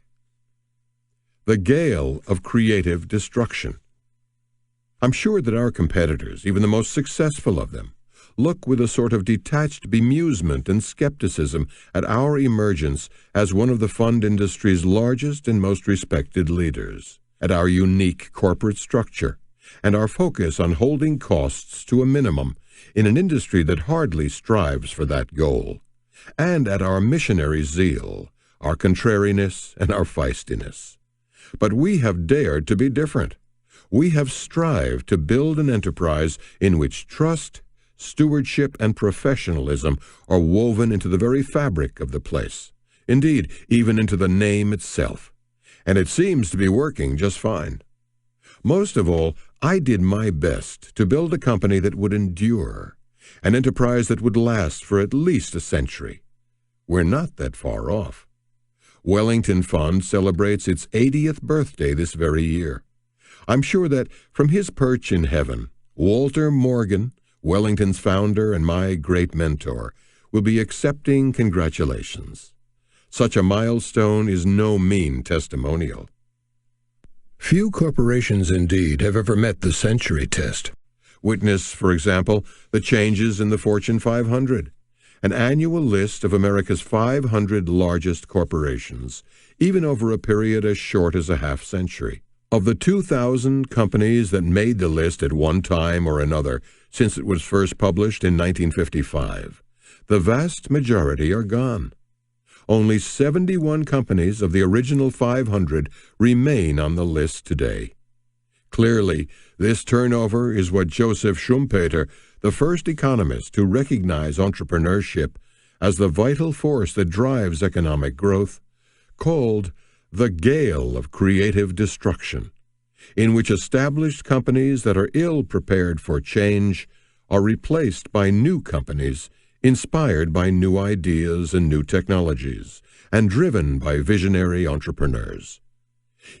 The gale of creative destruction. I'm sure that our competitors, even the most successful of them, look with a sort of detached bemusement and skepticism at our emergence as one of the fund industry's largest and most respected leaders, at our unique corporate structure, and our focus on holding costs to a minimum in an industry that hardly strives for that goal, and at our missionary zeal, our contrariness, and our feistiness. But we have dared to be different. We have strived to build an enterprise in which trust, stewardship, and professionalism are woven into the very fabric of the place, indeed, even into the name itself. And it seems to be working just fine. Most of all, I did my best to build a company that would endure, an enterprise that would last for at least a century. We're not that far off. Wellington Fund celebrates its 80th birthday this very year. I'm sure that from his perch in heaven, Walter Morgan, Wellington's founder and my great mentor, will be accepting congratulations. Such a milestone is no mean testimonial. Few corporations indeed have ever met the century test. Witness, for example, the changes in the Fortune 500, an annual list of America's 500 largest corporations, even over a period as short as a half-century. Of the 2,000 companies that made the list at one time or another since it was first published in 1955, the vast majority are gone. Only 71 companies of the original 500 remain on the list today. Clearly, this turnover is what Joseph Schumpeter, the first economist to recognize entrepreneurship as the vital force that drives economic growth, called the gale of creative destruction, in which established companies that are ill-prepared for change are replaced by new companies inspired by new ideas and new technologies, and driven by visionary entrepreneurs.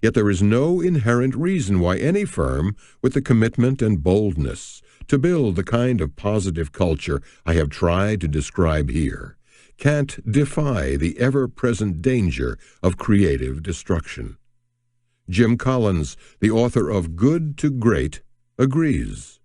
Yet there is no inherent reason why any firm with the commitment and boldness to build the kind of positive culture I have tried to describe here can't defy the ever-present danger of creative destruction. Jim Collins, the author of Good to Great, agrees.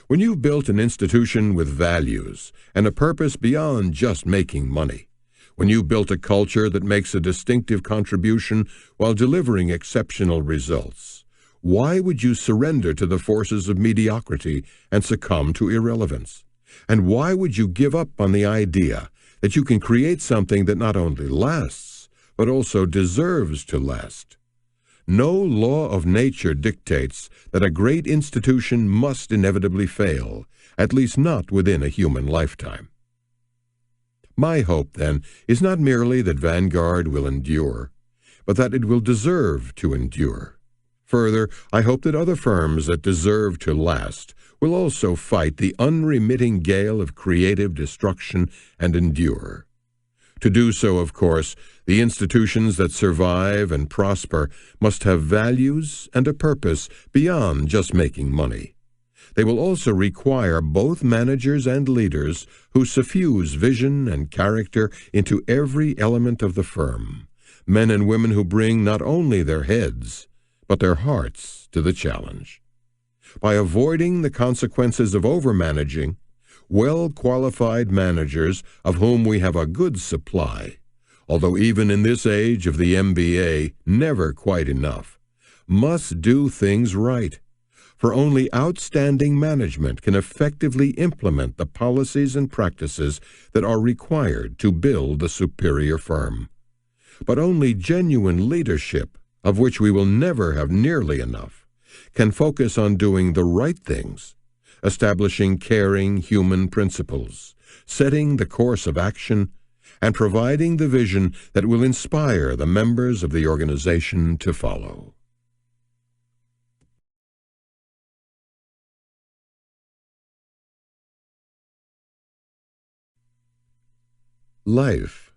When you've built an institution with values and a purpose beyond just making money, when you've built a culture that makes a distinctive contribution while delivering exceptional results, why would you surrender to the forces of mediocrity and succumb to irrelevance? And why would you give up on the idea that you can create something that not only lasts, but also deserves to last? No law of nature dictates that a great institution must inevitably fail, at least not within a human lifetime. My hope, then, is not merely that Vanguard will endure, but that it will deserve to endure. Further, I hope that other firms that deserve to last will also fight the unremitting gale of creative destruction and endure. To do so, of course, the institutions that survive and prosper must have values and a purpose beyond just making money. They will also require both managers and leaders who suffuse vision and character into every element of the firm, men and women who bring not only their heads, but their hearts to the challenge. By avoiding the consequences of overmanaging, well-qualified managers, of whom we have a good supply, although even in this age of the MBA, never quite enough, must do things right. For only outstanding management can effectively implement the policies and practices that are required to build a superior firm. But only genuine leadership, of which we will never have nearly enough, can focus on doing the right things, establishing caring human principles, setting the course of action, and providing the vision that will inspire the members of the organization to follow. Life.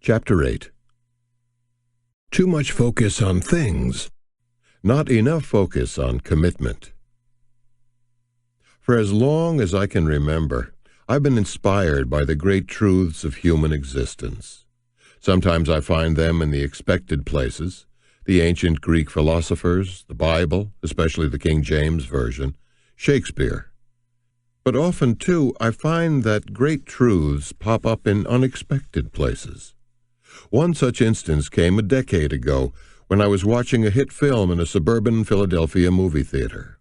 Chapter 8. Too much focus on things, not enough focus on commitment. For as long as I can remember, I've been inspired by the great truths of human existence. Sometimes I find them in the expected places, the ancient Greek philosophers, the Bible, especially the King James Version, Shakespeare. But often, too, I find that great truths pop up in unexpected places. One such instance came a decade ago when I was watching a hit film in a suburban Philadelphia movie theater.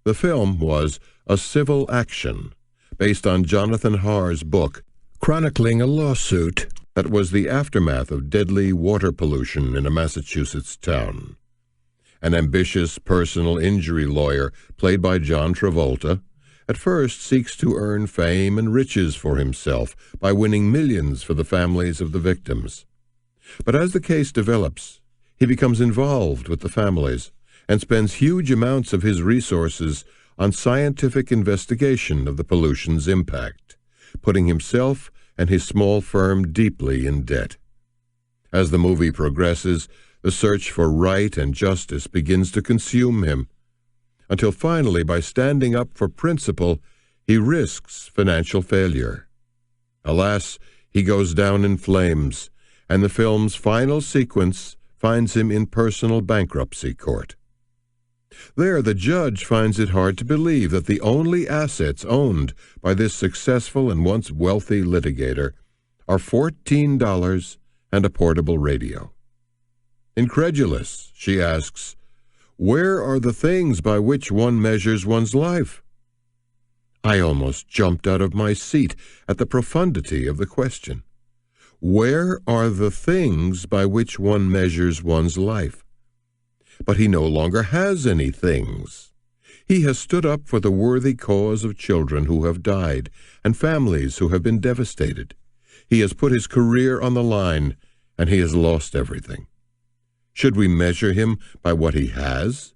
The film was A Civil Action, based on Jonathan Harr's book, chronicling a lawsuit that was the aftermath of deadly water pollution in a Massachusetts town. An ambitious personal injury lawyer, played by John Travolta, at first seeks to earn fame and riches for himself by winning millions for the families of the victims. But as the case develops, he becomes involved with the families and spends huge amounts of his resources on scientific investigation of the pollution's impact, putting himself and his small firm deeply in debt. As the movie progresses, the search for right and justice begins to consume him, until finally, by standing up for principle, he risks financial failure. Alas, he goes down in flames, and the film's final sequence finds him in personal bankruptcy court. There, the judge finds it hard to believe that the only assets owned by this successful and once wealthy litigator are $14 and a portable radio. Incredulous, she asks, "Where are the things by which one measures one's life?" I almost jumped out of my seat at the profundity of the question. Where are the things by which one measures one's life? But he no longer has any things. He has stood up for the worthy cause of children who have died and families who have been devastated. He has put his career on the line, and he has lost everything. Should we measure him by what he has,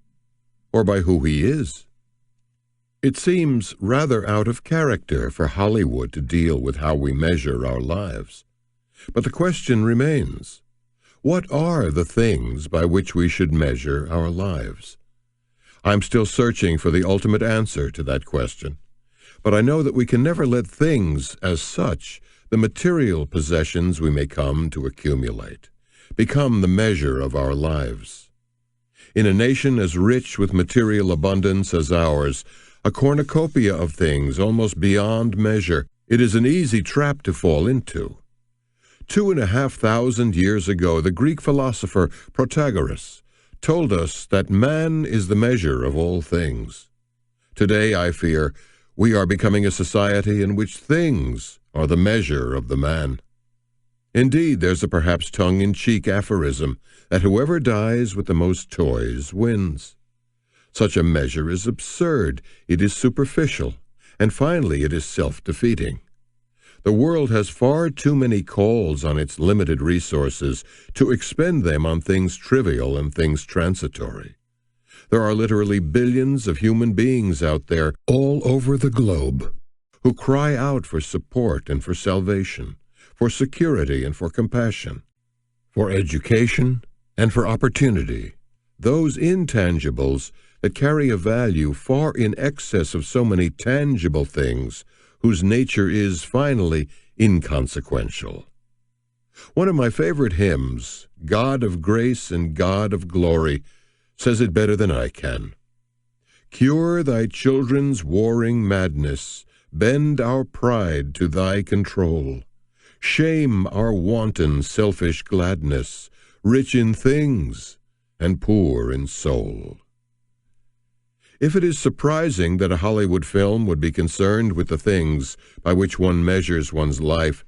or by who he is? It seems rather out of character for Hollywood to deal with how we measure our lives. But the question remains, what are the things by which we should measure our lives? I'm still searching for the ultimate answer to that question, but I know that we can never let things as such, the material possessions we may come to accumulate, become the measure of our lives. In a nation as rich with material abundance as ours, a cornucopia of things almost beyond measure, it is an easy trap to fall into. 2,500 years ago, the Greek philosopher Protagoras told us that man is the measure of all things. Today, I fear, we are becoming a society in which things are the measure of the man. Indeed, there's a perhaps tongue-in-cheek aphorism that whoever dies with the most toys wins. Such a measure is absurd, it is superficial, and finally it is self-defeating. The world has far too many calls on its limited resources to expend them on things trivial and things transitory. There are literally billions of human beings out there all over the globe who cry out for support and for salvation, for security and for compassion, for education and for opportunity, those intangibles that carry a value far in excess of so many tangible things whose nature is, finally, inconsequential. One of my favorite hymns, God of Grace and God of Glory, says it better than I can. Cure thy children's warring madness, bend our pride to thy control. Shame our wanton selfish gladness, rich in things and poor in soul. If it is surprising that a Hollywood film would be concerned with the things by which one measures one's life,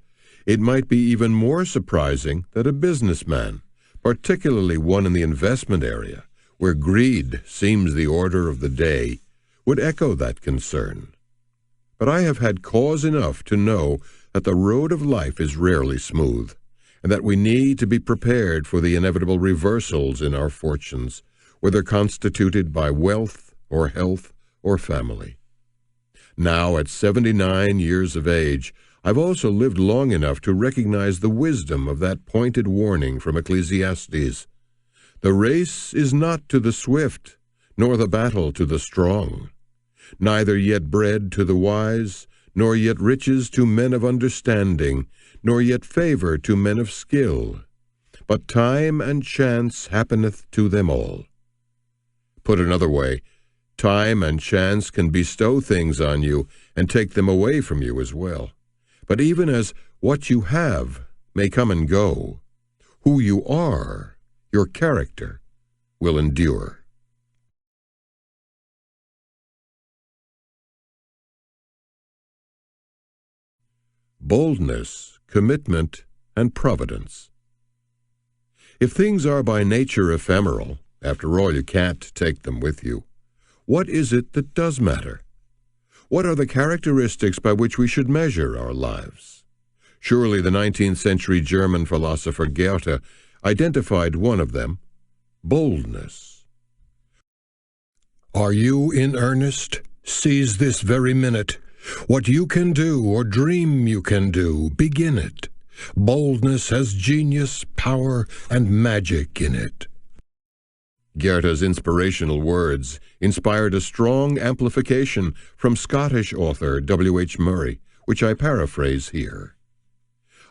it might be even more surprising that a businessman, particularly one in the investment area, where greed seems the order of the day, would echo that concern. But I have had cause enough to know that the road of life is rarely smooth, and that we need to be prepared for the inevitable reversals in our fortunes, whether constituted by wealth or health or family. Now, at 79 years of age, I've also lived long enough to recognize the wisdom of that pointed warning from Ecclesiastes. The race is not to the swift, nor the battle to the strong, neither yet bread to the wise, nor yet riches to men of understanding, nor yet favor to men of skill, but time and chance happeneth to them all. Put another way, time and chance can bestow things on you and take them away from you as well. But even as what you have may come and go, who you are, your character will endure. Boldness, commitment, and providence. If things are by nature ephemeral, after all, you can't take them with you, what is it that does matter? What are the characteristics by which we should measure our lives? Surely the 19th century German philosopher Goethe identified one of them, boldness. Are you in earnest? Seize this very minute. What you can do or dream you can do, begin it. Boldness has genius, power, and magic in it. Goethe's inspirational words inspired a strong amplification from Scottish author W. H. Murray, which I paraphrase here.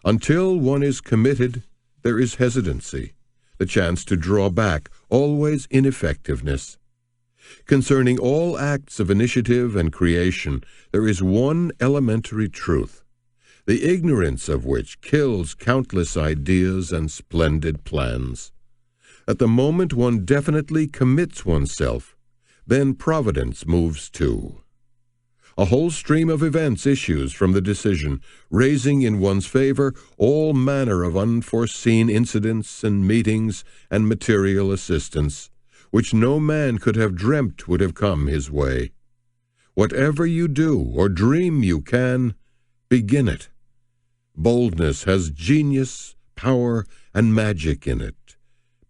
Until one is committed, there is hesitancy, the chance to draw back, always ineffectiveness. Concerning all acts of initiative and creation, there is one elementary truth, the ignorance of which kills countless ideas and splendid plans. At the moment one definitely commits oneself, then providence moves too. A whole stream of events issues from the decision, raising in one's favor all manner of unforeseen incidents and meetings and material assistance, which no man could have dreamt would have come his way. Whatever you do or dream you can, begin it. Boldness has genius, power, and magic in it.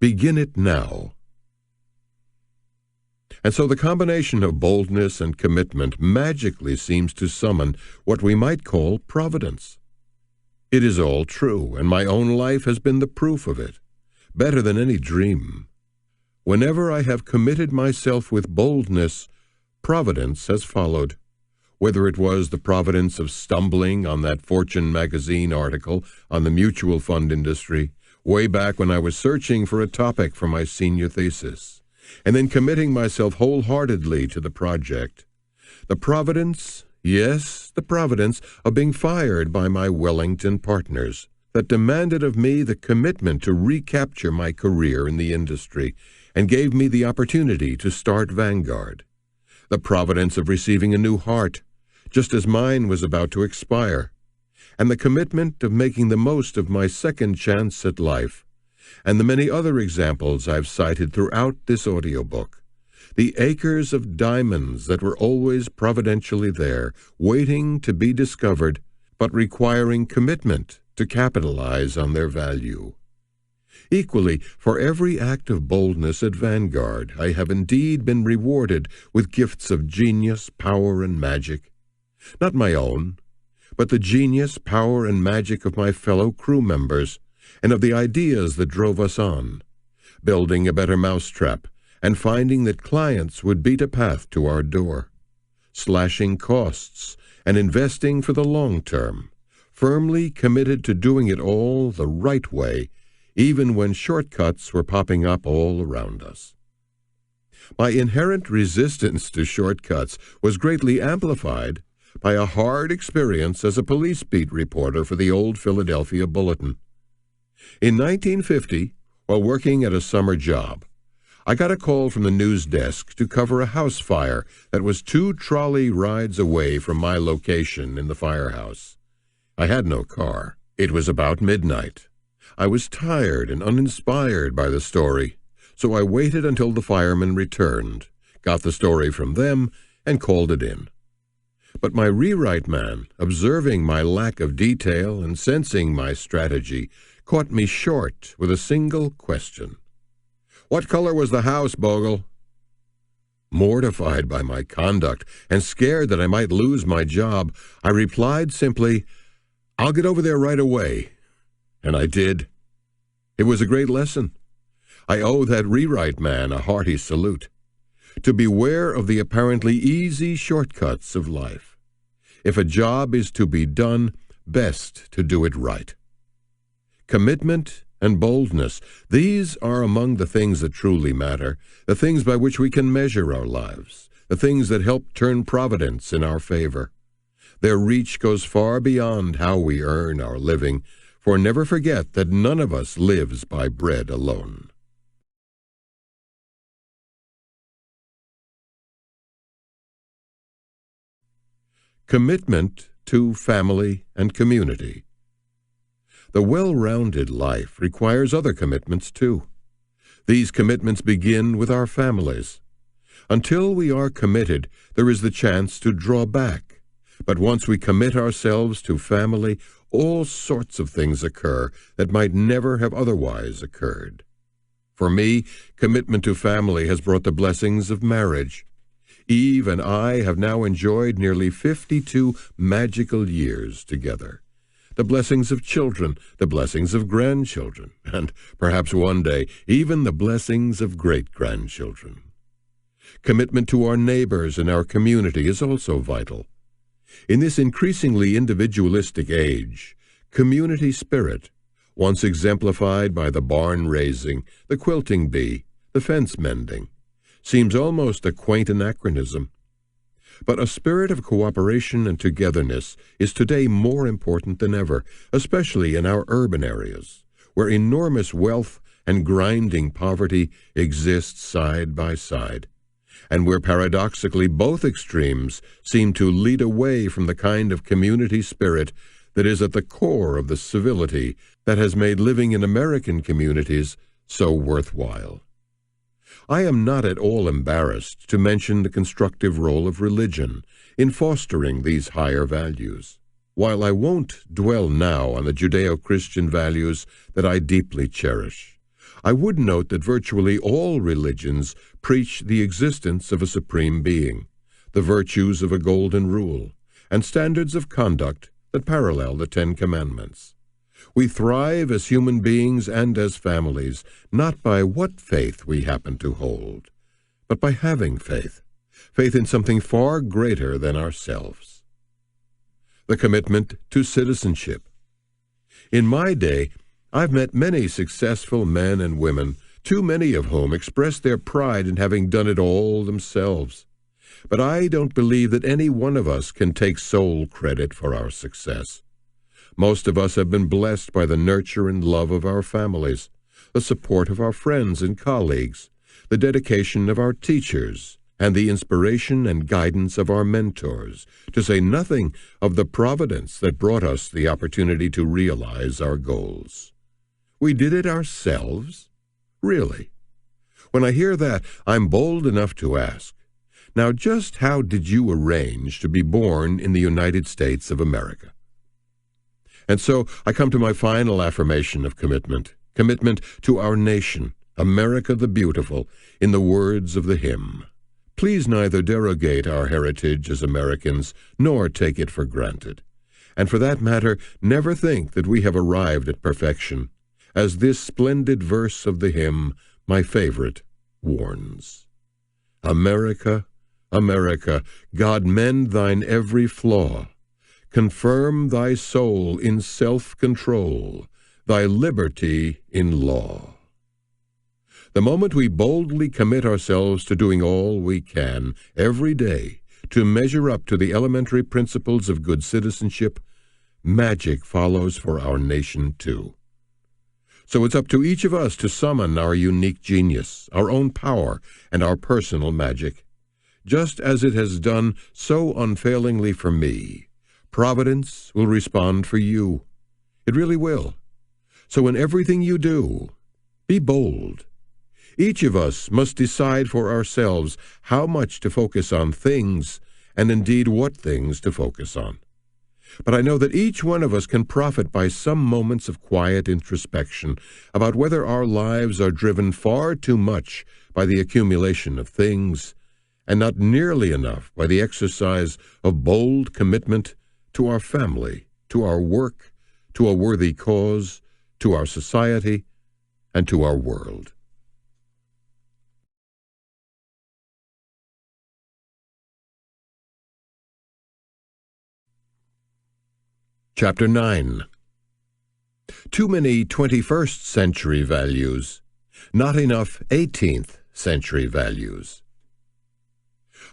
Begin it now. And so the combination of boldness and commitment magically seems to summon what we might call providence. It is all true, and my own life has been the proof of it, better than any dream. Whenever I have committed myself with boldness, providence has followed. Whether it was the providence of stumbling on that Fortune magazine article on the mutual fund industry, way back when I was searching for a topic for my senior thesis, and then committing myself wholeheartedly to the project. The providence, yes, the providence of being fired by my Wellington partners, that demanded of me the commitment to recapture my career in the industry, and gave me the opportunity to start Vanguard. The providence of receiving a new heart, just as mine was about to expire, and the commitment of making the most of my second chance at life, and the many other examples I've cited throughout this audiobook, the acres of diamonds that were always providentially there, waiting to be discovered, but requiring commitment to capitalize on their value. Equally, for every act of boldness at Vanguard, I have indeed been rewarded with gifts of genius, power, and magic. Not my own, but the genius, power, and magic of my fellow crew members, and of the ideas that drove us on, building a better mousetrap, and finding that clients would beat a path to our door, slashing costs, and investing for the long term, firmly committed to doing it all the right way, even when shortcuts were popping up all around us. My inherent resistance to shortcuts was greatly amplified by a hard experience as a police beat reporter for the old Philadelphia Bulletin. In 1950, while working at a summer job, I got a call from the news desk to cover a house fire that was 2 trolley rides away from my location in the firehouse. I had no car. It was about midnight. I was tired and uninspired by the story, so I waited until the firemen returned, got the story from them, and called it in. But my rewrite man, observing my lack of detail and sensing my strategy, caught me short with a single question. "What color was the house, Bogle?" Mortified by my conduct and scared that I might lose my job, I replied simply, "I'll get over there right away." And I did. It was a great lesson. I owe that rewrite man a hearty salute. To beware of the apparently easy shortcuts of life. If a job is to be done, best to do it right. Commitment and boldness, these are among the things that truly matter, the things by which we can measure our lives, the things that help turn providence in our favor. Their reach goes far beyond how we earn our living, for never forget that none of us lives by bread alone. Commitment to family and community. The well-rounded life requires other commitments too. These commitments begin with our families. Until we are committed, there is the chance to draw back. But once we commit ourselves to family, all sorts of things occur that might never have otherwise occurred. For me, commitment to family has brought the blessings of marriage. Eve and I have now enjoyed nearly 52 magical years together. The blessings of children, the blessings of grandchildren, and perhaps one day even the blessings of great-grandchildren. Commitment to our neighbors and our community is also vital. In this increasingly individualistic age, community spirit, once exemplified by the barn raising, the quilting bee, the fence mending, seems almost a quaint anachronism. But a spirit of cooperation and togetherness is today more important than ever, especially in our urban areas, where enormous wealth and grinding poverty exist side by side, and where paradoxically both extremes seem to lead away from the kind of community spirit that is at the core of the civility that has made living in American communities so worthwhile. I am not at all embarrassed to mention the constructive role of religion in fostering these higher values. While I won't dwell now on the Judeo-Christian values that I deeply cherish, I would note that virtually all religions preach the existence of a supreme being, the virtues of a golden rule, and standards of conduct that parallel the Ten Commandments. We thrive as human beings and as families, not by what faith we happen to hold, but by having faith, faith in something far greater than ourselves. The commitment to citizenship. In my day, I've met many successful men and women, too many of whom express their pride in having done it all themselves. But I don't believe that any one of us can take sole credit for our success. Most of us have been blessed by the nurture and love of our families, the support of our friends and colleagues, the dedication of our teachers, and the inspiration and guidance of our mentors, to say nothing of the providence that brought us the opportunity to realize our goals. We did it ourselves? Really? When I hear that, I'm bold enough to ask, now just how did you arrange to be born in the United States of America? And so I come to my final affirmation of commitment to our nation, America the Beautiful, in the words of the hymn. Please neither derogate our heritage as Americans, nor take it for granted. And for that matter, never think that we have arrived at perfection, as this splendid verse of the hymn, my favorite, warns. America, America, God mend thine every flaw. Confirm thy soul in self-control, thy liberty in law. The moment we boldly commit ourselves to doing all we can, every day, to measure up to the elementary principles of good citizenship, magic follows for our nation too. So it's up to each of us to summon our unique genius, our own power, and our personal magic. Just as it has done so unfailingly for me, Providence will respond for you. It really will. So in everything you do, be bold. Each of us must decide for ourselves how much to focus on things, and indeed what things to focus on. But I know that each one of us can profit by some moments of quiet introspection about whether our lives are driven far too much by the accumulation of things, and not nearly enough by the exercise of bold commitment to our family, to our work, to a worthy cause, to our society, and to our world. Chapter 9. Too many 21st century values, not enough 18th century values.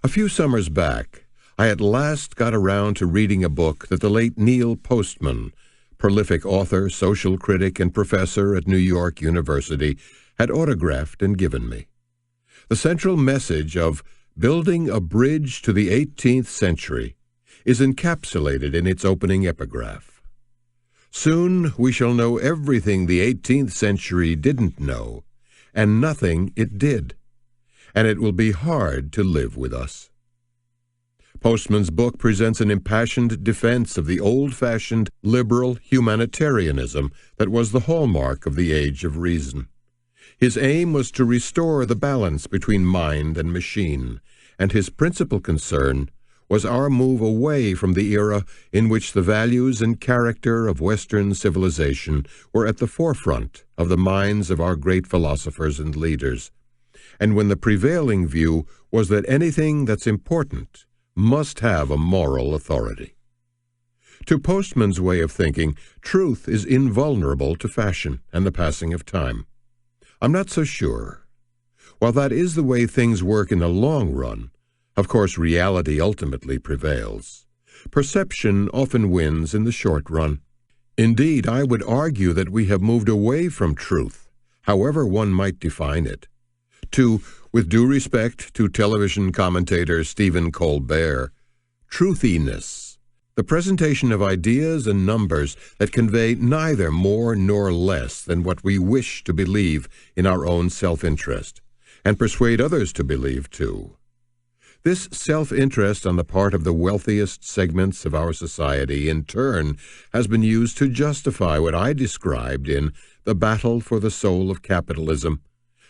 A few summers back, I at last got around to reading a book that the late Neil Postman, prolific author, social critic, and professor at New York University, had autographed and given me. The central message of Building a Bridge to the 18th Century is encapsulated in its opening epigraph. Soon we shall know everything the 18th century didn't know, and nothing it did, and it will be hard to live with us. Postman's book presents an impassioned defense of the old-fashioned liberal humanitarianism that was the hallmark of the Age of Reason. His aim was to restore the balance between mind and machine, and his principal concern was our move away from the era in which the values and character of Western civilization were at the forefront of the minds of our great philosophers and leaders, and when the prevailing view was that anything that's important must have a moral authority. To Postman's way of thinking, truth is invulnerable to fashion and the passing of time. I'm not so sure. While that is the way things work in the long run, of course reality ultimately prevails. Perception often wins in the short run. Indeed, I would argue that we have moved away from truth, however one might define it, to, with due respect to television commentator Stephen Colbert, truthiness, the presentation of ideas and numbers that convey neither more nor less than what we wish to believe in our own self-interest, and persuade others to believe too. This self-interest on the part of the wealthiest segments of our society, in turn, has been used to justify what I described in The Battle for the Soul of Capitalism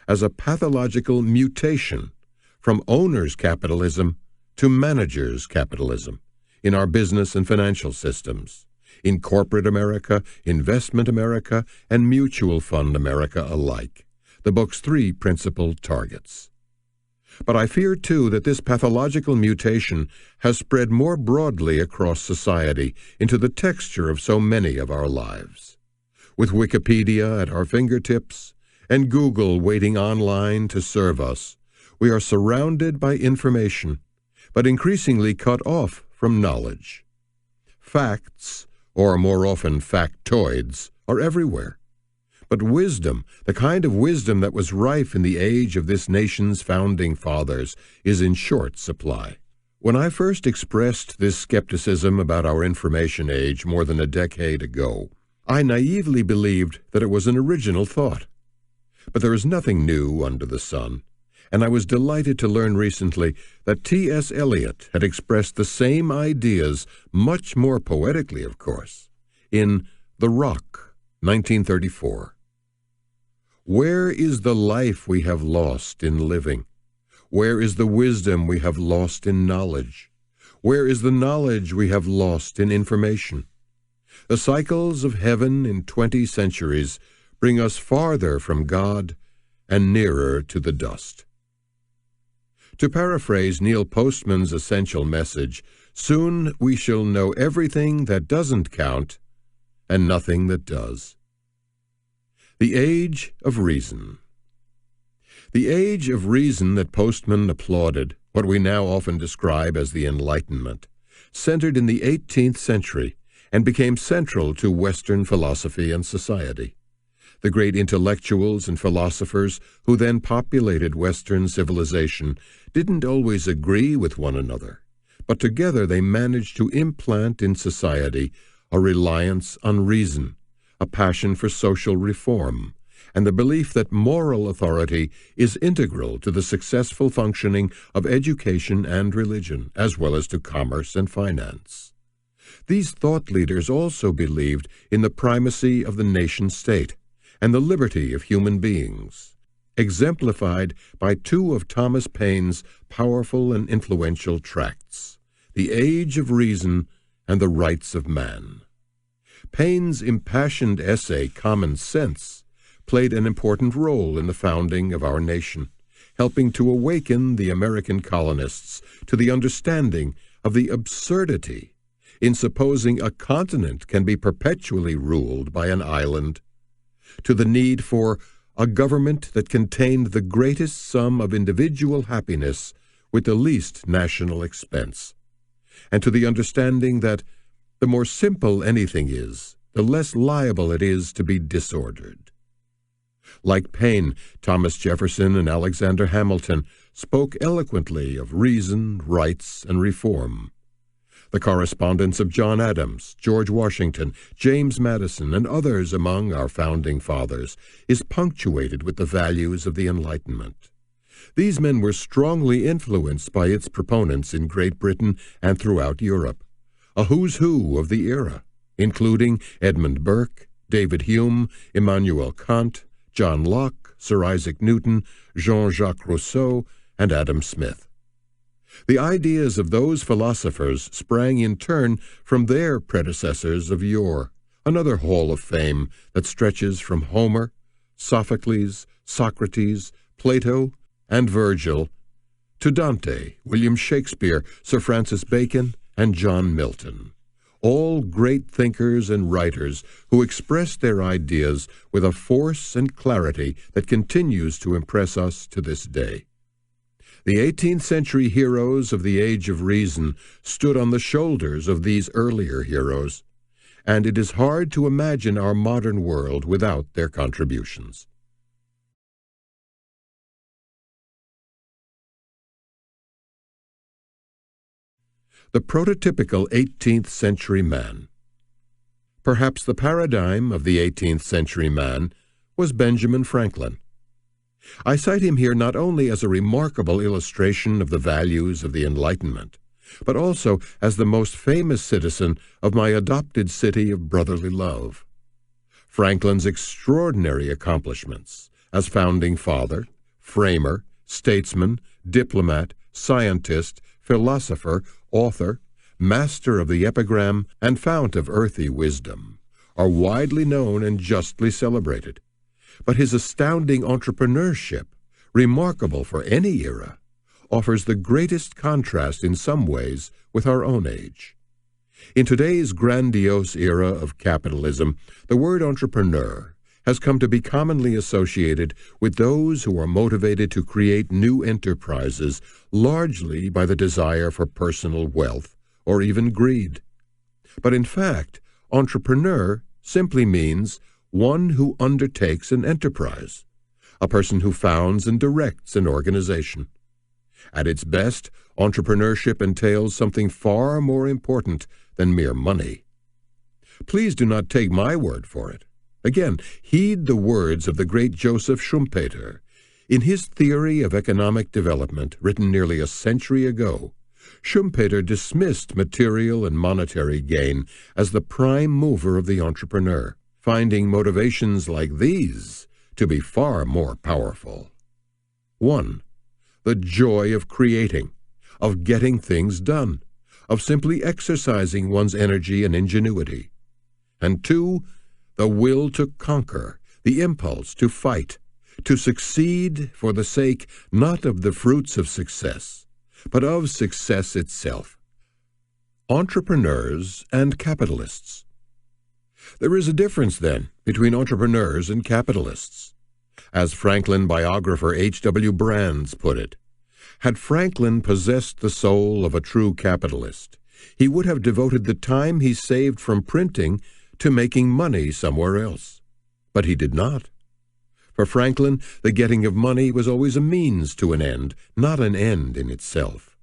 as a pathological mutation from owner's capitalism to manager's capitalism in our business and financial systems, in corporate America, investment America, and mutual fund America alike, the book's three principal targets. But I fear, too, that this pathological mutation has spread more broadly across society into the texture of so many of our lives. With Wikipedia at our fingertips and Google waiting online to serve us, we are surrounded by information, but increasingly cut off from knowledge. Facts, or more often factoids, are everywhere. But wisdom, the kind of wisdom that was rife in the age of this nation's founding fathers, is in short supply. When I first expressed this skepticism about our information age more than a decade ago, I naively believed that it was an original thought. But there is nothing new under the sun, and I was delighted to learn recently that T.S. Eliot had expressed the same ideas, much more poetically, of course, in The Rock, 1934. Where is the life we have lost in living? Where is the wisdom we have lost in knowledge? Where is the knowledge we have lost in information? The cycles of heaven in 20 centuries bring us farther from God and nearer to the dust. To paraphrase Neil Postman's essential message, soon we shall know everything that doesn't count and nothing that does. The Age of Reason. The Age of Reason that Postman applauded, what we now often describe as the Enlightenment, centered in the 18th century and became central to Western philosophy and society. The great intellectuals and philosophers who then populated Western civilization didn't always agree with one another, but together they managed to implant in society a reliance on reason, a passion for social reform, and the belief that moral authority is integral to the successful functioning of education and religion, as well as to commerce and finance. These thought leaders also believed in the primacy of the nation-state and the liberty of human beings, exemplified by two of Thomas Paine's powerful and influential tracts, The Age of Reason and The Rights of Man. Paine's impassioned essay, Common Sense, played an important role in the founding of our nation, helping to awaken the American colonists to the understanding of the absurdity in supposing a continent can be perpetually ruled by an island, to the need for a government that contained the greatest sum of individual happiness with the least national expense, and to the understanding that the more simple anything is, the less liable it is to be disordered. Like Paine, Thomas Jefferson and Alexander Hamilton spoke eloquently of reason, rights, and reform. The correspondence of John Adams, George Washington, James Madison, and others among our founding fathers is punctuated with the values of the Enlightenment. These men were strongly influenced by its proponents in Great Britain and throughout Europe, a who's who of the era, including Edmund Burke, David Hume, Immanuel Kant, John Locke, Sir Isaac Newton, Jean-Jacques Rousseau, and Adam Smith. The ideas of those philosophers sprang in turn from their predecessors of yore, another hall of fame that stretches from Homer, Sophocles, Socrates, Plato, and Virgil, to Dante, William Shakespeare, Sir Francis Bacon, and John Milton, all great thinkers and writers who expressed their ideas with a force and clarity that continues to impress us to this day. The 18th century heroes of the Age of Reason stood on the shoulders of these earlier heroes, and it is hard to imagine our modern world without their contributions. The prototypical 18th century man. Perhaps the paradigm of the 18th century man was Benjamin Franklin. I cite him here not only as a remarkable illustration of the values of the Enlightenment, but also as the most famous citizen of my adopted city of brotherly love. Franklin's extraordinary accomplishments as founding father, framer, statesman, diplomat, scientist, philosopher, author, master of the epigram, and fount of earthy wisdom are widely known and justly celebrated. But his astounding entrepreneurship, remarkable for any era, offers the greatest contrast in some ways with our own age. In today's grandiose era of capitalism, the word entrepreneur has come to be commonly associated with those who are motivated to create new enterprises largely by the desire for personal wealth or even greed. But in fact, entrepreneur simply means one who undertakes an enterprise, a person who founds and directs an organization. At its best, entrepreneurship entails something far more important than mere money. Please do not take my word for it. Again, heed the words of the great Joseph Schumpeter. In his Theory of Economic Development, written nearly a century ago, Schumpeter dismissed material and monetary gain as the prime mover of the entrepreneur, finding motivations like these to be far more powerful. 1. The joy of creating, of getting things done, of simply exercising one's energy and ingenuity. And 2, the will to conquer, the impulse to fight, to succeed for the sake not of the fruits of success, but of success itself. Entrepreneurs and capitalists. There is a difference, then, between entrepreneurs and capitalists. As Franklin biographer H.W. Brands put it, had Franklin possessed the soul of a true capitalist, he would have devoted the time he saved from printing to making money somewhere else. But he did not. For Franklin, the getting of money was always a means to an end, not an end in itself.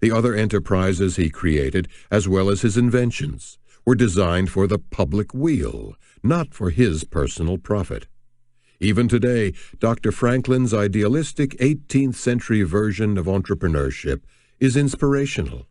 The other enterprises he created, as well as his inventions, were designed for the public weal, not for his personal profit. Even today, Dr. Franklin's idealistic 18th century version of entrepreneurship is inspirational.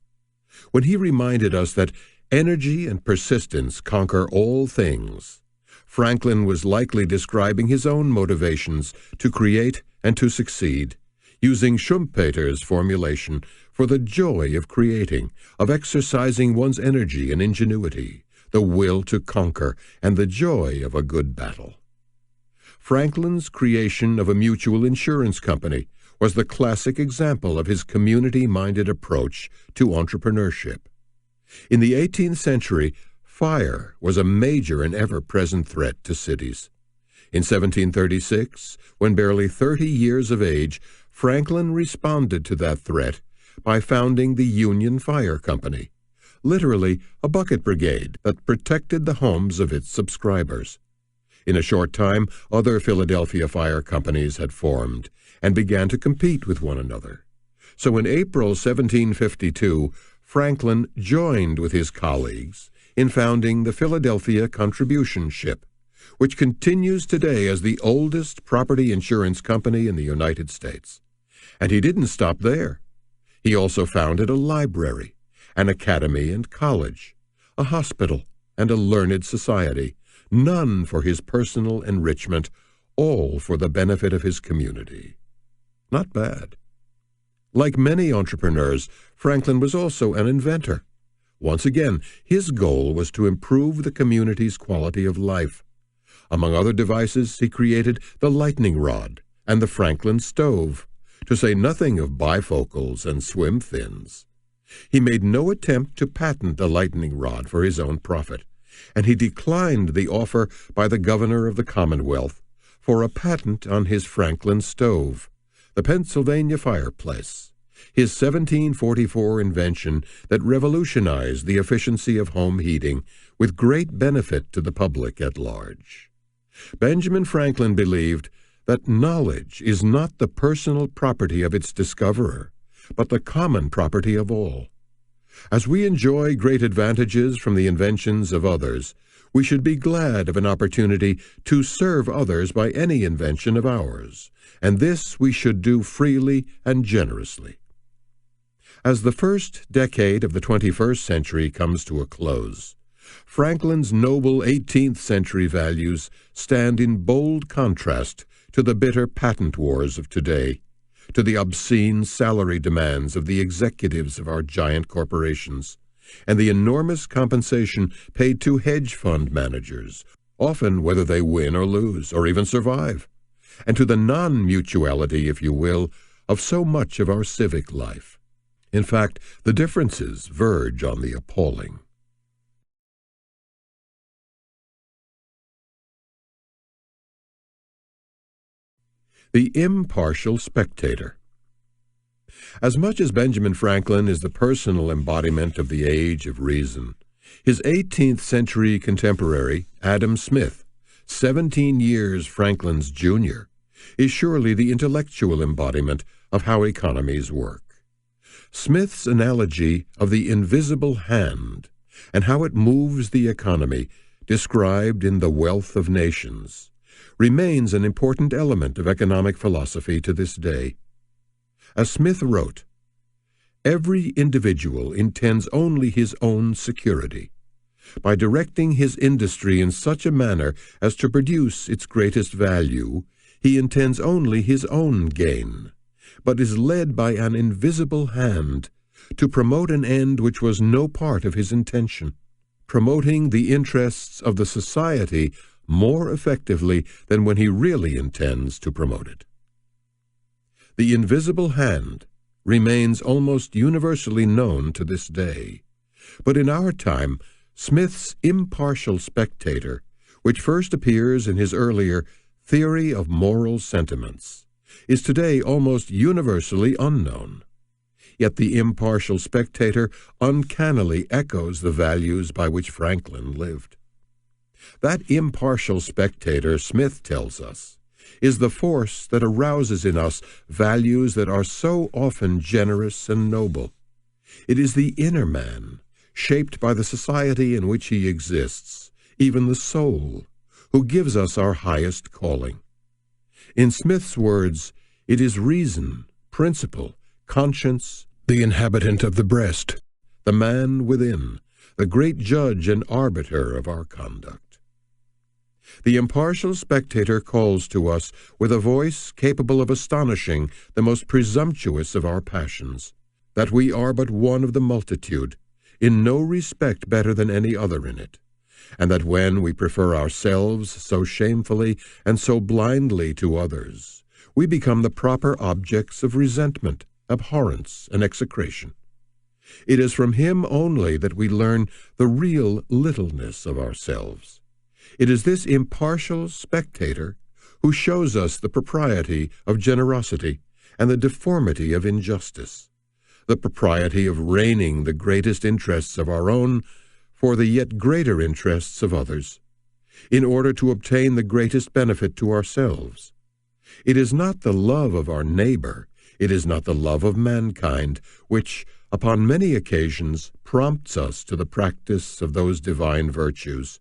When he reminded us that energy and persistence conquer all things, Franklin was likely describing his own motivations to create and to succeed, using Schumpeter's formulation for the joy of creating, of exercising one's energy and ingenuity, the will to conquer, and the joy of a good battle. Franklin's creation of a mutual insurance company was the classic example of his community-minded approach to entrepreneurship. In the 18th century, fire was a major and ever-present threat to cities. In 1736, when barely 30 years of age, Franklin responded to that threat by founding the Union Fire Company, literally a bucket brigade that protected the homes of its subscribers. In a short time, other Philadelphia fire companies had formed and began to compete with one another. So in April 1752, Franklin joined with his colleagues in founding the Philadelphia Contribution Ship, which continues today as the oldest property insurance company in the United States. And he didn't stop there. He also founded a library, an academy and college, a hospital, and a learned society, none for his personal enrichment, all for the benefit of his community. Not bad. Like many entrepreneurs, Franklin was also an inventor. Once again, his goal was to improve the community's quality of life. Among other devices, he created the lightning rod and the Franklin stove, to say nothing of bifocals and swim fins. He made no attempt to patent the lightning rod for his own profit, and he declined the offer by the governor of the Commonwealth for a patent on his Franklin stove, the Pennsylvania fireplace, his 1744 invention that revolutionized the efficiency of home heating with great benefit to the public at large. Benjamin Franklin believed that knowledge is not the personal property of its discoverer, but the common property of all. As we enjoy great advantages from the inventions of others, we should be glad of an opportunity to serve others by any invention of ours, and this we should do freely and generously. As the first decade of the 21st century comes to a close, Franklin's noble 18th century values stand in bold contrast to the bitter patent wars of today, to the obscene salary demands of the executives of our giant corporations, and the enormous compensation paid to hedge fund managers, often whether they win or lose, or even survive, and to the non-mutuality, if you will, of so much of our civic life. In fact, the differences verge on the appalling. The impartial spectator. As much as Benjamin Franklin is the personal embodiment of the age of reason, his 18th century contemporary, Adam Smith, 17 years Franklin's junior, is surely the intellectual embodiment of how economies work. Smith's analogy of the invisible hand and how it moves the economy, described in The Wealth of Nations, remains an important element of economic philosophy to this day. As Smith wrote, "Every individual intends only his own security. By directing his industry in such a manner as to produce its greatest value, he intends only his own gain, but is led by an invisible hand to promote an end which was no part of his intention, promoting the interests of the society more effectively than when he really intends to promote it." The invisible hand remains almost universally known to this day, but in our time, Smith's impartial spectator, which first appears in his earlier Theory of Moral Sentiments, is today almost universally unknown. Yet the impartial spectator uncannily echoes the values by which Franklin lived. That impartial spectator, Smith tells us, is the force that arouses in us values that are so often generous and noble. It is the inner man, shaped by the society in which he exists, even the soul, who gives us our highest calling. In Smith's words, it is reason, principle, conscience, the inhabitant of the breast, the man within, the great judge and arbiter of our conduct. The impartial spectator calls to us with a voice capable of astonishing the most presumptuous of our passions, that we are but one of the multitude, in no respect better than any other in it, and that when we prefer ourselves so shamefully and so blindly to others, we become the proper objects of resentment, abhorrence, and execration. It is from him only that we learn the real littleness of ourselves. It is this impartial spectator who shows us the propriety of generosity and the deformity of injustice, the propriety of reigning the greatest interests of our own for the yet greater interests of others, in order to obtain the greatest benefit to ourselves. It is not the love of our neighbor, it is not the love of mankind, which, upon many occasions prompts us to the practice of those divine virtues.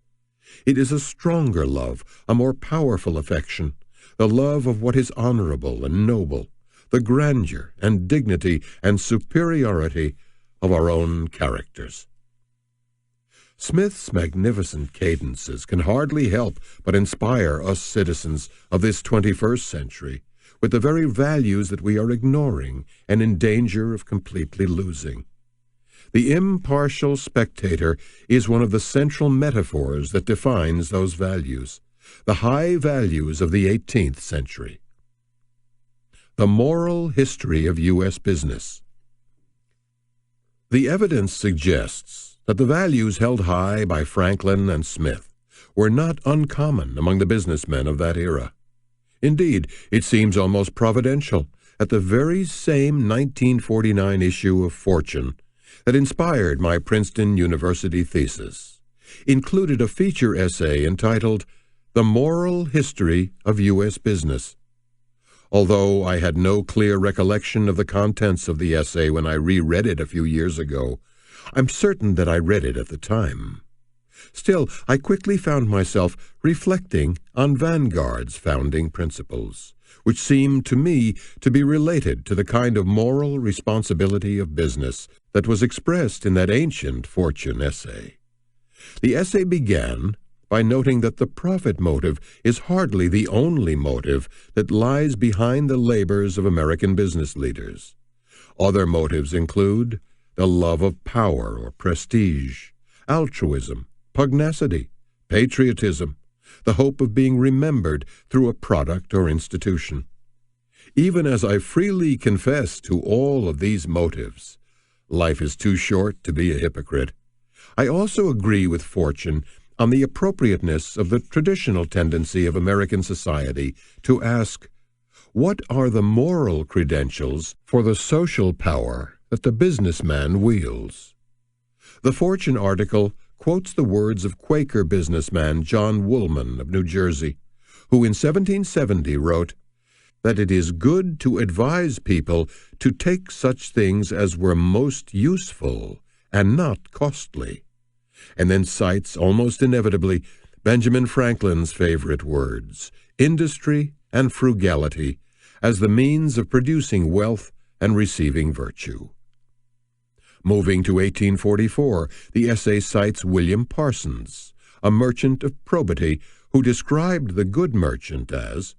It is a stronger love, a more powerful affection, the love of what is honorable and noble, the grandeur and dignity and superiority of our own characters. Smith's magnificent cadences can hardly help but inspire us citizens of this 21st century with the very values that we are ignoring and in danger of completely losing. The impartial spectator is one of the central metaphors that defines those values, the high values of the 18th century. The moral history of U.S. business. The evidence suggests that the values held high by Franklin and Smith were not uncommon among the businessmen of that era. Indeed, it seems almost providential that the very same 1949 issue of Fortune that inspired my Princeton University thesis included a feature essay entitled The Moral History of U.S. Business. Although I had no clear recollection of the contents of the essay when I reread it a few years ago, I'm certain that I read it at the time. Still, I quickly found myself reflecting on Vanguard's founding principles, which seemed to me to be related to the kind of moral responsibility of business that was expressed in that ancient Fortune essay. The essay began by noting that the profit motive is hardly the only motive that lies behind the labors of American business leaders. Other motives include the love of power or prestige, altruism, pugnacity, patriotism, the hope of being remembered through a product or institution. Even as I freely confess to all of these motives, life is too short to be a hypocrite. I also agree with Fortune on the appropriateness of the traditional tendency of American society to ask, what are the moral credentials for the social power that the businessman wields? The Fortune article quotes the words of Quaker businessman John Woolman of New Jersey, who in 1770 wrote that it is good to advise people to take such things as were most useful and not costly, and then cites almost inevitably Benjamin Franklin's favorite words, industry and frugality, as the means of producing wealth and receiving virtue. Moving to 1844, the essay cites William Parsons, a merchant of probity who described the good merchant as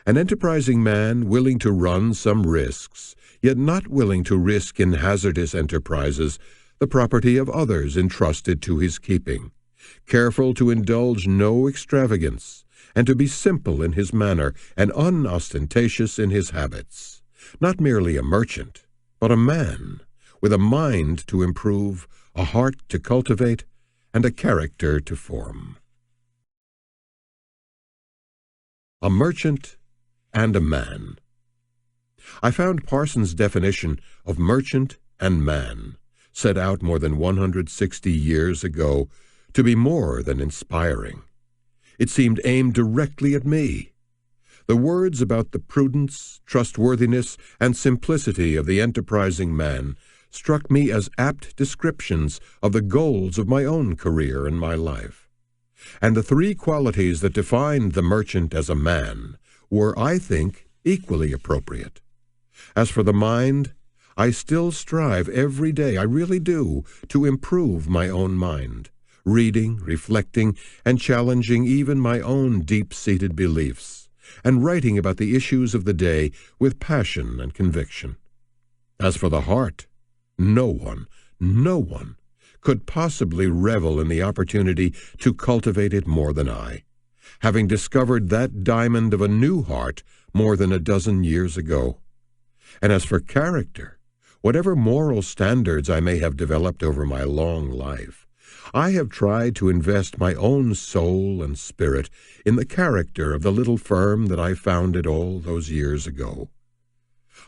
an enterprising man willing to run some risks, yet not willing to risk in hazardous enterprises the property of others entrusted to his keeping, careful to indulge no extravagance, and to be simple in his manner and unostentatious in his habits, not merely a merchant, but a man, with a mind to improve, a heart to cultivate, and a character to form. A merchant and a man. I found Parsons' definition of merchant and man, set out more than 160 years ago, to be more than inspiring. It seemed aimed directly at me. The words about the prudence, trustworthiness, and simplicity of the enterprising man struck me as apt descriptions of the goals of my own career and my life. And the three qualities that defined the merchant as a man were, I think, equally appropriate. As for the mind, I still strive every day, I really do, to improve my own mind, reading, reflecting, and challenging even my own deep-seated beliefs, and writing about the issues of the day with passion and conviction. As for the heart, no one could possibly revel in the opportunity to cultivate it more than I, having discovered that diamond of a new heart more than a dozen years ago. And as for character, whatever moral standards I may have developed over my long life, I have tried to invest my own soul and spirit in the character of the little firm that I founded all those years ago.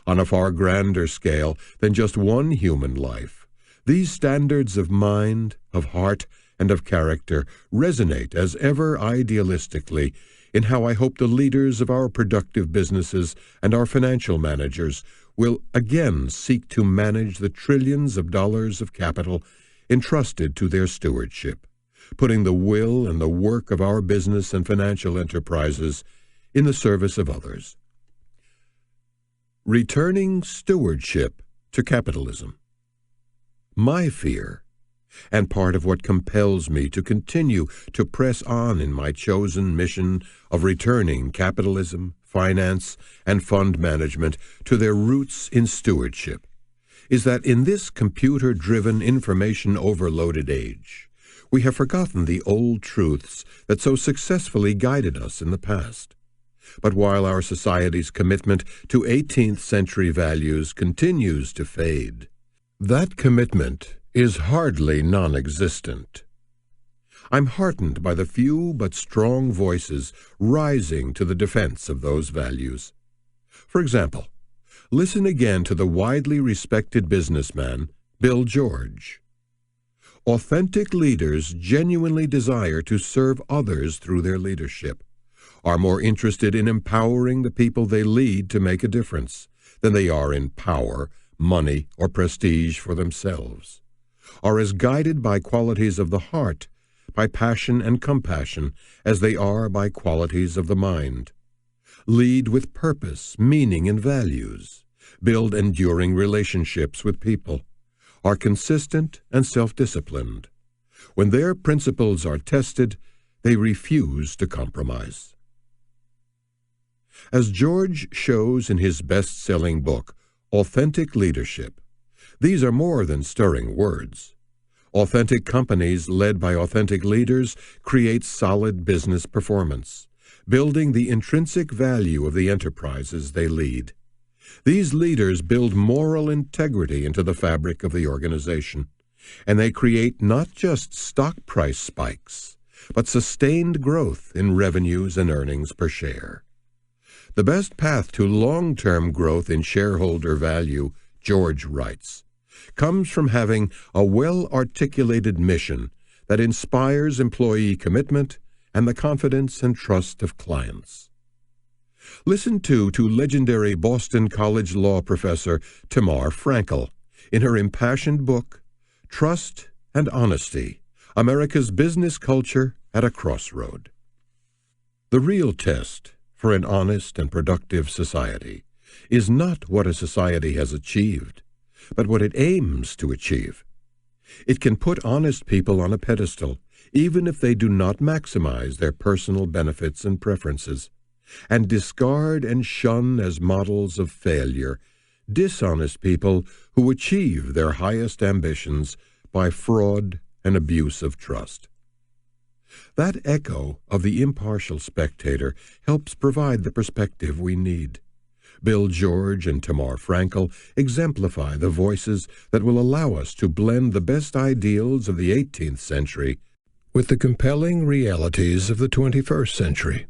On a far grander scale than just one human life, these standards of mind, of heart, and of character resonate as ever idealistically in how I hope the leaders of our productive businesses and our financial managers will again seek to manage the trillions of dollars of capital entrusted to their stewardship, putting the will and the work of our business and financial enterprises in the service of others. Returning stewardship to capitalism. My fear, and part of what compels me to continue to press on in my chosen mission of returning capitalism, finance, and fund management to their roots in stewardship, is that in this computer-driven, information-overloaded age, we have forgotten the old truths that so successfully guided us in the past. But while our society's commitment to 18th century values continues to fade, that commitment is hardly non-existent. I'm heartened by the few but strong voices rising to the defense of those values. For example, listen again to the widely respected businessman, Bill George. Authentic leaders genuinely desire to serve others through their leadership, are more interested in empowering the people they lead to make a difference than they are in power, money, or prestige for themselves, are as guided by qualities of the heart, by passion and compassion, as they are by qualities of the mind. Lead with purpose, meaning, and values, build enduring relationships with people, are consistent and self-disciplined. When their principles are tested, they refuse to compromise. As George shows in his best-selling book, Authentic Leadership, these are more than stirring words. Authentic companies led by authentic leaders create solid business performance, building the intrinsic value of the enterprises they lead. These leaders build moral integrity into the fabric of the organization, and they create not just stock price spikes, but sustained growth in revenues and earnings per share. The best path to long-term growth in shareholder value, George writes, comes from having a well-articulated mission that inspires employee commitment and the confidence and trust of clients. Listen to legendary Boston College law professor Tamar Frankel in her impassioned book, Trust and Honesty, America's Business Culture at a Crossroad. The real test for an honest and productive society is not what a society has achieved, but what it aims to achieve. It can put honest people on a pedestal, even if they do not maximize their personal benefits and preferences, and discard and shun as models of failure dishonest people who achieve their highest ambitions by fraud and abuse of trust. That echo of the impartial spectator helps provide the perspective we need. Bill George and Tamar Frankel exemplify the voices that will allow us to blend the best ideals of the 18th century with the compelling realities of the 21st century.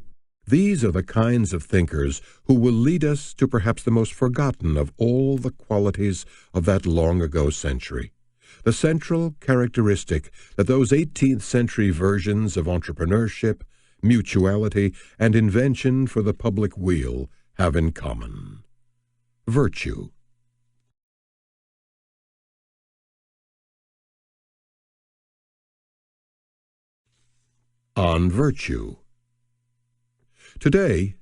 These are the kinds of thinkers who will lead us to perhaps the most forgotten of all the qualities of that long-ago century, the central characteristic that those 18th century versions of entrepreneurship, mutuality, and invention for the public weal have in common: virtue. On virtue. Today,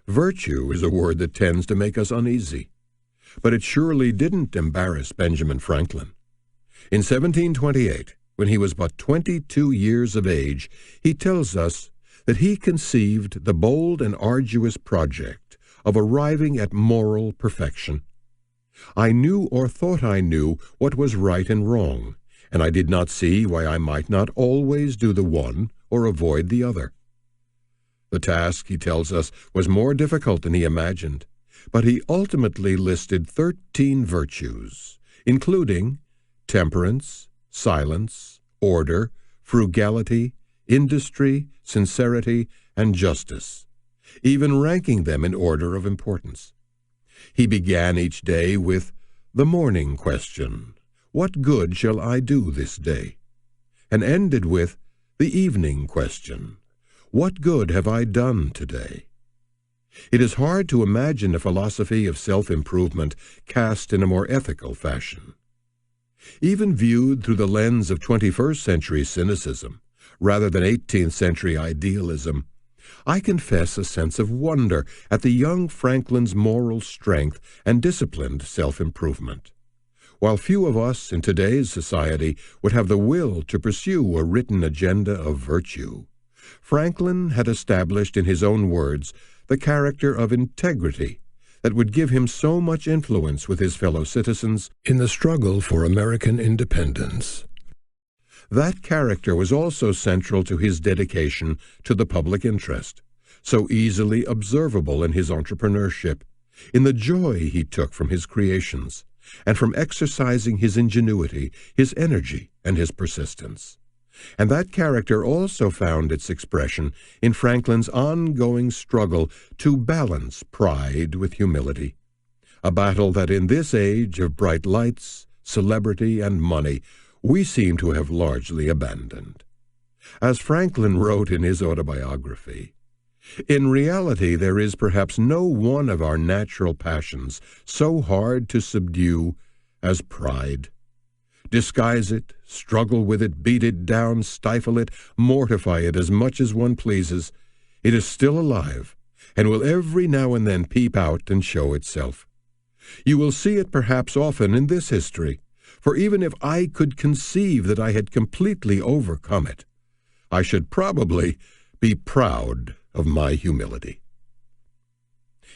virtue is a word that tends to make us uneasy, but it surely didn't embarrass Benjamin Franklin. In 1728, when he was but 22 years of age, he tells us that he conceived the bold and arduous project of arriving at moral perfection. I knew or thought I knew what was right and wrong, and I did not see why I might not always do the one or avoid the other. The task, he tells us, was more difficult than he imagined, but he ultimately listed 13 virtues, including temperance, silence, order, frugality, industry, sincerity, and justice, even ranking them in order of importance. He began each day with the morning question, "What good shall I do this day?" and ended with the evening question, What good have I done today? It is hard to imagine a philosophy of self-improvement cast in a more ethical fashion. Even viewed through the lens of 21st century cynicism, rather than 18th century idealism, I confess a sense of wonder at the young Franklin's moral strength and disciplined self-improvement. While few of us in today's society would have the will to pursue a written agenda of virtue, Franklin had established in his own words the character of integrity that would give him so much influence with his fellow citizens in the struggle for American independence. That character was also central to his dedication to the public interest, so easily observable in his entrepreneurship, in the joy he took from his creations, and from exercising his ingenuity, his energy, and his persistence. And that character also found its expression in Franklin's ongoing struggle to balance pride with humility, a battle that in this age of bright lights, celebrity, and money, we seem to have largely abandoned. As Franklin wrote in his autobiography, "In reality, there is perhaps no one of our natural passions so hard to subdue as pride. Disguise it, struggle with it, beat it down, stifle it, mortify it as much as one pleases. It is still alive, and will every now and then peep out and show itself. You will see it perhaps often in this history, for even if I could conceive that I had completely overcome it, I should probably be proud of my humility."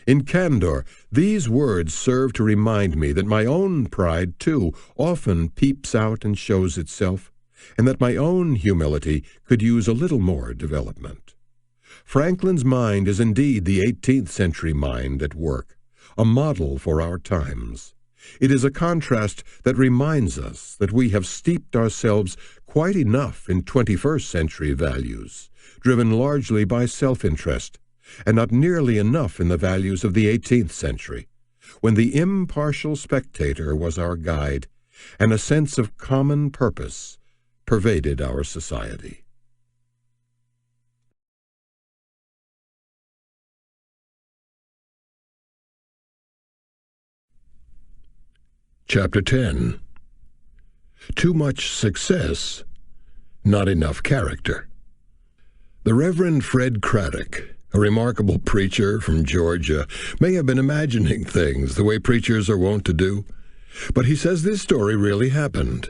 In candor, these words serve to remind me that my own pride, too, often peeps out and shows itself, and that my own humility could use a little more development. Franklin's mind is indeed the 18th century mind at work, a model for our times. It is a contrast that reminds us that we have steeped ourselves quite enough in 21st century values, driven largely by self-interest, and not nearly enough in the values of the 18th century, when the impartial spectator was our guide, and a sense of common purpose pervaded our society. Chapter 10. Too much success, not enough character. The Reverend Fred Craddock, a remarkable preacher from Georgia, may have been imagining things the way preachers are wont to do, but he says this story really happened.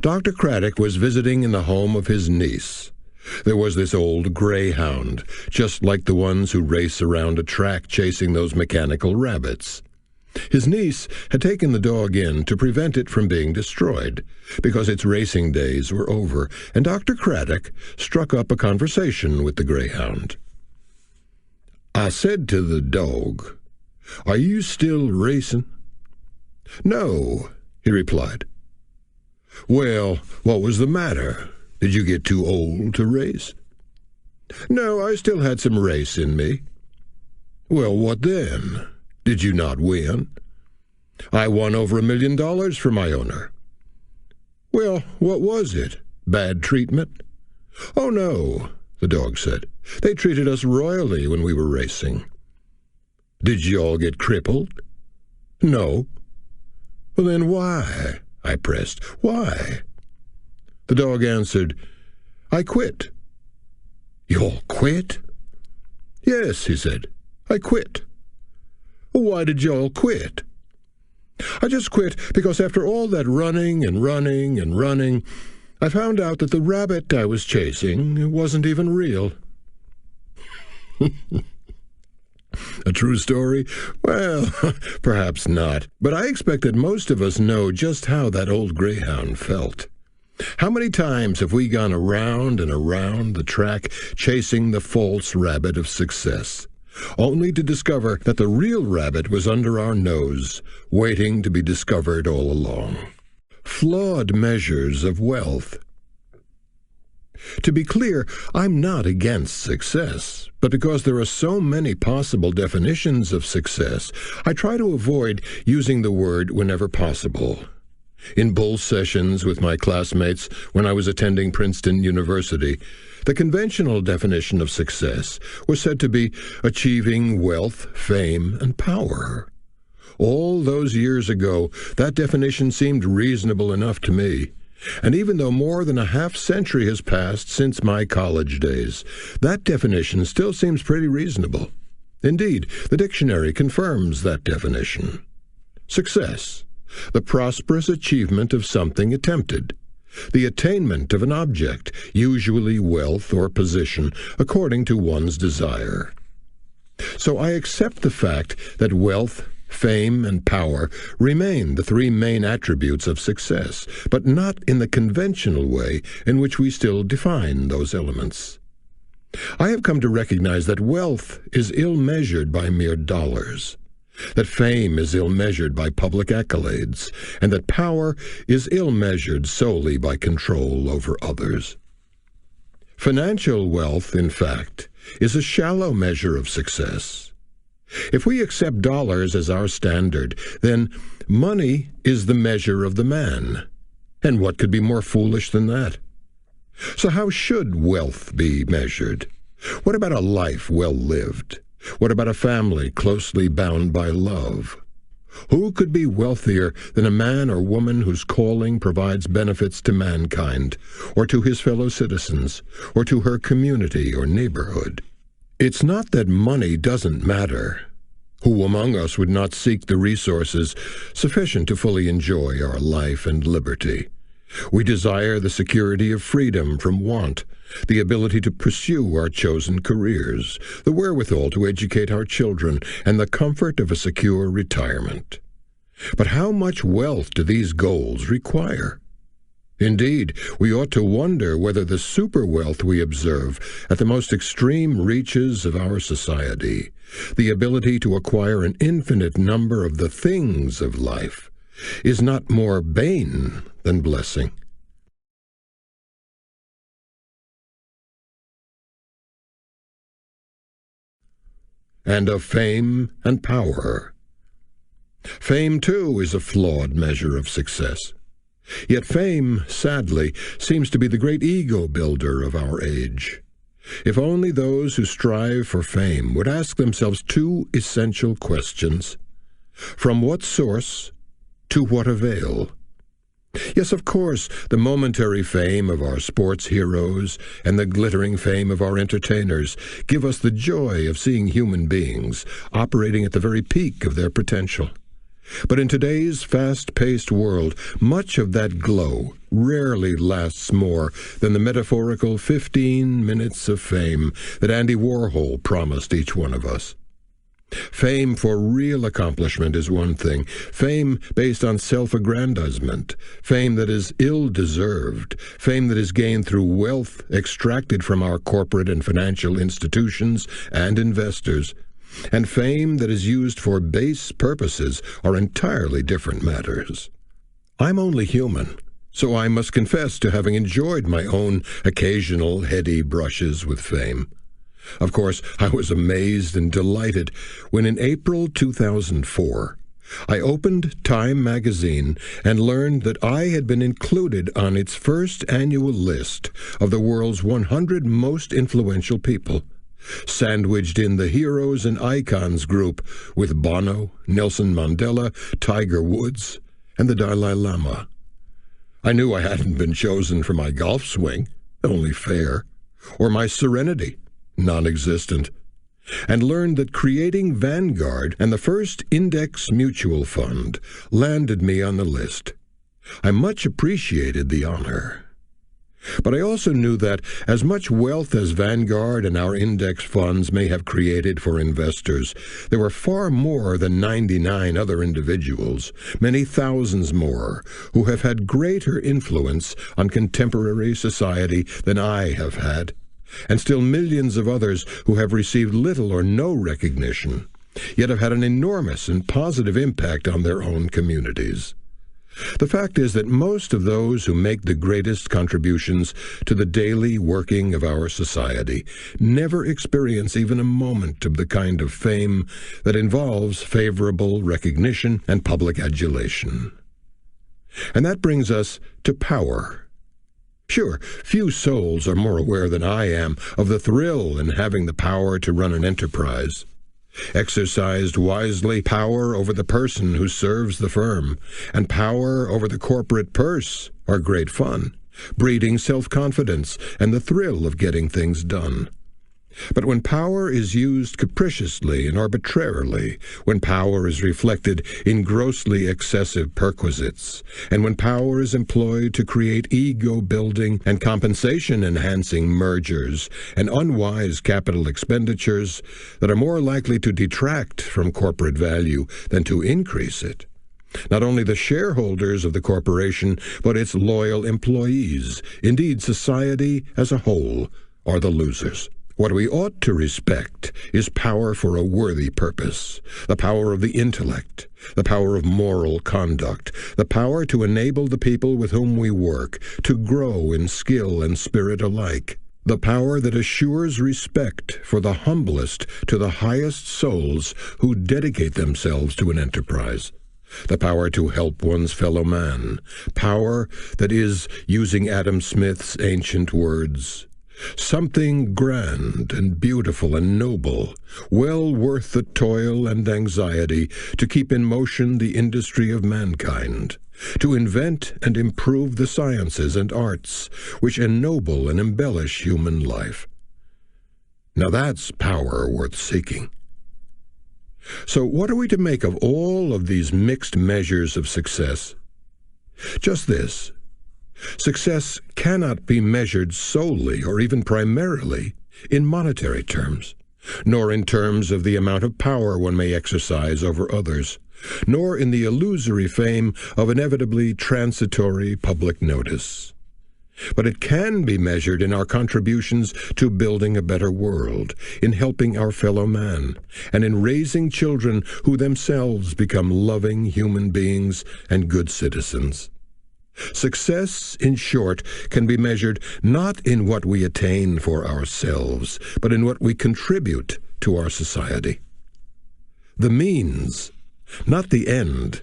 Dr. Craddock was visiting in the home of his niece. There was this old greyhound, just like the ones who race around a track chasing those mechanical rabbits. His niece had taken the dog in to prevent it from being destroyed, because its racing days were over, and Dr. Craddock struck up a conversation with the greyhound. "I said to the dog, 'Are you still racing?' 'No,' he replied. 'Well, what was the matter? Did you get too old to race?' 'No, I still had some race in me.' 'Well, what then? Did you not win?' 'I won over $1 million for my owner.' 'Well, what was it? Bad treatment?' 'Oh, no,' the dog said. 'They treated us royally when we were racing.' 'Did you all get crippled?' 'No.' 'Well, then why?' I pressed. 'Why?' The dog answered, 'I quit.' 'You all quit?' 'Yes,' he said, 'I quit.' 'Why did you all quit?' 'I just quit because after all that running and running and running, I found out that the rabbit I was chasing wasn't even real.'" A true story? Well, perhaps not. But I expect that most of us know just how that old greyhound felt. How many times have we gone around and around the track chasing the false rabbit of success, only to discover that the real rabbit was under our nose, waiting to be discovered all along? Flawed measures of wealth. To be clear, I'm not against success, but because there are so many possible definitions of success, I try to avoid using the word whenever possible. In bull sessions with my classmates when I was attending Princeton University, the conventional definition of success was said to be achieving wealth, fame, and power. All those years ago, that definition seemed reasonable enough to me. And even though more than a half-century has passed since my college days, that definition still seems pretty reasonable. Indeed, the dictionary confirms that definition. Success: the prosperous achievement of something attempted. The attainment of an object, usually wealth or position, according to one's desire. So I accept the fact that wealth, fame, and power remain the three main attributes of success, but not in the conventional way in which we still define those elements. I have come to recognize that wealth is ill-measured by mere dollars, that fame is ill-measured by public accolades, and that power is ill-measured solely by control over others. Financial wealth, in fact, is a shallow measure of success. If we accept dollars as our standard, then money is the measure of the man. And what could be more foolish than that? So how should wealth be measured? What about a life well lived? What about a family closely bound by love? Who could be wealthier than a man or woman whose calling provides benefits to mankind, or to his fellow citizens, or to her community or neighborhood? It's not that money doesn't matter. Who among us would not seek the resources sufficient to fully enjoy our life and liberty? We desire the security of freedom from want, the ability to pursue our chosen careers, the wherewithal to educate our children, and the comfort of a secure retirement. But how much wealth do these goals require? Indeed, we ought to wonder whether the superwealth we observe at the most extreme reaches of our society, the ability to acquire an infinite number of the things of life, is not more bane than blessing. And of fame and power. Fame, too, is a flawed measure of success. Yet fame, sadly, seems to be the great ego builder of our age. If only those who strive for fame would ask themselves two essential questions. From what source? To what avail? Yes, of course, the momentary fame of our sports heroes and the glittering fame of our entertainers give us the joy of seeing human beings operating at the very peak of their potential. But in today's fast-paced world, much of that glow rarely lasts more than the metaphorical 15 minutes of fame that Andy Warhol promised each one of us. Fame for real accomplishment is one thing. Fame based on self-aggrandizement. Fame that is ill-deserved. Fame that is gained through wealth extracted from our corporate and financial institutions and investors. And fame that is used for base purposes are entirely different matters. I'm only human, so I must confess to having enjoyed my own occasional heady brushes with fame. Of course, I was amazed and delighted when in April 2004, I opened Time magazine and learned that I had been included on its first annual list of the world's 100 most influential people, sandwiched in the Heroes and Icons group with Bono, Nelson Mandela, Tiger Woods, and the Dalai Lama. I knew I hadn't been chosen for my golf swing, only fair, or my serenity, non-existent, and learned that creating Vanguard and the first index mutual fund landed me on the list. I much appreciated the honor. But I also knew that as much wealth as Vanguard and our index funds may have created for investors, there were far more than 99 other individuals, many thousands more, who have had greater influence on contemporary society than I have had, and still millions of others who have received little or no recognition, yet have had an enormous and positive impact on their own communities. The fact is that most of those who make the greatest contributions to the daily working of our society never experience even a moment of the kind of fame that involves favorable recognition and public adulation. And that brings us to power. Sure, few souls are more aware than I am of the thrill in having the power to run an enterprise. Exercised wisely, power over the person who serves the firm and power over the corporate purse are great fun, breeding self-confidence and the thrill of getting things done. But when power is used capriciously and arbitrarily, when power is reflected in grossly excessive perquisites, and when power is employed to create ego-building and compensation-enhancing mergers and unwise capital expenditures that are more likely to detract from corporate value than to increase it, not only the shareholders of the corporation, but its loyal employees, indeed society as a whole, are the losers. What we ought to respect is power for a worthy purpose, the power of the intellect, the power of moral conduct, the power to enable the people with whom we work to grow in skill and spirit alike, the power that assures respect for the humblest to the highest souls who dedicate themselves to an enterprise, the power to help one's fellow man, power that is, using Adam Smith's ancient words, something grand and beautiful and noble, well worth the toil and anxiety to keep in motion the industry of mankind, to invent and improve the sciences and arts which ennoble and embellish human life. Now that's power worth seeking. So what are we to make of all of these mixed measures of success? Just this. Success cannot be measured solely or even primarily in monetary terms, nor in terms of the amount of power one may exercise over others, nor in the illusory fame of inevitably transitory public notice. But it can be measured in our contributions to building a better world, in helping our fellow man, and in raising children who themselves become loving human beings and good citizens. Success, in short, can be measured not in what we attain for ourselves, but in what we contribute to our society. The means, not the end.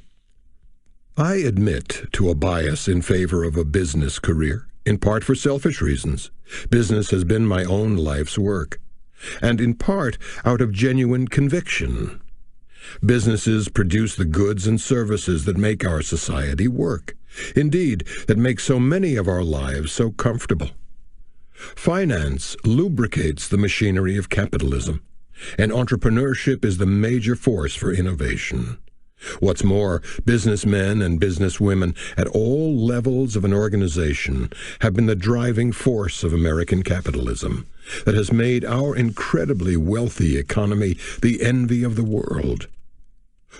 I admit to a bias in favor of a business career, in part for selfish reasons. Business has been my own life's work, and in part out of genuine conviction. Businesses produce the goods and services that make our society work. Indeed, that make so many of our lives so comfortable. Finance lubricates the machinery of capitalism, and entrepreneurship is the major force for innovation. What's more, businessmen and businesswomen at all levels of an organization have been the driving force of American capitalism that has made our incredibly wealthy economy the envy of the world.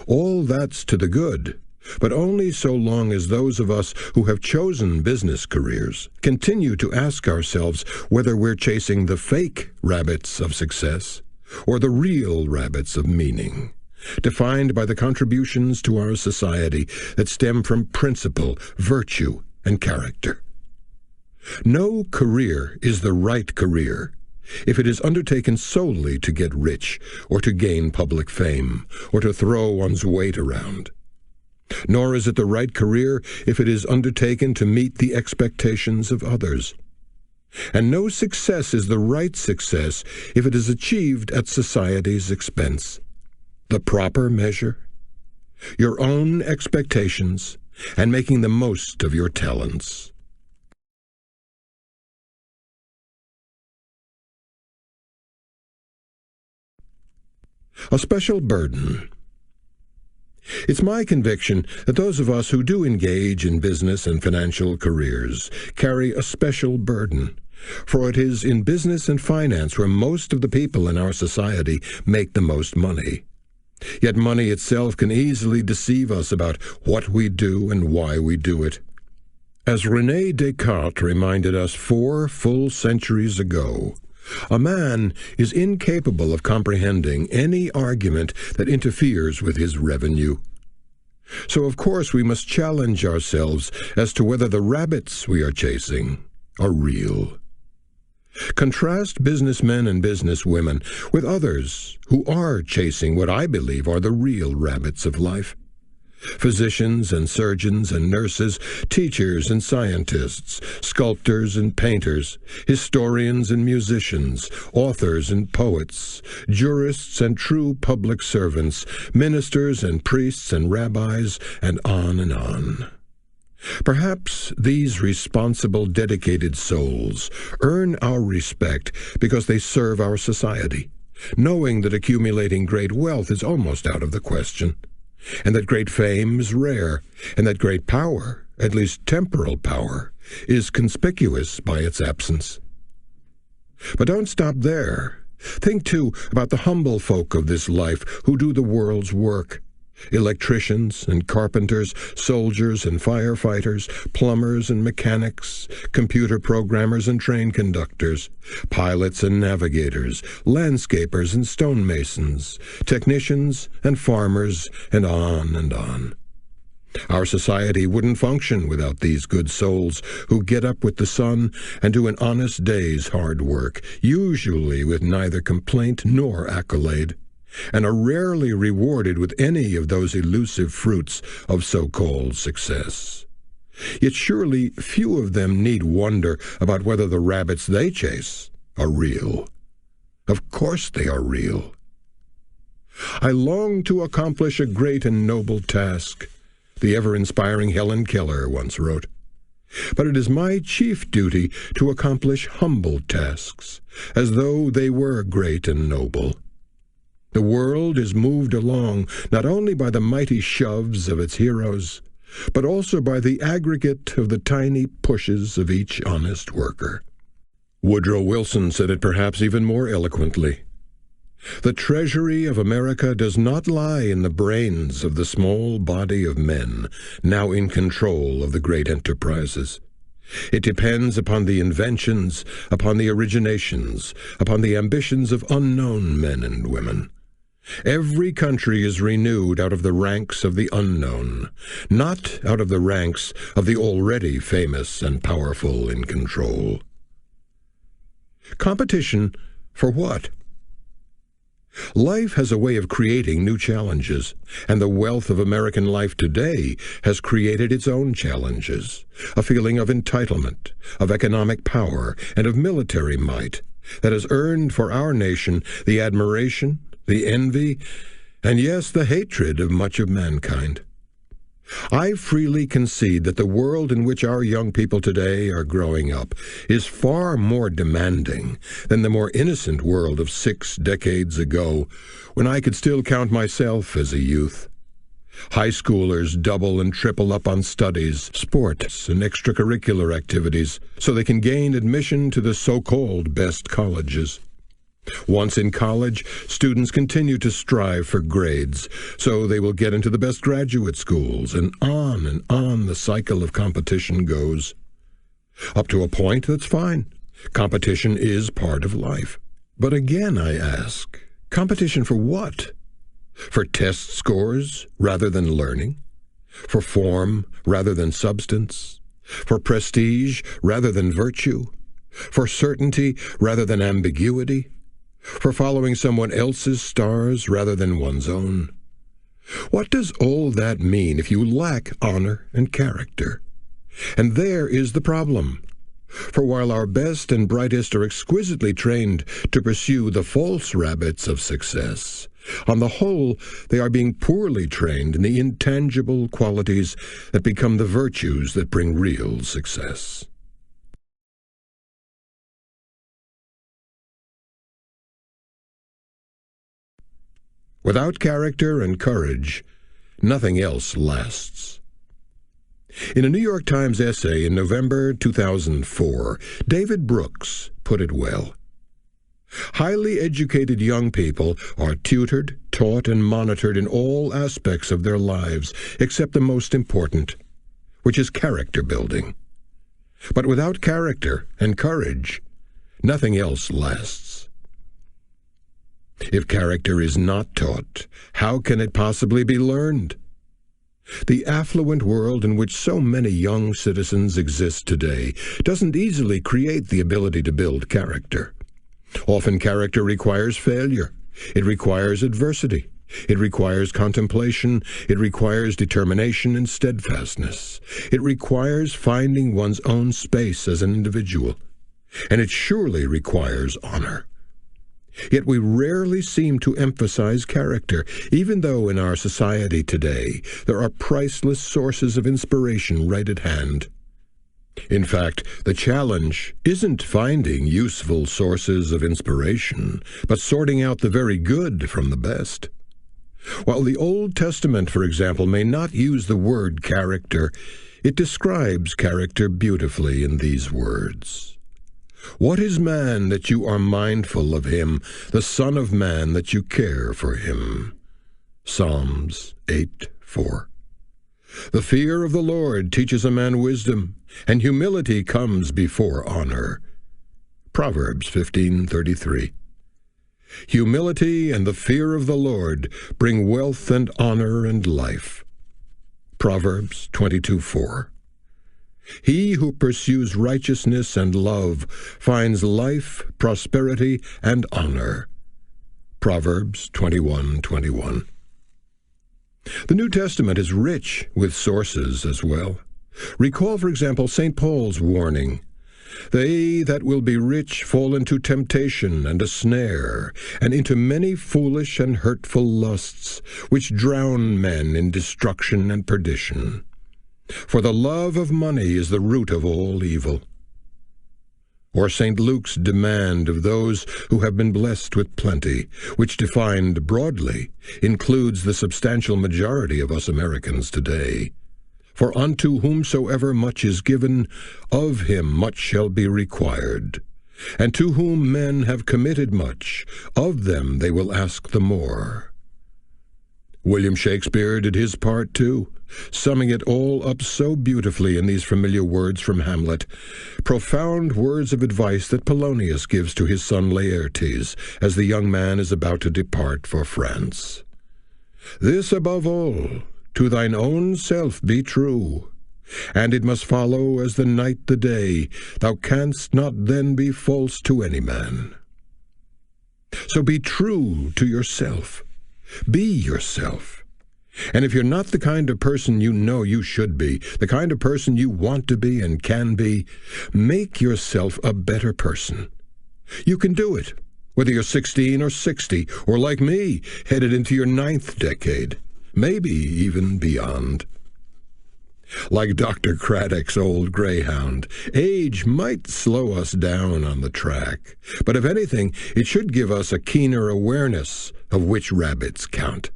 All that's to the good, but only so long as those of us who have chosen business careers continue to ask ourselves whether we're chasing the fake rabbits of success or the real rabbits of meaning, defined by the contributions to our society that stem from principle, virtue, and character. No career is the right career if it is undertaken solely to get rich or to gain public fame or to throw one's weight around. Nor is it the right career if it is undertaken to meet the expectations of others. And no success is the right success if it is achieved at society's expense. The proper measure, your own expectations, and making the most of your talents. A special burden. It's my conviction that those of us who do engage in business and financial careers carry a special burden, for it is in business and finance where most of the people in our society make the most money. Yet money itself can easily deceive us about what we do and why we do it. As René Descartes reminded us 4 full centuries ago, a man is incapable of comprehending any argument that interferes with his revenue. So of course we must challenge ourselves as to whether the rabbits we are chasing are real. Contrast businessmen and businesswomen with others who are chasing what I believe are the real rabbits of life. Physicians and surgeons and nurses, teachers and scientists, sculptors and painters, historians and musicians, authors and poets, jurists and true public servants, ministers and priests and rabbis, and on and on. Perhaps these responsible, dedicated souls earn our respect because they serve our society, knowing that accumulating great wealth is almost out of the question, and that great fame is rare, and that great power, at least temporal power, is conspicuous by its absence. But don't stop there. Think, too, about the humble folk of this life who do the world's work. Electricians and carpenters, soldiers and firefighters, plumbers and mechanics, computer programmers and train conductors, pilots and navigators, landscapers and stonemasons, technicians and farmers, and on and on. Our society wouldn't function without these good souls who get up with the sun and do an honest day's hard work, usually with neither complaint nor accolade, and are rarely rewarded with any of those elusive fruits of so-called success. Yet surely few of them need wonder about whether the rabbits they chase are real. Of course they are real. I long to accomplish a great and noble task, the ever-inspiring Helen Keller once wrote. But it is my chief duty to accomplish humble tasks, as though they were great and noble. The world is moved along not only by the mighty shoves of its heroes, but also by the aggregate of the tiny pushes of each honest worker. Woodrow Wilson said it perhaps even more eloquently. The treasury of America does not lie in the brains of the small body of men now in control of the great enterprises. It depends upon the inventions, upon the originations, upon the ambitions of unknown men and women. Every country is renewed out of the ranks of the unknown, not out of the ranks of the already famous and powerful in control. Competition for what? Life has a way of creating new challenges, and the wealth of American life today has created its own challenges, a feeling of entitlement, of economic power, and of military might that has earned for our nation the admiration, the envy, and yes, the hatred of much of mankind. I freely concede that the world in which our young people today are growing up is far more demanding than the more innocent world of 6 decades ago, when I could still count myself as a youth. High schoolers double and triple up on studies, sports, and extracurricular activities so they can gain admission to the so-called best colleges. Once in college, students continue to strive for grades, so they will get into the best graduate schools, and on the cycle of competition goes. Up to a point, that's fine. Competition is part of life. But again, I ask, competition for what? For test scores rather than learning? For form rather than substance? For prestige rather than virtue? For certainty rather than ambiguity? For following someone else's stars rather than one's own? What does all that mean if you lack honor and character? And there is the problem. For while our best and brightest are exquisitely trained to pursue the false rabbits of success, on the whole, they are being poorly trained in the intangible qualities that become the virtues that bring real success. Without character and courage, nothing else lasts. In a New York Times essay in November 2004, David Brooks put it well. Highly educated young people are tutored, taught, and monitored in all aspects of their lives, except the most important, which is character building. But without character and courage, nothing else lasts. If character is not taught, how can it possibly be learned? The affluent world in which so many young citizens exist today doesn't easily create the ability to build character. Often character requires failure. It requires adversity. It requires contemplation. It requires determination and steadfastness. It requires finding one's own space as an individual. And it surely requires honor. Yet we rarely seem to emphasize character, even though in our society today there are priceless sources of inspiration right at hand. In fact, the challenge isn't finding useful sources of inspiration, but sorting out the very good from the best. While the Old Testament, for example, may not use the word character, it describes character beautifully in these words. What is man that you are mindful of him, the Son of Man that you care for him? Psalms 8:4. The fear of the Lord teaches a man wisdom, and humility comes before honor. Proverbs 15:33. Humility and the fear of the Lord bring wealth and honor and life. Proverbs 22:4. He who pursues righteousness and love finds life, prosperity, and honor. Proverbs 21:21. The New Testament is rich with sources as well. Recall, for example, St. Paul's warning, "They that will be rich fall into temptation and a snare, and into many foolish and hurtful lusts, which drown men in destruction and perdition. For the love of money is the root of all evil." Or St. Luke's demand of those who have been blessed with plenty, which defined broadly includes the substantial majority of us Americans today. For unto whomsoever much is given, of him much shall be required. And to whom men have committed much, of them they will ask the more. William Shakespeare did his part too, summing it all up so beautifully in these familiar words from Hamlet, profound words of advice that Polonius gives to his son Laertes as the young man is about to depart for France. "This above all, to thine own self be true, and it must follow as the night the day, thou canst not then be false to any man." So be true to yourself. Be yourself. And if you're not the kind of person you know you should be, the kind of person you want to be and can be, make yourself a better person. You can do it, whether you're 16 or 60, or like me, headed into your 9th decade, maybe even beyond. Like Dr. Craddock's old greyhound, age might slow us down on the track, but if anything, it should give us a keener awareness of which rabbits count.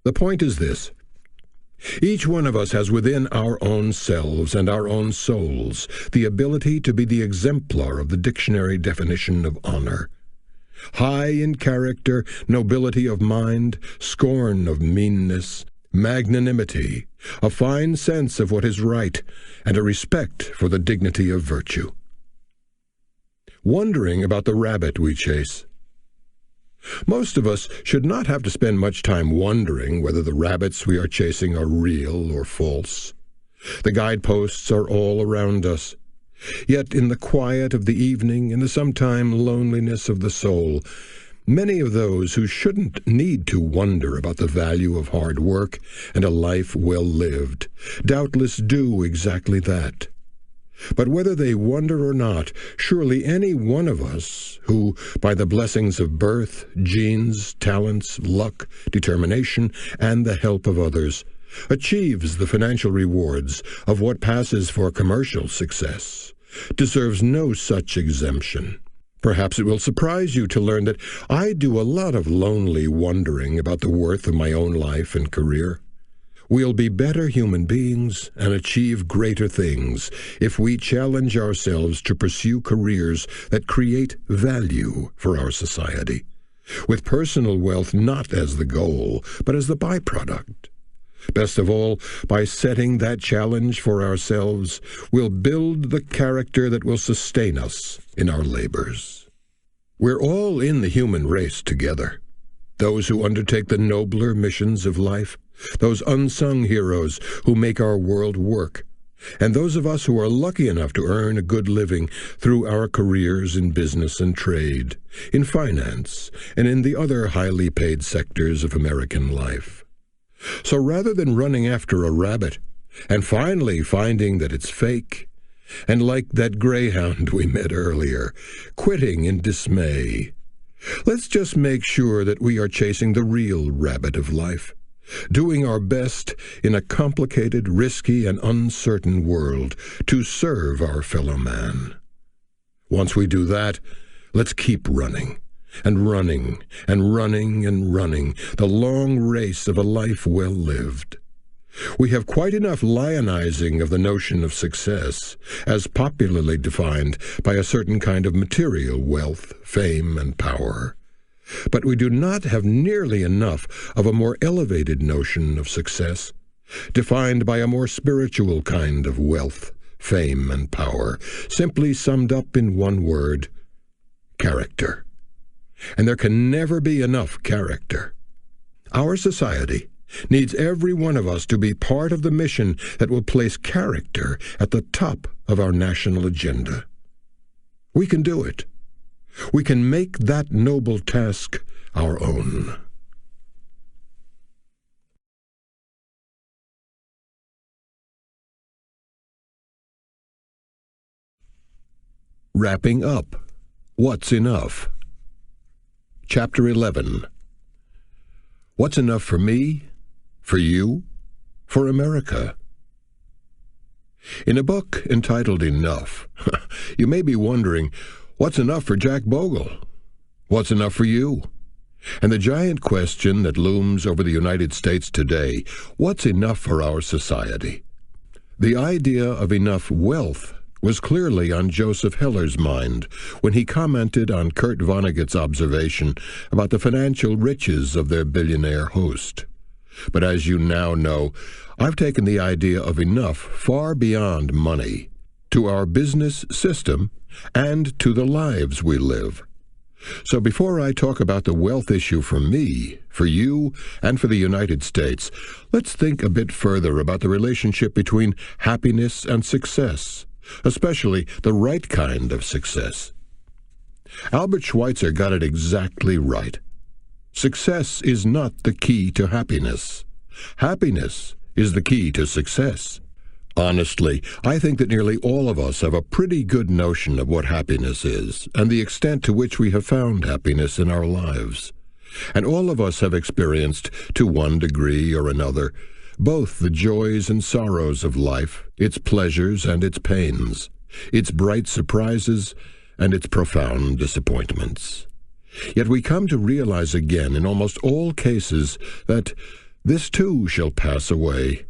The point is this. Each one of us has within our own selves and our own souls the ability to be the exemplar of the dictionary definition of honor. High in character, nobility of mind, scorn of meanness, magnanimity, a fine sense of what is right, and a respect for the dignity of virtue. Wondering about the rabbit we chase. Most of us should not have to spend much time wondering whether the rabbits we are chasing are real or false. The guideposts are all around us. Yet in the quiet of the evening, in the sometime loneliness of the soul, many of those who shouldn't need to wonder about the value of hard work and a life well lived doubtless do exactly that. But whether they wonder or not, surely any one of us who, by the blessings of birth, genes, talents, luck, determination, and the help of others, achieves the financial rewards of what passes for commercial success, deserves no such exemption. Perhaps it will surprise you to learn that I do a lot of lonely wondering about the worth of my own life and career. We'll be better human beings and achieve greater things if we challenge ourselves to pursue careers that create value for our society, with personal wealth not as the goal, but as the byproduct. Best of all, by setting that challenge for ourselves, we'll build the character that will sustain us in our labors. We're all in the human race together. Those who undertake the nobler missions of life, those unsung heroes who make our world work, And those of us who are lucky enough to earn a good living through our careers in business and trade, in finance, and in the other highly paid sectors of American life. So rather than running after a rabbit and finally finding that it's fake, and like that greyhound we met earlier, quitting in dismay, let's just make sure that we are chasing the real rabbit of life, doing our best in a complicated, risky, and uncertain world to serve our fellow man. Once we do that, let's keep running, and running, and running, and running, the long race of a life well lived. We have quite enough lionizing of the notion of success, as popularly defined by a certain kind of material wealth, fame, and power. But we do not have nearly enough of a more elevated notion of success, defined by a more spiritual kind of wealth, fame, and power, simply summed up in one word: character. And there can never be enough character. Our society needs every one of us to be part of the mission that will place character at the top of our national agenda. We can do it. We can make that noble task our own. Wrapping up. What's enough? Chapter 11. What's enough for me, for you, for America? In a book entitled Enough, you may be wondering, what's enough for Jack Bogle? What's enough for you? And the giant question that looms over the United States today, what's enough for our society? The idea of enough wealth was clearly on Joseph Heller's mind when he commented on Kurt Vonnegut's observation about the financial riches of their billionaire host. But as you now know, I've taken the idea of enough far beyond money, to our business system and to the lives we live. So before I talk about the wealth issue for me, for you, and for the United States, let's think a bit further about the relationship between happiness and success, especially the right kind of success. Albert Schweitzer got it exactly right. Success is not the key to happiness. Happiness is the key to success. Honestly, I think that nearly all of us have a pretty good notion of what happiness is and the extent to which we have found happiness in our lives. And all of us have experienced, to one degree or another, both the joys and sorrows of life, its pleasures and its pains, its bright surprises and its profound disappointments. Yet we come to realize again in almost all cases that this too shall pass away.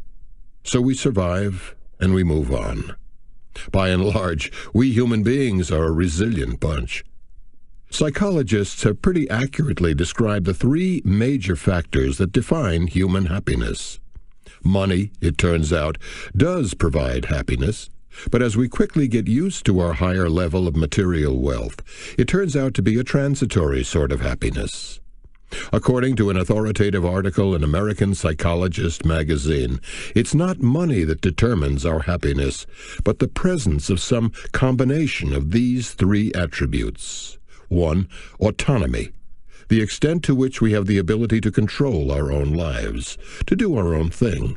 So we survive and we move on. By and large, we human beings are a resilient bunch. Psychologists have pretty accurately described the three major factors that define human happiness. Money, it turns out, does provide happiness, but as we quickly get used to our higher level of material wealth, it turns out to be a transitory sort of happiness. According to an authoritative article in American Psychologist magazine, it's not money that determines our happiness, but the presence of some combination of these three attributes. 1. Autonomy, the extent to which we have the ability to control our own lives, to do our own thing.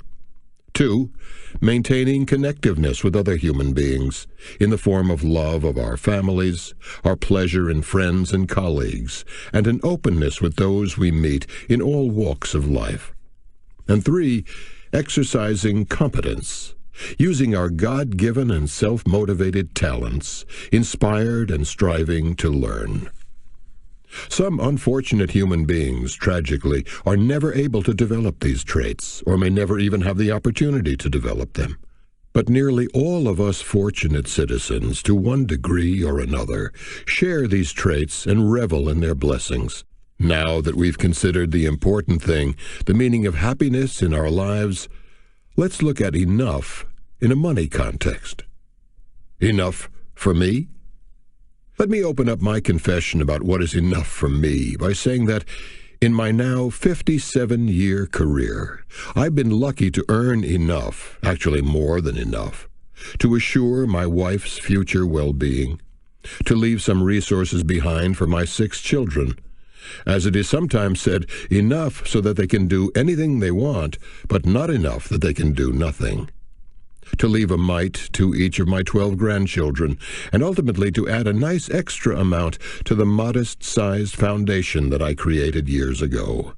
2. Maintaining connectiveness with other human beings in the form of love of our families, our pleasure in friends and colleagues, and an openness with those we meet in all walks of life. And 3. Exercising competence, using our God-given and self-motivated talents, inspired and striving to learn. Some unfortunate human beings, tragically, are never able to develop these traits, or may never even have the opportunity to develop them. But nearly all of us fortunate citizens, to one degree or another, share these traits and revel in their blessings. Now that we've considered the important thing, the meaning of happiness in our lives, let's look at enough in a money context. Enough for me? Let me open up my confession about what is enough for me by saying that in my now 57-year career, I've been lucky to earn enough, actually more than enough, to assure my wife's future well-being, to leave some resources behind for my 6 children. As it is sometimes said, enough so that they can do anything they want, but not enough that they can do nothing. To leave a mite to each of my 12 grandchildren, and ultimately to add a nice extra amount to the modest-sized foundation that I created years ago.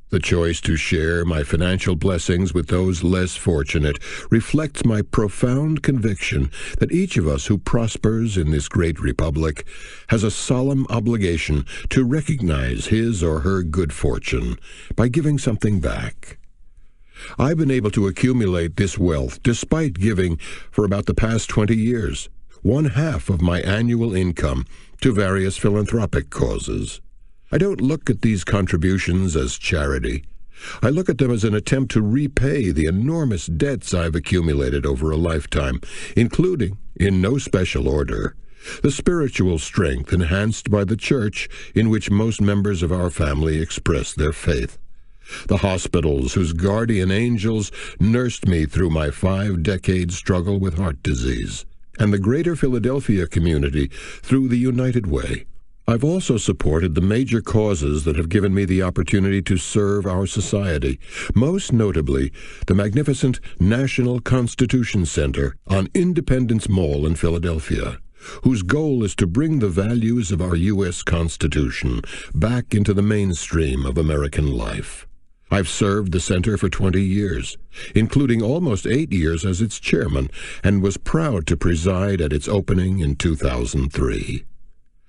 The choice to share my financial blessings with those less fortunate reflects my profound conviction that each of us who prospers in this great republic has a solemn obligation to recognize his or her good fortune by giving something back. I've been able to accumulate this wealth despite giving for about the past 20 years, 1/2 of my annual income to various philanthropic causes. I don't look at these contributions as charity. I look at them as an attempt to repay the enormous debts I've accumulated over a lifetime, including, in no special order, the spiritual strength enhanced by the church in which most members of our family express their faith, the hospitals whose guardian angels nursed me through my 5-decade struggle with heart disease, and the greater Philadelphia community through the United Way. I've also supported the major causes that have given me the opportunity to serve our society, most notably the magnificent National Constitution Center on Independence Mall in Philadelphia, whose goal is to bring the values of our U.S. Constitution back into the mainstream of American life. I've served the center for 20 years, including almost 8 years as its chairman, and was proud to preside at its opening in 2003.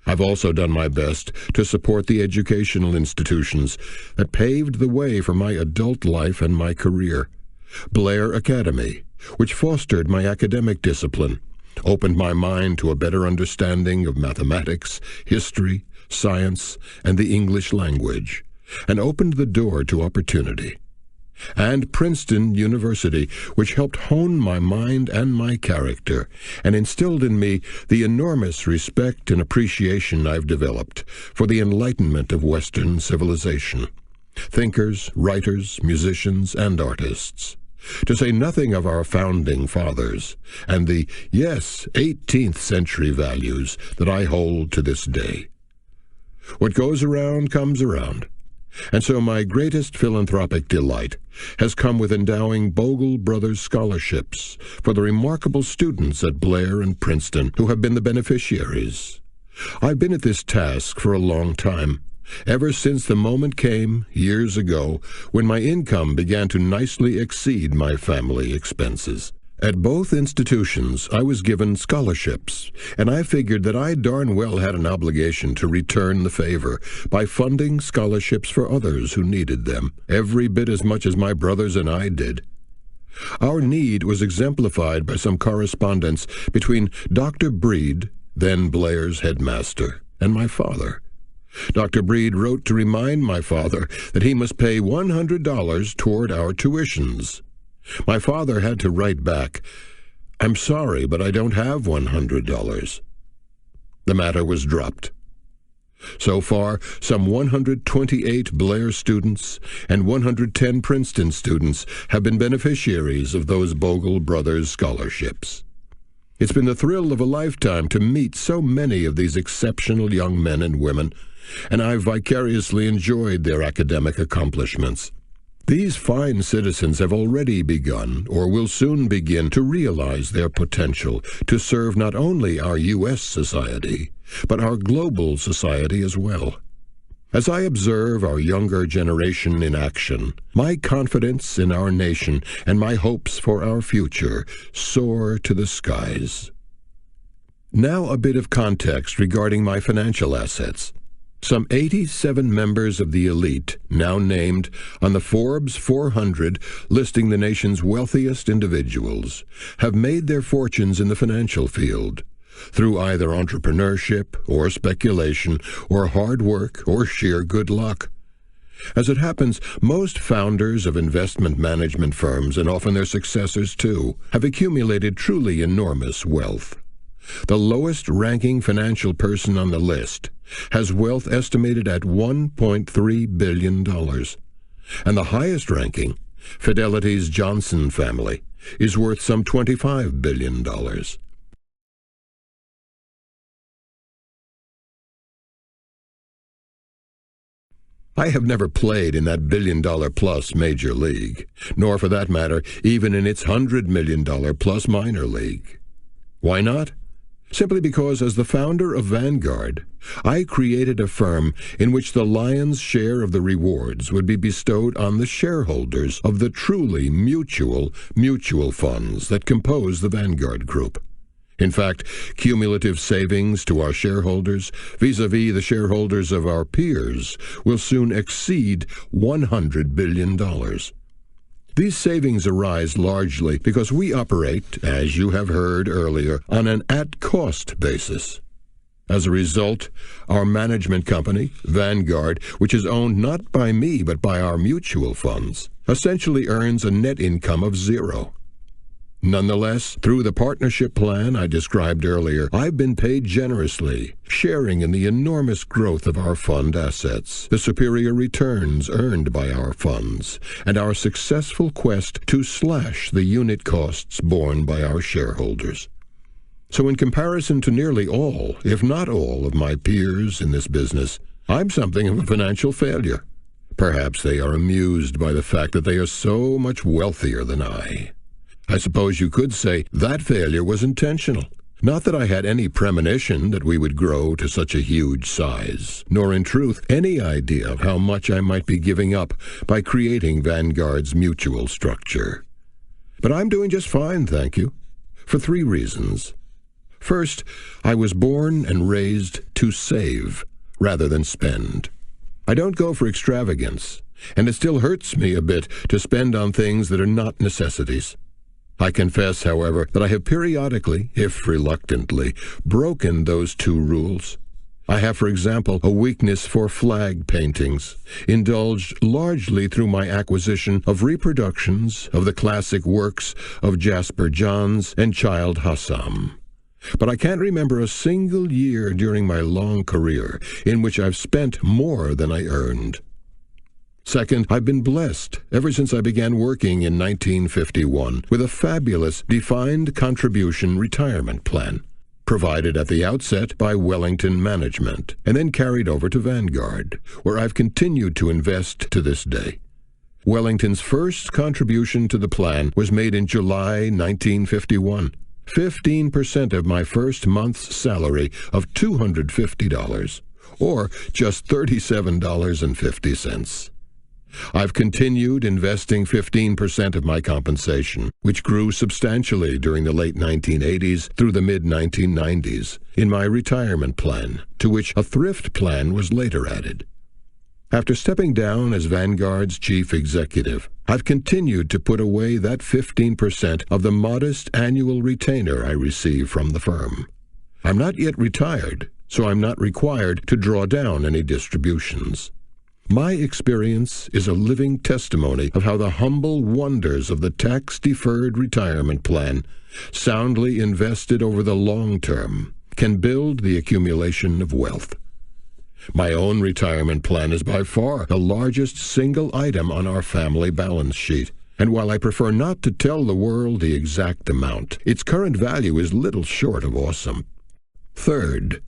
I've also done my best to support the educational institutions that paved the way for my adult life and my career. Blair Academy, which fostered my academic discipline, opened my mind to a better understanding of mathematics, history, science, and the English language, and opened the door to opportunity. And Princeton University, which helped hone my mind and my character, and instilled in me the enormous respect and appreciation I've developed for the enlightenment of Western civilization. Thinkers, writers, musicians, and artists. To say nothing of our founding fathers, and the, yes, 18th century values that I hold to this day. What goes around comes around. And so my greatest philanthropic delight has come with endowing Bogle Brothers scholarships for the remarkable students at Blair and Princeton who have been the beneficiaries. I've been at this task for a long time, ever since the moment came, years ago, when my income began to nicely exceed my family expenses. At both institutions, I was given scholarships, and I figured that I darn well had an obligation to return the favor by funding scholarships for others who needed them, every bit as much as my brothers and I did. Our need was exemplified by some correspondence between Dr. Breed, then Blair's headmaster, and my father. Dr. Breed wrote to remind my father that he must pay $100 toward our tuitions. My father had to write back, "I'm sorry, but I don't have $100. The matter was dropped. So far, some 128 Blair students and 110 Princeton students have been beneficiaries of those Bogle Brothers scholarships. It's been the thrill of a lifetime to meet so many of these exceptional young men and women, and I've vicariously enjoyed their academic accomplishments. These fine citizens have already begun, or will soon begin, to realize their potential to serve not only our U.S. society, but our global society as well. As I observe our younger generation in action, my confidence in our nation and my hopes for our future soar to the skies. Now a bit of context regarding my financial assets. Some 87 members of the elite, now named on the Forbes 400 listing the nation's wealthiest individuals, have made their fortunes in the financial field through either entrepreneurship or speculation or hard work or sheer good luck. As it happens, most founders of investment management firms, and often their successors too, have accumulated truly enormous wealth. The lowest-ranking financial person on the list has wealth estimated at $1.3 billion. And the highest-ranking, Fidelity's Johnson family, is worth some $25 billion. I have never played in that billion-dollar-plus major league, nor for that matter, even in its $100 million-plus minor league. Why not? Simply because as the founder of Vanguard, I created a firm in which the lion's share of the rewards would be bestowed on the shareholders of the truly mutual funds that compose the Vanguard Group. In fact, cumulative savings to our shareholders vis-à-vis the shareholders of our peers will soon exceed $100 billion. These savings arise largely because we operate, as you have heard earlier, on an at-cost basis. As a result, our management company, Vanguard, which is owned not by me but by our mutual funds, essentially earns a net income of zero. Nonetheless, through the partnership plan I described earlier, I've been paid generously, sharing in the enormous growth of our fund assets, the superior returns earned by our funds, and our successful quest to slash the unit costs borne by our shareholders. So in comparison to nearly all, if not all, of my peers in this business, I'm something of a financial failure. Perhaps they are amused by the fact that they are so much wealthier than I. I suppose you could say that failure was intentional. Not that I had any premonition that we would grow to such a huge size, nor in truth any idea of how much I might be giving up by creating Vanguard's mutual structure. But I'm doing just fine, thank you, for 3 reasons. First, I was born and raised to save rather than spend. I don't go for extravagance, and it still hurts me a bit to spend on things that are not necessities. I confess, however, that I have periodically, if reluctantly, broken those 2 rules. I have, for example, a weakness for flag paintings, indulged largely through my acquisition of reproductions of the classic works of Jasper Johns and Childe Hassam. But I can't remember a single year during my long career in which I've spent more than I earned. Second, I've been blessed ever since I began working in 1951 with a fabulous defined contribution retirement plan, provided at the outset by Wellington Management, and then carried over to Vanguard, where I've continued to invest to this day. Wellington's first contribution to the plan was made in July 1951. 15% of my first month's salary of $250, or just $37.50. I've continued investing 15% of my compensation, which grew substantially during the late 1980s through the mid-1990s, in my retirement plan, to which a thrift plan was later added. After stepping down as Vanguard's chief executive, I've continued to put away that 15% of the modest annual retainer I receive from the firm. I'm not yet retired, so I'm not required to draw down any distributions. My experience is a living testimony of how the humble wonders of the tax-deferred retirement plan, soundly invested over the long term, can build the accumulation of wealth. My own retirement plan is by far the largest single item on our family balance sheet, and while I prefer not to tell the world the exact amount, its current value is little short of awesome. Third,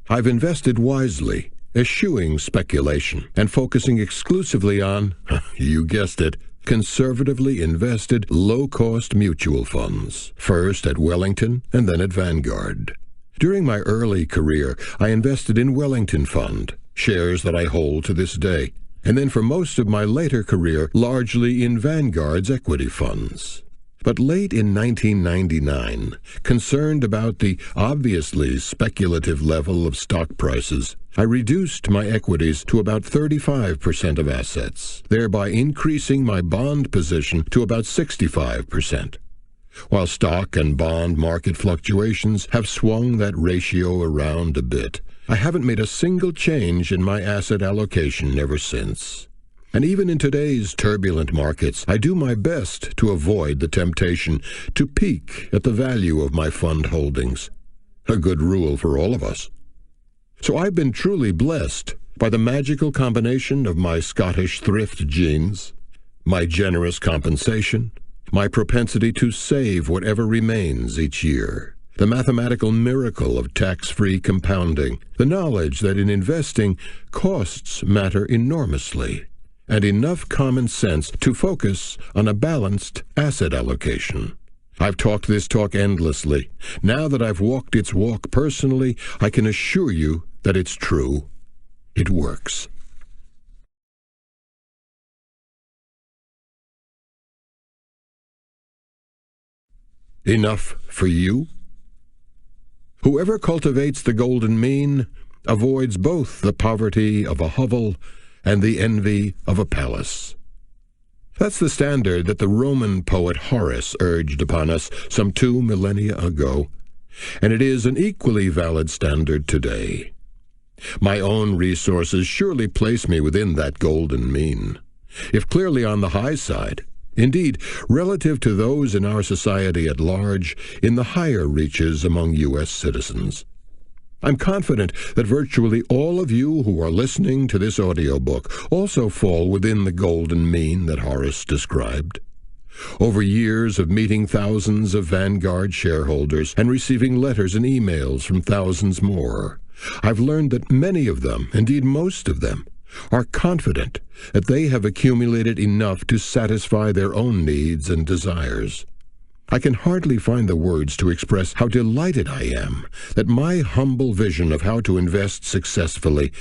I've invested wisely, eschewing speculation and focusing exclusively on, you guessed it, conservatively invested low-cost mutual funds, first at Wellington and then at Vanguard. During my early career, I invested in Wellington Fund, shares that I hold to this day, and then for most of my later career, largely in Vanguard's equity funds. But late in 1999, concerned about the obviously speculative level of stock prices, I reduced my equities to about 35% of assets, thereby increasing my bond position to about 65%. While stock and bond market fluctuations have swung that ratio around a bit, I haven't made a single change in my asset allocation ever since. And even in today's turbulent markets, I do my best to avoid the temptation to peek at the value of my fund holdings. A good rule for all of us. So I've been truly blessed by the magical combination of my Scottish thrift genes, my generous compensation, my propensity to save whatever remains each year, the mathematical miracle of tax-free compounding, the knowledge that in investing, costs matter enormously, and enough common sense to focus on a balanced asset allocation. I've talked this talk endlessly. Now that I've walked its walk personally, I can assure you that it's true. It works. Enough for you? Whoever cultivates the golden mean avoids both the poverty of a hovel and the envy of a palace. That's the standard that the Roman poet Horace urged upon us some 2 millennia ago, and it is an equally valid standard today. My own resources surely place me within that golden mean, if clearly on the high side. Indeed, relative to those in our society at large, in the higher reaches among U.S. citizens. I'm confident that virtually all of you who are listening to this audiobook also fall within the golden mean that Horace described. Over years of meeting thousands of Vanguard shareholders and receiving letters and emails from thousands more, I've learned that many of them, indeed most of them, are confident that they have accumulated enough to satisfy their own needs and desires. I can hardly find the words to express how delighted I am that my humble vision of how to invest successfully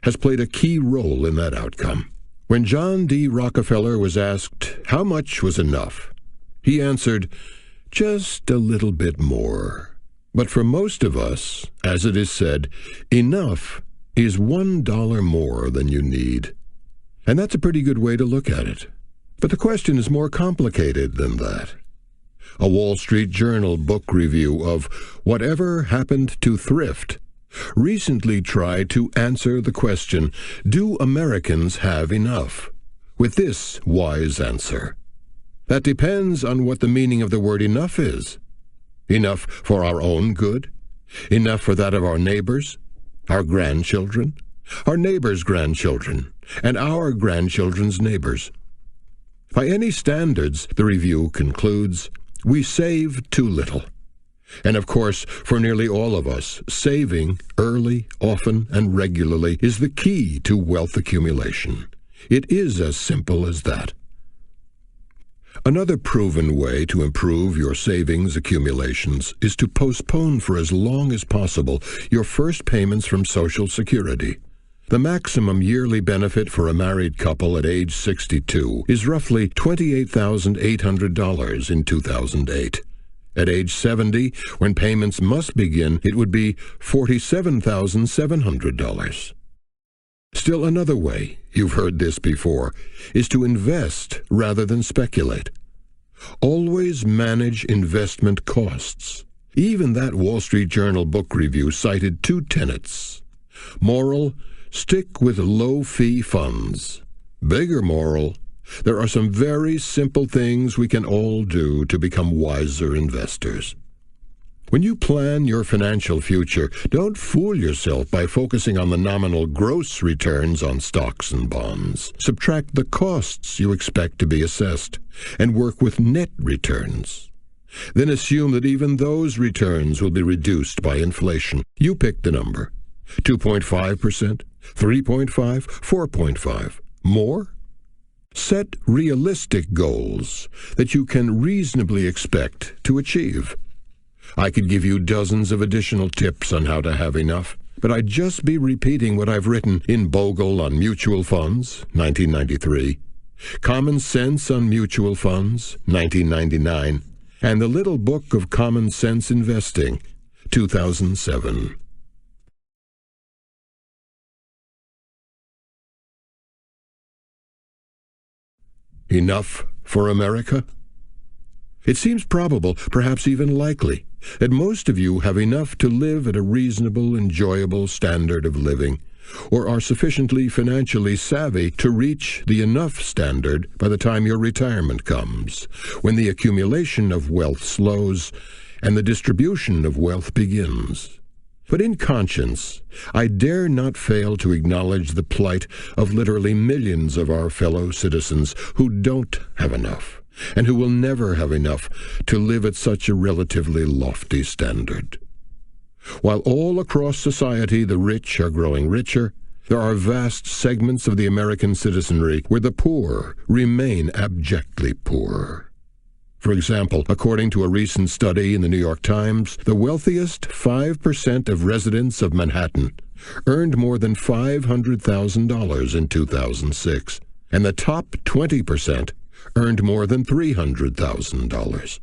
has played a key role in that outcome. When John D. Rockefeller was asked how much was enough, he answered, "Just a little bit more." But for most of us, as it is said, enough is $1 more than you need. And that's a pretty good way to look at it. But the question is more complicated than that. A Wall Street Journal book review of Whatever Happened to Thrift recently tried to answer the question, do Americans have enough? With this wise answer: that depends on what the meaning of the word enough is. Enough for our own good? Enough for that of our neighbors? Our grandchildren, our neighbors' grandchildren, and our grandchildren's neighbors. By any standards, the review concludes, we save too little. And of course, for nearly all of us, saving early, often, and regularly is the key to wealth accumulation. It is as simple as that. Another proven way to improve your savings accumulations is to postpone for as long as possible your first payments from Social Security. The maximum yearly benefit for a married couple at age 62 is roughly $28,800 in 2008. At age 70, when payments must begin, it would be $47,700. Still another way, you've heard this before, is to invest rather than speculate. Always manage investment costs. Even that Wall Street Journal book review cited 2 tenets. Moral, stick with low-fee funds. Bigger moral, there are some very simple things we can all do to become wiser investors. When you plan your financial future, don't fool yourself by focusing on the nominal gross returns on stocks and bonds. Subtract the costs you expect to be assessed and work with net returns. Then assume that even those returns will be reduced by inflation. You pick the number. 2.5%, 3.5, 4.5. More? Set realistic goals that you can reasonably expect to achieve. I could give you dozens of additional tips on how to have enough, but I'd just be repeating what I've written in Bogle on Mutual Funds, 1993, Common Sense on Mutual Funds, 1999, and the Little Book of Common Sense Investing, 2007. Enough for America? It seems probable, perhaps even likely, that most of you have enough to live at a reasonable, enjoyable standard of living, or are sufficiently financially savvy to reach the enough standard by the time your retirement comes, when the accumulation of wealth slows and the distribution of wealth begins. But in conscience, I dare not fail to acknowledge the plight of literally millions of our fellow citizens who don't have enough, and who will never have enough to live at such a relatively lofty standard. While all across society the rich are growing richer, there are vast segments of the American citizenry where the poor remain abjectly poor. For example, according to a recent study in the New York Times, the wealthiest 5% of residents of Manhattan earned more than $500,000 in 2006, and the top 20% earned more than $300,000.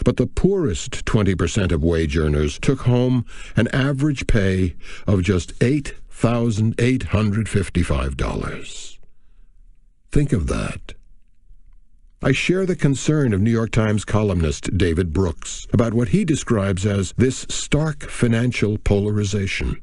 But the poorest 20% of wage earners took home an average pay of just $8,855. Think of that. I share the concern of New York Times columnist David Brooks about what he describes as this stark financial polarization.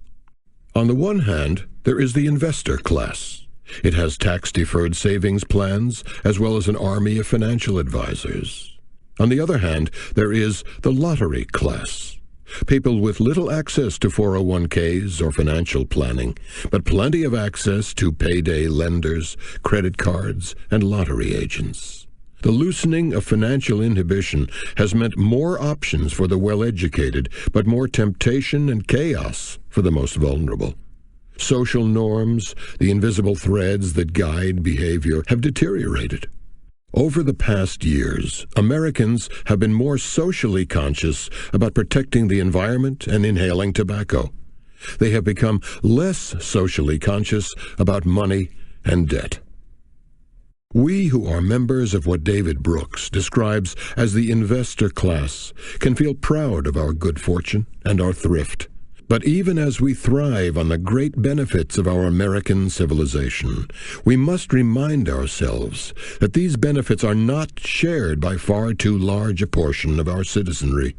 On the one hand, there is the investor class. It has tax-deferred savings plans as well as an army of financial advisors. On the other hand, there is the lottery class. People with little access to 401ks or financial planning, but plenty of access to payday lenders, credit cards, and lottery agents. The loosening of financial inhibition has meant more options for the well-educated, but more temptation and chaos for the most vulnerable. Social norms, the invisible threads that guide behavior, have deteriorated. Over the past years, Americans have been more socially conscious about protecting the environment and inhaling tobacco. They have become less socially conscious about money and debt. We who are members of what David Brooks describes as the investor class can feel proud of our good fortune and our thrift. But even as we thrive on the great benefits of our American civilization, we must remind ourselves that these benefits are not shared by far too large a portion of our citizenry.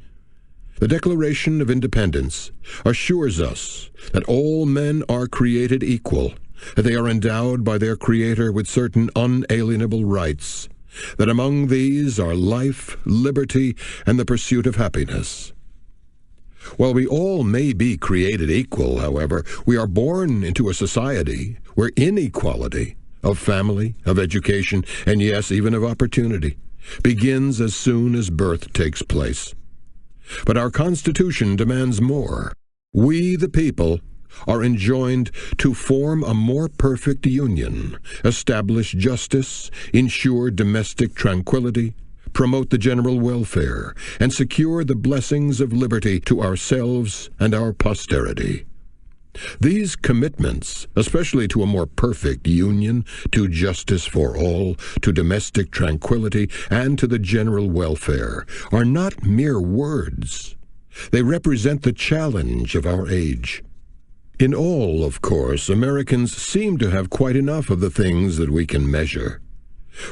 The Declaration of Independence assures us that all men are created equal, that they are endowed by their Creator with certain unalienable rights, that among these are life, liberty, and the pursuit of happiness. While we all may be created equal, however, we are born into a society where inequality of family, of education, and yes, even of opportunity, begins as soon as birth takes place. But our Constitution demands more. We, the people, are enjoined to form a more perfect union, establish justice, ensure domestic tranquility, promote the general welfare, and secure the blessings of liberty to ourselves and our posterity. These commitments, especially to a more perfect union, to justice for all, to domestic tranquility, and to the general welfare, are not mere words. They represent the challenge of our age. In all, of course, Americans seem to have quite enough of the things that we can measure.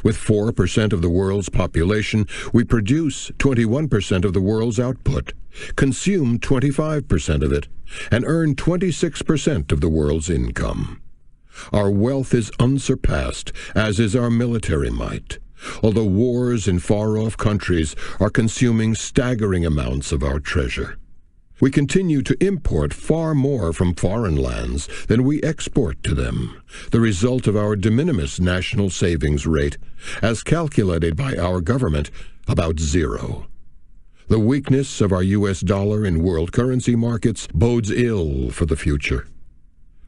With 4% of the world's population, we produce 21% of the world's output, consume 25% of it, and earn 26% of the world's income. Our wealth is unsurpassed, as is our military might, although wars in far-off countries are consuming staggering amounts of our treasure. We continue to import far more from foreign lands than we export to them, the result of our de minimis national savings rate, as calculated by our government, about zero. The weakness of our U.S. dollar in world currency markets bodes ill for the future.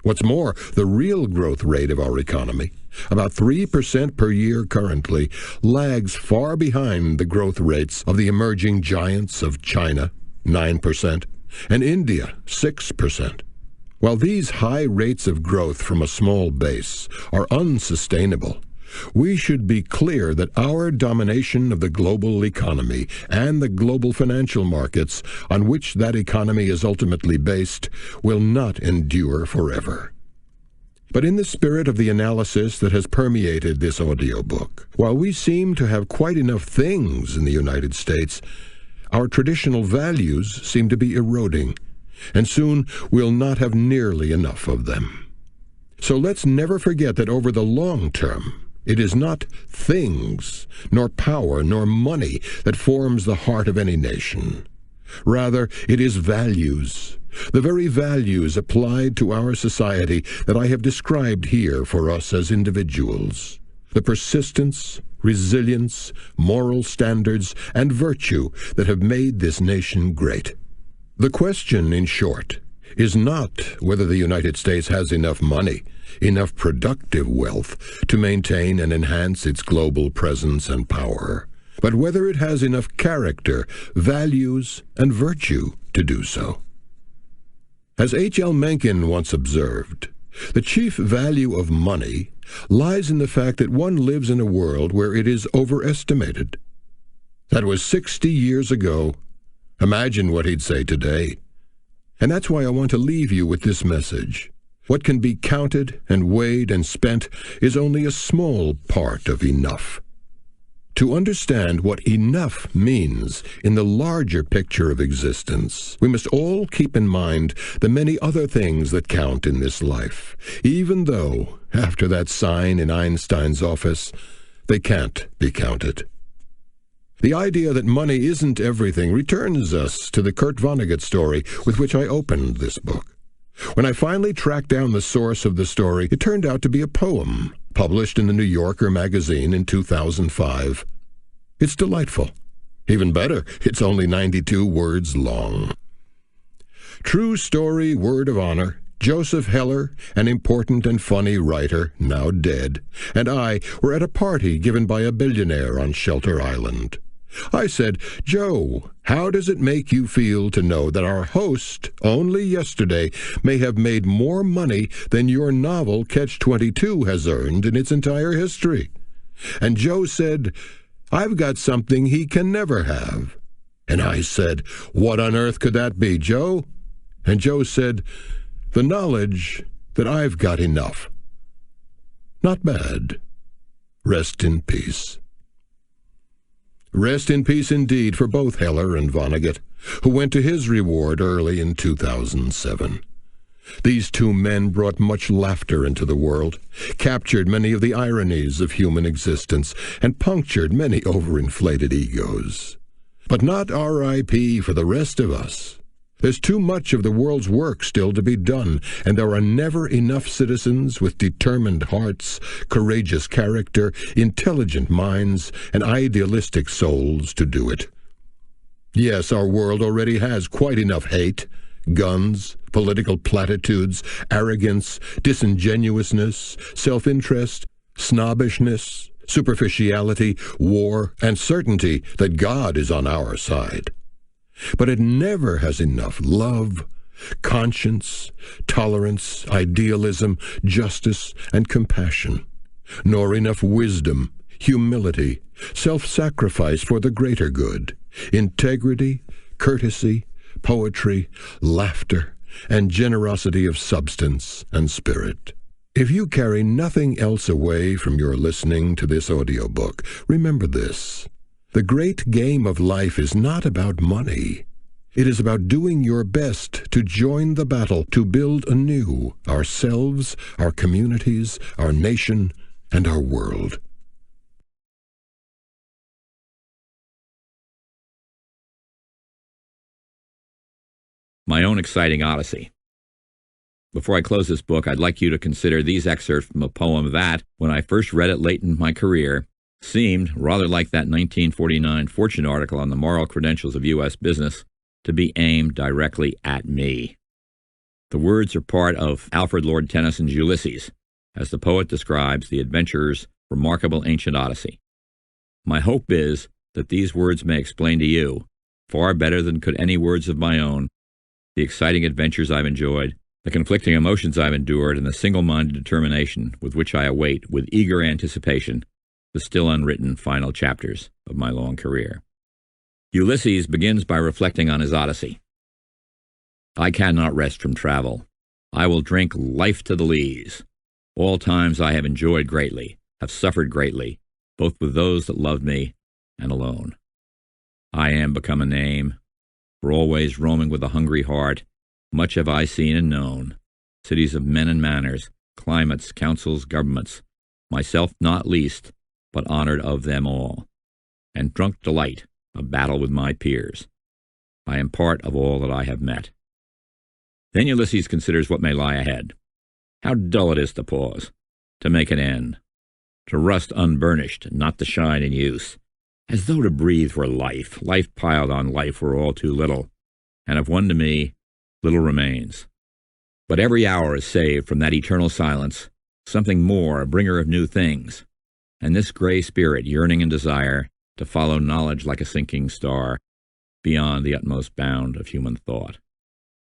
What's more, the real growth rate of our economy, about 3% per year currently, lags far behind the growth rates of the emerging giants of China, 9%, and India, 6%. While these high rates of growth from a small base are unsustainable, we should be clear that our domination of the global economy and the global financial markets on which that economy is ultimately based will not endure forever. But in the spirit of the analysis that has permeated this audiobook, while we seem to have quite enough things in the United States, our traditional values seem to be eroding, and soon we'll not have nearly enough of them. So let's never forget that over the long term, it is not things, nor power, nor money that forms the heart of any nation. Rather, it is values, the very values applied to our society that I have described here for us as individuals. The persistence, resilience, moral standards, and virtue that have made this nation great. The question, in short, is not whether the United States has enough money, enough productive wealth to maintain and enhance its global presence and power, but whether it has enough character, values, and virtue to do so. As H.L. Mencken once observed, the chief value of money lies in the fact that one lives in a world where it is overestimated. That was 60 years ago. Imagine what he'd say today. And that's why I want to leave you with this message. What can be counted and weighed and spent is only a small part of enough. To understand what enough means in the larger picture of existence, we must all keep in mind the many other things that count in this life, even though, after that sign in Einstein's office, they can't be counted. The idea that money isn't everything returns us to the Kurt Vonnegut story with which I opened this book. When I finally tracked down the source of the story, it turned out to be a poem published in the New Yorker magazine in 2005. It's delightful. Even better, it's only 92 words long. True story, word of honor. Joseph Heller, an important and funny writer, now dead, and I were at a party given by a billionaire on Shelter Island. I said, "Joe, how does it make you feel to know that our host, only yesterday, may have made more money than your novel Catch-22 has earned in its entire history?" And Joe said, "I've got something he can never have." And I said, "What on earth could that be, Joe?" And Joe said, "The knowledge that I've got enough." Not bad. Rest in peace. Rest in peace indeed for both Heller and Vonnegut, who went to his reward early in 2007. These two men brought much laughter into the world, captured many of the ironies of human existence, and punctured many overinflated egos. But not R.I.P. for the rest of us. There's too much of the world's work still to be done, and there are never enough citizens with determined hearts, courageous character, intelligent minds, and idealistic souls to do it. Yes, our world already has quite enough hate, guns, political platitudes, arrogance, disingenuousness, self-interest, snobbishness, superficiality, war, and certainty that God is on our side. But it never has enough love, conscience, tolerance, idealism, justice, and compassion, nor enough wisdom, humility, self-sacrifice for the greater good, integrity, courtesy, poetry, laughter, and generosity of substance and spirit. If you carry nothing else away from your listening to this audiobook, remember this. The great game of life is not about money. It is about doing your best to join the battle to build anew ourselves, our communities, our nation, and our world. My own exciting odyssey. Before I close this book, I'd like you to consider these excerpts from a poem that, when I first read it late in my career, seemed, rather like that 1949 Fortune article on the moral credentials of U.S. business, to be aimed directly at me. The words are part of Alfred Lord Tennyson's Ulysses, as the poet describes the adventurer's remarkable ancient odyssey. My hope is that these words may explain to you, far better than could any words of my own, the exciting adventures I've enjoyed, the conflicting emotions I've endured, and the single-minded determination with which I await, with eager anticipation, the still unwritten final chapters of my long career. Ulysses begins by reflecting on his odyssey. I cannot rest from travel. I will drink life to the lees. All times I have enjoyed greatly, have suffered greatly, both with those that loved me and alone. I am become a name, for always roaming with a hungry heart. Much have I seen and known, cities of men and manners, climates, councils, governments, myself not least, but honored of them all, and drunk delight of battle with my peers. I am part of all that I have met. Then Ulysses considers what may lie ahead. How dull it is to pause, to make an end. to rust unburnished, not to shine in use, as though to breathe were life, life piled on life were all too little, and of one to me, little remains. But every hour is saved from that eternal silence, something more, a bringer of new things, and this gray spirit yearning and desire to follow knowledge like a sinking star, beyond the utmost bound of human thought.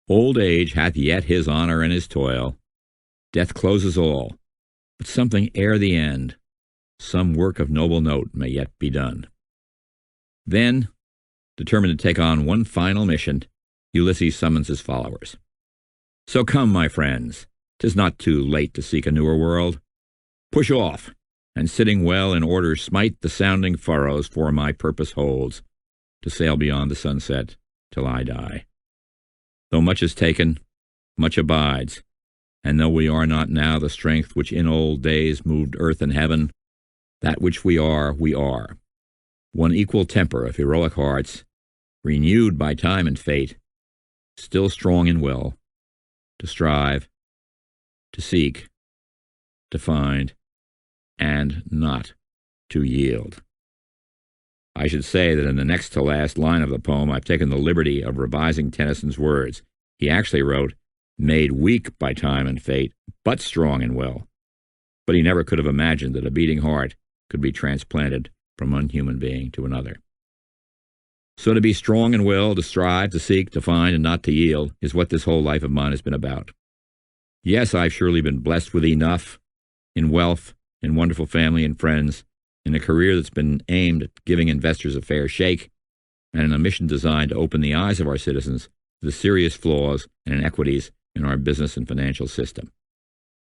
Old age hath yet his honor and his toil. Death closes all, but something ere the end, some work of noble note may yet be done. Then, determined to take on one final mission, Ulysses summons his followers. So come, my friends, 'tis not too late to seek a newer world. Push off, and sitting well in order smite the sounding furrows, for my purpose holds, to sail beyond the sunset till I die. Though much is taken, much abides, and though we are not now the strength which in old days moved earth and heaven, that which we are, one equal temper of heroic hearts, renewed by time and fate, still strong in will, to strive, to seek, to find, and not to yield. I should say that in the next to last line of the poem, I've taken the liberty of revising Tennyson's words. He actually wrote, "made weak by time and fate, but strong in will." But he never could have imagined that a beating heart could be transplanted from one human being to another. So to be strong in will, to strive, to seek, to find, and not to yield, is what this whole life of mine has been about. Yes, I've surely been blessed with enough, in wealth, in wonderful family and friends, in a career that's been aimed at giving investors a fair shake, and in a mission designed to open the eyes of our citizens to the serious flaws and inequities in our business and financial system.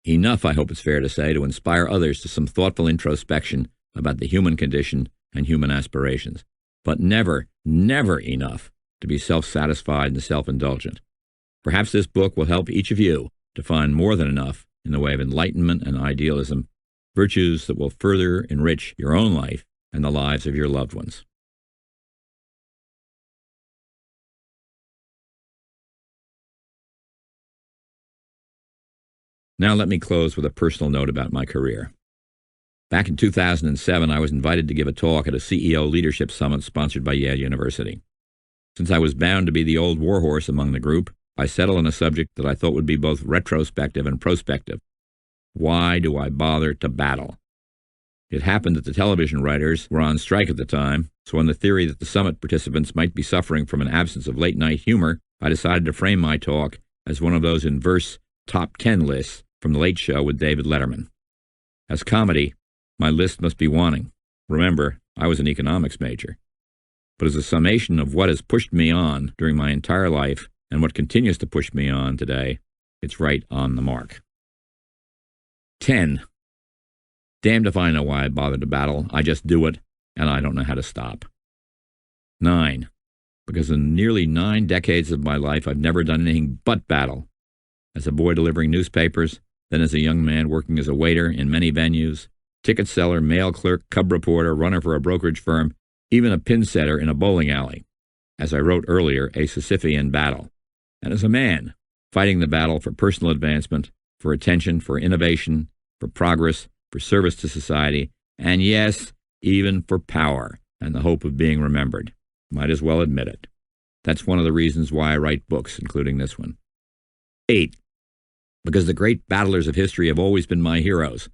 Enough, I hope it's fair to say, to inspire others to some thoughtful introspection about the human condition and human aspirations, but never, never enough to be self-satisfied and self-indulgent. Perhaps this book will help each of you to find more than enough in the way of enlightenment and idealism, virtues that will further enrich your own life and the lives of your loved ones. Now let me close with a personal note about my career. Back in 2007, I was invited to give a talk at a CEO Leadership Summit sponsored by Yale University. Since I was bound to be the old warhorse among the group, I settled on a subject that I thought would be both retrospective and prospective. Why do I bother to battle? It happened that the television writers were on strike at the time, so on the theory that the summit participants might be suffering from an absence of late-night humor, I decided to frame my talk as one of those inverse top 10 lists from The Late Show with David Letterman. As comedy, my list must be wanting. Remember, I was an economics major. But as a summation of what has pushed me on during my entire life and what continues to push me on today, it's right on the mark. 10. Damned if I know why I bother to battle. I just do it, and I don't know how to stop. 9. Because in nearly 9 decades of my life, I've never done anything but battle. As a boy delivering newspapers, then as a young man working as a waiter in many venues, ticket seller, mail clerk, cub reporter, runner for a brokerage firm, even a pin setter in a bowling alley. As I wrote earlier, a Sisyphean battle. And as a man, fighting the battle for personal advancement, for attention, for innovation, for progress, for service to society, and yes, even for power and the hope of being remembered. Might as well admit it. That's one of the reasons why I write books, including this one. 8. Because the great battlers of history have always been my heroes.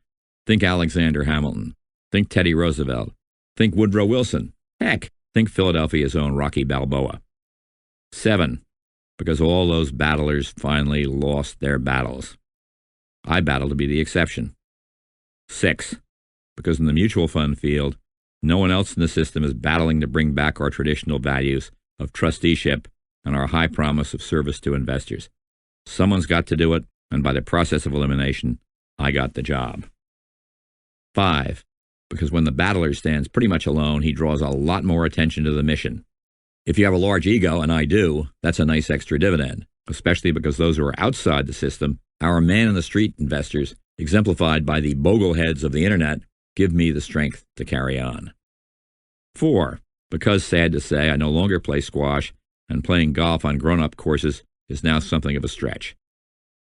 Think Alexander Hamilton. Think Teddy Roosevelt. Think Woodrow Wilson. Heck, think Philadelphia's own Rocky Balboa. 7. Because all those battlers finally lost their battles. I battle to be the exception. 6. Because in the mutual fund field, no one else in the system is battling to bring back our traditional values of trusteeship and our high promise of service to investors. Someone's got to do it, and by the process of elimination, I got the job. 5. Because when the battler stands pretty much alone, he draws a lot more attention to the mission. If you have a large ego, and I do, that's a nice extra dividend, especially because those who are outside the system, our man-in-the-street investors, exemplified by the Bogle heads of the Internet, give me the strength to carry on. 4. Because, sad to say, I no longer play squash, and playing golf on grown-up courses is now something of a stretch.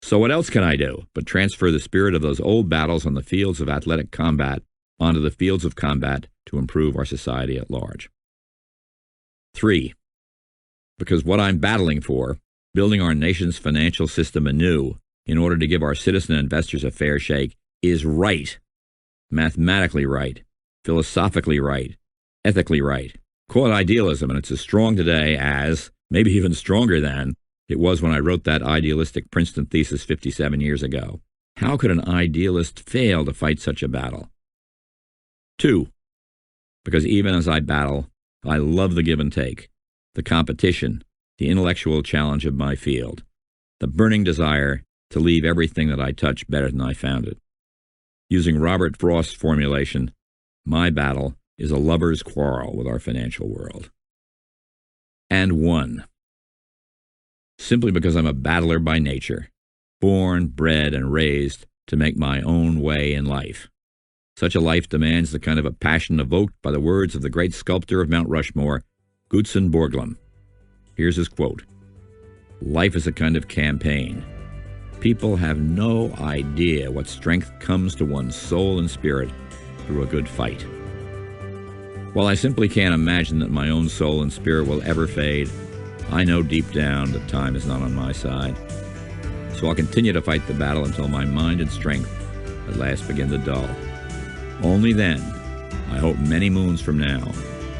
So what else can I do but transfer the spirit of those old battles on the fields of athletic combat onto the fields of combat to improve our society at large. 3. Because what I'm battling for, building our nation's financial system anew in order to give our citizen investors a fair shake, is right. Mathematically right, philosophically right, ethically right. Call it idealism, and it's as strong today as, maybe even stronger than, it was when I wrote that idealistic Princeton thesis 57 years ago. How could an idealist fail to fight such a battle? 2. Because even as I battle, I love the give and take, the competition, the intellectual challenge of my field, the burning desire to leave everything that I touch better than I found it. Using Robert Frost's formulation, my battle is a lover's quarrel with our financial world. And 1. Simply because I'm a battler by nature, born, bred, and raised to make my own way in life. Such a life demands the kind of a passion evoked by the words of the great sculptor of Mount Rushmore, Bogle. Here's his quote: "Life is a kind of campaign. People have no idea what strength comes to one's soul and spirit through a good fight." While I simply can't imagine that my own soul and spirit will ever fade, I know deep down that time is not on my side. So I'll continue to fight the battle until my mind and strength at last begin to dull. Only then, I hope many moons from now,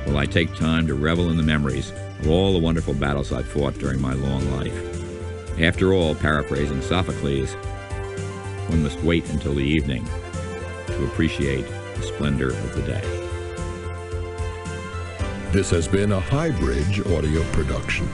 will I take time to revel in the memories of all the wonderful battles I've fought during my long life. After all, paraphrasing Sophocles, one must wait until the evening to appreciate the splendor of the day. This has been a Highbridge audio production.